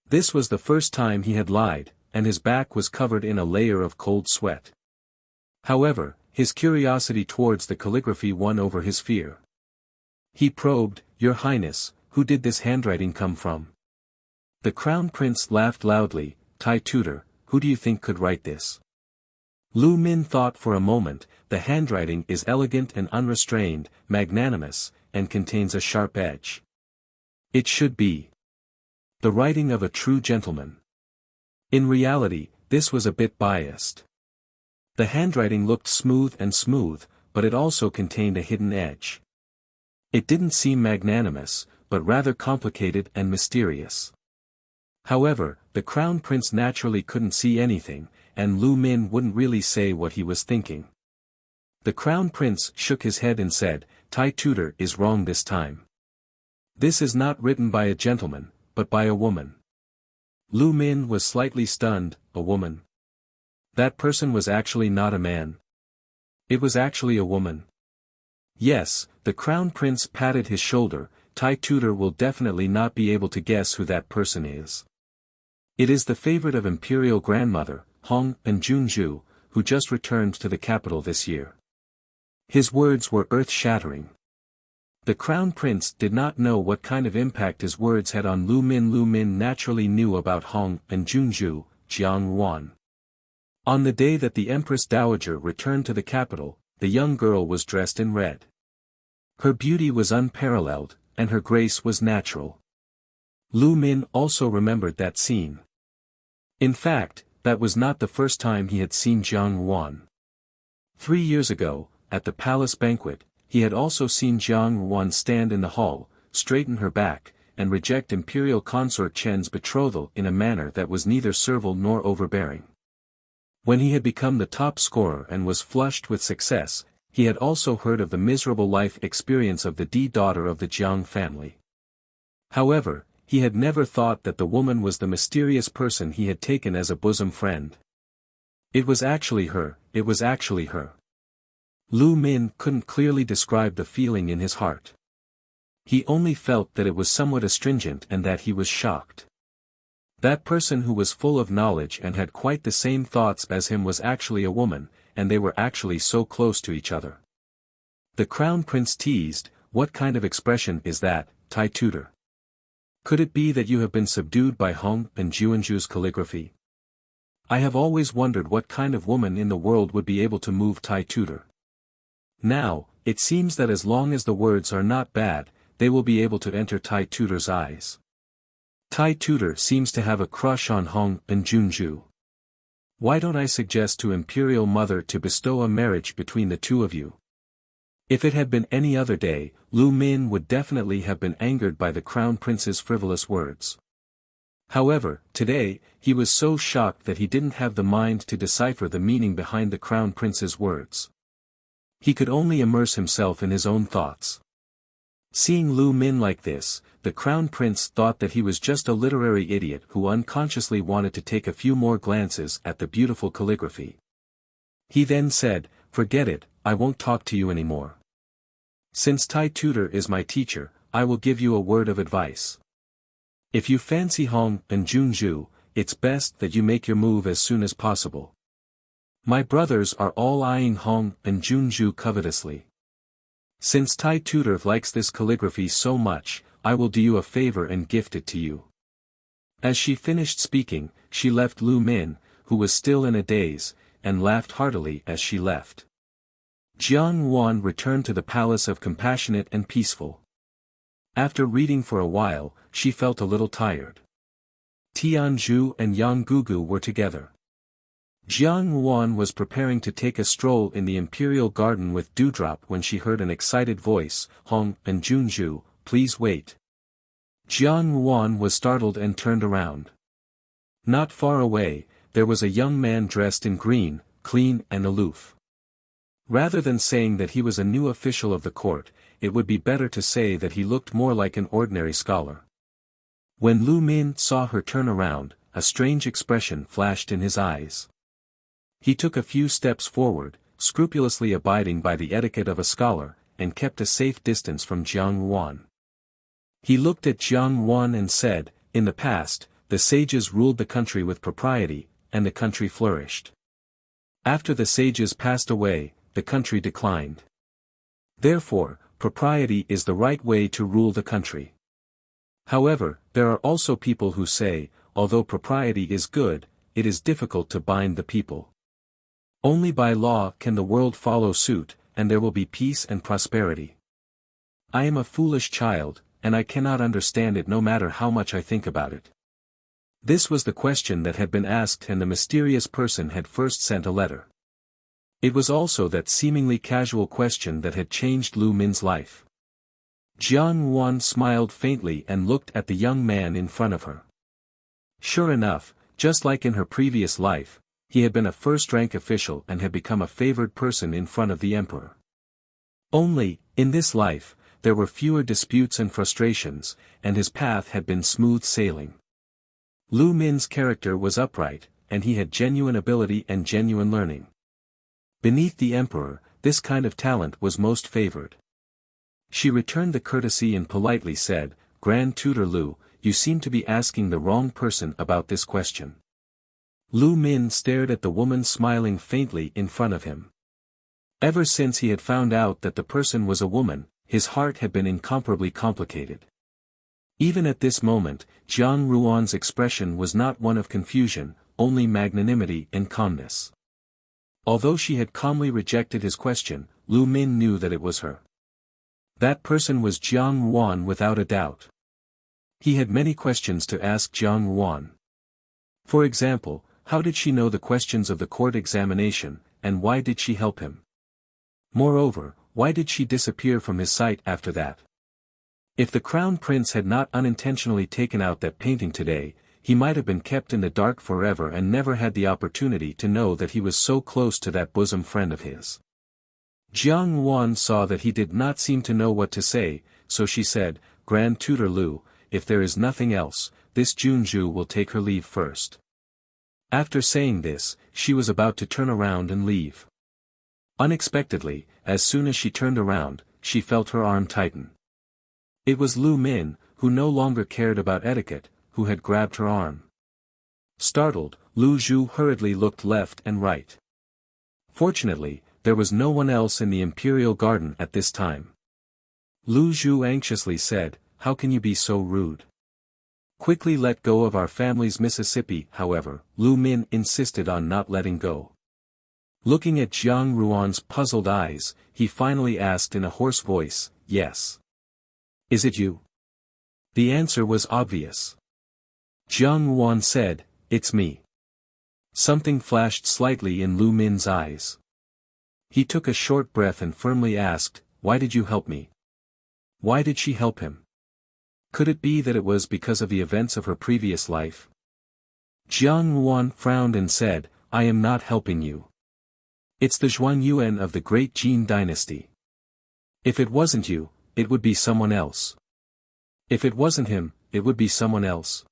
This was the first time he had lied, and his back was covered in a layer of cold sweat. However, his curiosity towards the calligraphy won over his fear. He probed, "Your Highness, who did this handwriting come from?" The Crown Prince laughed loudly, "Tai Tutor, who do you think could write this?" Lu Min thought for a moment. The handwriting is elegant and unrestrained, magnanimous, and contains a sharp edge. It should be the writing of a true gentleman. In reality, this was a bit biased. The handwriting looked smooth, but it also contained a hidden edge. It didn't seem magnanimous, but rather complicated and mysterious. However, the Crown Prince naturally couldn't see anything, and Lu Min wouldn't really say what he was thinking. The Crown Prince shook his head and said, "Tai Tutor is wrong this time. This is not written by a gentleman, but by a woman." Lu Min was slightly stunned. A woman? That person was actually not a man. It was actually a woman. Yes, the Crown Prince patted his shoulder. Tai Tutor will definitely not be able to guess who that person is. It is the favorite of Imperial Grandmother, Hong and Junju, who just returned to the capital this year. His words were earth-shattering. The Crown Prince did not know what kind of impact his words had on Lu Min. Lu Min naturally knew about Hong and Junju, Jiang Yuan. On the day that the Empress Dowager returned to the capital, the young girl was dressed in red. Her beauty was unparalleled, and her grace was natural. Lu Min also remembered that scene. In fact, that was not the first time he had seen Jiang Yuan. 3 years ago, at the palace banquet, he had also seen Jiang Yuan stand in the hall, straighten her back, and reject Imperial Consort Chen's betrothal in a manner that was neither servile nor overbearing. When he had become the top scorer and was flushed with success, he had also heard of the miserable life experience of the daughter of the Jiang family. However, he had never thought that the woman was the mysterious person he had taken as a bosom friend. It was actually her. Lu Min couldn't clearly describe the feeling in his heart. He only felt that it was somewhat astringent and that he was shocked. That person who was full of knowledge and had quite the same thoughts as him was actually a woman, and they were actually so close to each other. The Crown Prince teased, "What kind of expression is that, Tai Tutor? Could it be that you have been subdued by Hong and Junju's calligraphy? I have always wondered what kind of woman in the world would be able to move Tai Tutor. Now, it seems that as long as the words are not bad, they will be able to enter Tai Tutor's eyes. Tai Tutor seems to have a crush on Hong and Junju. Why don't I suggest to Imperial Mother to bestow a marriage between the two of you?" If it had been any other day, Lu Min would definitely have been angered by the Crown Prince's frivolous words. However, today, he was so shocked that he didn't have the mind to decipher the meaning behind the Crown Prince's words. He could only immerse himself in his own thoughts. Seeing Lu Min like this, the crown prince thought that he was just a literary idiot who unconsciously wanted to take a few more glances at the beautiful calligraphy. He then said, "Forget it, I won't talk to you anymore. Since Tai Tutor is my teacher, I will give you a word of advice. If you fancy Hong and Junju, it's best that you make your move as soon as possible." My brothers are all eyeing Hong and Junju covetously. Since Tai Tutor likes this calligraphy so much, I will do you a favor and gift it to you. As she finished speaking, she left Lu Min, who was still in a daze, and laughed heartily as she left. Jiang Yuan returned to the palace of Compassionate and Peaceful. After reading for a while, she felt a little tired. Tianzhu and Yang Gugu were together. Jiang Yuan was preparing to take a stroll in the imperial garden with Dewdrop when she heard an excited voice, "Hong and Junju, please wait." Jiang Yuan was startled and turned around. Not far away, there was a young man dressed in green, clean and aloof. Rather than saying that he was a new official of the court, it would be better to say that he looked more like an ordinary scholar. When Lu Min saw her turn around, a strange expression flashed in his eyes. He took a few steps forward, scrupulously abiding by the etiquette of a scholar, and kept a safe distance from Jiang Yuan. He looked at Jiang Yuan and said, "In the past, the sages ruled the country with propriety, and the country flourished. After the sages passed away, the country declined. Therefore, propriety is the right way to rule the country. However, there are also people who say, although propriety is good, it is difficult to bind the people. Only by law can the world follow suit, and there will be peace and prosperity. I am a foolish child, and I cannot understand it no matter how much I think about it." This was the question that had been asked, and the mysterious person had first sent a letter. It was also that seemingly casual question that had changed Lu Min's life. Jiang Yuan smiled faintly and looked at the young man in front of her. Sure enough, just like in her previous life, he had been a first-rank official and had become a favored person in front of the emperor. Only, in this life, there were fewer disputes and frustrations, and his path had been smooth sailing. Lu Min's character was upright, and he had genuine ability and genuine learning. Beneath the emperor, this kind of talent was most favored. She returned the courtesy and politely said, "Grand Tutor Lu, you seem to be asking the wrong person about this question." Lu Min stared at the woman smiling faintly in front of him. Ever since he had found out that the person was a woman, his heart had been incomparably complicated. Even at this moment, Jiang Yuan's expression was not one of confusion, only magnanimity and calmness. Although she had calmly rejected his question, Lu Min knew that it was her. That person was Jiang Yuan without a doubt. He had many questions to ask Jiang Yuan. For example, how did she know the questions of the court examination, and why did she help him? Moreover, why did she disappear from his sight after that? If the crown prince had not unintentionally taken out that painting today, he might have been kept in the dark forever and never had the opportunity to know that he was so close to that bosom friend of his. Jiang Yuan saw that he did not seem to know what to say, so she said, "Grand Tutor Lu, if there is nothing else, this Junju will take her leave first." After saying this, she was about to turn around and leave. Unexpectedly, as soon as she turned around, she felt her arm tighten. It was Lu Min, who no longer cared about etiquette, who had grabbed her arm. Startled, Lu Zhu hurriedly looked left and right. Fortunately, there was no one else in the imperial garden at this time. Lu Zhu anxiously said, "How can you be so rude? Quickly let go of our family's Mississippi." However, Lu Min insisted on not letting go. Looking at Jiang Yuan's puzzled eyes, he finally asked in a hoarse voice, "Yes. Is it you?" The answer was obvious. Jiang Yuan said, "It's me." Something flashed slightly in Lu Min's eyes. He took a short breath and firmly asked, "Why did you help me?" Why did she help him? Could it be that it was because of the events of her previous life? Jiang Yuan frowned and said, "I am not helping you. It's the Zhuan Yuan of the great Jin dynasty. If it wasn't you, it would be someone else. If it wasn't him, it would be someone else.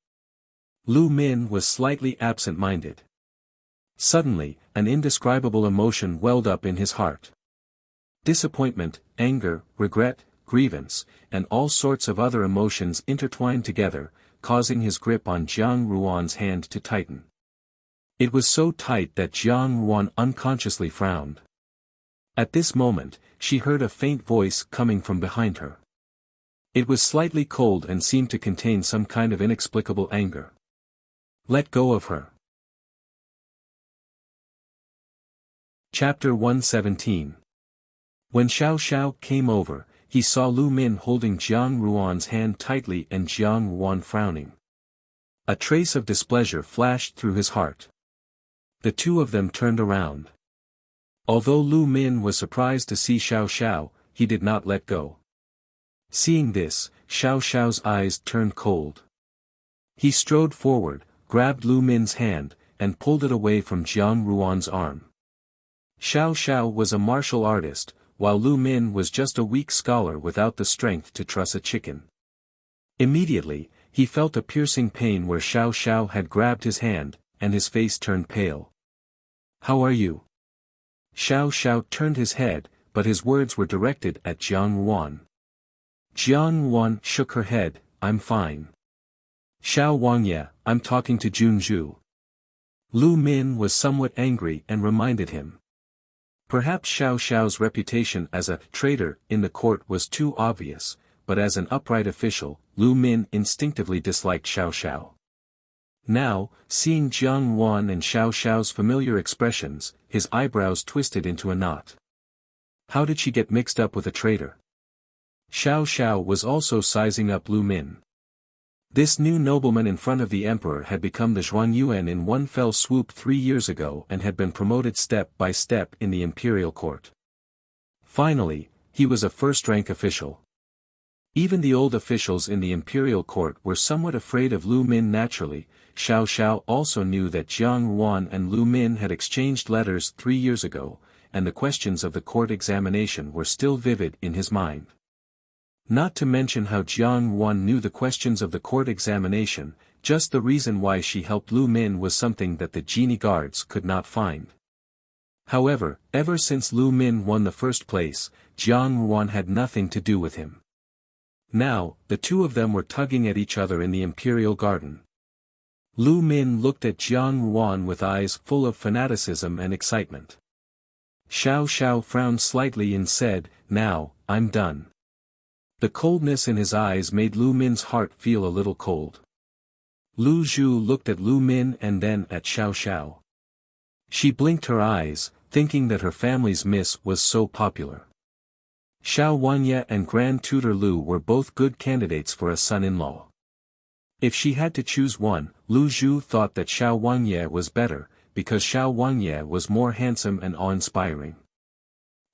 Lu Min was slightly absent-minded. Suddenly, an indescribable emotion welled up in his heart. Disappointment, anger, regret, grievance, and all sorts of other emotions intertwined together, causing his grip on Jiang Ruan's hand to tighten. It was so tight that Jiang Ruan unconsciously frowned. At this moment, she heard a faint voice coming from behind her. It was slightly cold and seemed to contain some kind of inexplicable anger. Let go of her. Chapter 117. When Xiao Xiao came over, he saw Lu Min holding Jiang Ruan's hand tightly and Jiang Ruan frowning. A trace of displeasure flashed through his heart. The two of them turned around. Although Lu Min was surprised to see Xiao Xiao, he did not let go. Seeing this, Xiao Xiao's eyes turned cold. He strode forward, grabbed Lu Min's hand, and pulled it away from Jiang Ruan's arm. Xiao Xiao was a martial artist, while Lu Min was just a weak scholar without the strength to truss a chicken. Immediately, he felt a piercing pain where Xiao Xiao had grabbed his hand, and his face turned pale. "How are you?" Xiao Xiao turned his head, but his words were directed at Jiang Ruan. Jiang Ruan shook her head, "I'm fine." "Xiao Wangye, I'm talking to Junju." Lu Min was somewhat angry and reminded him. Perhaps Xiao Xiao's reputation as a traitor in the court was too obvious, but as an upright official, Lu Min instinctively disliked Xiao Xiao. Now, seeing Jiang Ruan and Xiao Xiao's familiar expressions, his eyebrows twisted into a knot. How did she get mixed up with a traitor? Xiao Xiao was also sizing up Lu Min. This new nobleman in front of the emperor had become the Zhuanyuan in one fell swoop 3 years ago and had been promoted step by step in the imperial court. Finally, he was a first-rank official. Even the old officials in the imperial court were somewhat afraid of Lu Min naturally. Xiao Xiao also knew that Jiang Ruan and Lu Min had exchanged letters 3 years ago, and the questions of the court examination were still vivid in his mind. Not to mention how Jiang Ruan knew the questions of the court examination, just the reason why she helped Lu Min was something that the genie guards could not find. However, ever since Lu Min won the first place, Jiang Ruan had nothing to do with him. Now, the two of them were tugging at each other in the imperial garden. Lu Min looked at Jiang Ruan with eyes full of fanaticism and excitement. Xiao Xiao frowned slightly and said, "Now, I'm done." The coldness in his eyes made Lu Min's heart feel a little cold. Lu Zhu looked at Lu Min and then at Xiao Xiao. She blinked her eyes, thinking that her family's miss was so popular. Xiao Wangye and Grand Tutor Lu were both good candidates for a son-in-law. If she had to choose one, Lu Zhu thought that Xiao Wangye was better, because Xiao Wangye was more handsome and awe-inspiring.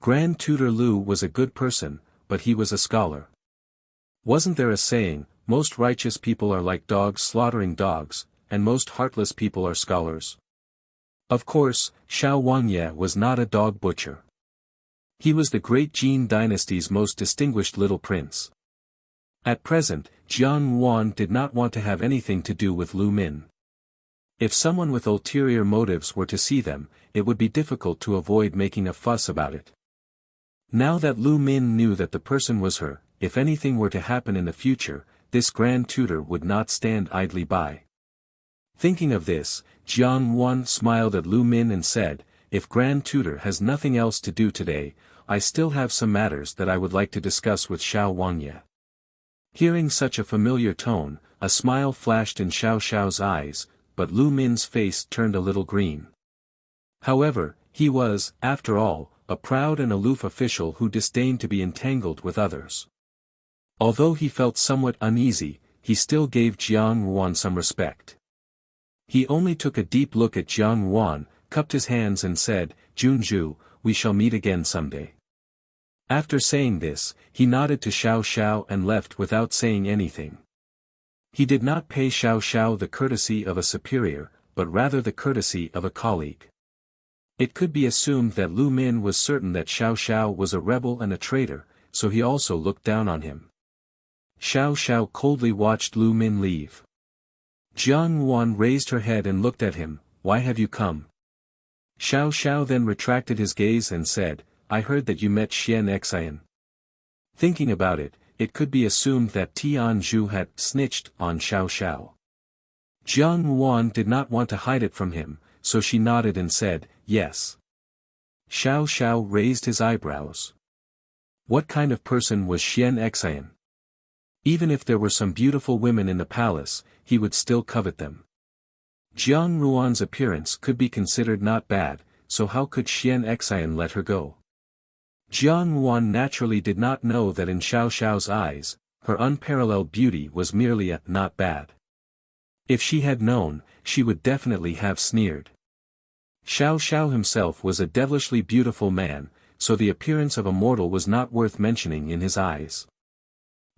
Grand Tutor Lu was a good person, but he was a scholar. Wasn't there a saying, most righteous people are like dogs slaughtering dogs, and most heartless people are scholars? Of course, Xiao Wangye was not a dog butcher. He was the great Jin dynasty's most distinguished little prince. At present, Jiang Ruan did not want to have anything to do with Lu Min. If someone with ulterior motives were to see them, it would be difficult to avoid making a fuss about it. Now that Lu Min knew that the person was her, if anything were to happen in the future, this grand tutor would not stand idly by. Thinking of this, Jiang Ruan smiled at Lu Min and said, "If grand tutor has nothing else to do today, I still have some matters that I would like to discuss with Xiao Wangye." Hearing such a familiar tone, a smile flashed in Xiao Xiao's eyes, but Lu Min's face turned a little green. However, he was, after all, a proud and aloof official who disdained to be entangled with others. Although he felt somewhat uneasy, he still gave Jiang Ruan some respect. He only took a deep look at Jiang Ruan, cupped his hands and said, "Junju, we shall meet again someday." After saying this, he nodded to Xiao Xiao and left without saying anything. He did not pay Xiao Xiao the courtesy of a superior, but rather the courtesy of a colleague. It could be assumed that Lu Min was certain that Xiao Xiao was a rebel and a traitor, so he also looked down on him. Xiao Xiao coldly watched Lu Min leave. Jiang Yuan raised her head and looked at him. Why have you come? Xiao Xiao then retracted his gaze and said, I heard that you met Xian Xian. Thinking about it, it could be assumed that Tian Zhu had snitched on Xiao Xiao. Jiang Yuan did not want to hide it from him, so she nodded and said, yes. Xiao Xiao raised his eyebrows. What kind of person was Xian Xian? Even if there were some beautiful women in the palace, he would still covet them. Jiang Yuan's appearance could be considered not bad, so how could Xian Xian let her go? Jiang Yuan naturally did not know that in Xiao Xiao's eyes, her unparalleled beauty was merely a not bad. If she had known, she would definitely have sneered. Xiao Xiao himself was a devilishly beautiful man, so the appearance of a mortal was not worth mentioning in his eyes.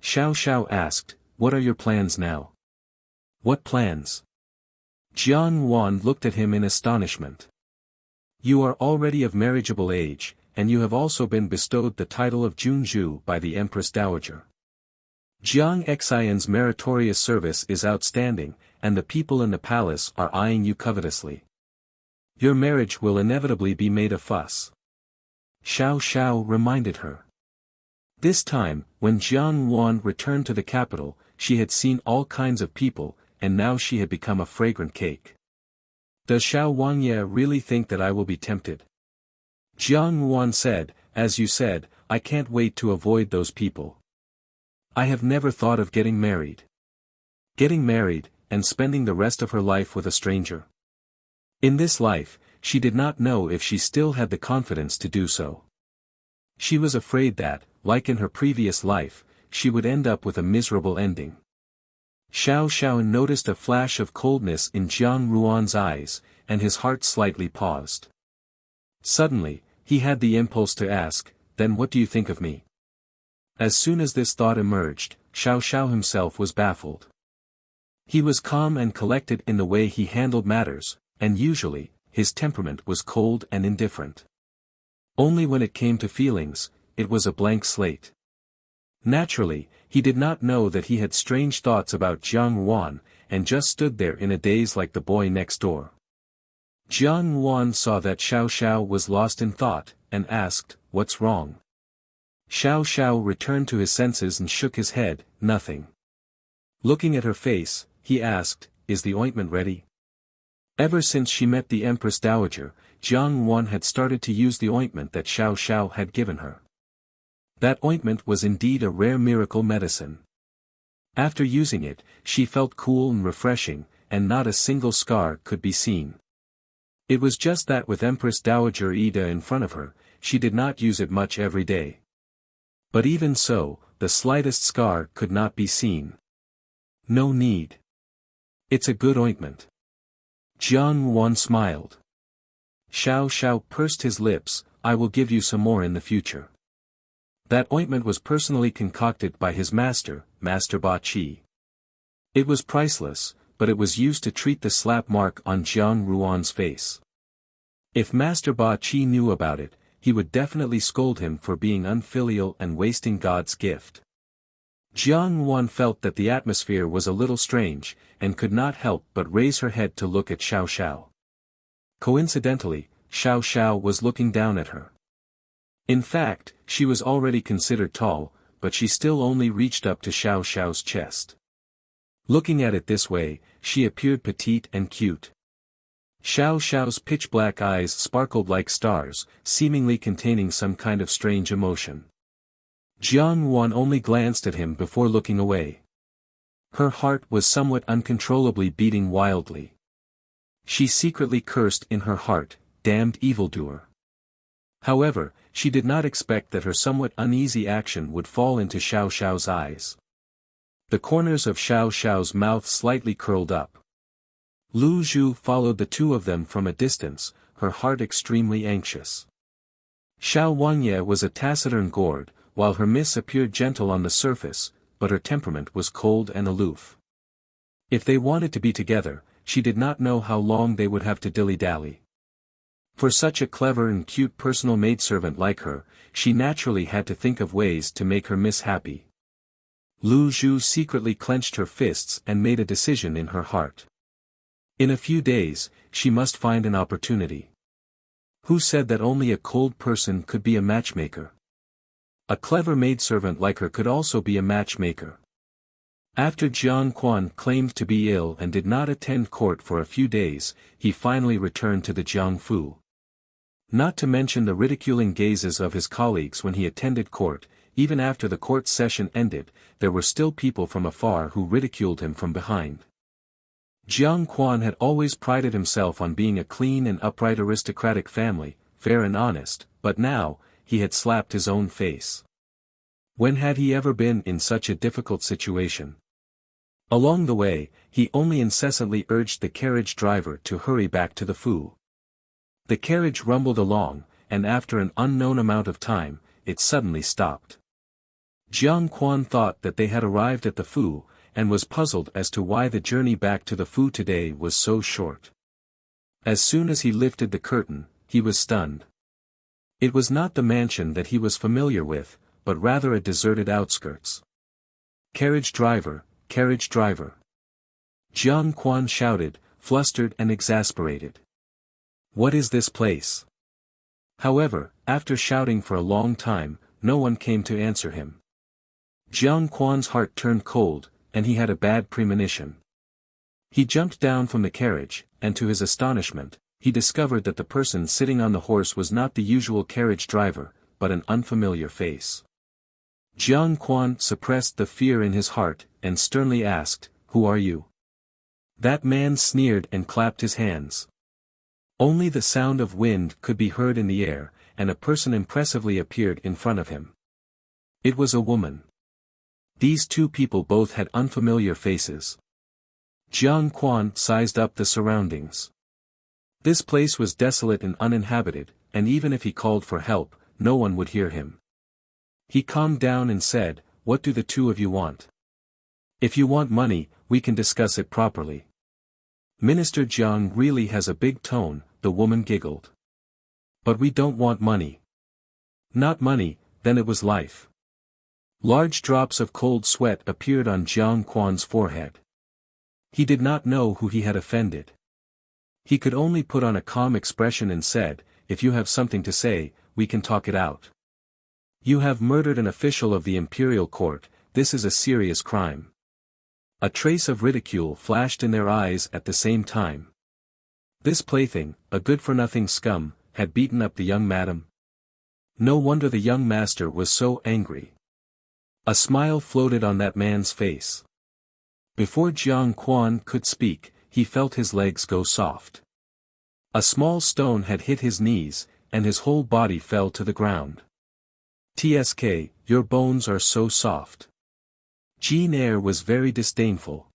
Xiao Xiao asked, what are your plans now? What plans? Jiang Yuan looked at him in astonishment. You are already of marriageable age, and you have also been bestowed the title of Junju by the Empress Dowager. Jiang Xian's meritorious service is outstanding, and the people in the palace are eyeing you covetously. Your marriage will inevitably be made a fuss. Xiao Xiao reminded her. This time, when Jiang Yuan returned to the capital, she had seen all kinds of people, and now she had become a fragrant cake. Does Xiao Wangye really think that I will be tempted? Jiang Yuan said, as you said, I can't wait to avoid those people. I have never thought of getting married. Getting married, and spending the rest of her life with a stranger. In this life, she did not know if she still had the confidence to do so. She was afraid that, like in her previous life, she would end up with a miserable ending. Xiao Xiao noticed a flash of coldness in Jiang Yuan's eyes, and his heart slightly paused. Suddenly, he had the impulse to ask, then what do you think of me? As soon as this thought emerged, Xiao Xiao himself was baffled. He was calm and collected in the way he handled matters, and usually, his temperament was cold and indifferent. Only when it came to feelings, it was a blank slate. Naturally, he did not know that he had strange thoughts about Jiang Yuan, and just stood there in a daze like the boy next door. Jiang Yuan saw that Xiao Xiao was lost in thought, and asked, what's wrong? Xiao Xiao returned to his senses and shook his head, nothing. Looking at her face, he asked, is the ointment ready? Ever since she met the Empress Dowager, Jiang Yuan had started to use the ointment that Xiao Xiao had given her. That ointment was indeed a rare miracle medicine. After using it, she felt cool and refreshing, and not a single scar could be seen. It was just that with Empress Dowager Ida in front of her, she did not use it much every day. But even so, the slightest scar could not be seen. No need. It's a good ointment. Jiang Yuan smiled. Xiao Xiao pursed his lips, I will give you some more in the future. That ointment was personally concocted by his master, Master Ba Qi. It was priceless, but it was used to treat the slap mark on Jiang Yuan's face. If Master Ba Qi knew about it, he would definitely scold him for being unfilial and wasting God's gift. Jiang Yuan felt that the atmosphere was a little strange, and could not help but raise her head to look at Xiao Xiao. Coincidentally, Xiao Xiao was looking down at her. In fact, she was already considered tall, but she still only reached up to Xiao Xiao's chest. Looking at it this way, she appeared petite and cute. Xiao Xiao's pitch-black eyes sparkled like stars, seemingly containing some kind of strange emotion. Jiang Yuan only glanced at him before looking away. Her heart was somewhat uncontrollably beating wildly. She secretly cursed in her heart, damned evildoer. However, she did not expect that her somewhat uneasy action would fall into Xiao Xiao's eyes. The corners of Xiao Xiao's mouth slightly curled up. Lu Zhu followed the two of them from a distance, her heart extremely anxious. Xiao Wangye was a taciturn gourd, while her miss appeared gentle on the surface, but her temperament was cold and aloof. If they wanted to be together, she did not know how long they would have to dilly-dally. For such a clever and cute personal maidservant like her, she naturally had to think of ways to make her miss happy. Lu Zhu secretly clenched her fists and made a decision in her heart. In a few days, she must find an opportunity. Who said that only a cold person could be a matchmaker? A clever maidservant like her could also be a matchmaker. After Jiang Quan claimed to be ill and did not attend court for a few days, he finally returned to the Jiangfu. Not to mention the ridiculing gazes of his colleagues when he attended court, even after the court session ended, there were still people from afar who ridiculed him from behind. Jiang Quan had always prided himself on being a clean and upright aristocratic family, fair and honest, but now, he had slapped his own face. When had he ever been in such a difficult situation? Along the way, he only incessantly urged the carriage driver to hurry back to the Fu. The carriage rumbled along, and after an unknown amount of time, it suddenly stopped. Jiang Quan thought that they had arrived at the Fu, and was puzzled as to why the journey back to the Fu today was so short. As soon as he lifted the curtain, he was stunned. It was not the mansion that he was familiar with, but rather a deserted outskirts. "Carriage driver, carriage driver!" Jiang Quan shouted, flustered and exasperated. "What is this place?" However, after shouting for a long time, no one came to answer him. Jiang Quan's heart turned cold, and he had a bad premonition. He jumped down from the carriage, and to his astonishment, he discovered that the person sitting on the horse was not the usual carriage driver, but an unfamiliar face. Jiang Quan suppressed the fear in his heart, and sternly asked, "Who are you?" That man sneered and clapped his hands. Only the sound of wind could be heard in the air, and a person impressively appeared in front of him. It was a woman. These two people both had unfamiliar faces. Jiang Quan sized up the surroundings. This place was desolate and uninhabited, and even if he called for help, no one would hear him. He calmed down and said, "What do the two of you want?" "If you want money, we can discuss it properly." "Minister Jiang really has a big tone," the woman giggled. "But we don't want money." "Not money, then it was life." Large drops of cold sweat appeared on Jiang Quan's forehead. He did not know who he had offended. He could only put on a calm expression and said, "If you have something to say, we can talk it out. You have murdered an official of the imperial court, this is a serious crime." A trace of ridicule flashed in their eyes at the same time. This plaything, a good-for-nothing scum, had beaten up the young madam. No wonder the young master was so angry. A smile floated on that man's face. Before Jiang Quan could speak, he felt his legs go soft. A small stone had hit his knees, and his whole body fell to the ground. "Tsk, your bones are so soft." Jean Eyre was very disdainful.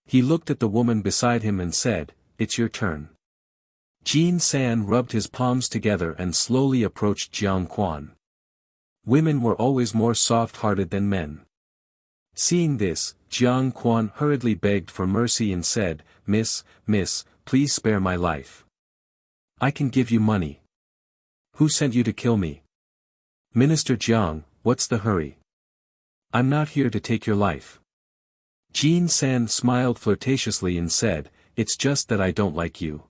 He looked at the woman beside him and said, "It's your turn." Jean San rubbed his palms together and slowly approached Jiang Quan. Women were always more soft-hearted than men. Seeing this, Jiang Quan hurriedly begged for mercy and said, Miss, please spare my life. I can give you money." "Who sent you to kill me?" "Minister Jiang, what's the hurry?" "I'm not here to take your life." Jean San smiled flirtatiously and said, "It's just that I don't like you.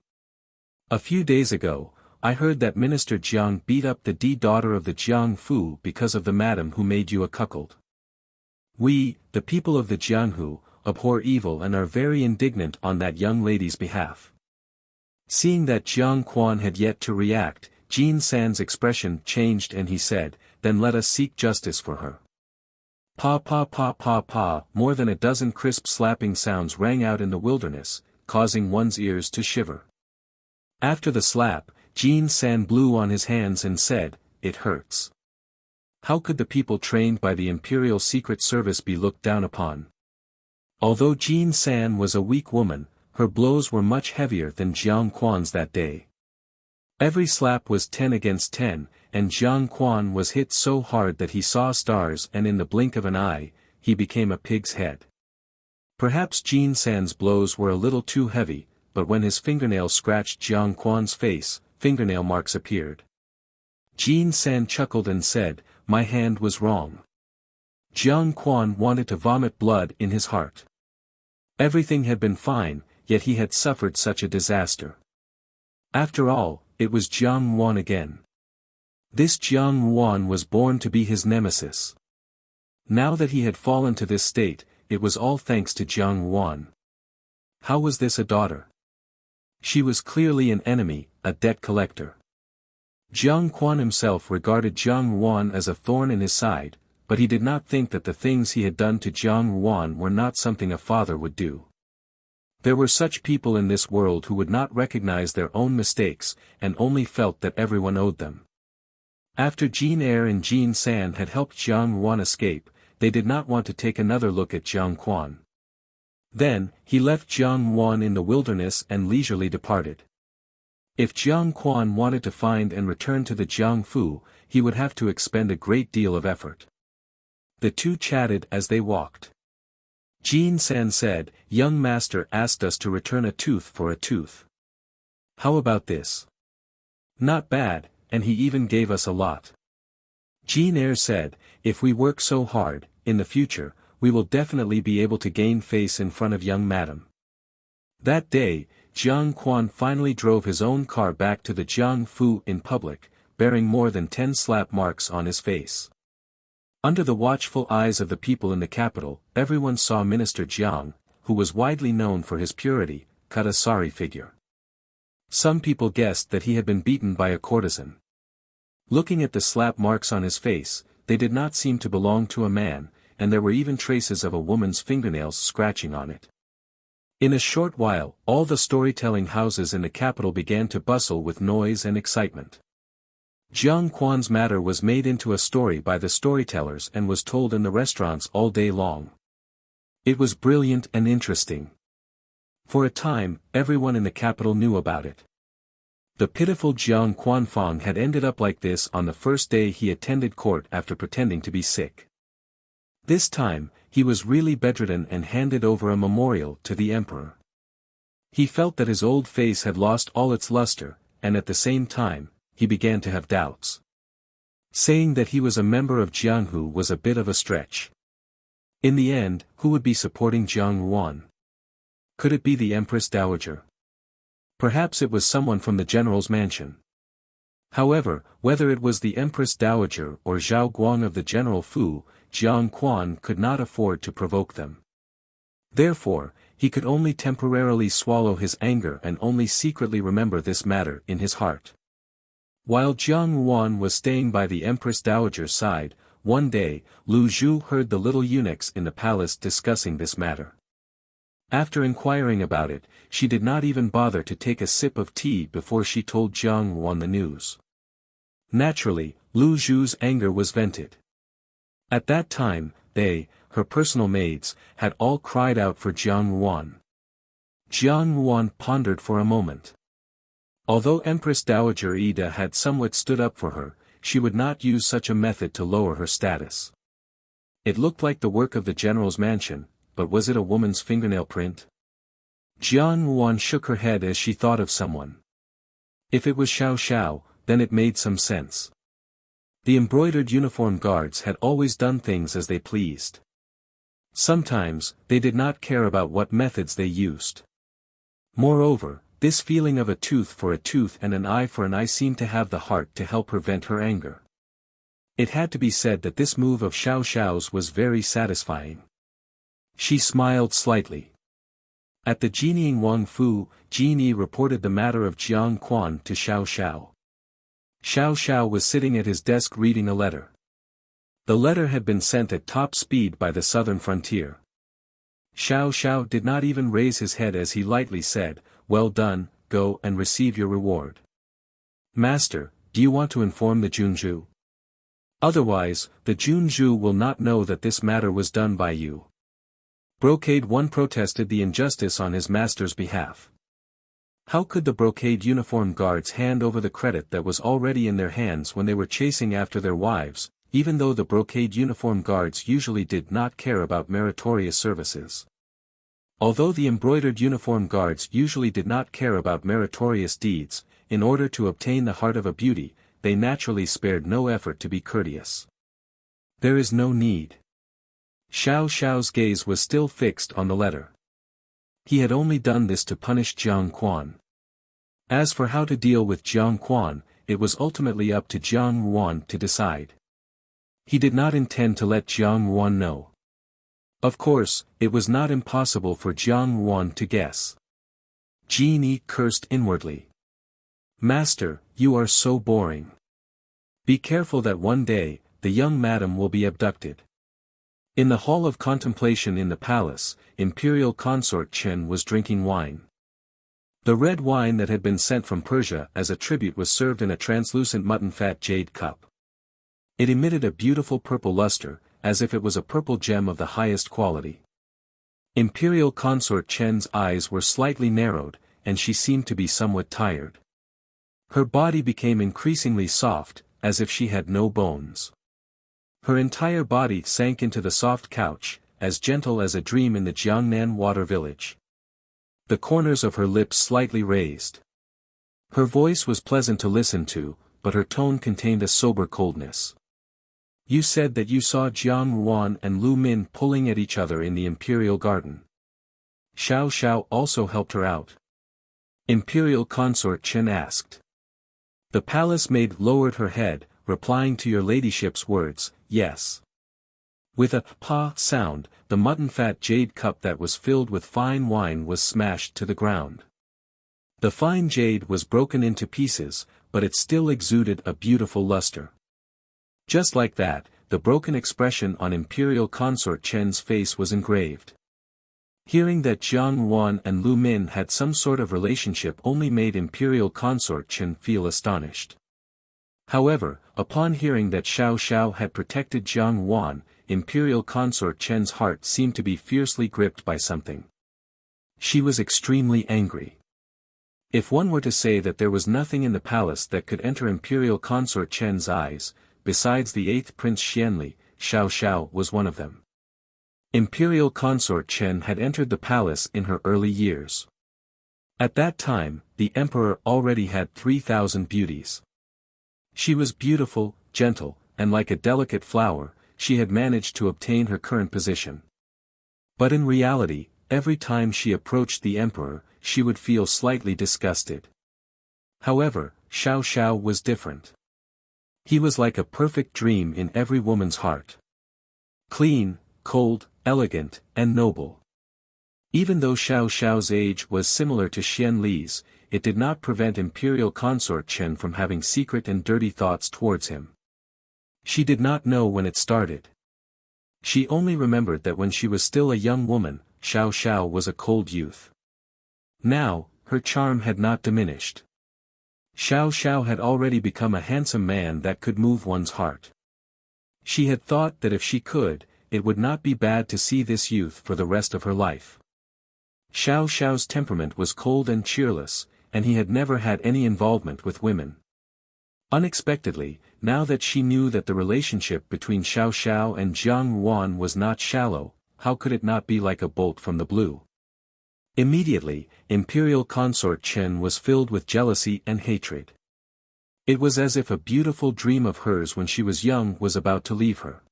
A few days ago, I heard that Minister Jiang beat up the daughter of the Jiangfu because of the madam who made you a cuckold. We, the people of the Jianghu, abhor evil and are very indignant on that young lady's behalf." Seeing that Jiang Quan had yet to react, Jean San's expression changed and he said, "Then let us seek justice for her." Pa pa pa pa pa, more than a dozen crisp slapping sounds rang out in the wilderness, causing one's ears to shiver. After the slap, Jean San blew on his hands and said, "It hurts." How could the people trained by the Imperial Secret Service be looked down upon? Although Jean San was a weak woman, her blows were much heavier than Jiang Quan's that day. Every slap was 10 against 10, and Jiang Quan was hit so hard that he saw stars and in the blink of an eye, he became a pig's head. Perhaps Jean San's blows were a little too heavy, but when his fingernail scratched Jiang Quan's face, fingernail marks appeared. Jin San chuckled and said, "My hand was wrong." Jiang Quan wanted to vomit blood in his heart. Everything had been fine, yet he had suffered such a disaster. After all, it was Jiang Wan again. This Jiang Wan was born to be his nemesis. Now that he had fallen to this state, it was all thanks to Jiang Wan. How was this a daughter? She was clearly an enemy, a debt collector. Jiang Quan himself regarded Jiang Wan as a thorn in his side, but he did not think that the things he had done to Jiang Wan were not something a father would do. There were such people in this world who would not recognize their own mistakes, and only felt that everyone owed them. After Jin Er and Jin San had helped Jiang Wan escape, they did not want to take another look at Jiang Quan. Then, he left Jiang Wan in the wilderness and leisurely departed. If Jiang Quan wanted to find and return to the Jiangfu, he would have to expend a great deal of effort. The two chatted as they walked. Jin San said, "Young master asked us to return a tooth for a tooth. How about this? Not bad, and he even gave us a lot." Jin Er said, "If we work so hard, in the future, we will definitely be able to gain face in front of young madam." That day, Jiang Quan finally drove his own car back to the Jiangfu in public, bearing more than 10 slap marks on his face. Under the watchful eyes of the people in the capital, everyone saw Minister Jiang, who was widely known for his purity, cut a sorry figure. Some people guessed that he had been beaten by a courtesan. Looking at the slap marks on his face, they did not seem to belong to a man, and there were even traces of a woman's fingernails scratching on it. In a short while, all the storytelling houses in the capital began to bustle with noise and excitement. Jiang Quan's matter was made into a story by the storytellers and was told in the restaurants all day long. It was brilliant and interesting. For a time, everyone in the capital knew about it. The pitiful Jiang Quanfang had ended up like this on the first day he attended court after pretending to be sick. This time, he was really bedridden and handed over a memorial to the emperor. He felt that his old face had lost all its luster, and at the same time, he began to have doubts. Saying that he was a member of Jianghu was a bit of a stretch. In the end, who would be supporting Jiang Wan? Could it be the Empress Dowager? Perhaps it was someone from the general's mansion. However, whether it was the Empress Dowager or Zhao Guang of the General Fu, Jiang Quan could not afford to provoke them. Therefore, he could only temporarily swallow his anger and only secretly remember this matter in his heart. While Jiang Wan was staying by the Empress Dowager's side, one day, Lu Zhu heard the little eunuchs in the palace discussing this matter. After inquiring about it, she did not even bother to take a sip of tea before she told Jiang Wan the news. Naturally, Lu Zhu's anger was vented. At that time, they, her personal maids, had all cried out for Jiang Wan. Jiang Wan pondered for a moment. Although Empress Dowager Ida had somewhat stood up for her, she would not use such a method to lower her status. It looked like the work of the general's mansion, but was it a woman's fingernail print? Jiang Wan shook her head as she thought of someone. If it was Xiao Xiao, then it made some sense. The embroidered uniform guards had always done things as they pleased. Sometimes, they did not care about what methods they used. Moreover, this feeling of a tooth for a tooth and an eye for an eye seemed to have the heart to help prevent her anger. It had to be said that this move of Xiao Xiao's was very satisfying. She smiled slightly. At the Jining Wang Fu, Jin Yi reported the matter of Jiang Quan to Xiao Xiao. Xiao Xiao was sitting at his desk reading a letter. The letter had been sent at top speed by the southern frontier. Xiao Xiao did not even raise his head as he lightly said, "Well done, go and receive your reward." "Master, do you want to inform the Junju? Otherwise, the Junju will not know that this matter was done by you." Brocade 1 protested the injustice on his master's behalf. How could the brocade uniform guards hand over the credit that was already in their hands when they were chasing after their wives, even though the brocade uniform guards usually did not care about meritorious services? Although the embroidered uniform guards usually did not care about meritorious deeds, in order to obtain the heart of a beauty, they naturally spared no effort to be courteous. There is no need. Xiao Xiao's gaze was still fixed on the letter. He had only done this to punish Jiang Quan. As for how to deal with Jiang Quan, it was ultimately up to Jiang Yuan to decide. He did not intend to let Jiang Yuan know. Of course, it was not impossible for Jiang Yuan to guess. Jin Yi cursed inwardly. Master, you are so boring. Be careful that one day, the young madam will be abducted. In the hall of contemplation in the palace, Imperial Consort Chen was drinking wine. The red wine that had been sent from Persia as a tribute was served in a translucent mutton-fat jade cup. It emitted a beautiful purple luster, as if it was a purple gem of the highest quality. Imperial Consort Chen's eyes were slightly narrowed, and she seemed to be somewhat tired. Her body became increasingly soft, as if she had no bones. Her entire body sank into the soft couch, as gentle as a dream in the Jiangnan water village. The corners of her lips slightly raised. Her voice was pleasant to listen to, but her tone contained a sober coldness. You said that you saw Jiang Yuan and Lu Min pulling at each other in the Imperial Garden. Xiao Xiao also helped her out. Imperial Consort Chen asked. The palace maid lowered her head, replying to your ladyship's words, yes. With a pa sound, the mutton-fat jade cup that was filled with fine wine was smashed to the ground. The fine jade was broken into pieces, but it still exuded a beautiful luster. Just like that, the broken expression on Imperial Consort Chen's face was engraved. Hearing that Jiang Yuan and Lu Min had some sort of relationship only made Imperial Consort Chen feel astonished. However, upon hearing that Xiao Xiao had protected Jiang Yuan, Imperial Consort Chen's heart seemed to be fiercely gripped by something. She was extremely angry. If one were to say that there was nothing in the palace that could enter Imperial Consort Chen's eyes, besides the 8th Prince Xianli, Xiao Xiao was one of them. Imperial Consort Chen had entered the palace in her early years. At that time, the emperor already had 3,000 beauties. She was beautiful, gentle, and like a delicate flower, she had managed to obtain her current position. But in reality, every time she approached the emperor, she would feel slightly disgusted. However, Xiao Xiao was different. He was like a perfect dream in every woman's heart. Clean, cold, elegant, and noble. Even though Xiao Xiao's age was similar to Xian Li's, it did not prevent Imperial Consort Chen from having secret and dirty thoughts towards him. She did not know when it started. She only remembered that when she was still a young woman, Xiao Xiao was a cold youth. Now, her charm had not diminished. Xiao Xiao had already become a handsome man that could move one's heart. She had thought that if she could, it would not be bad to see this youth for the rest of her life. Xiao Xiao's temperament was cold and cheerless, and he had never had any involvement with women. Unexpectedly, now that she knew that the relationship between Xiao Xiao and Jiang Yuan was not shallow, how could it not be like a bolt from the blue? Immediately, Imperial Consort Chen was filled with jealousy and hatred. It was as if a beautiful dream of hers when she was young was about to leave her.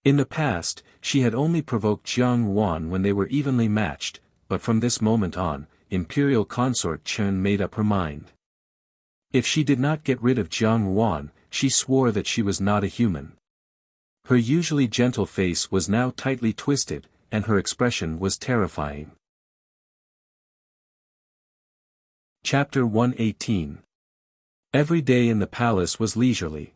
In the past, she had only provoked Jiang Yuan when they were evenly matched, but from this moment on, Imperial Consort Chen made up her mind. If she did not get rid of Jiang Yuan, she swore that she was not a human. Her usually gentle face was now tightly twisted, and her expression was terrifying. Chapter 118. Every day in the palace was leisurely.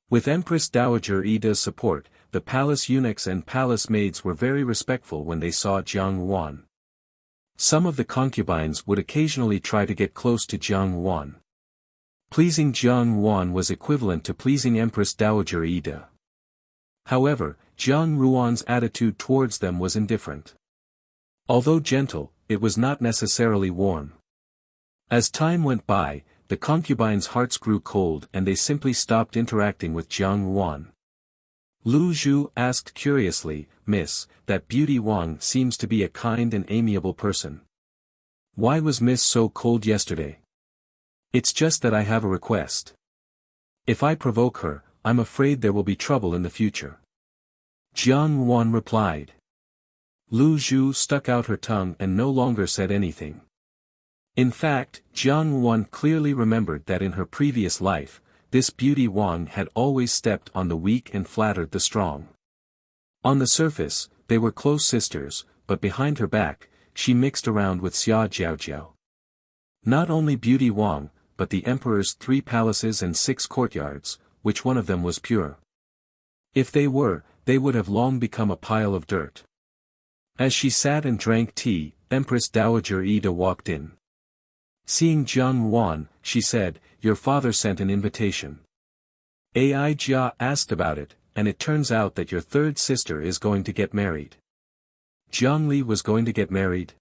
With Empress Dowager Yida's support, the palace eunuchs and palace maids were very respectful when they saw Jiang Yuan. Some of the concubines would occasionally try to get close to Jiang Yuan. Pleasing Jiang Yuan was equivalent to pleasing Empress Dowager Yida. However, Jiang Yuan's attitude towards them was indifferent. Although gentle, it was not necessarily warm. As time went by, the concubines' hearts grew cold and they simply stopped interacting with Jiang Yuan. Lu Zhu asked curiously, Miss, that Beauty Wang seems to be a kind and amiable person. Why was Miss so cold yesterday? It's just that I have a request. If I provoke her, I'm afraid there will be trouble in the future. Jiang Wan replied. Lu Zhu stuck out her tongue and no longer said anything. In fact, Jiang Wan clearly remembered that in her previous life, this beauty Wang had always stepped on the weak and flattered the strong. On the surface, they were close sisters, but behind her back, she mixed around with Xia Jiaojiao. Not only beauty Wang, but the emperor's 3 palaces and 6 courtyards, which one of them was pure? If they would have long become a pile of dirt. As she sat and drank tea, Empress Dowager Ida walked in. Seeing Jiang Wan, she said, "Your father sent an invitation. Ai Jia asked about it, and it turns out that your 3rd sister is going to get married." Jiang Li was going to get married?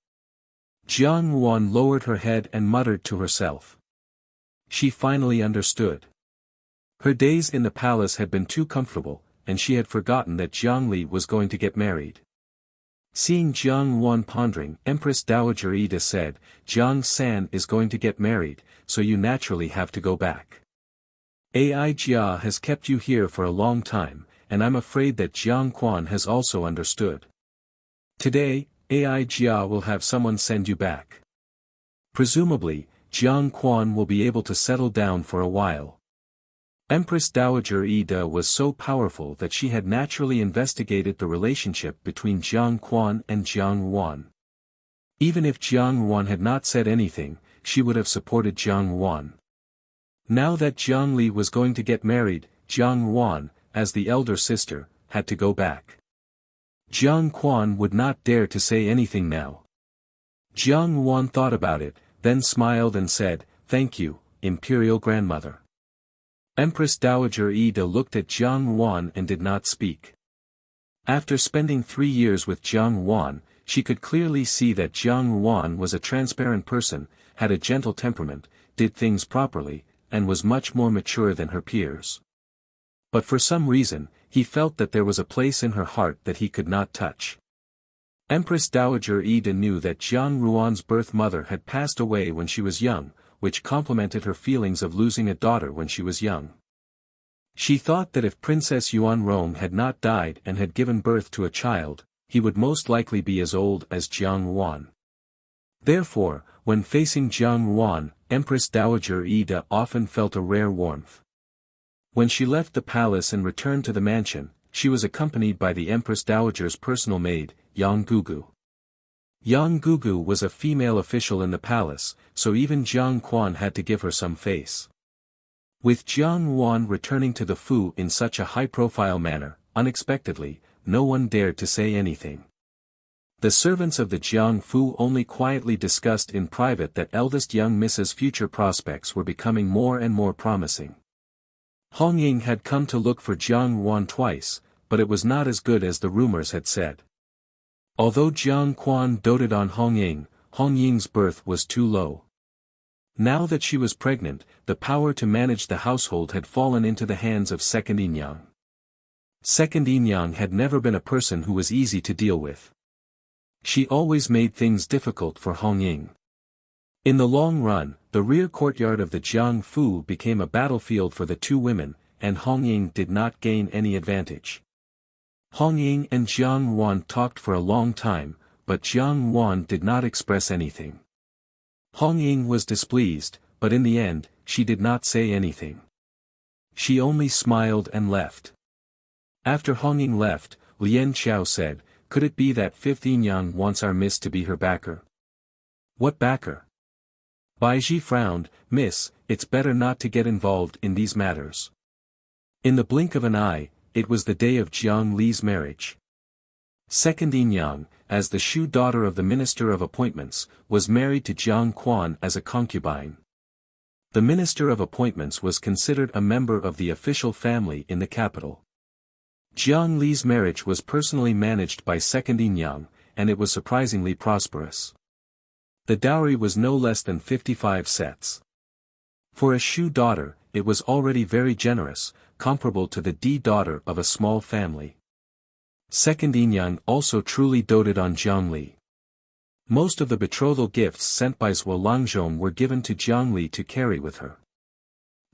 Jiang Wan lowered her head and muttered to herself. She finally understood. Her days in the palace had been too comfortable, and she had forgotten that Jiang Li was going to get married. Seeing Jiang Wan pondering, Empress Dowager Ida said, "Jiang San is going to get married, so you naturally have to go back. Ai Jia has kept you here for a long time, and I'm afraid that Jiang Quan has also understood. Today, Ai Jia will have someone send you back. Presumably, Jiang Quan will be able to settle down for a while." Empress Dowager Ida was so powerful that she had naturally investigated the relationship between Jiang Quan and Jiang Wan. Even if Jiang Wan had not said anything, she would have supported Jiang Wan. Now that Jiang Li was going to get married, Jiang Wan, as the elder sister, had to go back. Jiang Quan would not dare to say anything now. Jiang Wan thought about it, then smiled and said, "Thank you, Imperial Grandmother." Empress Dowager Ida looked at Jiang Wan and did not speak. After spending 3 years with Jiang Wan, she could clearly see that Jiang Wan was a transparent person, had a gentle temperament, did things properly, and was much more mature than her peers. But for some reason, he felt that there was a place in her heart that he could not touch. Empress Dowager Ida knew that Jiang Ruan's birth mother had passed away when she was young, which complemented her feelings of losing a daughter when she was young. She thought that if Princess Yuan Rong had not died and had given birth to a child, he would most likely be as old as Jiang Wan. Therefore, when facing Jiang Wan, Empress Dowager Ida often felt a rare warmth. When she left the palace and returned to the mansion, she was accompanied by the Empress Dowager's personal maid, Yang Gugu. Yang Gugu was a female official in the palace, so even Jiang Quan had to give her some face. With Jiang Wan returning to the Fu in such a high-profile manner, unexpectedly, no one dared to say anything. The servants of the Jiang Fu only quietly discussed in private that eldest young Mrs. future prospects were becoming more and more promising. Hong Ying had come to look for Jiang Wan twice, but it was not as good as the rumors had said. Although Jiang Quan doted on Hong Ying's birth was too low. Now that she was pregnant, the power to manage the household had fallen into the hands of Second Yinyang. Second Yinyang had never been a person who was easy to deal with. She always made things difficult for Hong Ying. In the long run, the rear courtyard of the Jiang Fu became a battlefield for the 2 women, and Hong Ying did not gain any advantage. Hong Ying and Jiang Wan talked for a long time, but Jiang Wan did not express anything. Hong Ying was displeased, but in the end, she did not say anything. She only smiled and left. After Hong Ying left, Lian Xiao said, "Could it be that 5th Yinyang wants our miss to be her backer?" "What backer?" Bai Ji frowned. "Miss, it's better not to get involved in these matters." In the blink of an eye, it was the day of Jiang Li's marriage. Second Yinyang, as the Shu daughter of the Minister of Appointments, was married to Jiang Quan as a concubine. The Minister of Appointments was considered a member of the official family in the capital. Jiang Li's marriage was personally managed by Second Yinyang, and it was surprisingly prosperous. The dowry was no less than 55 sets. For a Shu daughter, it was already very generous, comparable to the D daughter of a small family. Second Yinyang also truly doted on Jiang Li. Most of the betrothal gifts sent by Zhuo Langzhong were given to Jiang Li to carry with her.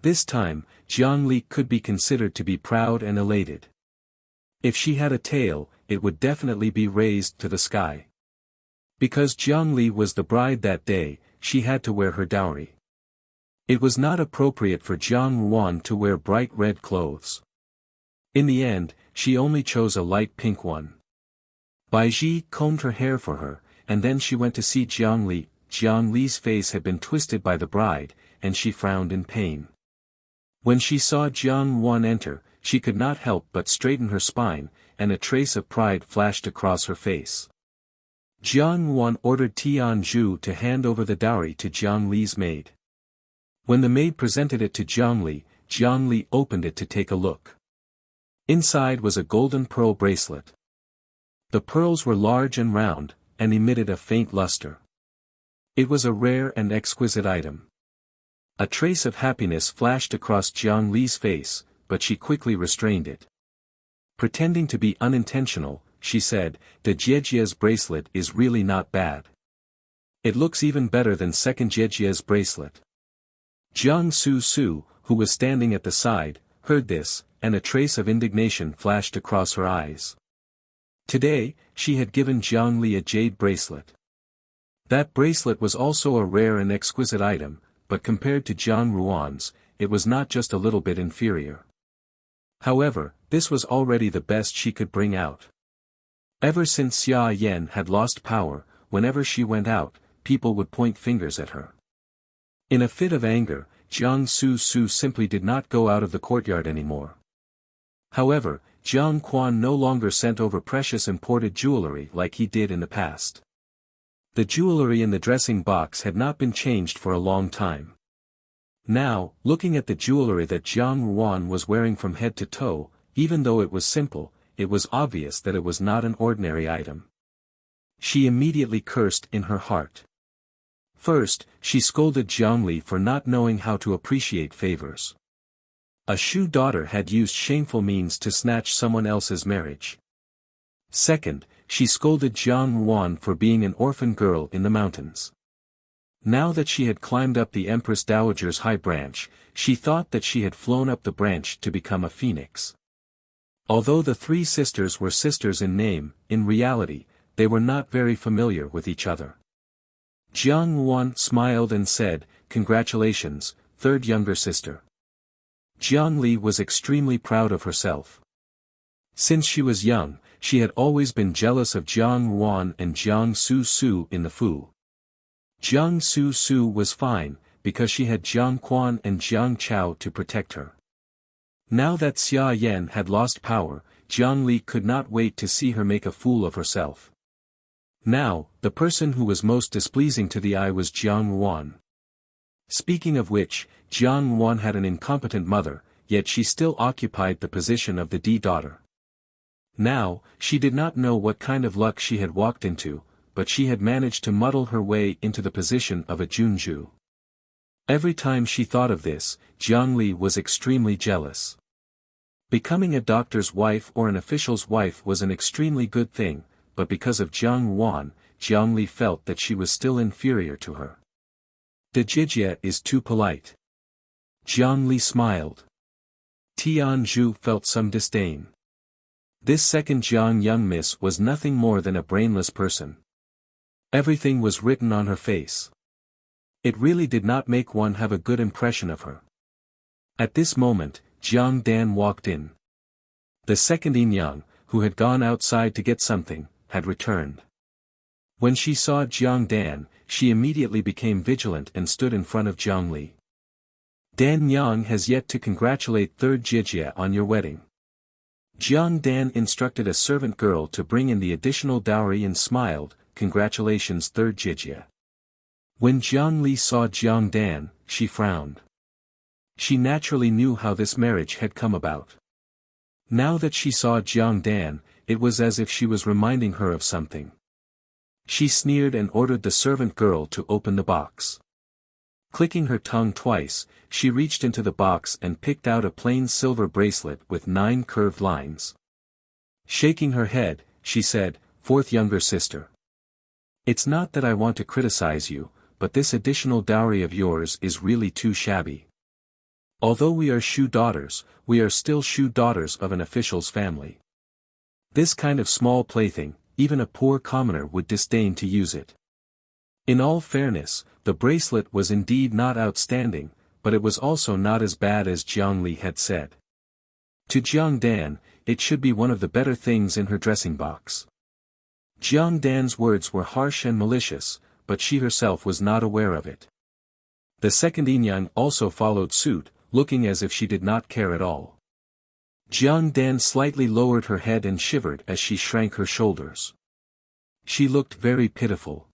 This time, Jiang Li could be considered to be proud and elated. If she had a tail, it would definitely be raised to the sky. Because Jiang Li was the bride that day, she had to wear her dowry. It was not appropriate for Jiang Yuan to wear bright red clothes. In the end, she only chose a light pink one. Bai Ji combed her hair for her, and then she went to see Jiang Li. Jiang Li's face had been twisted by the bride, and she frowned in pain. When she saw Jiang Yuan enter, she could not help but straighten her spine, and a trace of pride flashed across her face. Jiang Yuan ordered Tian Zhu to hand over the dowry to Jiang Li's maid. When the maid presented it to Jiang Li opened it to take a look. Inside was a golden pearl bracelet. The pearls were large and round, and emitted a faint luster. It was a rare and exquisite item. A trace of happiness flashed across Jiang Li's face, but she quickly restrained it. Pretending to be unintentional, she said, "The Jiejia's bracelet is really not bad. It looks even better than second Jiejia's bracelet." Jiang Su, who was standing at the side, heard this, and a trace of indignation flashed across her eyes. Today, she had given Jiang Li a jade bracelet. That bracelet was also a rare and exquisite item, but compared to Jiang Yuan's, it was not just a little bit inferior. However, this was already the best she could bring out. Ever since Xia Yan had lost power, whenever she went out, people would point fingers at her. In a fit of anger, Jiang Su simply did not go out of the courtyard anymore. However, Jiang Quan no longer sent over precious imported jewelry like he did in the past. The jewelry in the dressing box had not been changed for a long time. Now, looking at the jewelry that Jiang Yuan was wearing from head to toe, even though it was simple, it was obvious that it was not an ordinary item. She immediately cursed in her heart. First, she scolded Jiang Li for not knowing how to appreciate favors. A Shu daughter had used shameful means to snatch someone else's marriage. Second, she scolded Jiang Yuan for being an orphan girl in the mountains. Now that she had climbed up the Empress Dowager's high branch, she thought that she had flown up the branch to become a phoenix. Although the three sisters were sisters in name, in reality, they were not very familiar with each other. Jiang Yuan smiled and said, "Congratulations, third younger sister." Jiang Li was extremely proud of herself. Since she was young, she had always been jealous of Jiang Yuan and Jiang Su in the Fu. Jiang Su was fine, because she had Jiang Quan and Jiang Chao to protect her. Now that Xia Yan had lost power, Jiang Li could not wait to see her make a fool of herself. Now, the person who was most displeasing to the eye was Jiang Yuan. Speaking of which, Jiang Yuan had an incompetent mother, yet she still occupied the position of the D-daughter. Now, she did not know what kind of luck she had walked into, but she had managed to muddle her way into the position of a Junju. Every time she thought of this, Jiang Li was extremely jealous. Becoming a doctor's wife or an official's wife was an extremely good thing, but because of Jiang Yuan, Jiang Li felt that she was still inferior to her. "The Jijia is too polite." Jiang Li smiled. Tian Zhu felt some disdain. This second Jiang young miss was nothing more than a brainless person. Everything was written on her face. It really did not make one have a good impression of her. At this moment, Jiang Dan walked in. The second Yang, who had gone outside to get something, had returned. When she saw Jiang Dan, she immediately became vigilant and stood in front of Jiang Li. "Dan Yang has yet to congratulate third Jijia on your wedding." Jiang Dan instructed a servant girl to bring in the additional dowry and smiled, "Congratulations third Jijia." When Jiang Li saw Jiang Dan, she frowned. She naturally knew how this marriage had come about. Now that she saw Jiang Dan, it was as if she was reminding her of something. She sneered and ordered the servant girl to open the box. Clicking her tongue twice, she reached into the box and picked out a plain silver bracelet with 9 curved lines. Shaking her head, she said, "Fourth younger sister." It's not that I want to criticize you, but this additional dowry of yours is really too shabby. Although we are Shu daughters, we are still Shu daughters of an official's family. This kind of small plaything, even a poor commoner would disdain to use it. In all fairness, the bracelet was indeed not outstanding, but it was also not as bad as Jiang Li had said. To Jiang Dan, it should be one of the better things in her dressing box. Jiang Dan's words were harsh and malicious, but she herself was not aware of it. The second Yinyang also followed suit, looking as if she did not care at all. Jiang Dan slightly lowered her head and shivered as she shrank her shoulders. She looked very pitiful.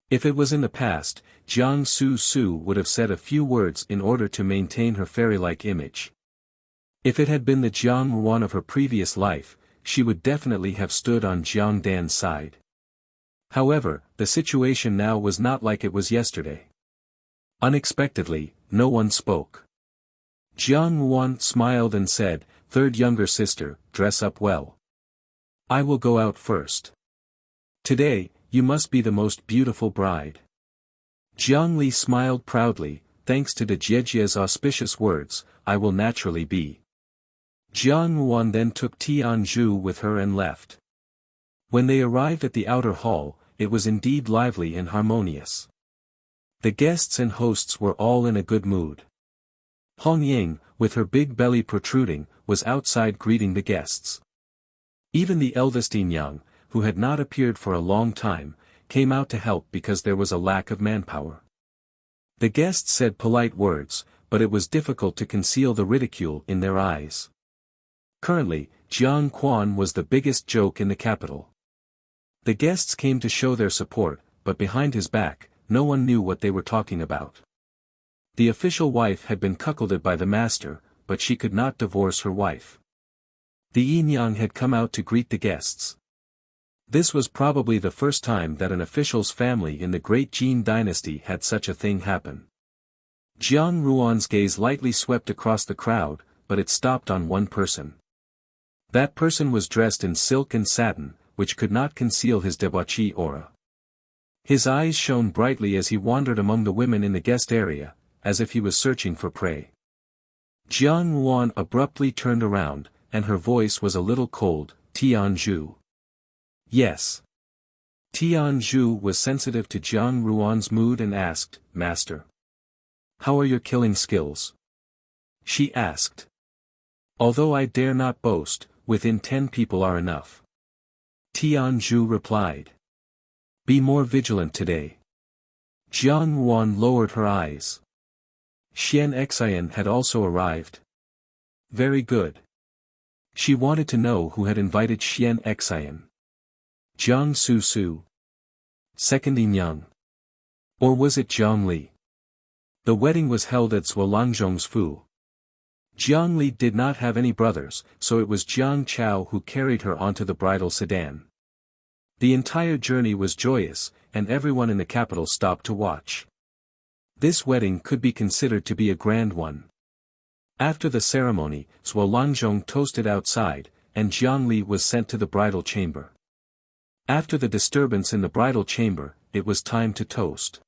If it was in the past, Jiang Su would have said a few words in order to maintain her fairy-like image. If it had been the Jiang Ruan of her previous life, she would definitely have stood on Jiang Dan's side. However, the situation now was not like it was yesterday. Unexpectedly, no one spoke. Jiang Ruan smiled and said, "Third younger sister, dress up well. I will go out first. Today, you must be the most beautiful bride." Jiang Li smiled proudly, "Thanks to the Jiejia's auspicious words, I will naturally be." Jiang Ruan then took Tianzhu with her and left. When they arrived at the outer hall, it was indeed lively and harmonious. The guests and hosts were all in a good mood. Hong Ying, with her big belly protruding, was outside greeting the guests. Even the eldest Yinyang, who had not appeared for a long time, came out to help because there was a lack of manpower. The guests said polite words, but it was difficult to conceal the ridicule in their eyes. Currently, Jiang Quan was the biggest joke in the capital. The guests came to show their support, but behind his back, no one knew what they were talking about. The official wife had been cuckolded by the master, but she could not divorce her wife. The Yinyang had come out to greet the guests. This was probably the first time that an official's family in the Great Jin dynasty had such a thing happen. Jiang Ruan's gaze lightly swept across the crowd, but it stopped on one person. That person was dressed in silk and satin, which could not conceal his debauchee aura. His eyes shone brightly as he wandered among the women in the guest area, as if he was searching for prey. Jiang Ruan abruptly turned around, and her voice was a little cold, "Tianzhu." "Yes." Tianzhu was sensitive to Jiang Ruan's mood and asked, "Master, how are your killing skills?" She asked. "Although I dare not boast, within 10 people are enough." Tianzhu replied. "Be more vigilant today." Jiang Ruan lowered her eyes. Xian Xian had also arrived. Very good. She wanted to know who had invited Xian Xian. Jiang Su. Second Yinyang. Or was it Jiang Li? The wedding was held at Zhuolangzhong's Fu. Jiang Li did not have any brothers, so it was Jiang Chao who carried her onto the bridal sedan. The entire journey was joyous, and everyone in the capital stopped to watch. This wedding could be considered to be a grand one. After the ceremony, Zhuolangzhong toasted outside, and Jiang Li was sent to the bridal chamber. After the disturbance in the bridal chamber, it was time to toast.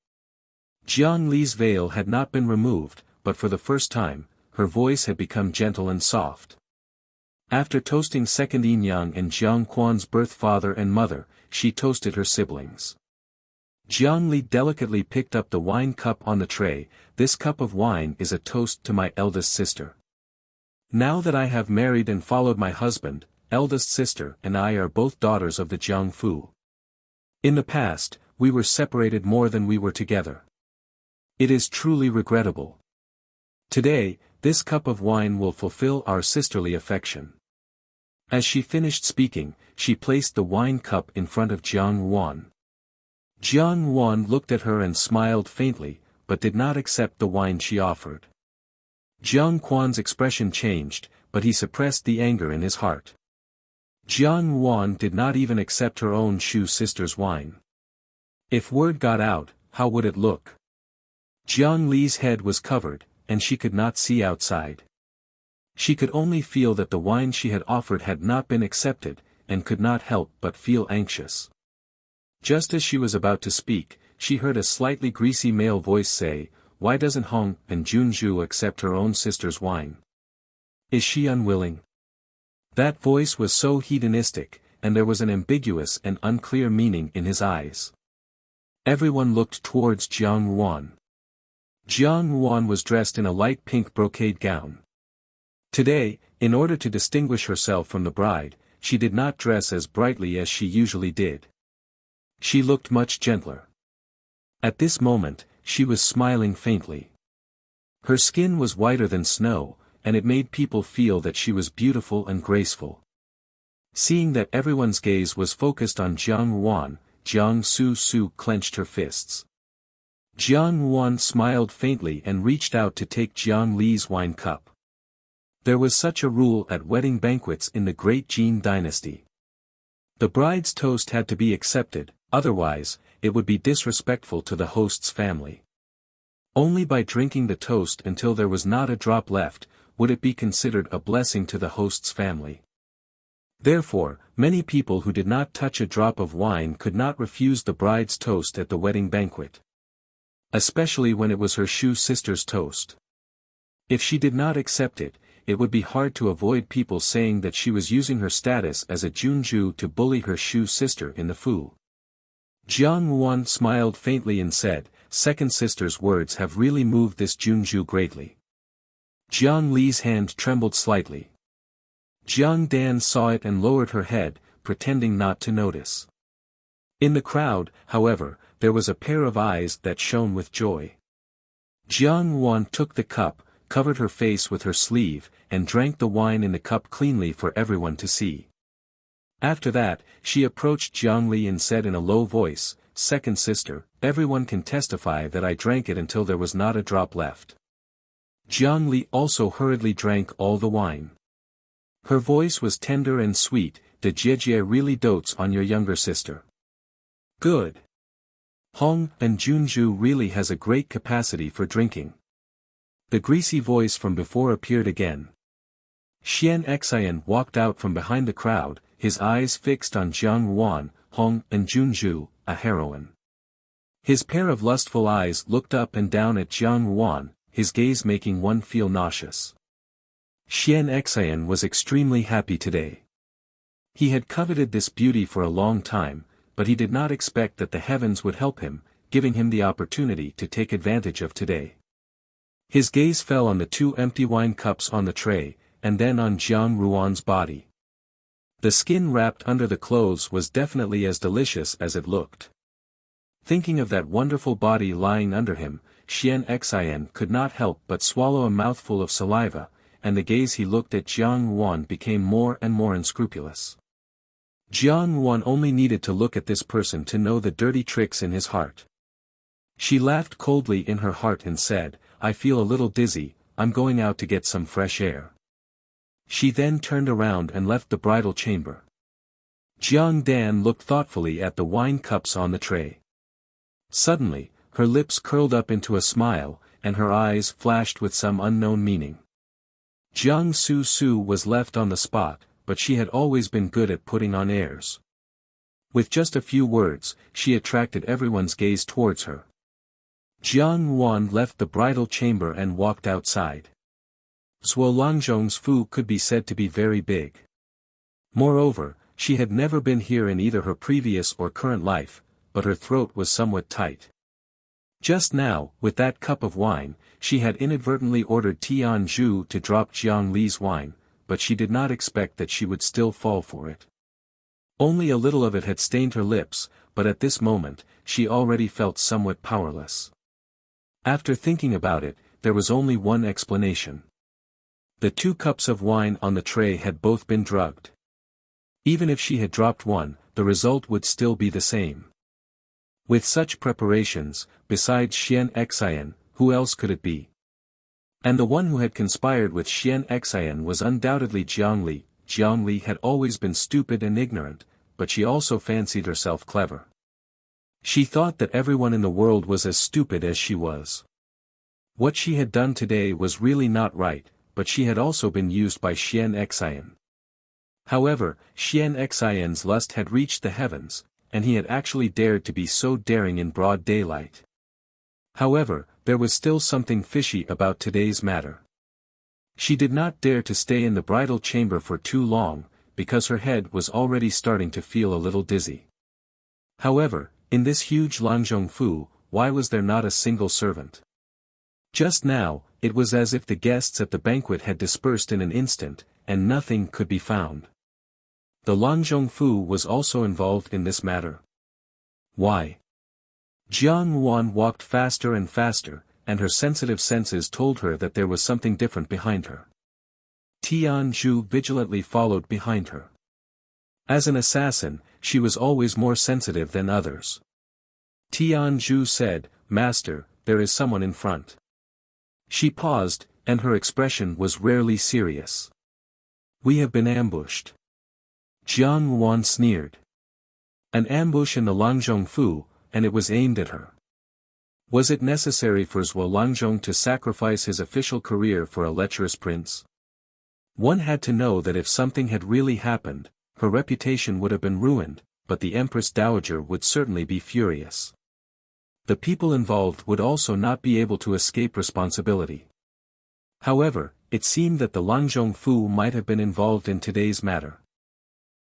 Jiang Li's veil had not been removed, but for the first time, her voice had become gentle and soft. After toasting second Yinyang and Jiang Quan's birth father and mother, she toasted her siblings. Jiang Li delicately picked up the wine cup on the tray. "This cup of wine is a toast to my eldest sister. Now that I have married and followed my husband, eldest sister and I are both daughters of the Jiang Fu. In the past, we were separated more than we were together. It is truly regrettable. Today, this cup of wine will fulfill our sisterly affection." As she finished speaking, she placed the wine cup in front of Jiang Ruan. Jiang Ruan looked at her and smiled faintly, but did not accept the wine she offered. Jiang Quan's expression changed, but he suppressed the anger in his heart. Jiang Ruan did not even accept her own Shu sister's wine. If word got out, how would it look? Jiang Li's head was covered, and she could not see outside. She could only feel that the wine she had offered had not been accepted, and could not help but feel anxious. Just as she was about to speak, she heard a slightly greasy male voice say, "Why doesn't Hong and Junju accept her own sister's wine? Is she unwilling?" That voice was so hedonistic, and there was an ambiguous and unclear meaning in his eyes. Everyone looked towards Jiang Yuan. Jiang Yuan was dressed in a light pink brocade gown. Today, in order to distinguish herself from the bride, she did not dress as brightly as she usually did. She looked much gentler. At this moment, she was smiling faintly. Her skin was whiter than snow, and it made people feel that she was beautiful and graceful. Seeing that everyone's gaze was focused on Jiang Yuan, Jiang Su clenched her fists. Jiang Yuan smiled faintly and reached out to take Jiang Li's wine cup. There was such a rule at wedding banquets in the Great Jin dynasty. The bride's toast had to be accepted, otherwise, it would be disrespectful to the host's family. Only by drinking the toast until there was not a drop left, would it be considered a blessing to the host's family. Therefore, many people who did not touch a drop of wine could not refuse the bride's toast at the wedding banquet. Especially when it was her Shu sister's toast. If she did not accept it, it would be hard to avoid people saying that she was using her status as a Junju to bully her Shu sister in the Fu. Jiang Yuan smiled faintly and said, "Second sister's words have really moved this Junju greatly." Jiang Li's hand trembled slightly. Jiang Dan saw it and lowered her head, pretending not to notice. In the crowd, however, there was a pair of eyes that shone with joy. Jiang Yuan took the cup, covered her face with her sleeve, and drank the wine in the cup cleanly for everyone to see. After that, she approached Jiang Li and said in a low voice, "Second sister, everyone can testify that I drank it until there was not a drop left." Jiang Li also hurriedly drank all the wine. Her voice was tender and sweet. "The Jie really dotes on your younger sister. Good. Hong and Junju really has a great capacity for drinking." The greasy voice from before appeared again. Xian Xian walked out from behind the crowd, his eyes fixed on Jiang Yuan, Hong and Junju, a heroine. His pair of lustful eyes looked up and down at Jiang Yuan, his gaze making one feel nauseous. Xian Xian was extremely happy today. He had coveted this beauty for a long time, but he did not expect that the heavens would help him, giving him the opportunity to take advantage of today. His gaze fell on the two empty wine cups on the tray, and then on Jiang Yuan's body. The skin wrapped under the clothes was definitely as delicious as it looked. Thinking of that wonderful body lying under him, Xian Xian could not help but swallow a mouthful of saliva, and the gaze he looked at Jiang Yuan became more and more unscrupulous. Jiang Yuan only needed to look at this person to know the dirty tricks in his heart. She laughed coldly in her heart and said, "I feel a little dizzy, I'm going out to get some fresh air." She then turned around and left the bridal chamber. Jiang Dan looked thoughtfully at the wine cups on the tray. Suddenly, her lips curled up into a smile, and her eyes flashed with some unknown meaning. Jiang Su was left on the spot, but she had always been good at putting on airs. With just a few words, she attracted everyone's gaze towards her. Jiang Yuan left the bridal chamber and walked outside. Zhuo Langzhong's Fu could be said to be very big. Moreover, she had never been here in either her previous or current life, but her throat was somewhat tight. Just now, with that cup of wine, she had inadvertently ordered Tian Zhu to drop Jiang Li's wine, but she did not expect that she would still fall for it. Only a little of it had stained her lips, but at this moment, she already felt somewhat powerless. After thinking about it, there was only one explanation. The 2 cups of wine on the tray had both been drugged. Even if she had dropped one, the result would still be the same. With such preparations, besides Xian Xian, who else could it be? And the one who had conspired with Xian Xian was undoubtedly Jiang Li. Jiang Li had always been stupid and ignorant, but she also fancied herself clever. She thought that everyone in the world was as stupid as she was. What she had done today was really not right, but she had also been used by Xian Xian. However, Xian Xian's lust had reached the heavens, and he had actually dared to be so daring in broad daylight. However, there was still something fishy about today's matter. She did not dare to stay in the bridal chamber for too long, because her head was already starting to feel a little dizzy. However, in this huge Lanzhong Fu, why was there not a single servant? Just now, it was as if the guests at the banquet had dispersed in an instant, and nothing could be found. The Lanzhong Fu was also involved in this matter. Why? Jiang Yuan walked faster and faster, and her sensitive senses told her that there was something different behind her. Tian Zhu vigilantly followed behind her. As an assassin, she was always more sensitive than others. Tian Zhu said, "Master, there is someone in front." She paused, and her expression was rarely serious. "We have been ambushed." Jiang Yuan sneered. An ambush in the Lanzhong Fu, and it was aimed at her. Was it necessary for Zhuo Lanzhong to sacrifice his official career for a lecherous prince? One had to know that if something had really happened, her reputation would have been ruined, but the Empress Dowager would certainly be furious. The people involved would also not be able to escape responsibility. However, it seemed that the Lanzhong Fu might have been involved in today's matter.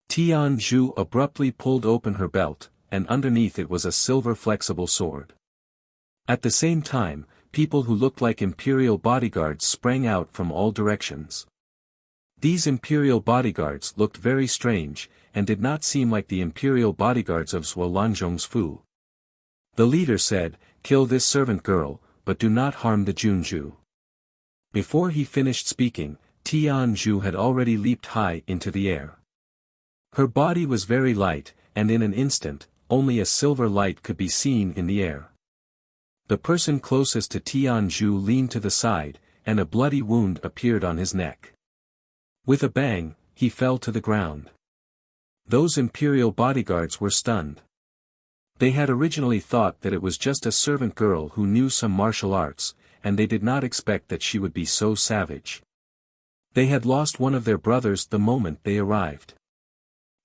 Tian Zhu abruptly pulled open her belt, and underneath it was a silver flexible sword. At the same time, people who looked like imperial bodyguards sprang out from all directions. These imperial bodyguards looked very strange, and did not seem like the imperial bodyguards of Zhuo Lanzhong's Fu. The leader said, "Kill this servant girl, but do not harm the Junju." Before he finished speaking, Tian Zhu had already leaped high into the air. Her body was very light, and in an instant, only a silver light could be seen in the air. The person closest to Tian Zhu leaned to the side, and a bloody wound appeared on his neck. With a bang, he fell to the ground. Those imperial bodyguards were stunned. They had originally thought that it was just a servant girl who knew some martial arts, and they did not expect that she would be so savage. They had lost one of their brothers the moment they arrived.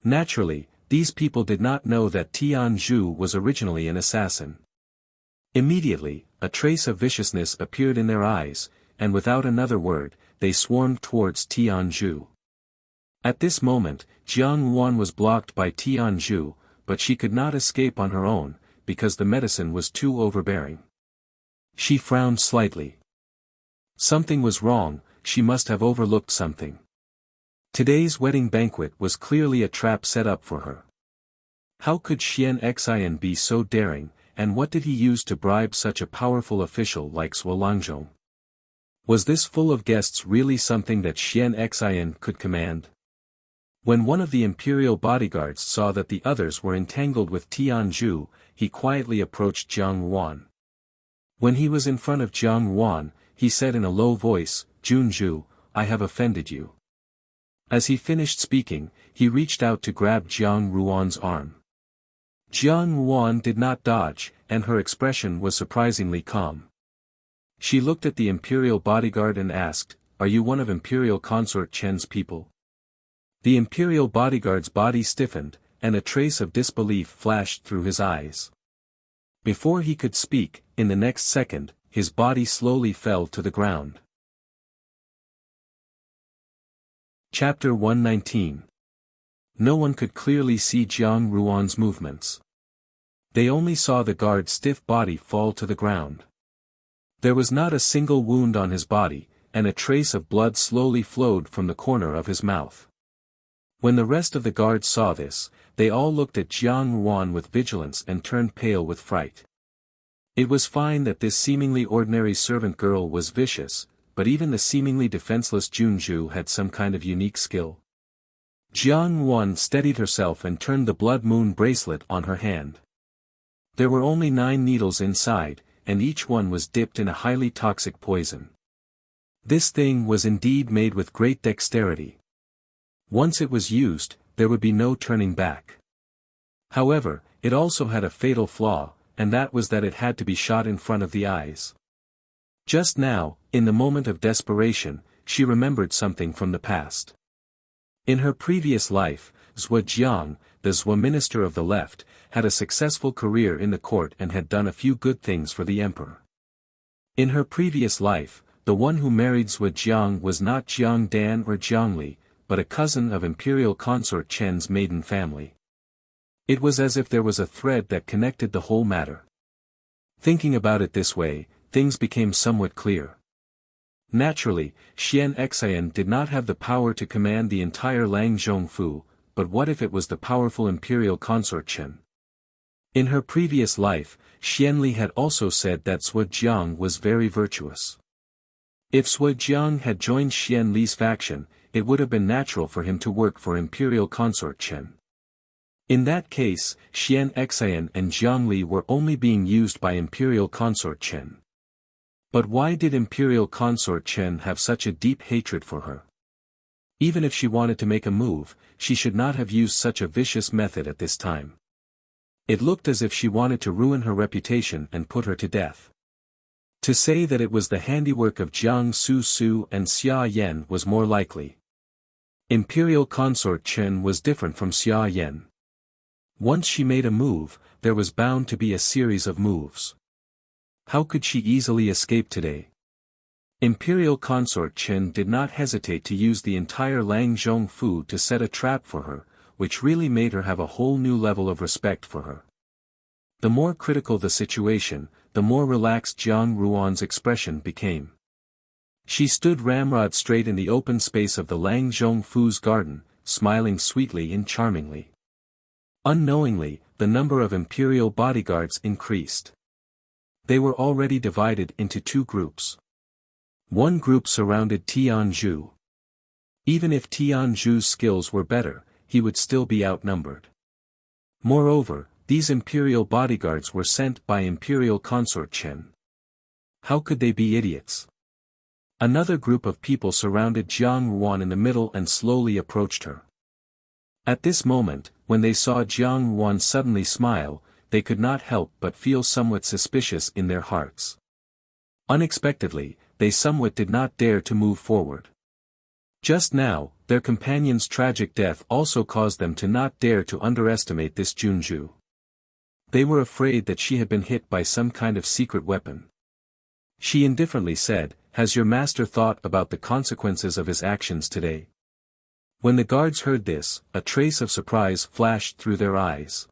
Naturally, these people did not know that Tian Zhu was originally an assassin. Immediately, a trace of viciousness appeared in their eyes, and without another word, they swarmed towards Tian Zhu. At this moment, Jiang Yuan was blocked by Tian Zhu, but she could not escape on her own, because the medicine was too overbearing. She frowned slightly. Something was wrong, she must have overlooked something. Today's wedding banquet was clearly a trap set up for her. How could Xian Xian be so daring, and what did he use to bribe such a powerful official like Zhuo Lanzhong? Was this full of guests really something that Xian Xian could command? When one of the imperial bodyguards saw that the others were entangled with Tian Zhu, he quietly approached Jiang Yuan. When he was in front of Jiang Yuan, he said in a low voice, "Junju, I have offended you." As he finished speaking, he reached out to grab Jiang Yuan's arm. Jiang Yuan did not dodge, and her expression was surprisingly calm. She looked at the imperial bodyguard and asked, "Are you one of Imperial Consort Chen's people?" The imperial bodyguard's body stiffened, and a trace of disbelief flashed through his eyes. Before he could speak, in the next second, his body slowly fell to the ground. Chapter 119. No one could clearly see Jiang Yuan's movements. They only saw the guard's stiff body fall to the ground. There was not a single wound on his body, and a trace of blood slowly flowed from the corner of his mouth. When the rest of the guards saw this, they all looked at Jiang Yuan with vigilance and turned pale with fright. It was fine that this seemingly ordinary servant girl was vicious, but even the seemingly defenseless Junju had some kind of unique skill. Jiang Yuan steadied herself and turned the blood moon bracelet on her hand. There were only 9 needles inside, and each one was dipped in a highly toxic poison. This thing was indeed made with great dexterity. Once it was used, there would be no turning back. However, it also had a fatal flaw, and that was that it had to be shot in front of the eyes. Just now, in the moment of desperation, she remembered something from the past. In her previous life, Zhujiang, the Zhou minister of the left, had a successful career in the court and had done a few good things for the emperor. In her previous life, the one who married Zhujiang was not Jiang Dan or Jiangli, but a cousin of imperial consort Chen's maiden family. It was as if there was a thread that connected the whole matter. Thinking about it this way, things became somewhat clear. Naturally, Xian Xian did not have the power to command the entire Lang Zhongfu, but what if it was the powerful imperial consort Chen? In her previous life, Xianli had also said that Zhujiang was very virtuous. If Zhujiang had joined Xianli's faction, it would have been natural for him to work for imperial consort Chen. In that case, Xian Xian and Jiangli were only being used by imperial consort Chen. But why did imperial consort Chen have such a deep hatred for her? Even if she wanted to make a move, she should not have used such a vicious method at this time. It looked as if she wanted to ruin her reputation and put her to death. To say that it was the handiwork of Jiang Su and Xia Yan was more likely. Imperial consort Chen was different from Xia Yan. Once she made a move, there was bound to be a series of moves. How could she easily escape today? Imperial consort Chen did not hesitate to use the entire Lang Zhongfu to set a trap for her, which really made her have a whole new level of respect for her. The more critical the situation, the more relaxed Jiang Ruan's expression became. She stood ramrod straight in the open space of the Lang Zhongfu's garden, smiling sweetly and charmingly. Unknowingly, the number of imperial bodyguards increased. They were already divided into two groups. One group surrounded Tianzhu. Even if Tianzhu's skills were better, he would still be outnumbered. Moreover, these imperial bodyguards were sent by imperial consort Chen. How could they be idiots? Another group of people surrounded Jiang Ruan in the middle and slowly approached her. At this moment, when they saw Jiang Ruan suddenly smile, they could not help but feel somewhat suspicious in their hearts. Unexpectedly, they somewhat did not dare to move forward. Just now, their companion's tragic death also caused them to not dare to underestimate this Junju. They were afraid that she had been hit by some kind of secret weapon. She indifferently said, "Has your master thought about the consequences of his actions today?" When the guards heard this, a trace of surprise flashed through their eyes.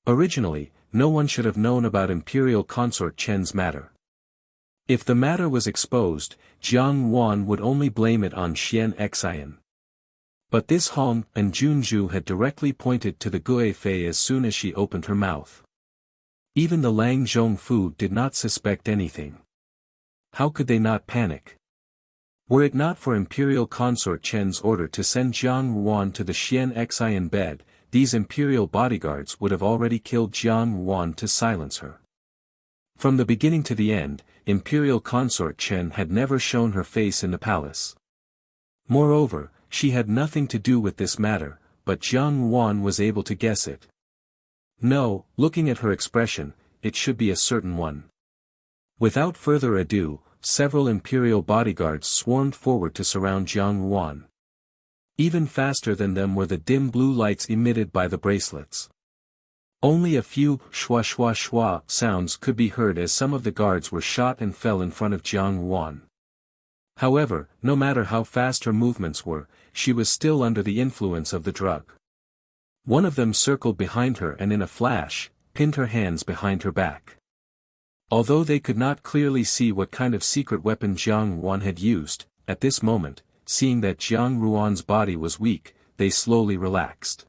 Originally, no one should have known about imperial consort Chen's matter. If the matter was exposed, Jiang Ruan would only blame it on Xian Xian. But this Hong and Junju had directly pointed to the Gue Fei as soon as she opened her mouth. Even the Lang Zhongfu did not suspect anything. How could they not panic? Were it not for imperial consort Chen's order to send Jiang Ruan to the Xian Xian bed, these imperial bodyguards would have already killed Jiang Ruan to silence her. From the beginning to the end, imperial consort Chen had never shown her face in the palace. Moreover, she had nothing to do with this matter, but Jiang Ruan was able to guess it. No, looking at her expression, it should be a certain one. Without further ado, several imperial bodyguards swarmed forward to surround Jiang Ruan. Even faster than them were the dim blue lights emitted by the bracelets. Only a few shwa shwa shwa sounds could be heard as some of the guards were shot and fell in front of Jiang Ruan. However, no matter how fast her movements were, she was still under the influence of the drug. One of them circled behind her and in a flash, pinned her hands behind her back. Although they could not clearly see what kind of secret weapon Jiang Ruan had used, at this moment, seeing that Jiang Ruan's body was weak, they slowly relaxed.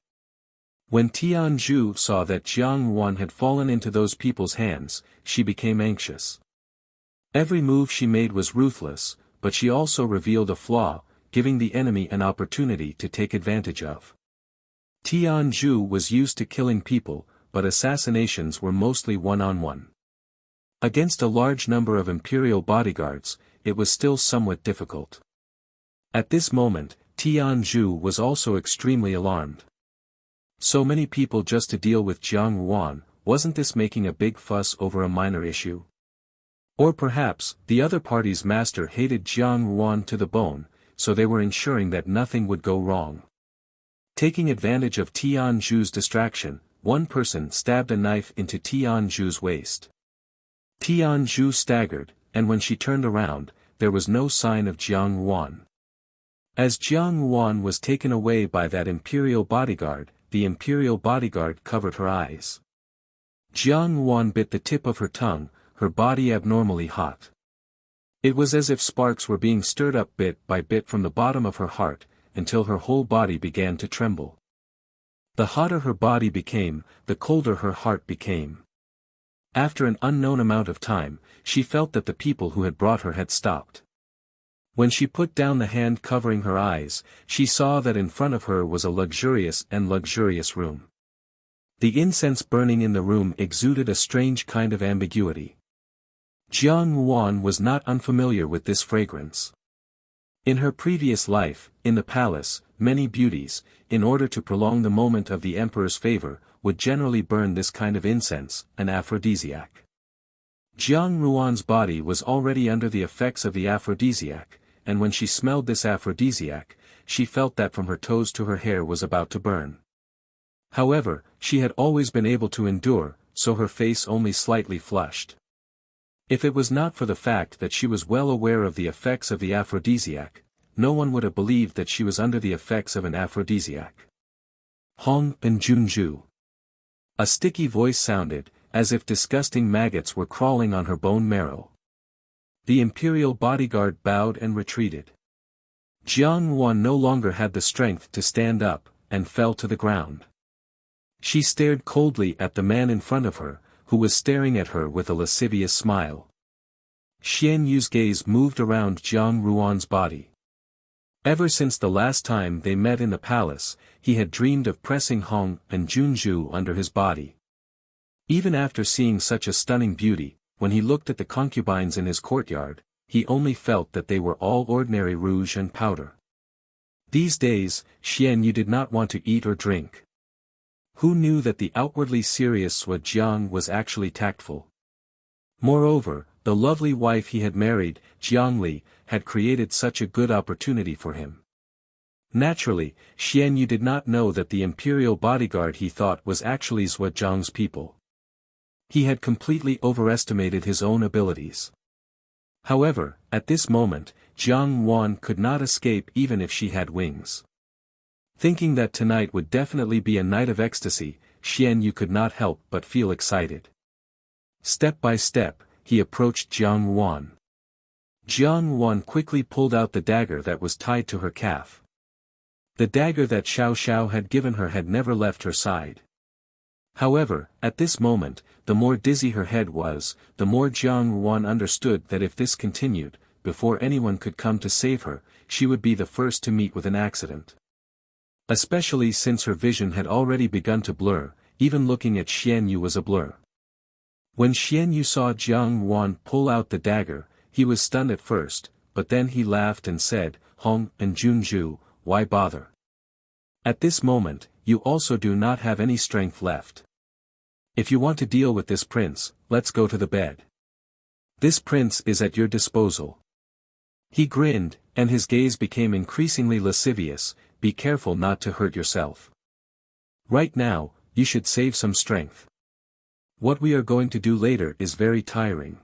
When Tianzhu saw that Jiang Ruan had fallen into those people's hands, she became anxious. Every move she made was ruthless, but she also revealed a flaw, giving the enemy an opportunity to take advantage of. Tianzhu was used to killing people, but assassinations were mostly one-on-one. Against a large number of imperial bodyguards, it was still somewhat difficult. At this moment, Tianzhu was also extremely alarmed. So many people just to deal with Jiang Ruan, wasn't this making a big fuss over a minor issue? Or perhaps, the other party's master hated Jiang Ruan to the bone, so they were ensuring that nothing would go wrong. Taking advantage of Tianzhu's distraction, one person stabbed a knife into Tianzhu's waist. Tianzhu staggered, and when she turned around, there was no sign of Jiang Yuan. As Jiang Yuan was taken away by that imperial bodyguard, the imperial bodyguard covered her eyes. Jiang Yuan bit the tip of her tongue, her body abnormally hot. It was as if sparks were being stirred up bit by bit from the bottom of her heart, until her whole body began to tremble. The hotter her body became, the colder her heart became. After an unknown amount of time, she felt that the people who had brought her had stopped. When she put down the hand covering her eyes, she saw that in front of her was a luxurious room. The incense burning in the room exuded a strange kind of ambiguity. Jiang Yuan was not unfamiliar with this fragrance. In her previous life, in the palace, many beauties, in order to prolong the moment of the emperor's favor, would generally burn this kind of incense, an aphrodisiac. Jiang Yuan's body was already under the effects of the aphrodisiac, and when she smelled this aphrodisiac, she felt that from her toes to her hair was about to burn. However, she had always been able to endure, so her face only slightly flushed. If it was not for the fact that she was well aware of the effects of the aphrodisiac, no one would have believed that she was under the effects of an aphrodisiac. Hong and Junju. A sticky voice sounded, as if disgusting maggots were crawling on her bone marrow. The imperial bodyguard bowed and retreated. Jiang Yuan no longer had the strength to stand up, and fell to the ground. She stared coldly at the man in front of her, who was staring at her with a lascivious smile. Xian Yu's gaze moved around Jiang Yuan's body. Ever since the last time they met in the palace, he had dreamed of pressing Hong and Junju under his body. Even after seeing such a stunning beauty, when he looked at the concubines in his courtyard, he only felt that they were all ordinary rouge and powder. These days, Xian Yu did not want to eat or drink. Who knew that the outwardly serious Sua Jiang was actually tactful? Moreover, the lovely wife he had married, Jiang Li, had created such a good opportunity for him. Naturally, Xian Yu did not know that the imperial bodyguard he thought was actually Sua Jiang's people. He had completely overestimated his own abilities. However, at this moment, Jiang Yuan could not escape even if she had wings. Thinking that tonight would definitely be a night of ecstasy, Xian Yu could not help but feel excited. Step by step, he approached Jiang Yuan. Jiang Yuan quickly pulled out the dagger that was tied to her calf. The dagger that Xiao Xiao had given her had never left her side. However, at this moment, the more dizzy her head was, the more Jiang Yuan understood that if this continued, before anyone could come to save her, she would be the first to meet with an accident. Especially since her vision had already begun to blur, even looking at Xian Yu was a blur. When Xian Yu saw Jiang Yuan pull out the dagger, he was stunned at first, but then he laughed and said, "Hong and Junju, why bother? At this moment, you also do not have any strength left. If you want to deal with this prince, let's go to the bed. This prince is at your disposal." He grinned, and his gaze became increasingly lascivious. "Be careful not to hurt yourself. Right now, you should save some strength. What we are going to do later is very tiring."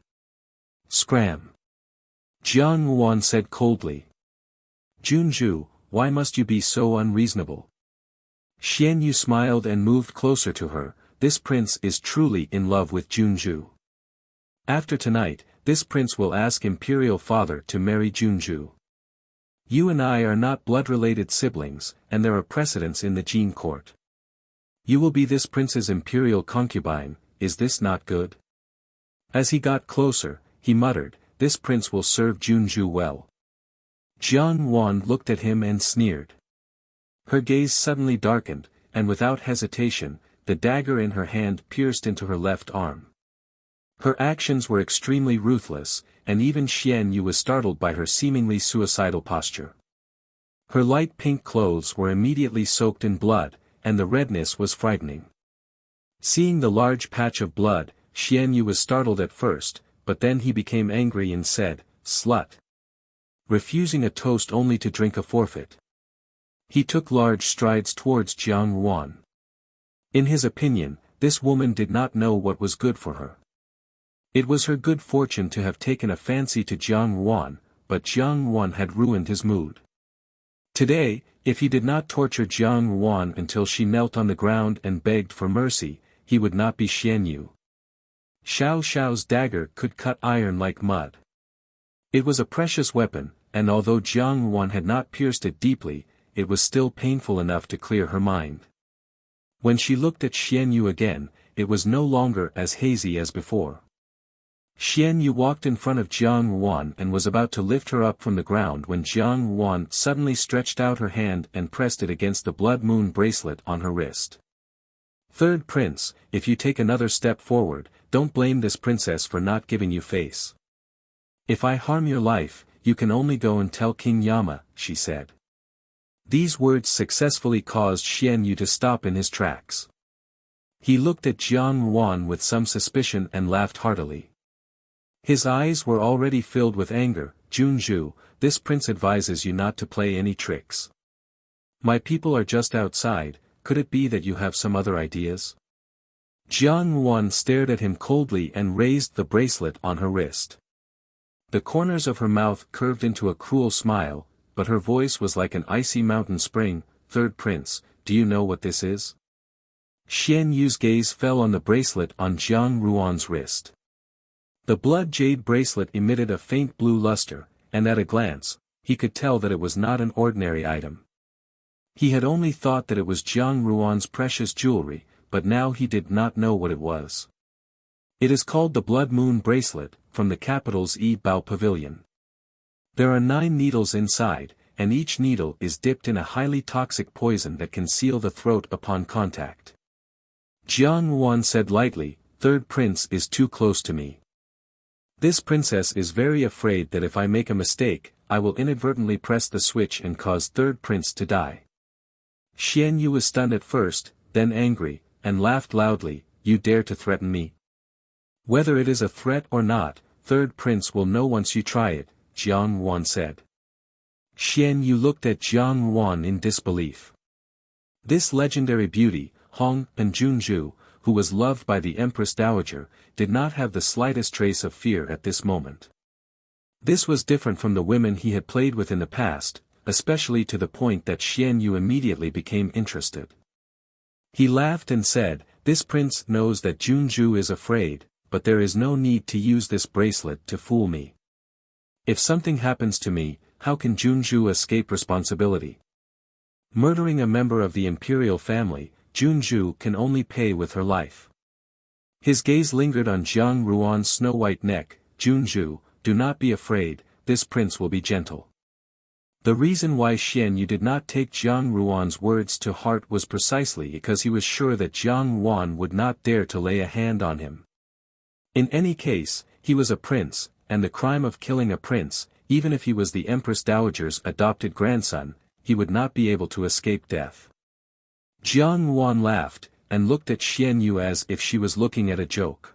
Scram. Jiang Yuan said coldly. "Junju, why must you be so unreasonable?" Xian Yu smiled and moved closer to her. "This prince is truly in love with Junju. After tonight, this prince will ask imperial father to marry Junju. You and I are not blood-related siblings, and there are precedents in the Jin court. You will be this prince's imperial concubine, is this not good?" As he got closer, he muttered, "This prince will serve Junju well." Jiang Yuan looked at him and sneered. Her gaze suddenly darkened, and without hesitation, the dagger in her hand pierced into her left arm. Her actions were extremely ruthless, and even Xian Yu was startled by her seemingly suicidal posture. Her light pink clothes were immediately soaked in blood, and the redness was frightening. Seeing the large patch of blood, Xian Yu was startled at first, but then he became angry and said, "Slut! Refusing a toast only to drink a forfeit. He took large strides towards Jiang Ruan. In his opinion, this woman did not know what was good for her. It was her good fortune to have taken a fancy to Jiang Ruan, but Jiang Ruan had ruined his mood. Today, if he did not torture Jiang Ruan until she knelt on the ground and begged for mercy, he would not be Xian Yu. Xiao Xiao's dagger could cut iron like mud. It was a precious weapon, and although Jiang Ruan had not pierced it deeply, it was still painful enough to clear her mind. When she looked at Xian Yu again, it was no longer as hazy as before. Xian Yu walked in front of Jiang Ruan and was about to lift her up from the ground when Jiang Ruan suddenly stretched out her hand and pressed it against the blood moon bracelet on her wrist. Third Prince, if you take another step forward, don't blame this princess for not giving you face. If I harm your life, you can only go and tell King Yama, she said. These words successfully caused Xian Yu to stop in his tracks. He looked at Jiang Ruan with some suspicion and laughed heartily. His eyes were already filled with anger. Junju, this prince advises you not to play any tricks. My people are just outside, could it be that you have some other ideas? Jiang Ruan stared at him coldly and raised the bracelet on her wrist. The corners of her mouth curved into a cruel smile, but her voice was like an icy mountain spring. Third Prince, do you know what this is? Xian Yu's gaze fell on the bracelet on Jiang Ruan's wrist. The blood jade bracelet emitted a faint blue luster, and at a glance, he could tell that it was not an ordinary item. He had only thought that it was Jiang Ruan's precious jewelry, but now he did not know what it was. It is called the Blood Moon Bracelet, from the capital's Bao Pavilion. There are 9 needles inside, and each needle is dipped in a highly toxic poison that can seal the throat upon contact. Jiang Ruan said lightly, Third Prince is too close to me. This princess is very afraid that if I make a mistake, I will inadvertently press the switch and cause Third Prince to die. Xian Yu was stunned at first, then angry, and laughed loudly, you dare to threaten me? Whether it is a threat or not, Third Prince will know once you try it, Jiang Ruan said. Xian Yu looked at Jiang Ruan in disbelief. This legendary beauty, Hong and Junju, who was loved by the Empress Dowager, did not have the slightest trace of fear at this moment. This was different from the women he had played with in the past, especially to the point that Xian Yu immediately became interested. He laughed and said, this prince knows that Junju is afraid, but there is no need to use this bracelet to fool me. If something happens to me, how can Junju escape responsibility? Murdering a member of the imperial family, Junju can only pay with her life. His gaze lingered on Jiang Ruan's snow-white neck. Junju, do not be afraid, this prince will be gentle. The reason why Xian Yu did not take Jiang Ruan's words to heart was precisely because he was sure that Jiang Ruan would not dare to lay a hand on him. In any case, he was a prince, and the crime of killing a prince, even if he was the Empress Dowager's adopted grandson, he would not be able to escape death. Jiang Ruan laughed, and looked at Xian Yu as if she was looking at a joke.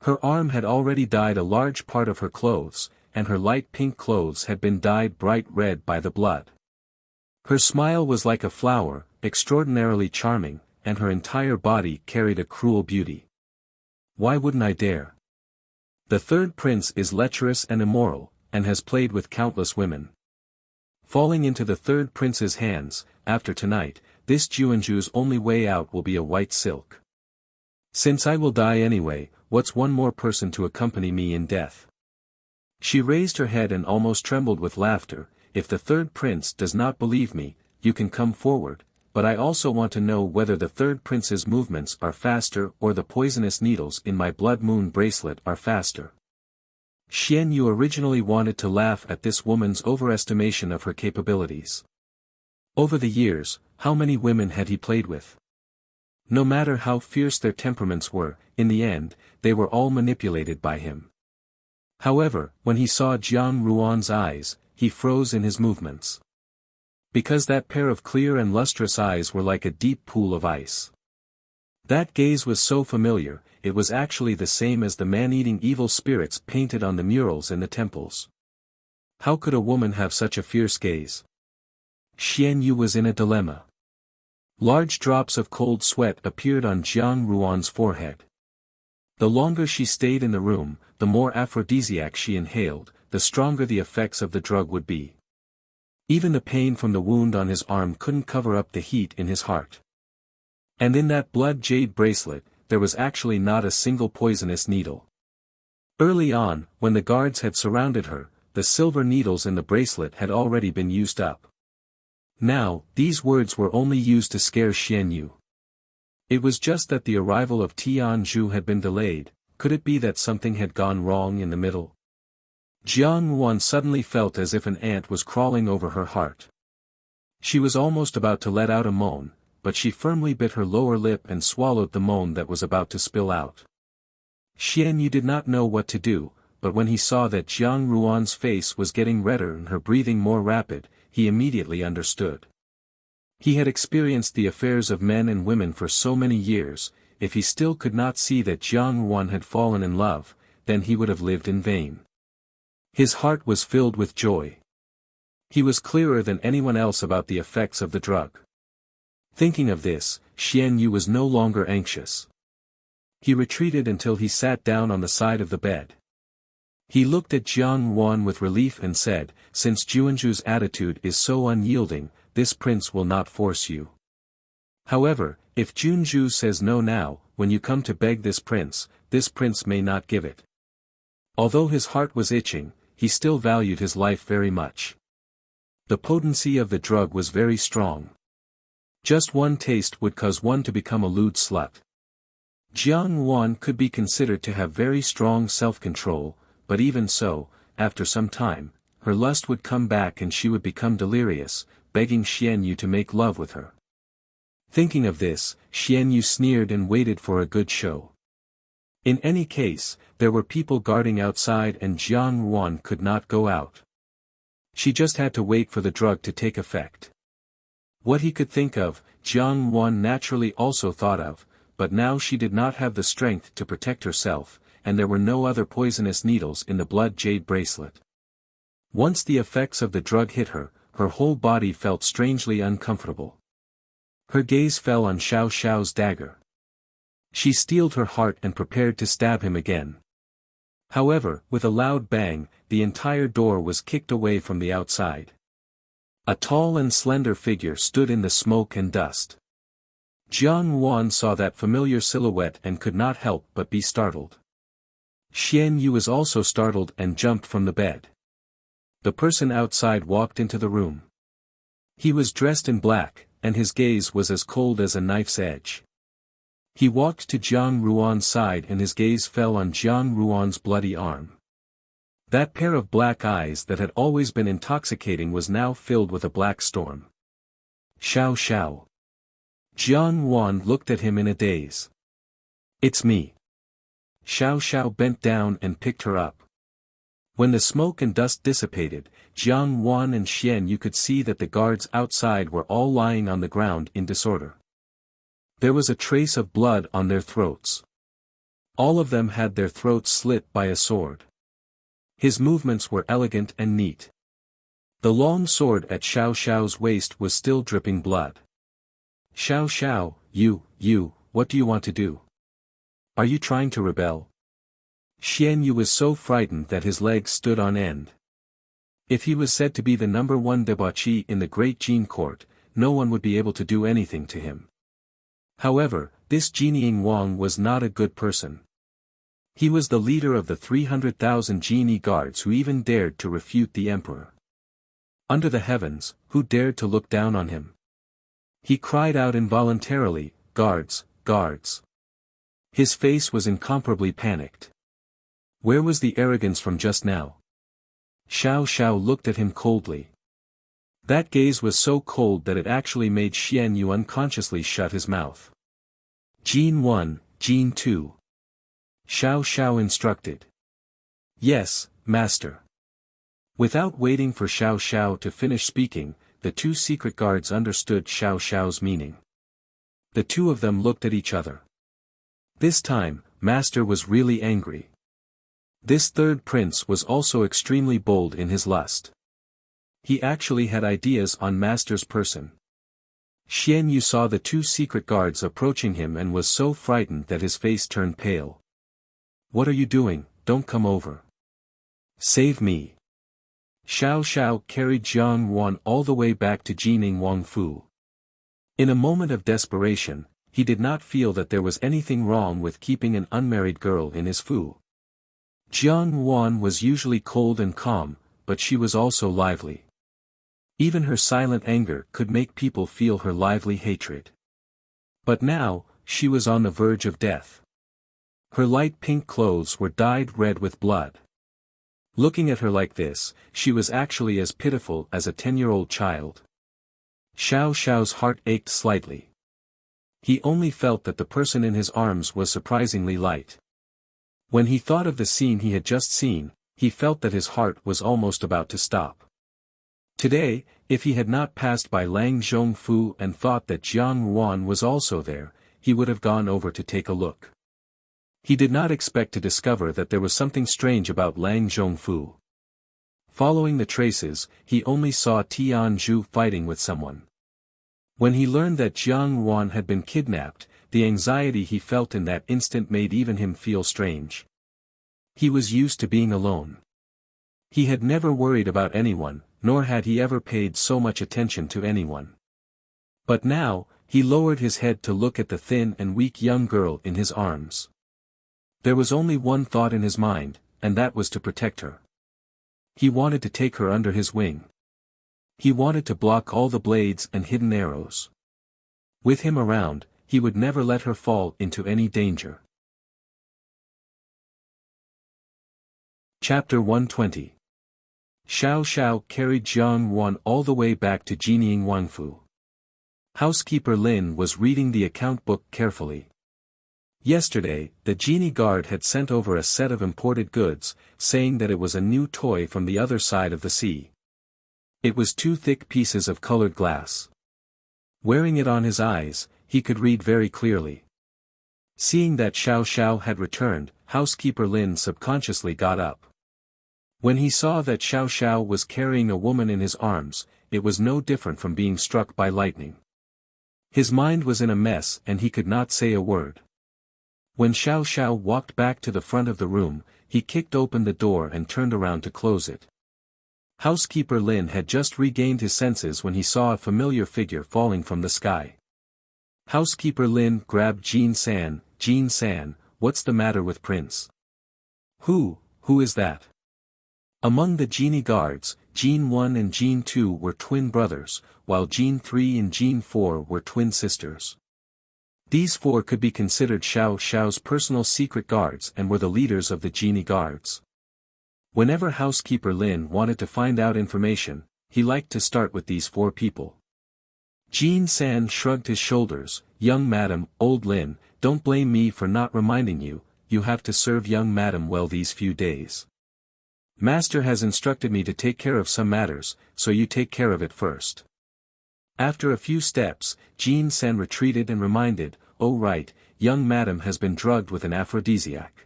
Her arm had already dyed a large part of her clothes, and her light pink clothes had been dyed bright red by the blood. Her smile was like a flower, extraordinarily charming, and her entire body carried a cruel beauty. Why wouldn't I dare? The Third Prince is lecherous and immoral, and has played with countless women. Falling into the Third Prince's hands, after tonight, this Juanju's only way out will be a white silk. Since I will die anyway, what's one more person to accompany me in death? She raised her head and almost trembled with laughter. If the Third Prince does not believe me, you can come forward, but I also want to know whether the Third Prince's movements are faster or the poisonous needles in my blood moon bracelet are faster. Xian Yu originally wanted to laugh at this woman's overestimation of her capabilities. Over the years, how many women had he played with? No matter how fierce their temperaments were, in the end, they were all manipulated by him. However, when he saw Jiang Ruan's eyes, he froze in his movements. Because that pair of clear and lustrous eyes were like a deep pool of ice. That gaze was so familiar, it was actually the same as the man-eating evil spirits painted on the murals in the temples. How could a woman have such a fierce gaze? Xian Yu was in a dilemma. Large drops of cold sweat appeared on Jiang Ruan's forehead. The longer she stayed in the room, the more aphrodisiac she inhaled, the stronger the effects of the drug would be. Even the pain from the wound on his arm couldn't cover up the heat in his heart. And in that blood jade bracelet, there was actually not a single poisonous needle. Early on, when the guards had surrounded her, the silver needles in the bracelet had already been used up. Now, these words were only used to scare Xian Yu. It was just that the arrival of Tianzhu had been delayed. Could it be that something had gone wrong in the middle? Jiang Ruan suddenly felt as if an ant was crawling over her heart. She was almost about to let out a moan, but she firmly bit her lower lip and swallowed the moan that was about to spill out. Xian Yu did not know what to do, but when he saw that Jiang Ruan's face was getting redder and her breathing more rapid, he immediately understood. He had experienced the affairs of men and women for so many years. If he still could not see that Jiang Ruan had fallen in love, then he would have lived in vain. His heart was filled with joy. He was clearer than anyone else about the effects of the drug. Thinking of this, Xian Yu was no longer anxious. He retreated until he sat down on the side of the bed. He looked at Jiang Ruan with relief and said, "Since Juanzhu's attitude is so unyielding, this prince will not force you. However, if Junzhu says no now, when you come to beg this prince may not give it." Although his heart was itching, he still valued his life very much. The potency of the drug was very strong. Just one taste would cause one to become a lewd slut. Jiang Ruan could be considered to have very strong self-control, but even so, after some time, her lust would come back and she would become delirious, begging Xian Yu to make love with her. Thinking of this, Xian Yu sneered and waited for a good show. In any case, there were people guarding outside and Jiang Ruan could not go out. She just had to wait for the drug to take effect. What he could think of, Jiang Ruan naturally also thought of, but now she did not have the strength to protect herself, and there were no other poisonous needles in the blood jade bracelet. Once the effects of the drug hit her, her whole body felt strangely uncomfortable. Her gaze fell on Xiao Xiao's dagger. She steeled her heart and prepared to stab him again. However, with a loud bang, the entire door was kicked away from the outside. A tall and slender figure stood in the smoke and dust. Jiang Ruan saw that familiar silhouette and could not help but be startled. Xian Yu was also startled and jumped from the bed. The person outside walked into the room. He was dressed in black, and his gaze was as cold as a knife's edge. He walked to Jiang Ruan's side and his gaze fell on Jiang Ruan's bloody arm. That pair of black eyes that had always been intoxicating was now filled with a black storm. "Xiao Xiao." Jiang Ruan looked at him in a daze. "It's me." Xiao Xiao bent down and picked her up. When the smoke and dust dissipated, Jiang Ruan and Xian Yu could see that the guards outside were all lying on the ground in disorder. There was a trace of blood on their throats. All of them had their throats slit by a sword. His movements were elegant and neat. The long sword at Xiao Xiao's waist was still dripping blood. "Xiao Xiao, you, what do you want to do? Are you trying to rebel?" Xian Yu was so frightened that his legs stood on end. If he was said to be the #1 debauchee in the great Jin court, no one would be able to do anything to him. However, this Jinying Wang was not a good person. He was the leader of the 300,000 genie guards who even dared to refute the emperor. Under the heavens, who dared to look down on him? He cried out involuntarily, "Guards, guards!" His face was incomparably panicked. Where was the arrogance from just now? Xiao Xiao looked at him coldly. That gaze was so cold that it actually made Xian Yu unconsciously shut his mouth. "Jin 1, Jin 2. Xiao Xiao instructed. "Yes, master." Without waiting for Xiao Xiao to finish speaking, the two secret guards understood Xiao Xiao's meaning. The two of them looked at each other. This time, master was really angry. This third prince was also extremely bold in his lust. He actually had ideas on Master's person. Xian Yu saw the two secret guards approaching him and was so frightened that his face turned pale. "What are you doing? Don't come over. Save me." Xiao Xiao carried Jiang Wan all the way back to Jining Wangfu. In a moment of desperation, he did not feel that there was anything wrong with keeping an unmarried girl in his fu. Jiang Wan was usually cold and calm, but she was also lively. Even her silent anger could make people feel her lively hatred. But now, she was on the verge of death. Her light pink clothes were dyed red with blood. Looking at her like this, she was actually as pitiful as a 10-year-old child. Xiao Xiao's heart ached slightly. He only felt that the person in his arms was surprisingly light. When he thought of the scene he had just seen, he felt that his heart was almost about to stop. Today, if he had not passed by Lang Zhongfu and thought that Jiang Wan was also there, he would have gone over to take a look. He did not expect to discover that there was something strange about Lang Zhongfu. Following the traces, he only saw Tian Zhu fighting with someone. When he learned that Jiang Wan had been kidnapped, the anxiety he felt in that instant made even him feel strange. He was used to being alone. He had never worried about anyone, nor had he ever paid so much attention to anyone. But now, he lowered his head to look at the thin and weak young girl in his arms. There was only one thought in his mind, and that was to protect her. He wanted to take her under his wing. He wanted to block all the blades and hidden arrows. With him around, he would never let her fall into any danger. Chapter 120. Xiao Xiao carried Jiang Wan all the way back to Jining Wangfu. Housekeeper Lin was reading the account book carefully. Yesterday, the genie guard had sent over a set of imported goods, saying that it was a new toy from the other side of the sea. It was 2 thick pieces of colored glass. Wearing it on his eyes, he could read very clearly. Seeing that Xiao Xiao had returned, housekeeper Lin subconsciously got up. When he saw that Xiao Xiao was carrying a woman in his arms, it was no different from being struck by lightning. His mind was in a mess and he could not say a word. When Xiao Xiao walked back to the front of the room, he kicked open the door and turned around to close it. Housekeeper Lin had just regained his senses when he saw a familiar figure falling from the sky. Housekeeper Lin grabbed Jin San, what's the matter with Prince? Who is that? Among the genie guards, Jin 1 and Jin 2 were twin brothers, while Jin 3 and Jin 4 were twin sisters. These 4 could be considered Xiao Xiao's personal secret guards and were the leaders of the genie guards. Whenever housekeeper Lin wanted to find out information, he liked to start with these 4 people. Jin San shrugged his shoulders, "Young madam, old Lin, don't blame me for not reminding you, you have to serve young madam well these few days. Master has instructed me to take care of some matters, so you take care of it first." After a few steps, Jin San retreated and reminded, "Oh right, young madam has been drugged with an aphrodisiac.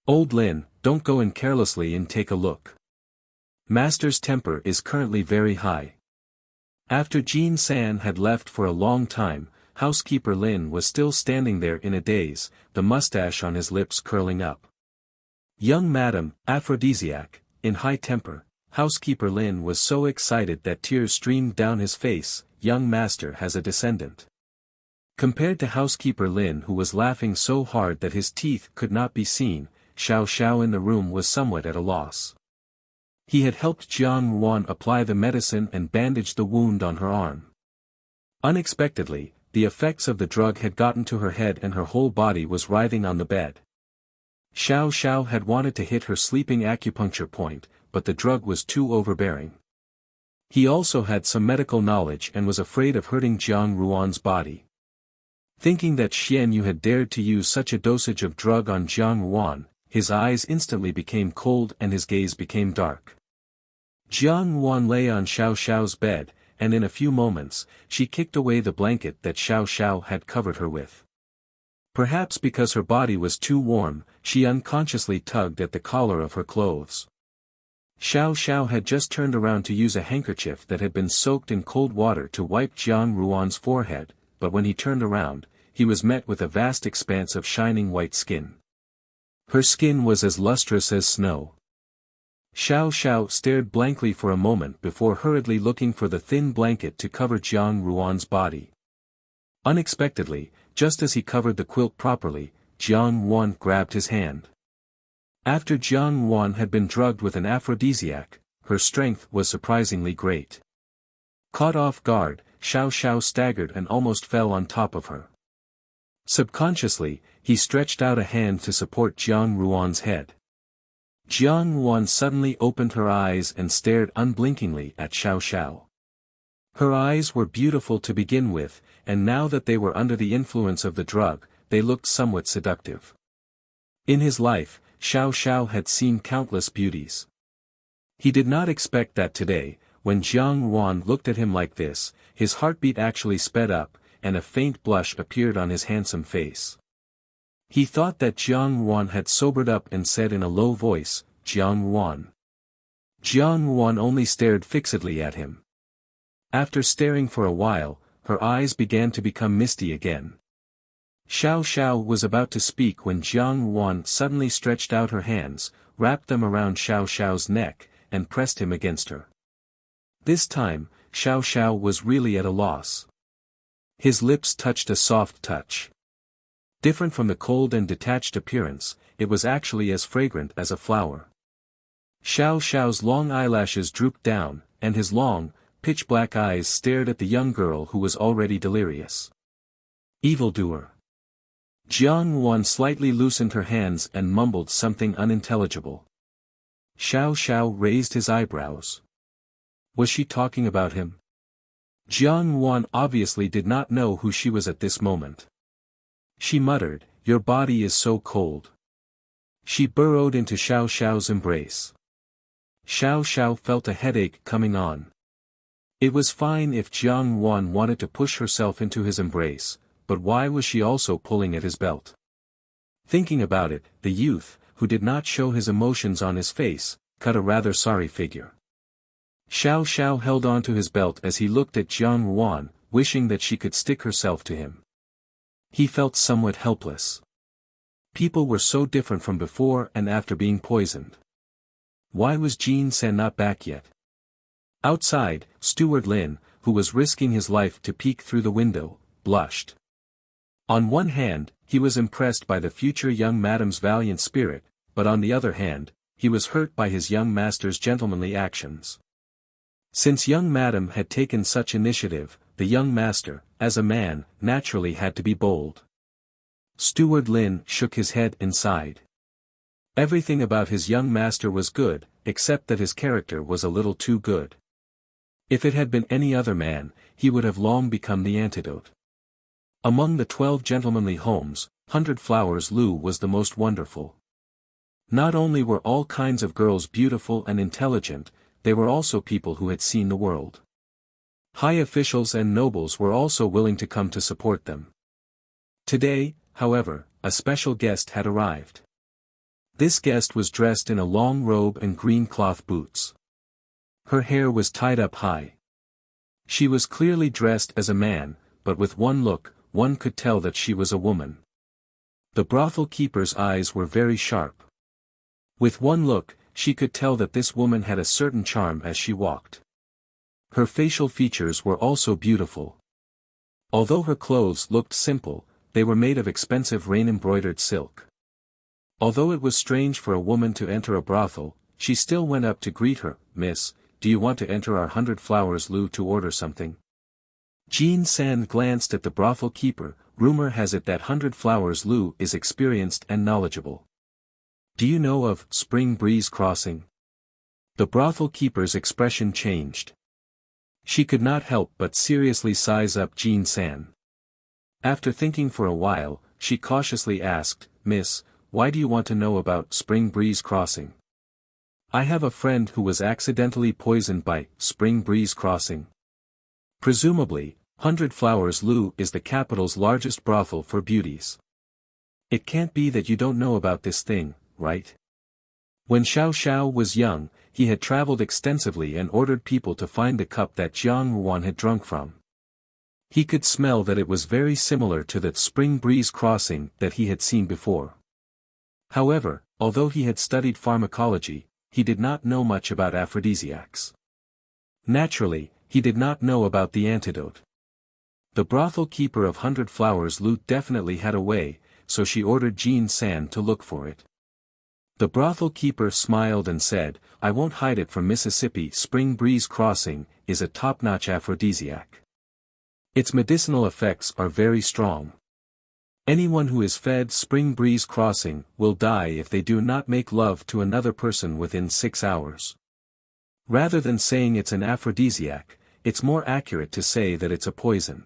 Old Lin, don't go in carelessly and take a look. Master's temper is currently very high." After Jin San had left for a long time, housekeeper Lin was still standing there in a daze, the mustache on his lips curling up. Young madam, aphrodisiac, in high temper. Housekeeper Lin was so excited that tears streamed down his face. Young master has a descendant. Compared to housekeeper Lin, who was laughing so hard that his teeth could not be seen, Xiao Xiao in the room was somewhat at a loss. He had helped Jiang Wan apply the medicine and bandage the wound on her arm. Unexpectedly, the effects of the drug had gotten to her head and her whole body was writhing on the bed. Xiao Xiao had wanted to hit her sleeping acupuncture point, but the drug was too overbearing. He also had some medical knowledge and was afraid of hurting Jiang Ruan's body. Thinking that Xian Yu had dared to use such a dosage of drug on Jiang Ruan, his eyes instantly became cold and his gaze became dark. Jiang Ruan lay on Xiao Xiao's bed, and in a few moments, she kicked away the blanket that Xiao Xiao had covered her with. Perhaps because her body was too warm, she unconsciously tugged at the collar of her clothes. Xiao Xiao had just turned around to use a handkerchief that had been soaked in cold water to wipe Jiang Ruan's forehead, but when he turned around, he was met with a vast expanse of shining white skin. Her skin was as lustrous as snow. Xiao Xiao stared blankly for a moment before hurriedly looking for the thin blanket to cover Jiang Ruan's body. Unexpectedly, just as he covered the quilt properly, Jiang Ruan grabbed his hand. After Jiang Ruan had been drugged with an aphrodisiac, her strength was surprisingly great. Caught off guard, Xiao Xiao staggered and almost fell on top of her. Subconsciously, he stretched out a hand to support Jiang Ruan's head. Jiang Ruan suddenly opened her eyes and stared unblinkingly at Xiao Xiao. Her eyes were beautiful to begin with, and now that they were under the influence of the drug, they looked somewhat seductive. In his life, Xiao Xiao had seen countless beauties. He did not expect that today, when Jiang Ruan looked at him like this, his heartbeat actually sped up, and a faint blush appeared on his handsome face. He thought that Jiang Ruan had sobered up and said in a low voice, "Jiang Ruan." Jiang Ruan only stared fixedly at him. After staring for a while, her eyes began to become misty again. Xiao Xiao was about to speak when Jiang Ruan suddenly stretched out her hands, wrapped them around Xiao Xiao's neck, and pressed him against her. This time, Xiao Xiao was really at a loss. His lips touched a soft touch. Different from the cold and detached appearance, it was actually as fragrant as a flower. Xiao Xiao's long eyelashes drooped down, and his long, pitch-black eyes stared at the young girl who was already delirious. Evildoer. Jiang Ruan slightly loosened her hands and mumbled something unintelligible. Xiao Xiao raised his eyebrows. Was she talking about him? Jiang Ruan obviously did not know who she was at this moment. She muttered, "Your body is so cold." She burrowed into Xiao Xiao's embrace. Xiao Xiao felt a headache coming on. It was fine if Jiang Ruan wanted to push herself into his embrace, but why was she also pulling at his belt? Thinking about it, the youth, who did not show his emotions on his face, cut a rather sorry figure. Xiao Xiao held on to his belt as he looked at Jiang Ruan, wishing that she could stick herself to him. He felt somewhat helpless. People were so different from before and after being poisoned. Why was Jin San not back yet? Outside, Steward Lin, who was risking his life to peek through the window, blushed. On one hand, he was impressed by the future young madam's valiant spirit, but on the other hand, he was hurt by his young master's gentlemanly actions. Since young madam had taken such initiative, the young master, as a man, naturally had to be bold. Steward Lin shook his head and sighed. Everything about his young master was good, except that his character was a little too good. If it had been any other man, he would have long become the antidote. Among the 12 gentlemanly homes, 100 Flowers Lu was the most wonderful. Not only were all kinds of girls beautiful and intelligent, they were also people who had seen the world. High officials and nobles were also willing to come to support them. Today, however, a special guest had arrived. This guest was dressed in a long robe and green cloth boots. Her hair was tied up high. She was clearly dressed as a man, but with one look, one could tell that she was a woman. The brothel keeper's eyes were very sharp. With one look, she could tell that this woman had a certain charm as she walked. Her facial features were also beautiful. Although her clothes looked simple, they were made of expensive rain-embroidered silk. Although it was strange for a woman to enter a brothel, she still went up to greet her. "Miss, do you want to enter our 100 Flowers Lu to order something?" Jin San glanced at the brothel keeper. Rumor has it that 100 Flowers Lu is experienced and knowledgeable. "Do you know of Spring Breeze Crossing?" The brothel keeper's expression changed. She could not help but seriously size up Jin San. After thinking for a while, she cautiously asked, "Miss, why do you want to know about Spring Breeze Crossing?" "I have a friend who was accidentally poisoned by Spring Breeze Crossing." Presumably, 100 Flowers Lu is the capital's largest brothel for beauties. "It can't be that you don't know about this thing, right?" When Xiao Xiao was young, he had traveled extensively and ordered people to find the cup that Jiang Ruan had drunk from. He could smell that it was very similar to that spring breeze crossing that he had seen before. However, although he had studied pharmacology, he did not know much about aphrodisiacs. Naturally, he did not know about the antidote. The brothel keeper of 100 Flowers Loot definitely had a way, so she ordered Jean San to look for it. The brothel keeper smiled and said, "I won't hide it from Mississippi. Spring Breeze Crossing is a top-notch aphrodisiac. Its medicinal effects are very strong. Anyone who is fed Spring Breeze Crossing will die if they do not make love to another person within 6 hours. Rather than saying it's an aphrodisiac, it's more accurate to say that it's a poison."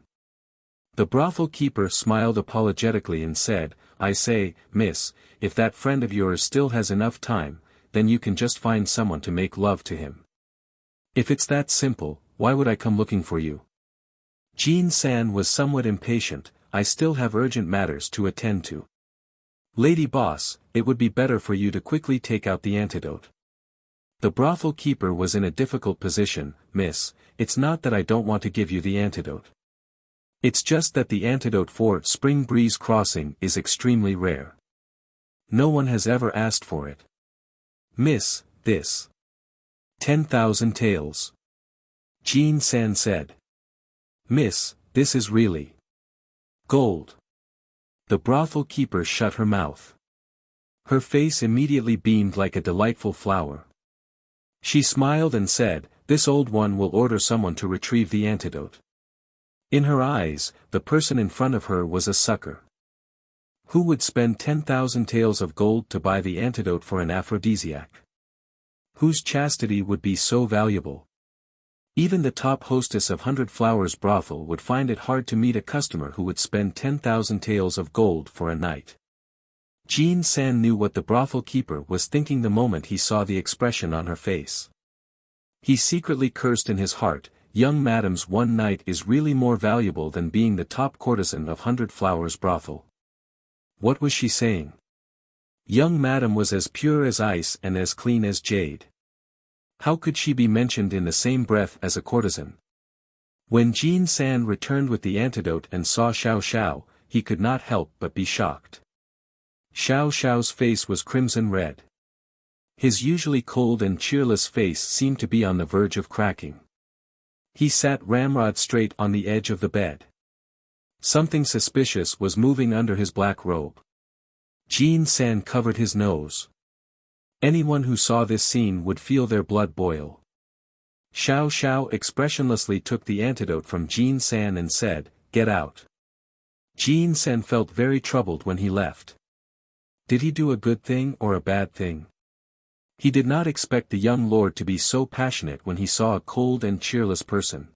The brothel keeper smiled apologetically and said, "I say, miss, if that friend of yours still has enough time, then you can just find someone to make love to him. If it's that simple, why would I come looking for you?" Jean San was somewhat impatient. "I still have urgent matters to attend to. Lady boss, it would be better for you to quickly take out the antidote." The brothel keeper was in a difficult position. "Miss, it's not that I don't want to give you the antidote. It's just that the antidote for Spring Breeze Crossing is extremely rare. No one has ever asked for it. Miss, this 10,000 taels." Jean San said. "Miss, this is really gold." The brothel keeper shut her mouth. Her face immediately beamed like a delightful flower. She smiled and said, "This old one will order someone to retrieve the antidote." In her eyes, the person in front of her was a sucker. Who would spend 10,000 taels of gold to buy the antidote for an aphrodisiac? Whose chastity would be so valuable? Even the top hostess of 100 Flowers brothel would find it hard to meet a customer who would spend 10,000 taels of gold for a night. Jean San knew what the brothel keeper was thinking the moment he saw the expression on her face. He secretly cursed in his heart, "Young madam's one night is really more valuable than being the top courtesan of 100 Flowers brothel." What was she saying? Young madam was as pure as ice and as clean as jade. How could she be mentioned in the same breath as a courtesan? When Jean San returned with the antidote and saw Xiao Xiao, he could not help but be shocked. Xiao Xiao's face was crimson red. His usually cold and cheerless face seemed to be on the verge of cracking. He sat ramrod straight on the edge of the bed. Something suspicious was moving under his black robe. Jean San covered his nose. Anyone who saw this scene would feel their blood boil. Xiao Xiao expressionlessly took the antidote from Jean San and said, "Get out." Jean San felt very troubled when he left. Did he do a good thing or a bad thing? He did not expect the young lord to be so passionate when he saw a cold and cheerless person.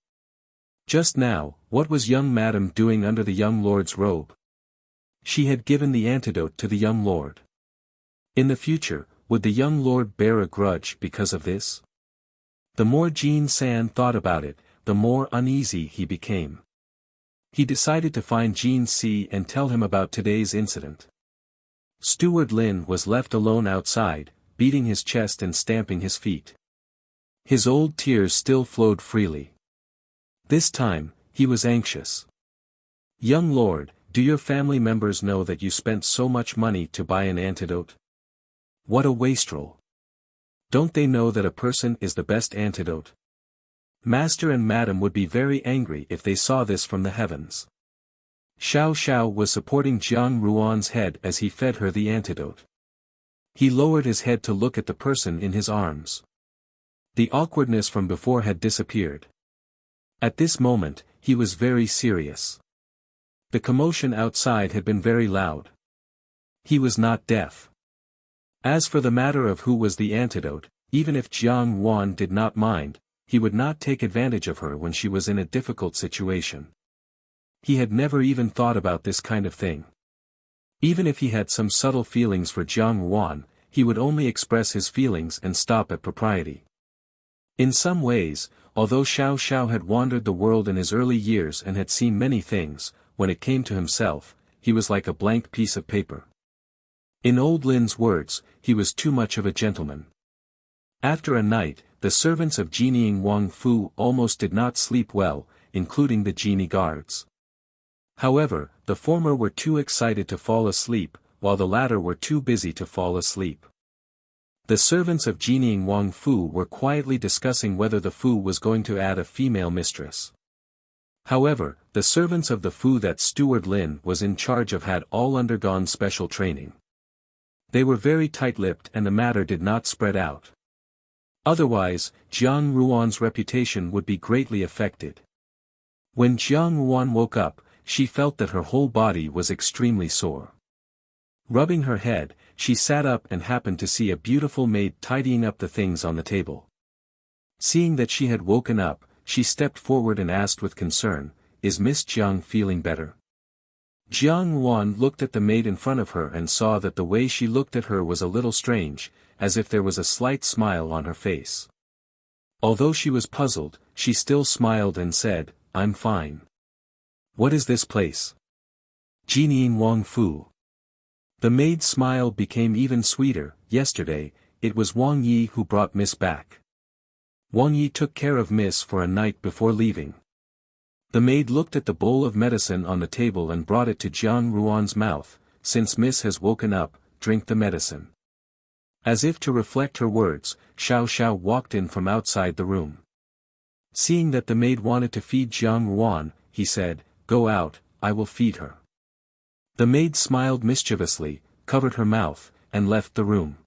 Just now, what was young madam doing under the young lord's robe? She had given the antidote to the young lord. In the future, would the young lord bear a grudge because of this? The more Jean San thought about it, the more uneasy he became. He decided to find Jean C and tell him about today's incident. Steward Lin was left alone outside, beating his chest and stamping his feet. His old tears still flowed freely. This time, he was anxious. "Young lord, do your family members know that you spent so much money to buy an antidote? What a wastrel. Don't they know that a person is the best antidote? Master and madam would be very angry if they saw this from the heavens." Xiao Xiao was supporting Jiang Ruan's head as he fed her the antidote. He lowered his head to look at the person in his arms. The awkwardness from before had disappeared. At this moment, he was very serious. The commotion outside had been very loud. He was not deaf. As for the matter of who was the antidote, even if Jiang Ruan did not mind, he would not take advantage of her when she was in a difficult situation. He had never even thought about this kind of thing. Even if he had some subtle feelings for Jiang Ruan, he would only express his feelings and stop at propriety. In some ways, although Xiao Xiao had wandered the world in his early years and had seen many things, when it came to himself, he was like a blank piece of paper. In old Lin's words, he was too much of a gentleman. After a night, the servants of Genieing Wang Fu almost did not sleep well, including the genie guards. However, the former were too excited to fall asleep, while the latter were too busy to fall asleep. The servants of Genieing Wang Fu were quietly discussing whether the Fu was going to add a female mistress. However, the servants of the Fu that Steward Lin was in charge of had all undergone special training. They were very tight-lipped and the matter did not spread out. Otherwise, Jiang Ruan's reputation would be greatly affected. When Jiang Ruan woke up, she felt that her whole body was extremely sore. Rubbing her head, she sat up and happened to see a beautiful maid tidying up the things on the table. Seeing that she had woken up, she stepped forward and asked with concern, "Is Miss Jiang feeling better?" Jiang Ruan looked at the maid in front of her and saw that the way she looked at her was a little strange, as if there was a slight smile on her face. Although she was puzzled, she still smiled and said, "I'm fine." "What is this place?" "Genieing Wang Fu." The maid's smile became even sweeter. "Yesterday, it was Wang Yi who brought Miss back. Wang Yi took care of Miss for a night before leaving." The maid looked at the bowl of medicine on the table and brought it to Jiang Ruan's mouth. "Since Miss has woken up, drink the medicine." As if to reflect her words, Xiao Xiao walked in from outside the room. Seeing that the maid wanted to feed Jiang Ruan, he said, "Go out, I will feed her." The maid smiled mischievously, covered her mouth, and left the room.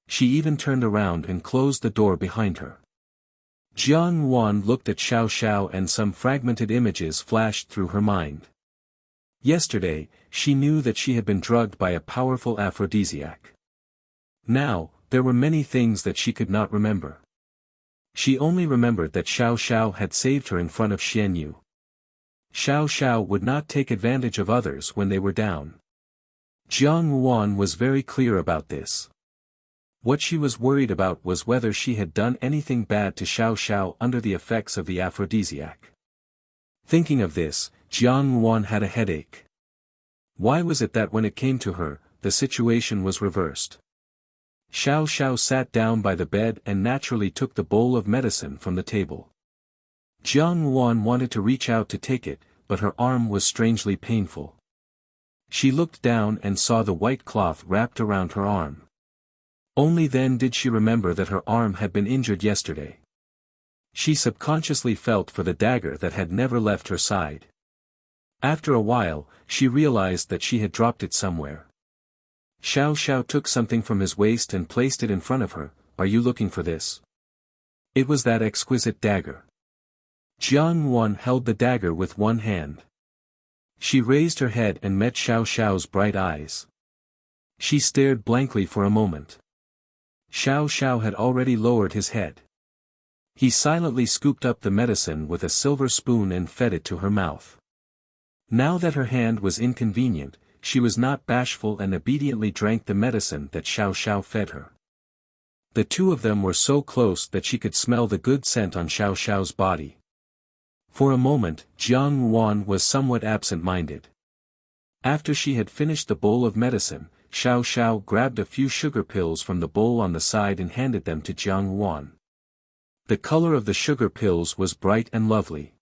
She even turned around and closed the door behind her. Jiang Ruan looked at Xiao Xiao and some fragmented images flashed through her mind. Yesterday, she knew that she had been drugged by a powerful aphrodisiac. Now, there were many things that she could not remember. She only remembered that Xiao Xiao had saved her in front of Xian Yu. Xiao Xiao would not take advantage of others when they were down. Jiang Ruan was very clear about this. What she was worried about was whether she had done anything bad to Xiao Xiao under the effects of the aphrodisiac. Thinking of this, Jiang Ruan had a headache. Why was it that when it came to her, the situation was reversed? Xiao Xiao sat down by the bed and naturally took the bowl of medicine from the table. Jiang Ruan wanted to reach out to take it, but her arm was strangely painful. She looked down and saw the white cloth wrapped around her arm. Only then did she remember that her arm had been injured yesterday. She subconsciously felt for the dagger that had never left her side. After a while, she realized that she had dropped it somewhere. Xiao Xiao took something from his waist and placed it in front of her. "Are you looking for this?" It was that exquisite dagger. Jiang Ruan held the dagger with one hand. She raised her head and met Xiao Xiao's bright eyes. She stared blankly for a moment. Xiao Xiao had already lowered his head. He silently scooped up the medicine with a silver spoon and fed it to her mouth. Now that her hand was inconvenient, she was not bashful and obediently drank the medicine that Xiao Xiao fed her. The two of them were so close that she could smell the good scent on Xiao Xiao's body. For a moment, Jiang Ruan was somewhat absent-minded. After she had finished the bowl of medicine, Xiao Xiao grabbed a few sugar pills from the bowl on the side and handed them to Jiang Ruan. The color of the sugar pills was bright and lovely.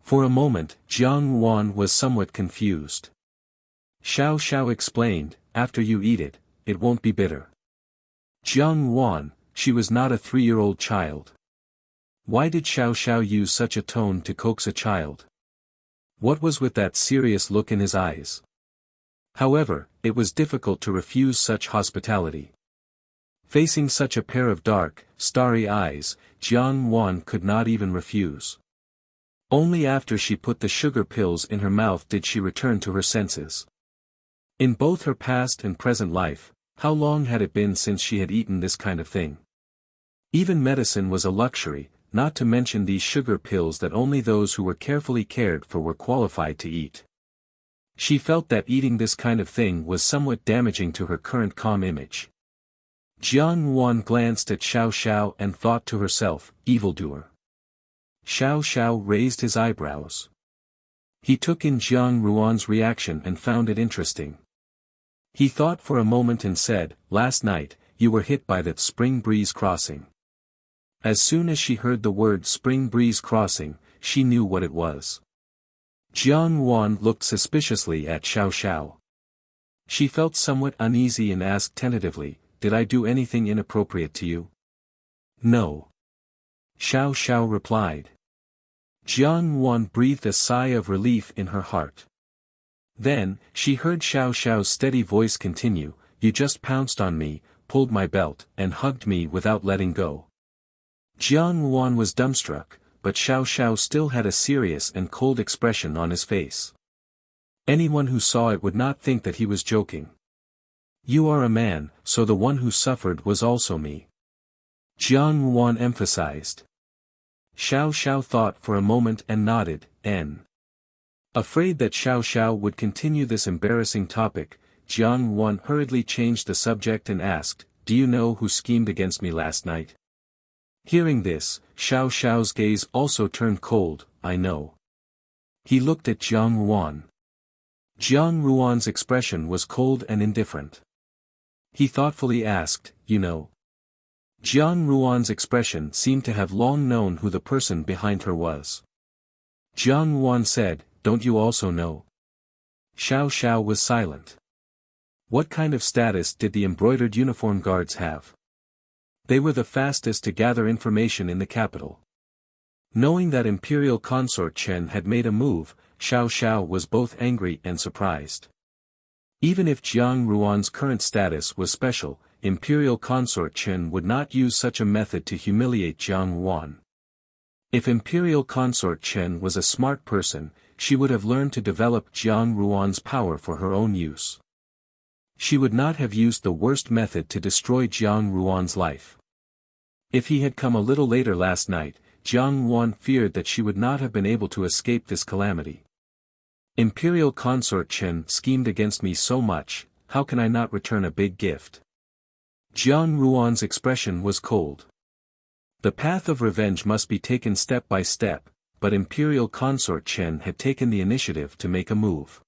For a moment, Jiang Ruan was somewhat confused. Xiao Xiao explained, "After you eat it, it won't be bitter." Jiang Ruan, she was not a 3-year-old child. Why did Xiao Xiao use such a tone to coax a child? What was with that serious look in his eyes? However, it was difficult to refuse such hospitality. Facing such a pair of dark, starry eyes, Jiang Ruan could not even refuse. Only after she put the sugar pills in her mouth did she return to her senses. In both her past and present life, how long had it been since she had eaten this kind of thing? Even medicine was a luxury, not to mention these sugar pills that only those who were carefully cared for were qualified to eat. She felt that eating this kind of thing was somewhat damaging to her current calm image. Jiang Ruan glanced at Xiao Xiao and thought to herself, "Evildoer." Xiao Xiao raised his eyebrows. He took in Jiang Ruan's reaction and found it interesting. He thought for a moment and said, "Last night, you were hit by that spring breeze crossing. As soon as she heard the word spring breeze crossing, she knew what it was. Jiang Yuan looked suspiciously at Xiao Xiao. She felt somewhat uneasy and asked tentatively, "Did I do anything inappropriate to you?" "No." Xiao Xiao replied. Jiang Yuan breathed a sigh of relief in her heart. Then, she heard Xiao Xiao's steady voice continue, "You just pounced on me, pulled my belt, and hugged me without letting go." Jiang Yuan was dumbstruck, but Xiao Xiao still had a serious and cold expression on his face. Anyone who saw it would not think that he was joking. "You are a man, so the one who suffered was also me," Jiang Yuan emphasized. Xiao Xiao thought for a moment and nodded, Afraid that Xiao Xiao would continue this embarrassing topic, Jiang Yuan hurriedly changed the subject and asked, "Do you know who schemed against me last night?" Hearing this, Xiao Xiao's gaze also turned cold. "I know." He looked at Jiang Yuan. Jiang Yuan's expression was cold and indifferent. He thoughtfully asked, "You know?" Jiang Yuan's expression seemed to have long known who the person behind her was. Jiang Yuan said, "Don't you also know?" Xiao Xiao was silent. What kind of status did the embroidered uniform guards have? They were the fastest to gather information in the capital. Knowing that Imperial Consort Chen had made a move, Xiao Xiao was both angry and surprised. Even if Jiang Yuan's current status was special, Imperial Consort Chen would not use such a method to humiliate Jiang Yuan. If Imperial Consort Chen was a smart person, she would have learned to develop Jiang Yuan's power for her own use. She would not have used the worst method to destroy Jiang Yuan's life. If he had come a little later last night, Jiang Yuan feared that she would not have been able to escape this calamity. Imperial Consort Chen schemed against me so much, how can I not return a big gift? Jiang Yuan's expression was cold. The path of revenge must be taken step by step, but Imperial Consort Chen had taken the initiative to make a move.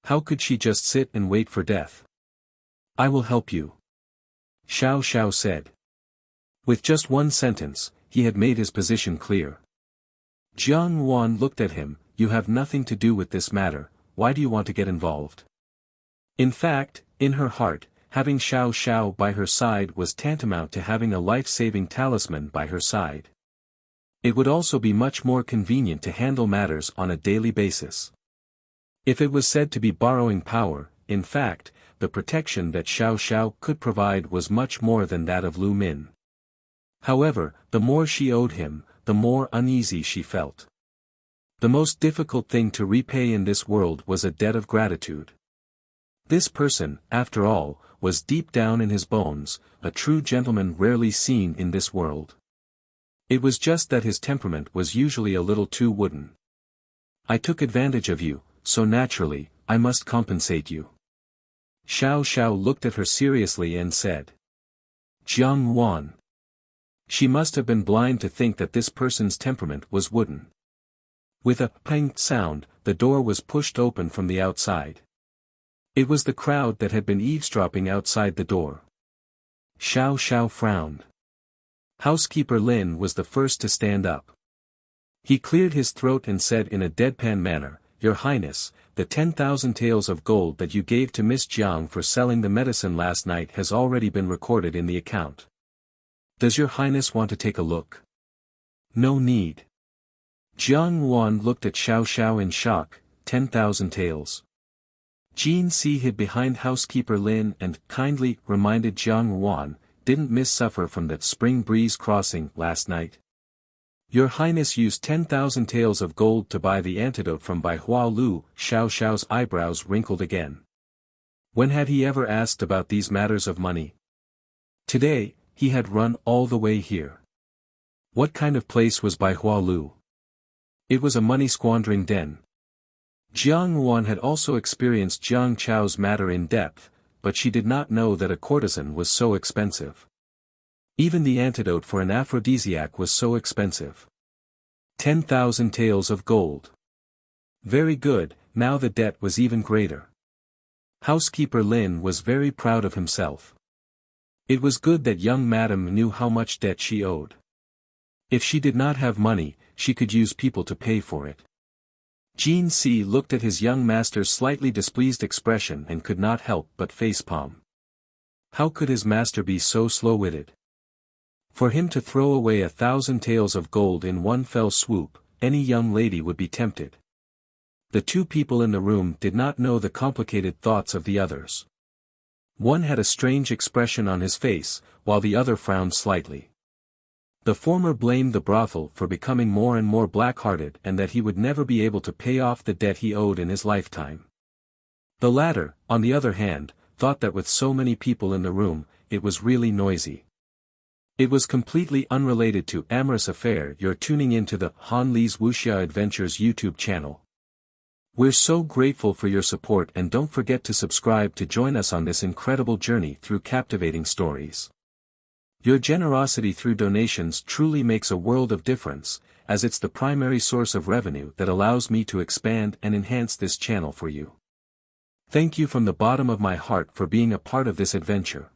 How could she just sit and wait for death? "I will help you," Xiao Xiao said. With just one sentence, he had made his position clear. Jiang Yuan looked at him, "You have nothing to do with this matter, why do you want to get involved?" In fact, in her heart, having Xiao Xiao by her side was tantamount to having a life-saving talisman by her side. It would also be much more convenient to handle matters on a daily basis. If it was said to be borrowing power, in fact, the protection that Xiao Xiao could provide was much more than that of Lu Min. However, the more she owed him, the more uneasy she felt. The most difficult thing to repay in this world was a debt of gratitude. This person, after all, was deep down in his bones, a true gentleman rarely seen in this world. It was just that his temperament was usually a little too wooden. "I took advantage of you, so naturally, I must compensate you." Xiao Xiao looked at her seriously and said. "Jiang Yuan." She must have been blind to think that this person's temperament was wooden. With a pang sound, the door was pushed open from the outside. It was the crowd that had been eavesdropping outside the door. Xiao Xiao frowned. Housekeeper Lin was the first to stand up. He cleared his throat and said in a deadpan manner, "Your Highness, the 10,000 taels of gold that you gave to Miss Jiang for selling the medicine last night has already been recorded in the account. Does your Highness want to take a look?" "No need." Jiang Yuan looked at Xiao Xiao in shock. 10,000 taels. Jean Si hid behind housekeeper Lin and kindly reminded Jiang Yuan, "Didn't Miss suffer from that spring breeze crossing last night? Your Highness used 10,000 taels of gold to buy the antidote from Bai Hua Lu." Xiao Xiao's eyebrows wrinkled again. When had he ever asked about these matters of money? Today, he had run all the way here. What kind of place was Bai Hua Lu? It was a money-squandering den. Jiang Yuan had also experienced Jiang Chao's matter in depth, but she did not know that a courtesan was so expensive. Even the antidote for an aphrodisiac was so expensive. 10,000 taels of gold. Very good, now the debt was even greater. Housekeeper Lin was very proud of himself. It was good that young madam knew how much debt she owed. If she did not have money, she could use people to pay for it. Jean C. looked at his young master's slightly displeased expression and could not help but facepalm. How could his master be so slow-witted? For him to throw away 1,000 taels of gold in one fell swoop, any young lady would be tempted. The two people in the room did not know the complicated thoughts of the others. One had a strange expression on his face, while the other frowned slightly. The former blamed the brothel for becoming more and more black-hearted and that he would never be able to pay off the debt he owed in his lifetime. The latter, on the other hand, thought that with so many people in the room, it was really noisy. It was completely unrelated to amorous affair. You're tuning into the Han Lee's Wuxia Adventures YouTube channel. We're so grateful for your support, and don't forget to subscribe to join us on this incredible journey through captivating stories. Your generosity through donations truly makes a world of difference, as it's the primary source of revenue that allows me to expand and enhance this channel for you. Thank you from the bottom of my heart for being a part of this adventure.